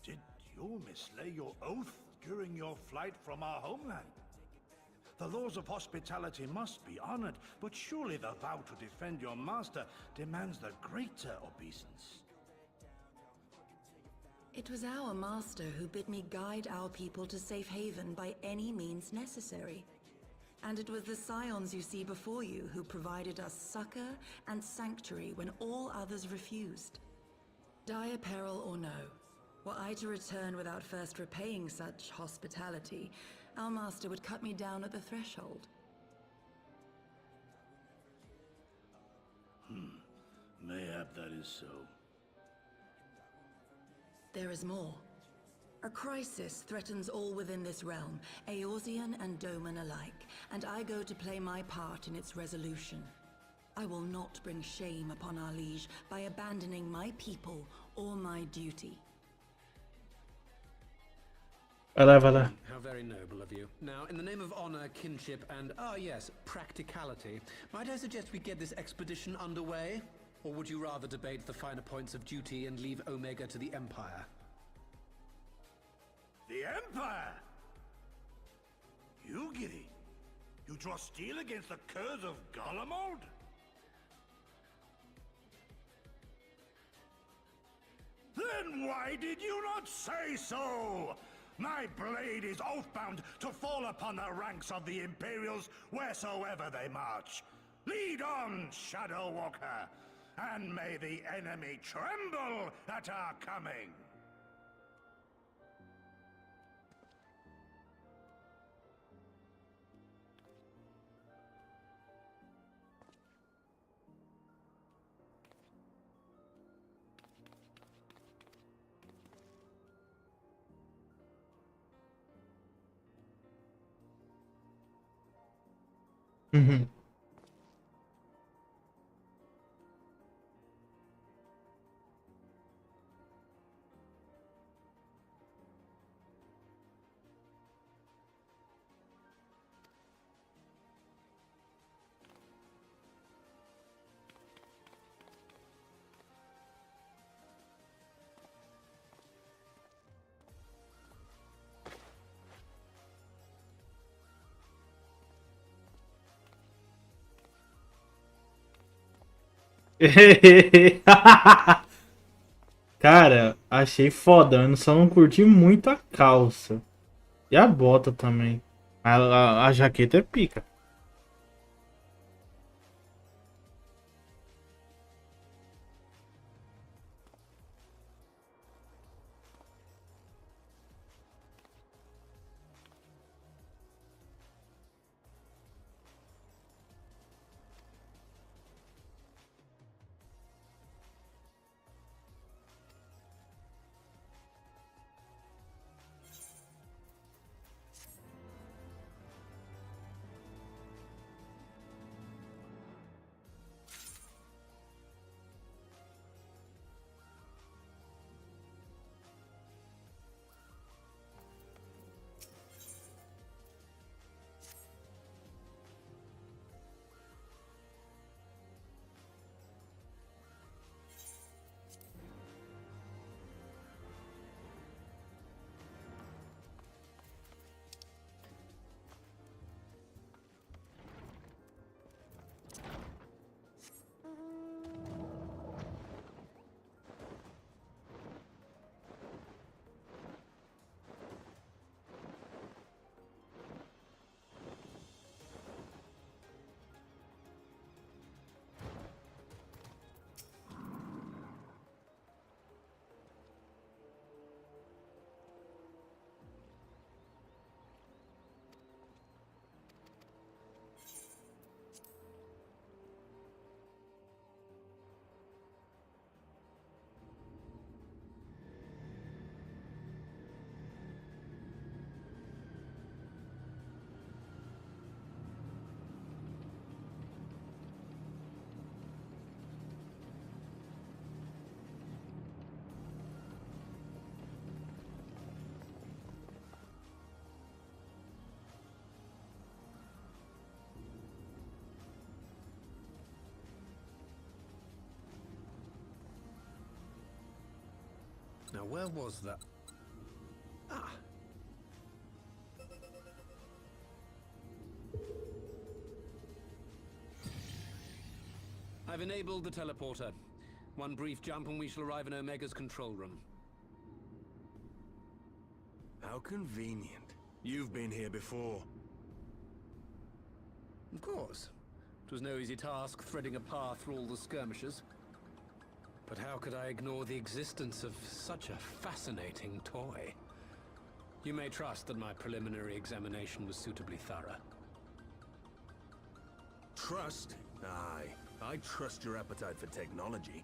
Speaker 16: Did you mislay your oath during your flight from our homeland? The laws of hospitality must be honored, but surely the vow to defend your master demands the greater obeisance.
Speaker 20: It was our master who bid me guide our people to safe haven by any means necessary. And it was the scions you see before you who provided us succor and sanctuary when all others refused. Dire peril or no, were I to return without first repaying such hospitality, our master would cut me down at the threshold.
Speaker 16: Mayhap that is so.
Speaker 20: There is more. A crisis threatens all within this realm, Eorzean and Doman alike, and I go to play my part in its resolution. I will not bring shame upon our liege by abandoning my people or my duty.
Speaker 1: Vai lá.
Speaker 17: How very noble of you. Now, in the name of honor, kinship, and, yes, practicality, might I suggest we get this expedition underway? Or would you rather debate the finer points of duty and leave Omega to the Empire?
Speaker 16: The Empire? Yugiri, you draw steel against the curs of Garlemald? Then why did you not say so? My blade is oath-bound to fall upon the ranks of the Imperials wheresoever they march. Lead on, Shadow Walker, and may the enemy tremble at our coming.
Speaker 1: Uhum. Cara, achei foda. Eu só não curti muito a calça. E a bota também. A jaqueta é pica.
Speaker 17: Now where was that? Ah. I've enabled the teleporter. One brief jump and we shall arrive in Omega's control room.
Speaker 8: How convenient. You've been here before.
Speaker 17: Of course. It was no easy task threading a path through all the skirmishes. But how could I ignore the existence of such a fascinating toy? You may trust that my preliminary examination was suitably thorough.
Speaker 8: Trust? Aye. I trust your appetite for technology.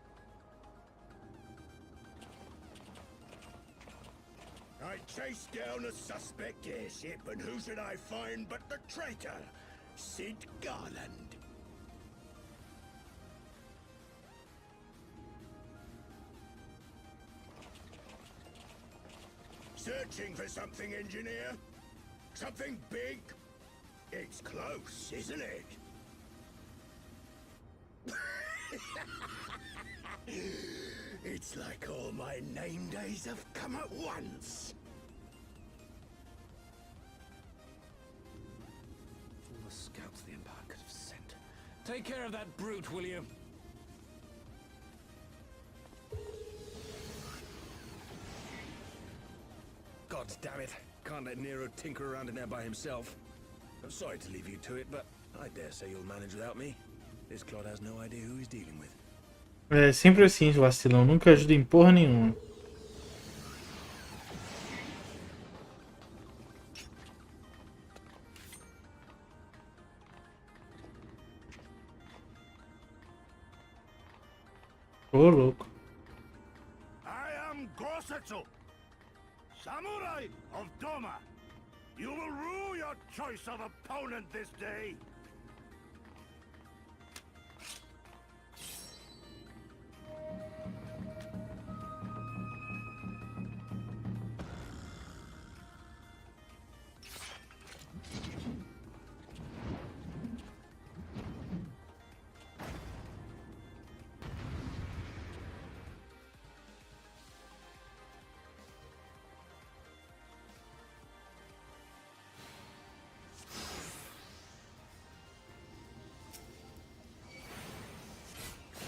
Speaker 10: I chased down a suspect airship, and who should I find but the traitor, Sid Garland. Searching for something, engineer? Something big? It's close, isn't it? It's like all my name days have come at once.
Speaker 17: All the scouts the Empire could have sent. Take care of that brute, will you?
Speaker 8: God damn it. Can't let Nero tinker around in there by himself. I'm sorry to leave you to it, but I dare say you'll manage without me. This clod has no idea who he's dealing with.
Speaker 1: É sempre assim, vacilão. Nunca ajuda em porra nenhuma. Ô, louco.
Speaker 16: I am Gosetsu, Samurai of Doma. You will rue your choice of opponent this day.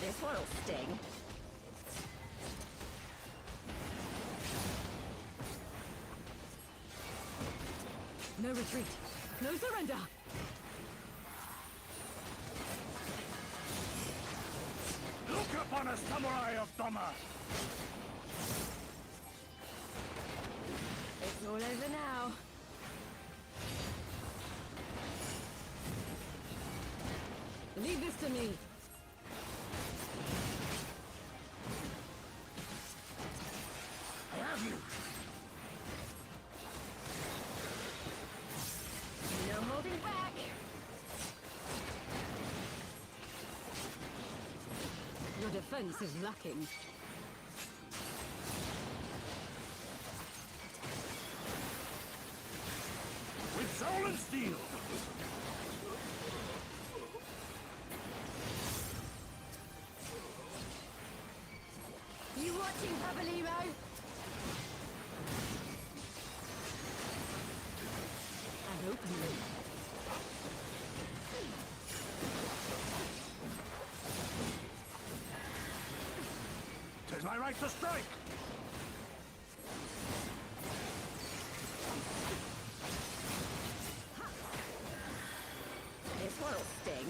Speaker 9: This one'll sting.
Speaker 22: No retreat. No surrender.
Speaker 16: Look upon a samurai of Doma.
Speaker 9: It's all over now.
Speaker 22: Leave this to me.
Speaker 16: I have you.
Speaker 9: No holding back.
Speaker 22: Your defense is lacking.
Speaker 16: With soul and steel.
Speaker 9: You watching, Pabalimo?
Speaker 22: And openly.
Speaker 16: Tis my right to strike.
Speaker 9: This one'll sting.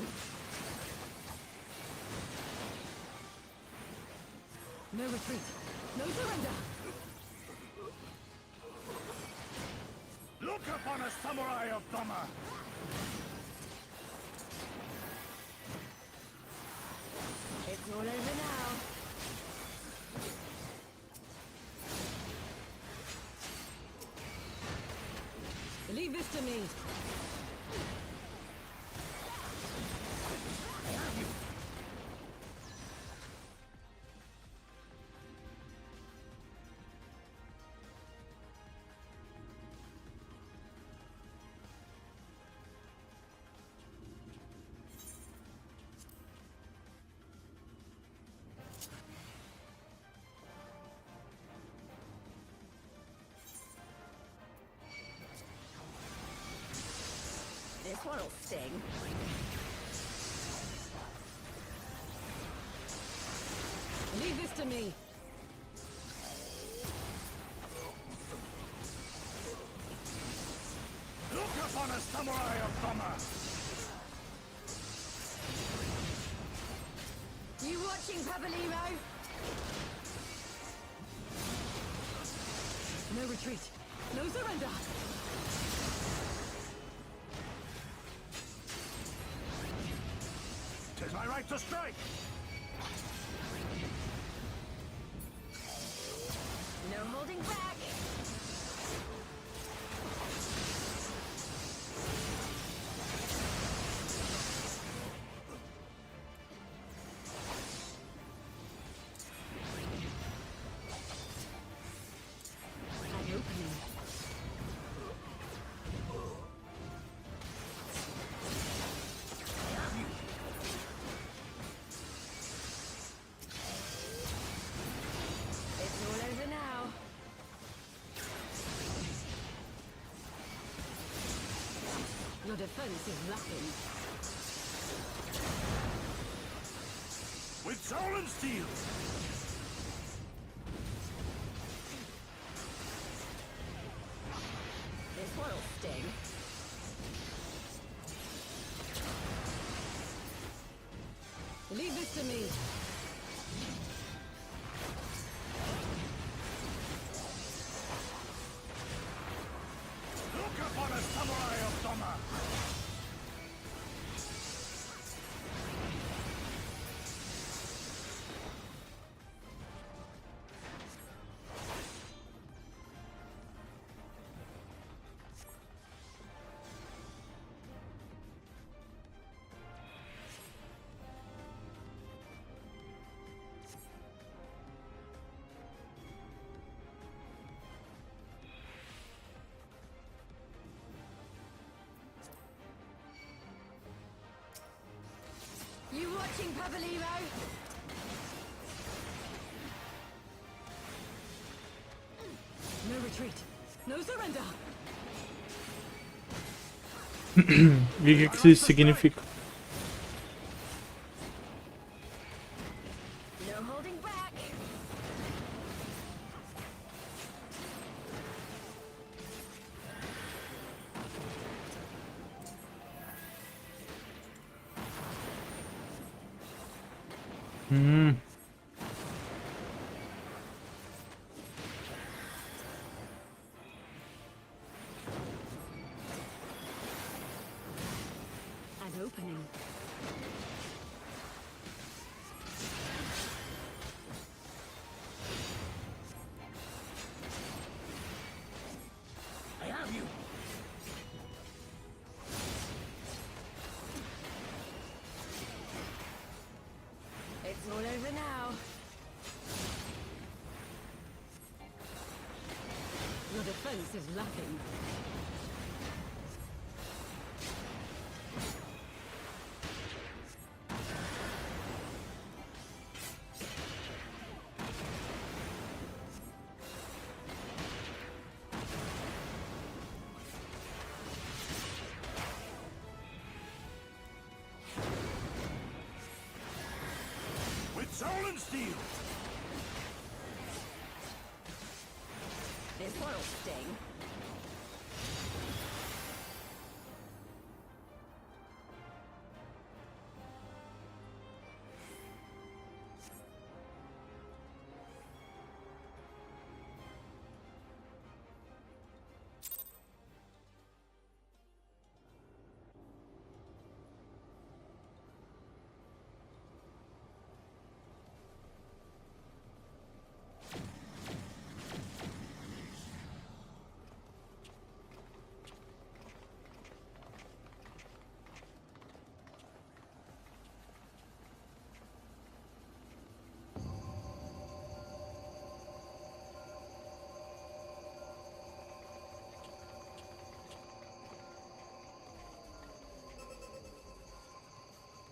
Speaker 22: No retreat. No surrender.
Speaker 16: Look upon a samurai of Doma.
Speaker 9: It's all over now.
Speaker 22: Leave this to me.
Speaker 9: This one'll sting.
Speaker 22: Leave this to me.
Speaker 16: Look upon a samurai of summer!
Speaker 9: You watching, Pabalimo?
Speaker 22: No retreat. No surrender.
Speaker 16: Tis my right to strike!
Speaker 9: No holding back.
Speaker 22: An opening.
Speaker 9: It's all over now.
Speaker 22: Your defense is lacking.
Speaker 16: With soul and steel!
Speaker 9: This one'll sting.
Speaker 22: Leave this to me.
Speaker 16: Look upon a samurai of summer!
Speaker 9: You watching, Pabalimo?
Speaker 22: No retreat. No surrender.
Speaker 1: E o que isso significa?
Speaker 9: No holding back.
Speaker 22: An opening.
Speaker 16: I have you!
Speaker 9: It's all over now.
Speaker 22: Your defense is lacking.
Speaker 16: With soul and steel!
Speaker 9: This one'll sting.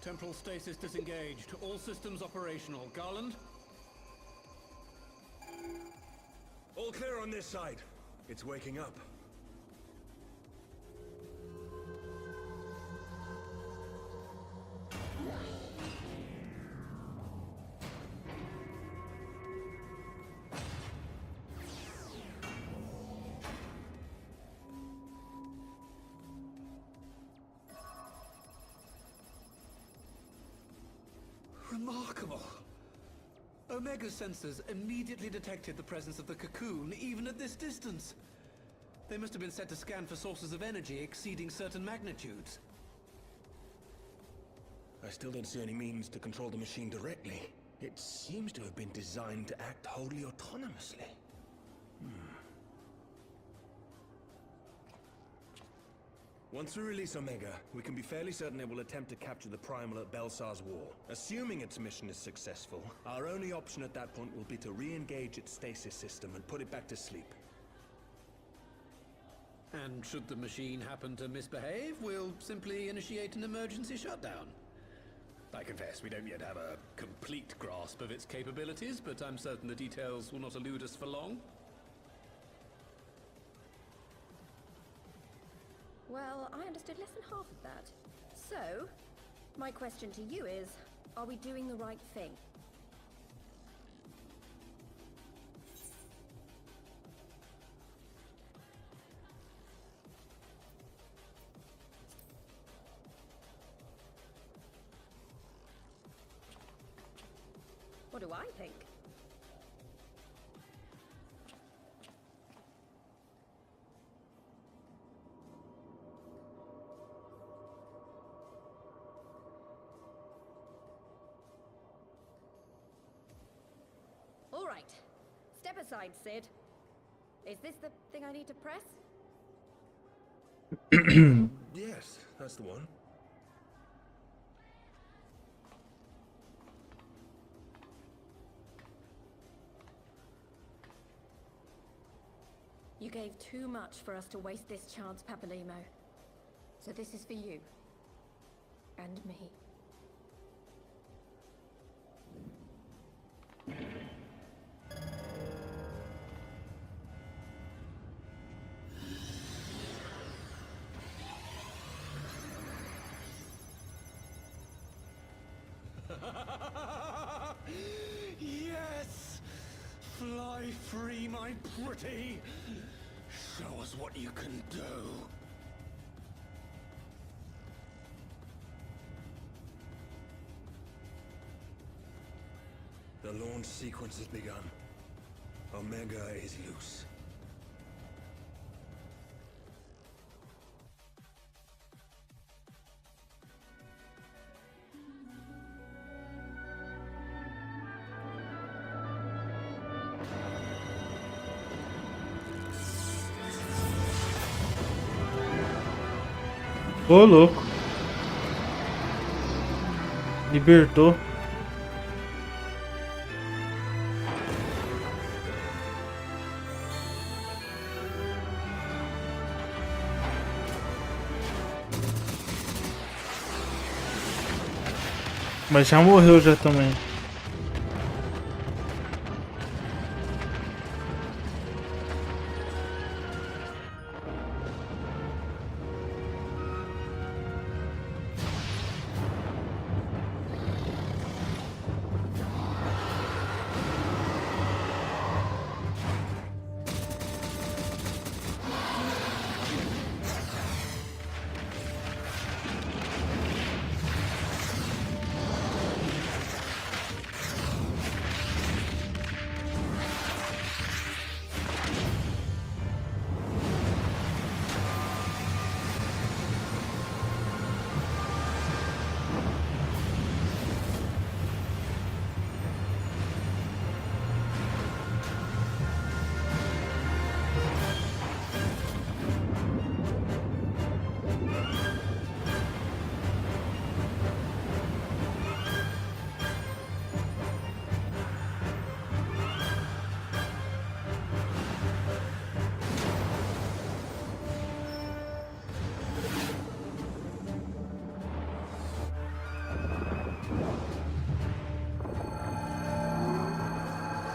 Speaker 17: Temporal stasis disengaged. All systems operational. Garland?
Speaker 8: All clear on this side. It's waking up.
Speaker 17: Remarkable. Omega sensors immediately detected the presence of the cocoon, even at this distance. They must have been set to scan for sources of energy exceeding certain magnitudes.
Speaker 2: I still don't see any means to control the machine directly. It seems to have been designed to act wholly autonomously. Once we release Omega, we can be fairly certain it will attempt to capture the Primal at Belsar's Wall. Assuming its mission is successful, our only option at that point will be to re-engage its stasis system and put it back to sleep.
Speaker 17: And should the machine happen to misbehave, we'll simply initiate an emergency shutdown. I confess, we don't yet have a complete grasp of its capabilities, but I'm certain the details will not elude us for long.
Speaker 9: Well, I understood less than half of that. So, my question to you is, are we doing the right thing? What do I think? All right. Step aside, Sid. Is this the thing I need to press?
Speaker 2: Yes, that's the one.
Speaker 9: You gave too much for us to waste this chance, Papalimo. So this is for you. And me.
Speaker 2: Yes! Fly free, my pretty! Show us what you can do! The launch sequence has begun. Omega is loose.
Speaker 1: Ô, louco. Libertou. Mas já morreu já também.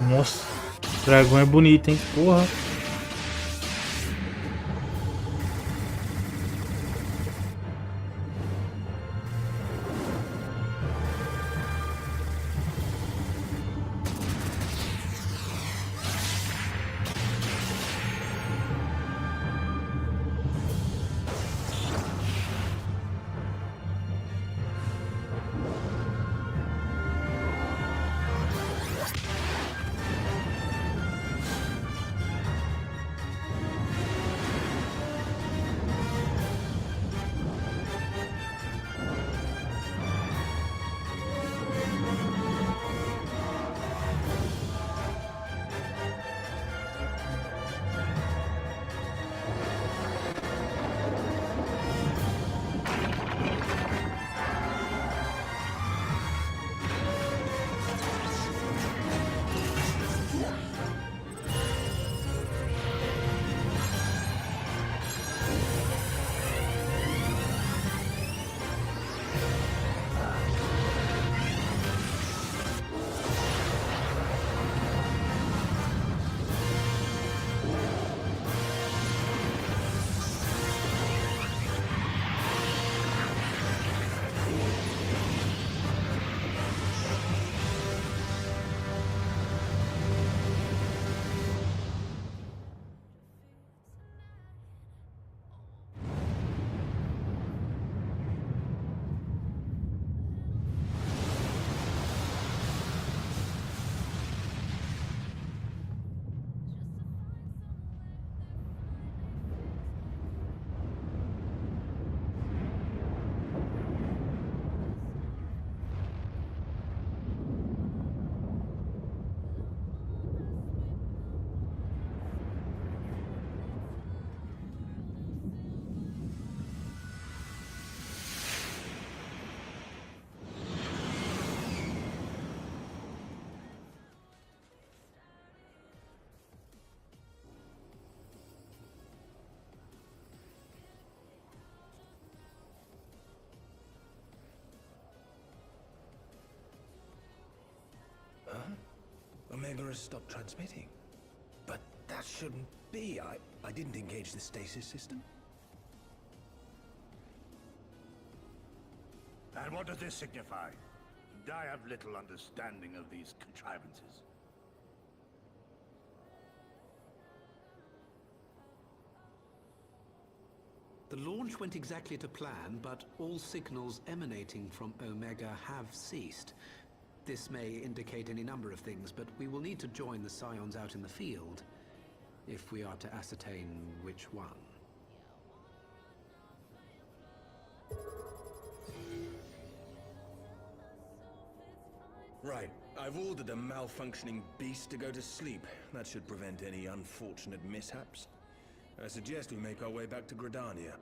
Speaker 1: Nossa, o dragão é bonito, hein? Porra.
Speaker 2: just stopped transmitting. But that shouldn't be. I didn't engage the stasis system.
Speaker 16: And what does this signify? I have little understanding of these contrivances.
Speaker 17: The launch went exactly to plan, but all signals emanating from Omega have ceased. This may indicate any number of things, but we will need to join the Scions out in the field if we are to ascertain which one.
Speaker 2: Right. I've ordered a malfunctioning beast to go to sleep. That should prevent any unfortunate mishaps. I suggest we make our way back to Gridania.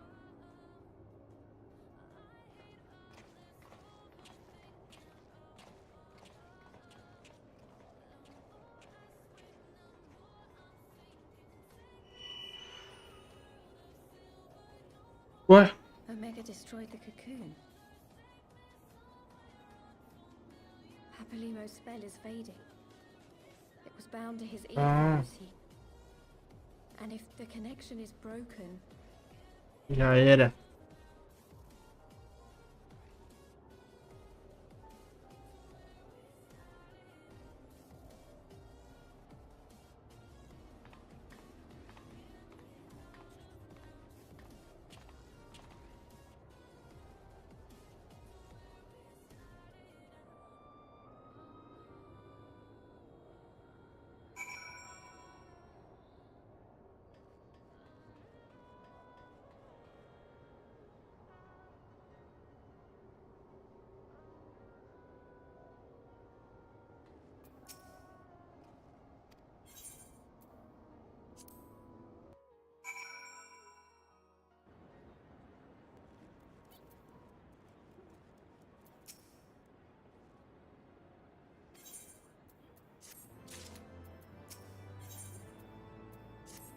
Speaker 1: What?
Speaker 9: Omega destroyed the cocoon. Papalimo's spell is fading. It was bound to his earphones. And if the connection is broken...
Speaker 1: Já era.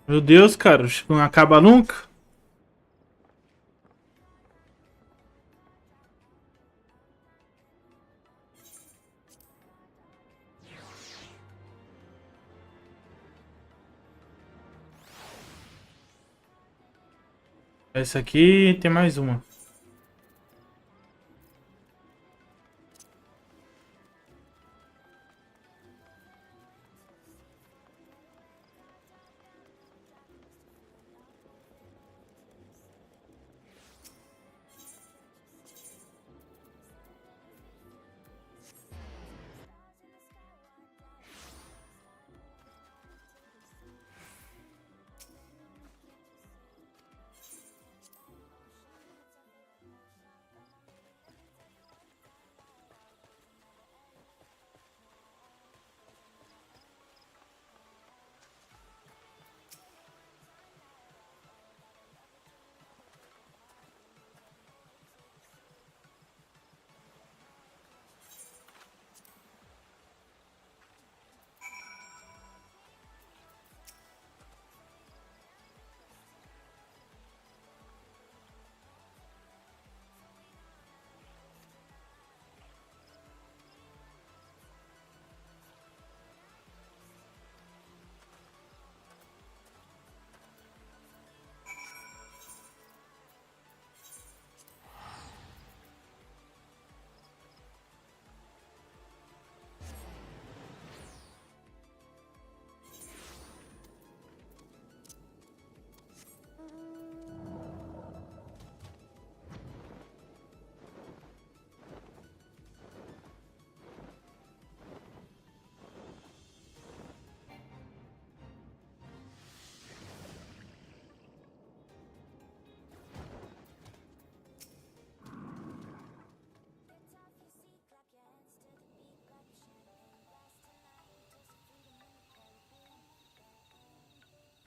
Speaker 1: Meu Deus, cara, não acaba nunca. Essa aqui tem mais uma.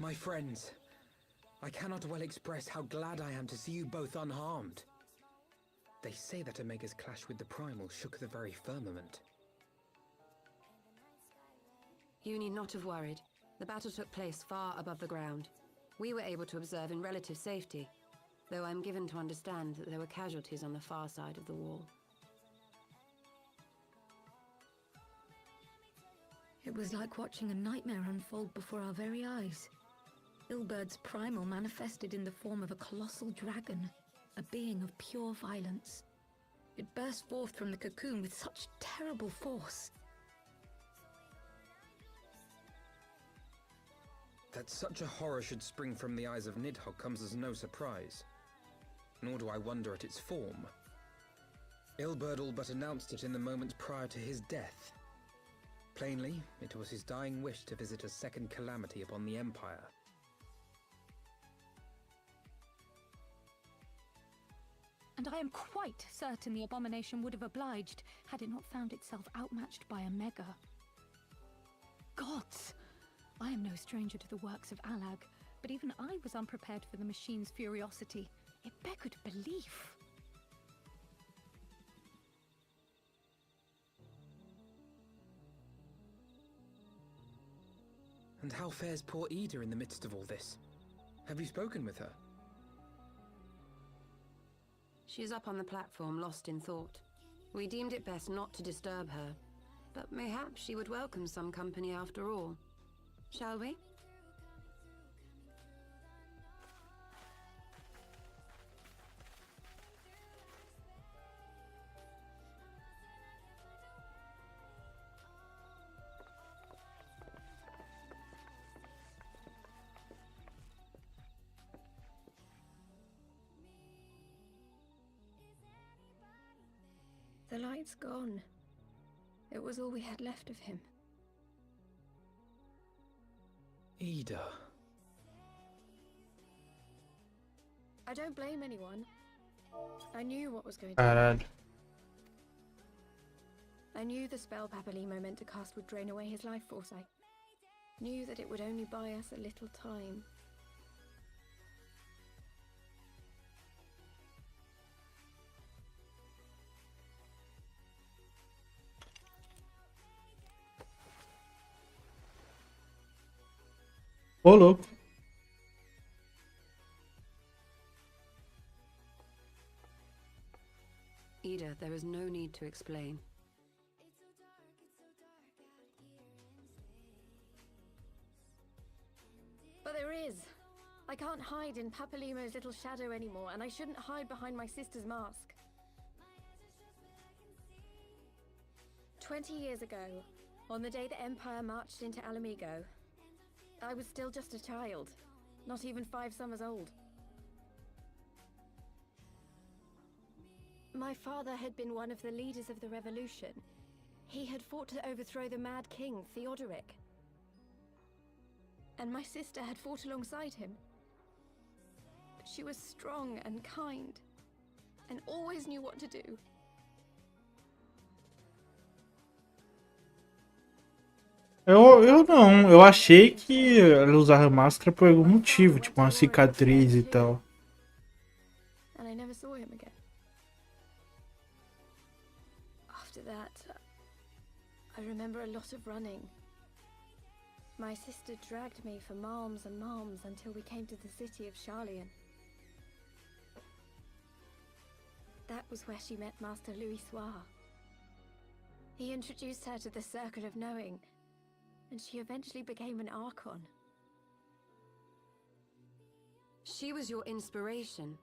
Speaker 11: My friends, I cannot well express how glad I am to see you both unharmed. They say that Omega's clash with the Primal shook the very firmament.
Speaker 12: You need not have worried. The battle took place far above the ground. We were able to observe in relative safety, though I'm given to understand that there were casualties on the far side of the wall.
Speaker 15: It was like watching a nightmare unfold before our very eyes. Ilbird's primal manifested in the form of a colossal dragon, a being of pure violence. It burst forth from the cocoon with such terrible force.
Speaker 11: That such a horror should spring from the eyes of Nidhogg comes as no surprise. Nor do I wonder at its form. Ilberd all but announced it in the moments prior to his death. Plainly, it was his dying wish to visit a second calamity upon the Empire.
Speaker 13: And I am quite certain the abomination would have obliged had it not found itself outmatched by a mega. Gods! I am no stranger to the works of Alag, but even I was unprepared for the machine's furiosity. It beggared belief.
Speaker 11: And how fares poor Ida in the midst of all this? Have you spoken with her?
Speaker 12: She's up on the platform, lost in thought. We deemed it best not to disturb her, but mayhaps she would welcome some company after all. Shall we?
Speaker 9: The light's gone. It was all we had left of him.
Speaker 11: Ida.
Speaker 9: I don't blame anyone. I knew what was going to
Speaker 1: Caralho.
Speaker 9: happen. I knew the spell Papalimo meant to cast would drain away his life force. I knew that it would only buy us a little time.
Speaker 1: Ô, louco.
Speaker 12: Ida, there is no need to explain.
Speaker 9: But there is. I can't hide in Papalimo's little shadow anymore, and I shouldn't hide behind my sister's mask. 20 years ago, on the day the Empire marched into Alamigo, I was still just a child, not even 5 summers old. My father had been one of the leaders of the revolution. He had fought to overthrow the Mad King, Theodoric. And my sister had fought alongside him. But she was strong and kind, and always knew what to do.
Speaker 1: Eu não, eu achei que ela usava máscara por algum motivo, tipo uma cicatriz e tal.
Speaker 9: And I never saw him again. After that, I remember a lot of running. My sister dragged me for malms and malms until we came to the city of Charlian. That was where she met Master Louis Soir. He introduced her to the Circle of Knowing, and she eventually became an Archon.
Speaker 12: She was your inspiration.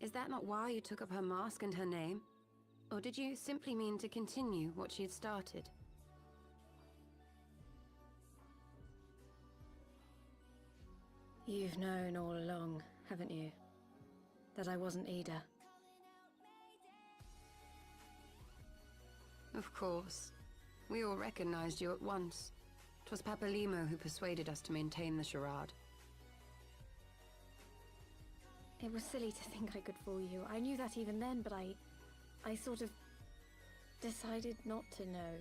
Speaker 12: Is that not why you took up her mask and her name? Or did you simply mean to continue what she had started?
Speaker 9: You've known all along, haven't you? That I wasn't Ida.
Speaker 12: Of course. We all recognized you at once. 'Twas Papalimo who persuaded us to maintain the charade.
Speaker 9: It was silly to think I could fool you. I knew that even then, but I sort of decided not to know.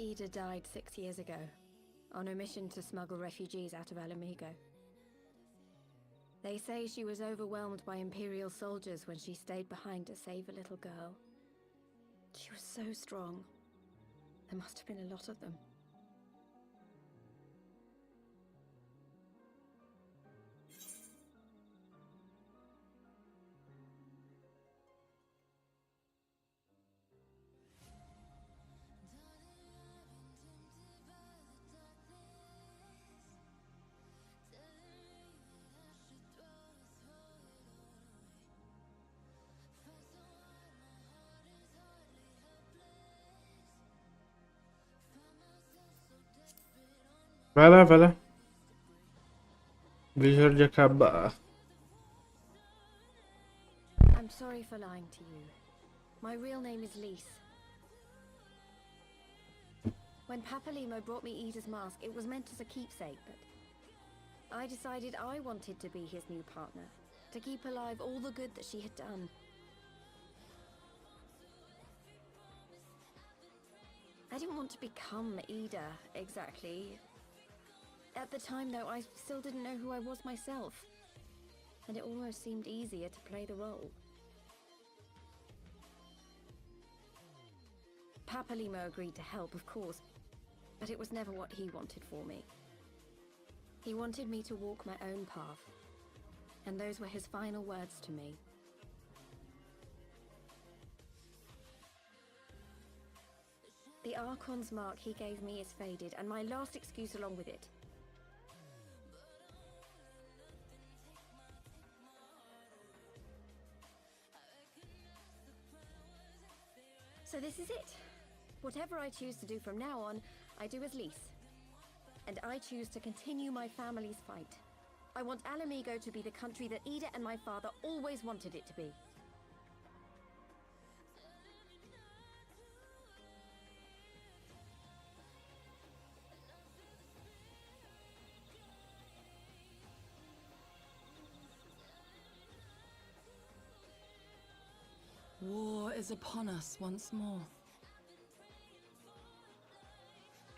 Speaker 9: Ida died 6 years ago, on a mission to smuggle refugees out of Alamigo. They say she was overwhelmed by Imperial soldiers when she stayed behind to save a little girl. She was so strong. There must have been a lot of them.
Speaker 1: Vai lá, vai lá. Vejo a hora de acabar.
Speaker 9: I'm sorry for lying to you. My real name is Lise. When Papalimo brought me Ida's mask, it was meant as a keepsake, but I decided I wanted to be his new partner, to keep alive all the good that she had done. I didn't want to become Ida, exactly. At the time, though, I still didn't know who I was myself, and it almost seemed easier to play the role. Papalimo agreed to help, of course, but it was never what he wanted for me. He wanted me to walk my own path, and those were his final words to me. The Archon's mark he gave me is faded, and my last excuse along with it. So this is it. Whatever I choose to do from now on, I do as Lise. And I choose to continue my family's fight. I want Alamigo to be the country that Ida and my father always wanted it to be.
Speaker 15: War is upon us once more.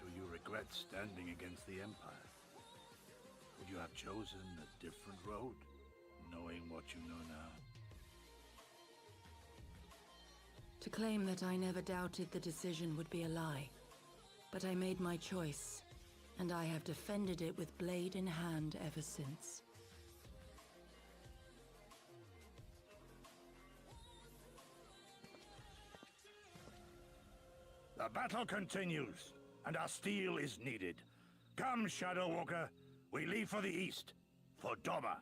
Speaker 16: Do you regret standing against the Empire? Would you have chosen a different road, knowing what you know now?
Speaker 15: To claim that I never doubted the decision would be a lie. But I made my choice, and I have defended it with blade in hand ever since.
Speaker 16: The battle continues, and our steel is needed. Come, Shadow Walker, we leave for the east, for Doma.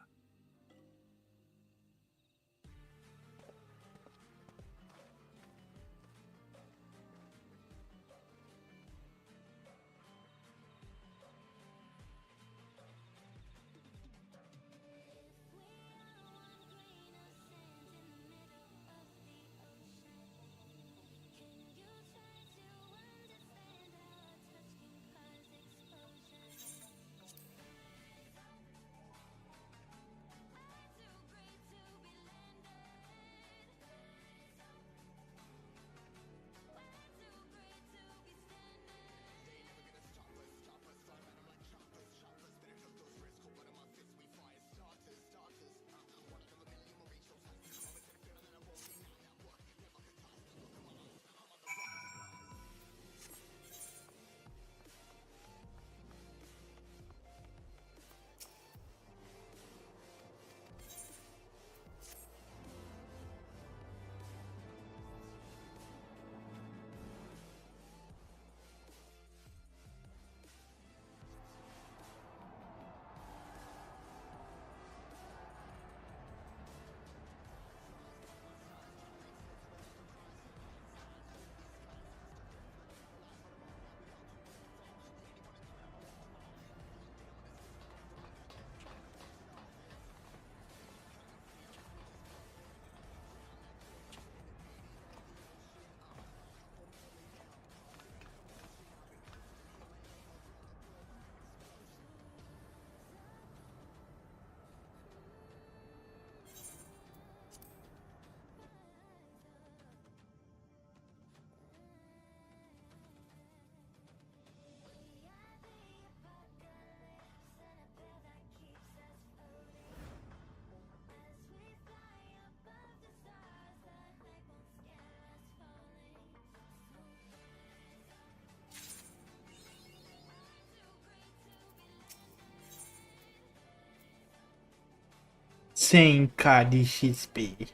Speaker 1: Sem K de XP.
Speaker 11: The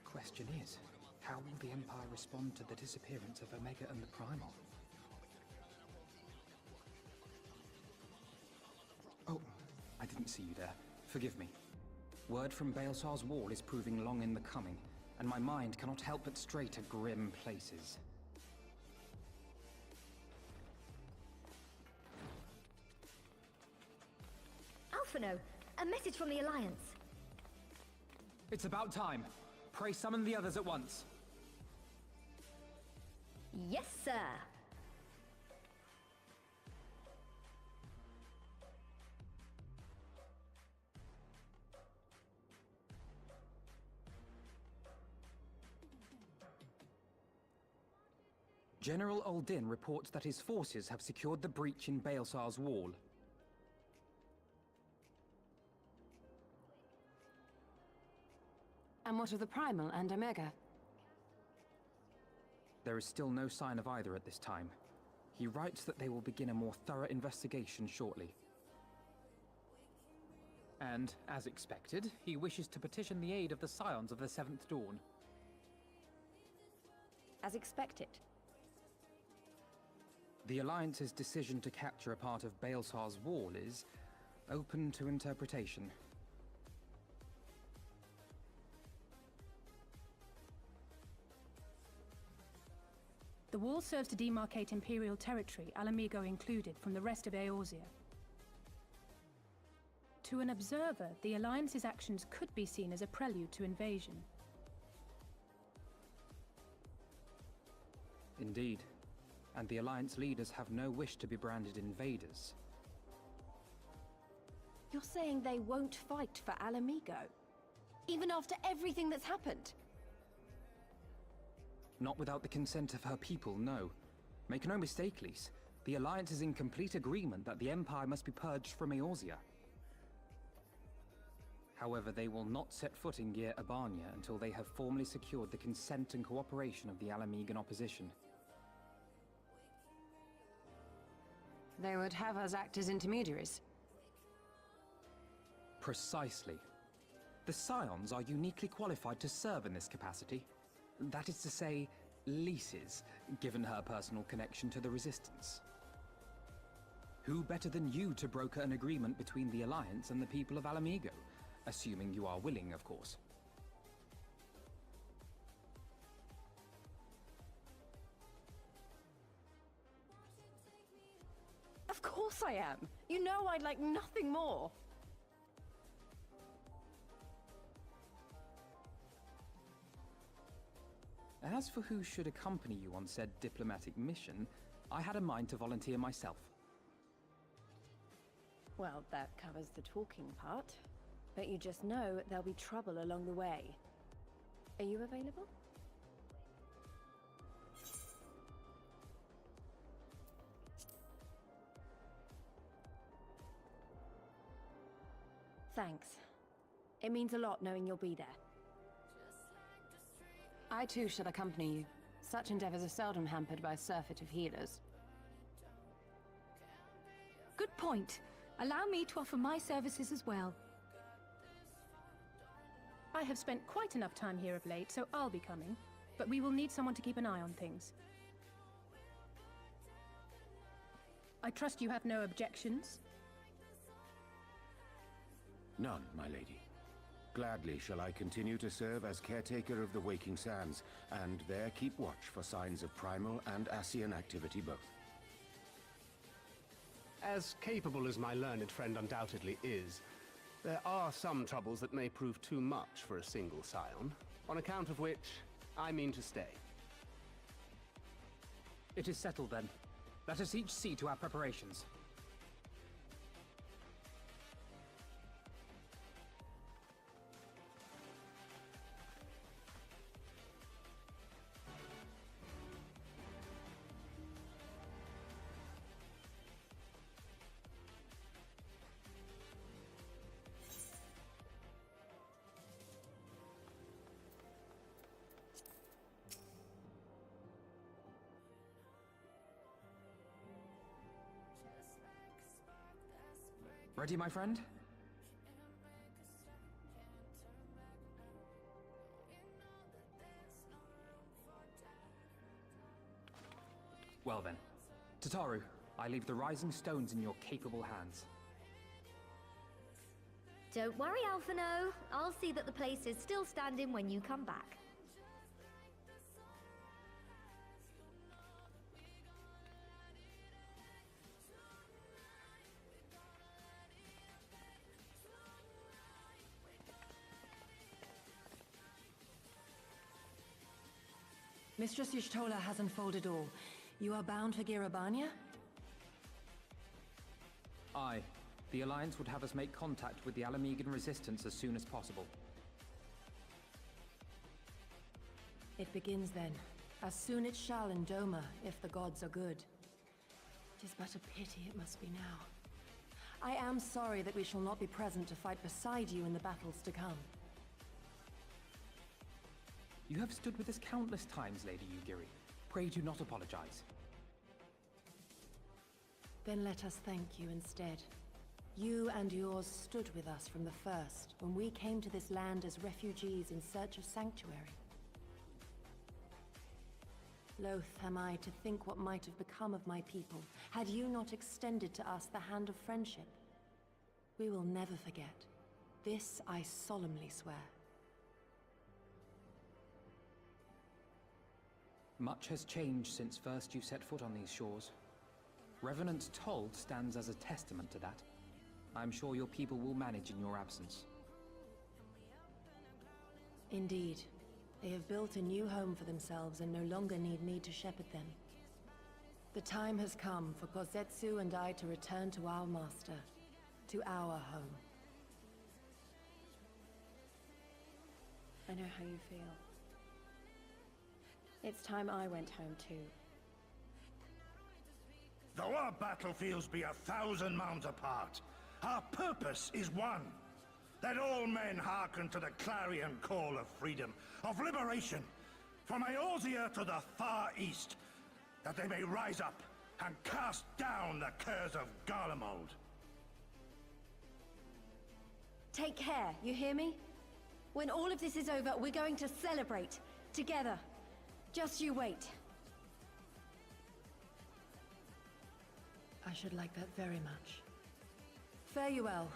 Speaker 11: question is, how will the Empire respond to the disappearance of Omega and the Primal? Oh, I didn't see you there. Forgive me. Word from Baelsar's wall is proving long in the coming, and my mind cannot help but stray to grim places.
Speaker 14: Alphino, a message from the Alliance.
Speaker 11: It's about time. Pray summon the others at once.
Speaker 14: Yes, sir.
Speaker 11: General Uldin reports that his forces have secured the breach in Baelsar's wall.
Speaker 12: And what of the Primal and Omega?
Speaker 11: There is still no sign of either at this time. He writes that they will begin a more thorough investigation shortly. And, as expected, he wishes to petition the aid of the Scions of the Seventh Dawn.
Speaker 9: As expected.
Speaker 11: The Alliance's decision to capture a part of Baelsar's wall is open to interpretation.
Speaker 7: The wall serves to demarcate Imperial territory, Alamigo included, from the rest of Eorzea. To an observer, the Alliance's actions could be seen as a prelude to invasion.
Speaker 11: Indeed. And the Alliance leaders have no wish to be branded invaders.
Speaker 9: You're saying they won't fight for Alamigo? Even after everything that's happened?
Speaker 11: Not without the consent of her people, no. Make no mistake, Lys. The Alliance is in complete agreement that the Empire must be purged from Eorzea. However, they will not set foot in Gyr Abania until they have formally secured the consent and cooperation of the Alamigan opposition.
Speaker 12: They would have us act as intermediaries.
Speaker 11: Precisely. The Scions are uniquely qualified to serve in this capacity. That is to say, Lys's, given her personal connection to the Resistance. Who better than you to broker an agreement between the Alliance and the people of Alamigo? Assuming you are willing, of course.
Speaker 9: Of course I am. You know I'd like nothing more.
Speaker 11: As for who should accompany you on said diplomatic mission, I had a mind to volunteer myself.
Speaker 9: Well, that covers the talking part. But you just know there'll be trouble along the way. Are you available? Thanks. It means a lot knowing you'll be there.
Speaker 12: I too shall accompany you. Such endeavors are seldom hampered by a surfeit of healers.
Speaker 13: Good point. Allow me to offer my services as well.
Speaker 7: I have spent quite enough time here of late, so I'll be coming. But we will need someone to keep an eye on things. I trust you have no objections?
Speaker 21: None, my lady. Gladly shall I continue to serve as caretaker of the Waking Sands, and there keep watch for signs of primal and Ascian activity both.
Speaker 4: As capable as my learned friend undoubtedly is, there are some troubles that may prove too much for a single scion, on account of which I mean to stay.
Speaker 11: It is settled then. Let us each see to our preparations. Ready, my friend? Well then. Tataru, I leave the rising stones in your capable hands.
Speaker 14: Don't worry, Alphino. I'll see that the place is still standing when you come back.
Speaker 5: Mistress Y'shtola has unfolded all. You are bound for Girabania?
Speaker 11: Aye. The Alliance would have us make contact with the Alamegan resistance as soon as possible.
Speaker 5: It begins then. As soon it shall in Doma, if the gods are good. 'Tis but a pity it must be now. I am sorry that we shall not be present to fight beside you in the battles to come.
Speaker 11: You have stood with us countless times, Lady Yugiri. Pray do not apologize.
Speaker 5: Then let us thank you instead. You and yours stood with us from the first, when we came to this land as refugees in search of sanctuary. Loath am I to think what might have become of my people, had you not extended to us the hand of friendship. We will never forget. This I solemnly swear.
Speaker 11: Much has changed since first you set foot on these shores. Revenant's Toll stands as a testament to that. I'm sure your people will manage in your absence.
Speaker 5: Indeed. They have built a new home for themselves and no longer need me to shepherd them. The time has come for Kozetsu and I to return to our master, to our home.
Speaker 9: I know how you feel. It's time I went home too.
Speaker 16: Though our battlefields be 1,000 miles apart, our purpose is one. That all men hearken to the clarion call of freedom, of liberation, from Eorzea to the far east, that they may rise up and cast down the curse of Garlemald.
Speaker 9: Take care, you hear me? When all of this is over, we're going to celebrate, together. Just you wait.
Speaker 5: I should like that very much. Fare you well.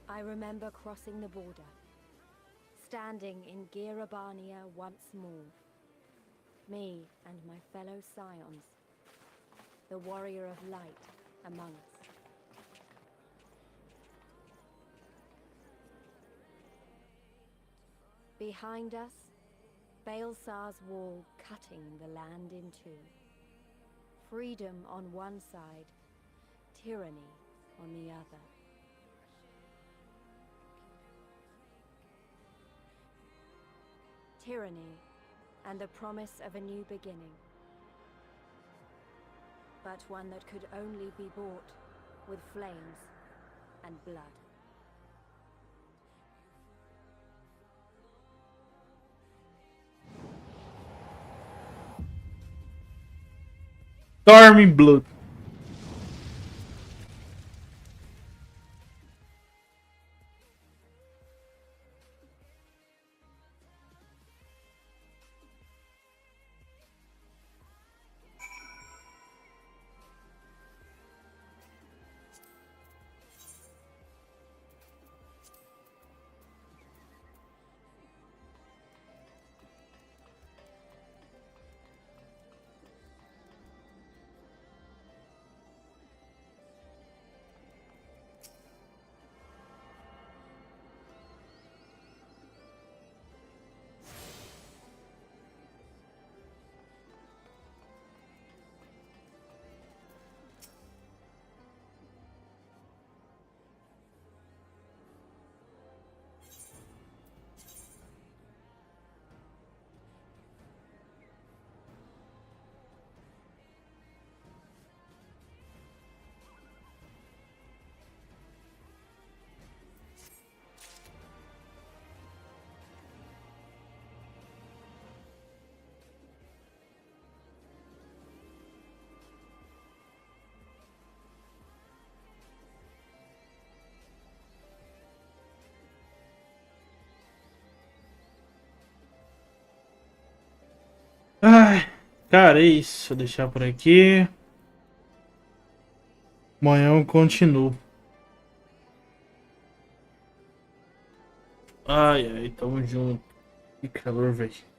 Speaker 9: I remember crossing the border, standing in Girabania once more. Me and my fellow scions, the warrior of light among us. Behind us, Baelsar's wall cutting the land in two. Freedom on one side, tyranny on the other. Tyranny and the promise of a new beginning. but one that could only be bought with flames and blood.
Speaker 1: Stormy Blood. Ai, cara, é isso. Vou deixar por aqui. Amanhã eu continuo. Ai, ai, tamo junto. Que calor, velho.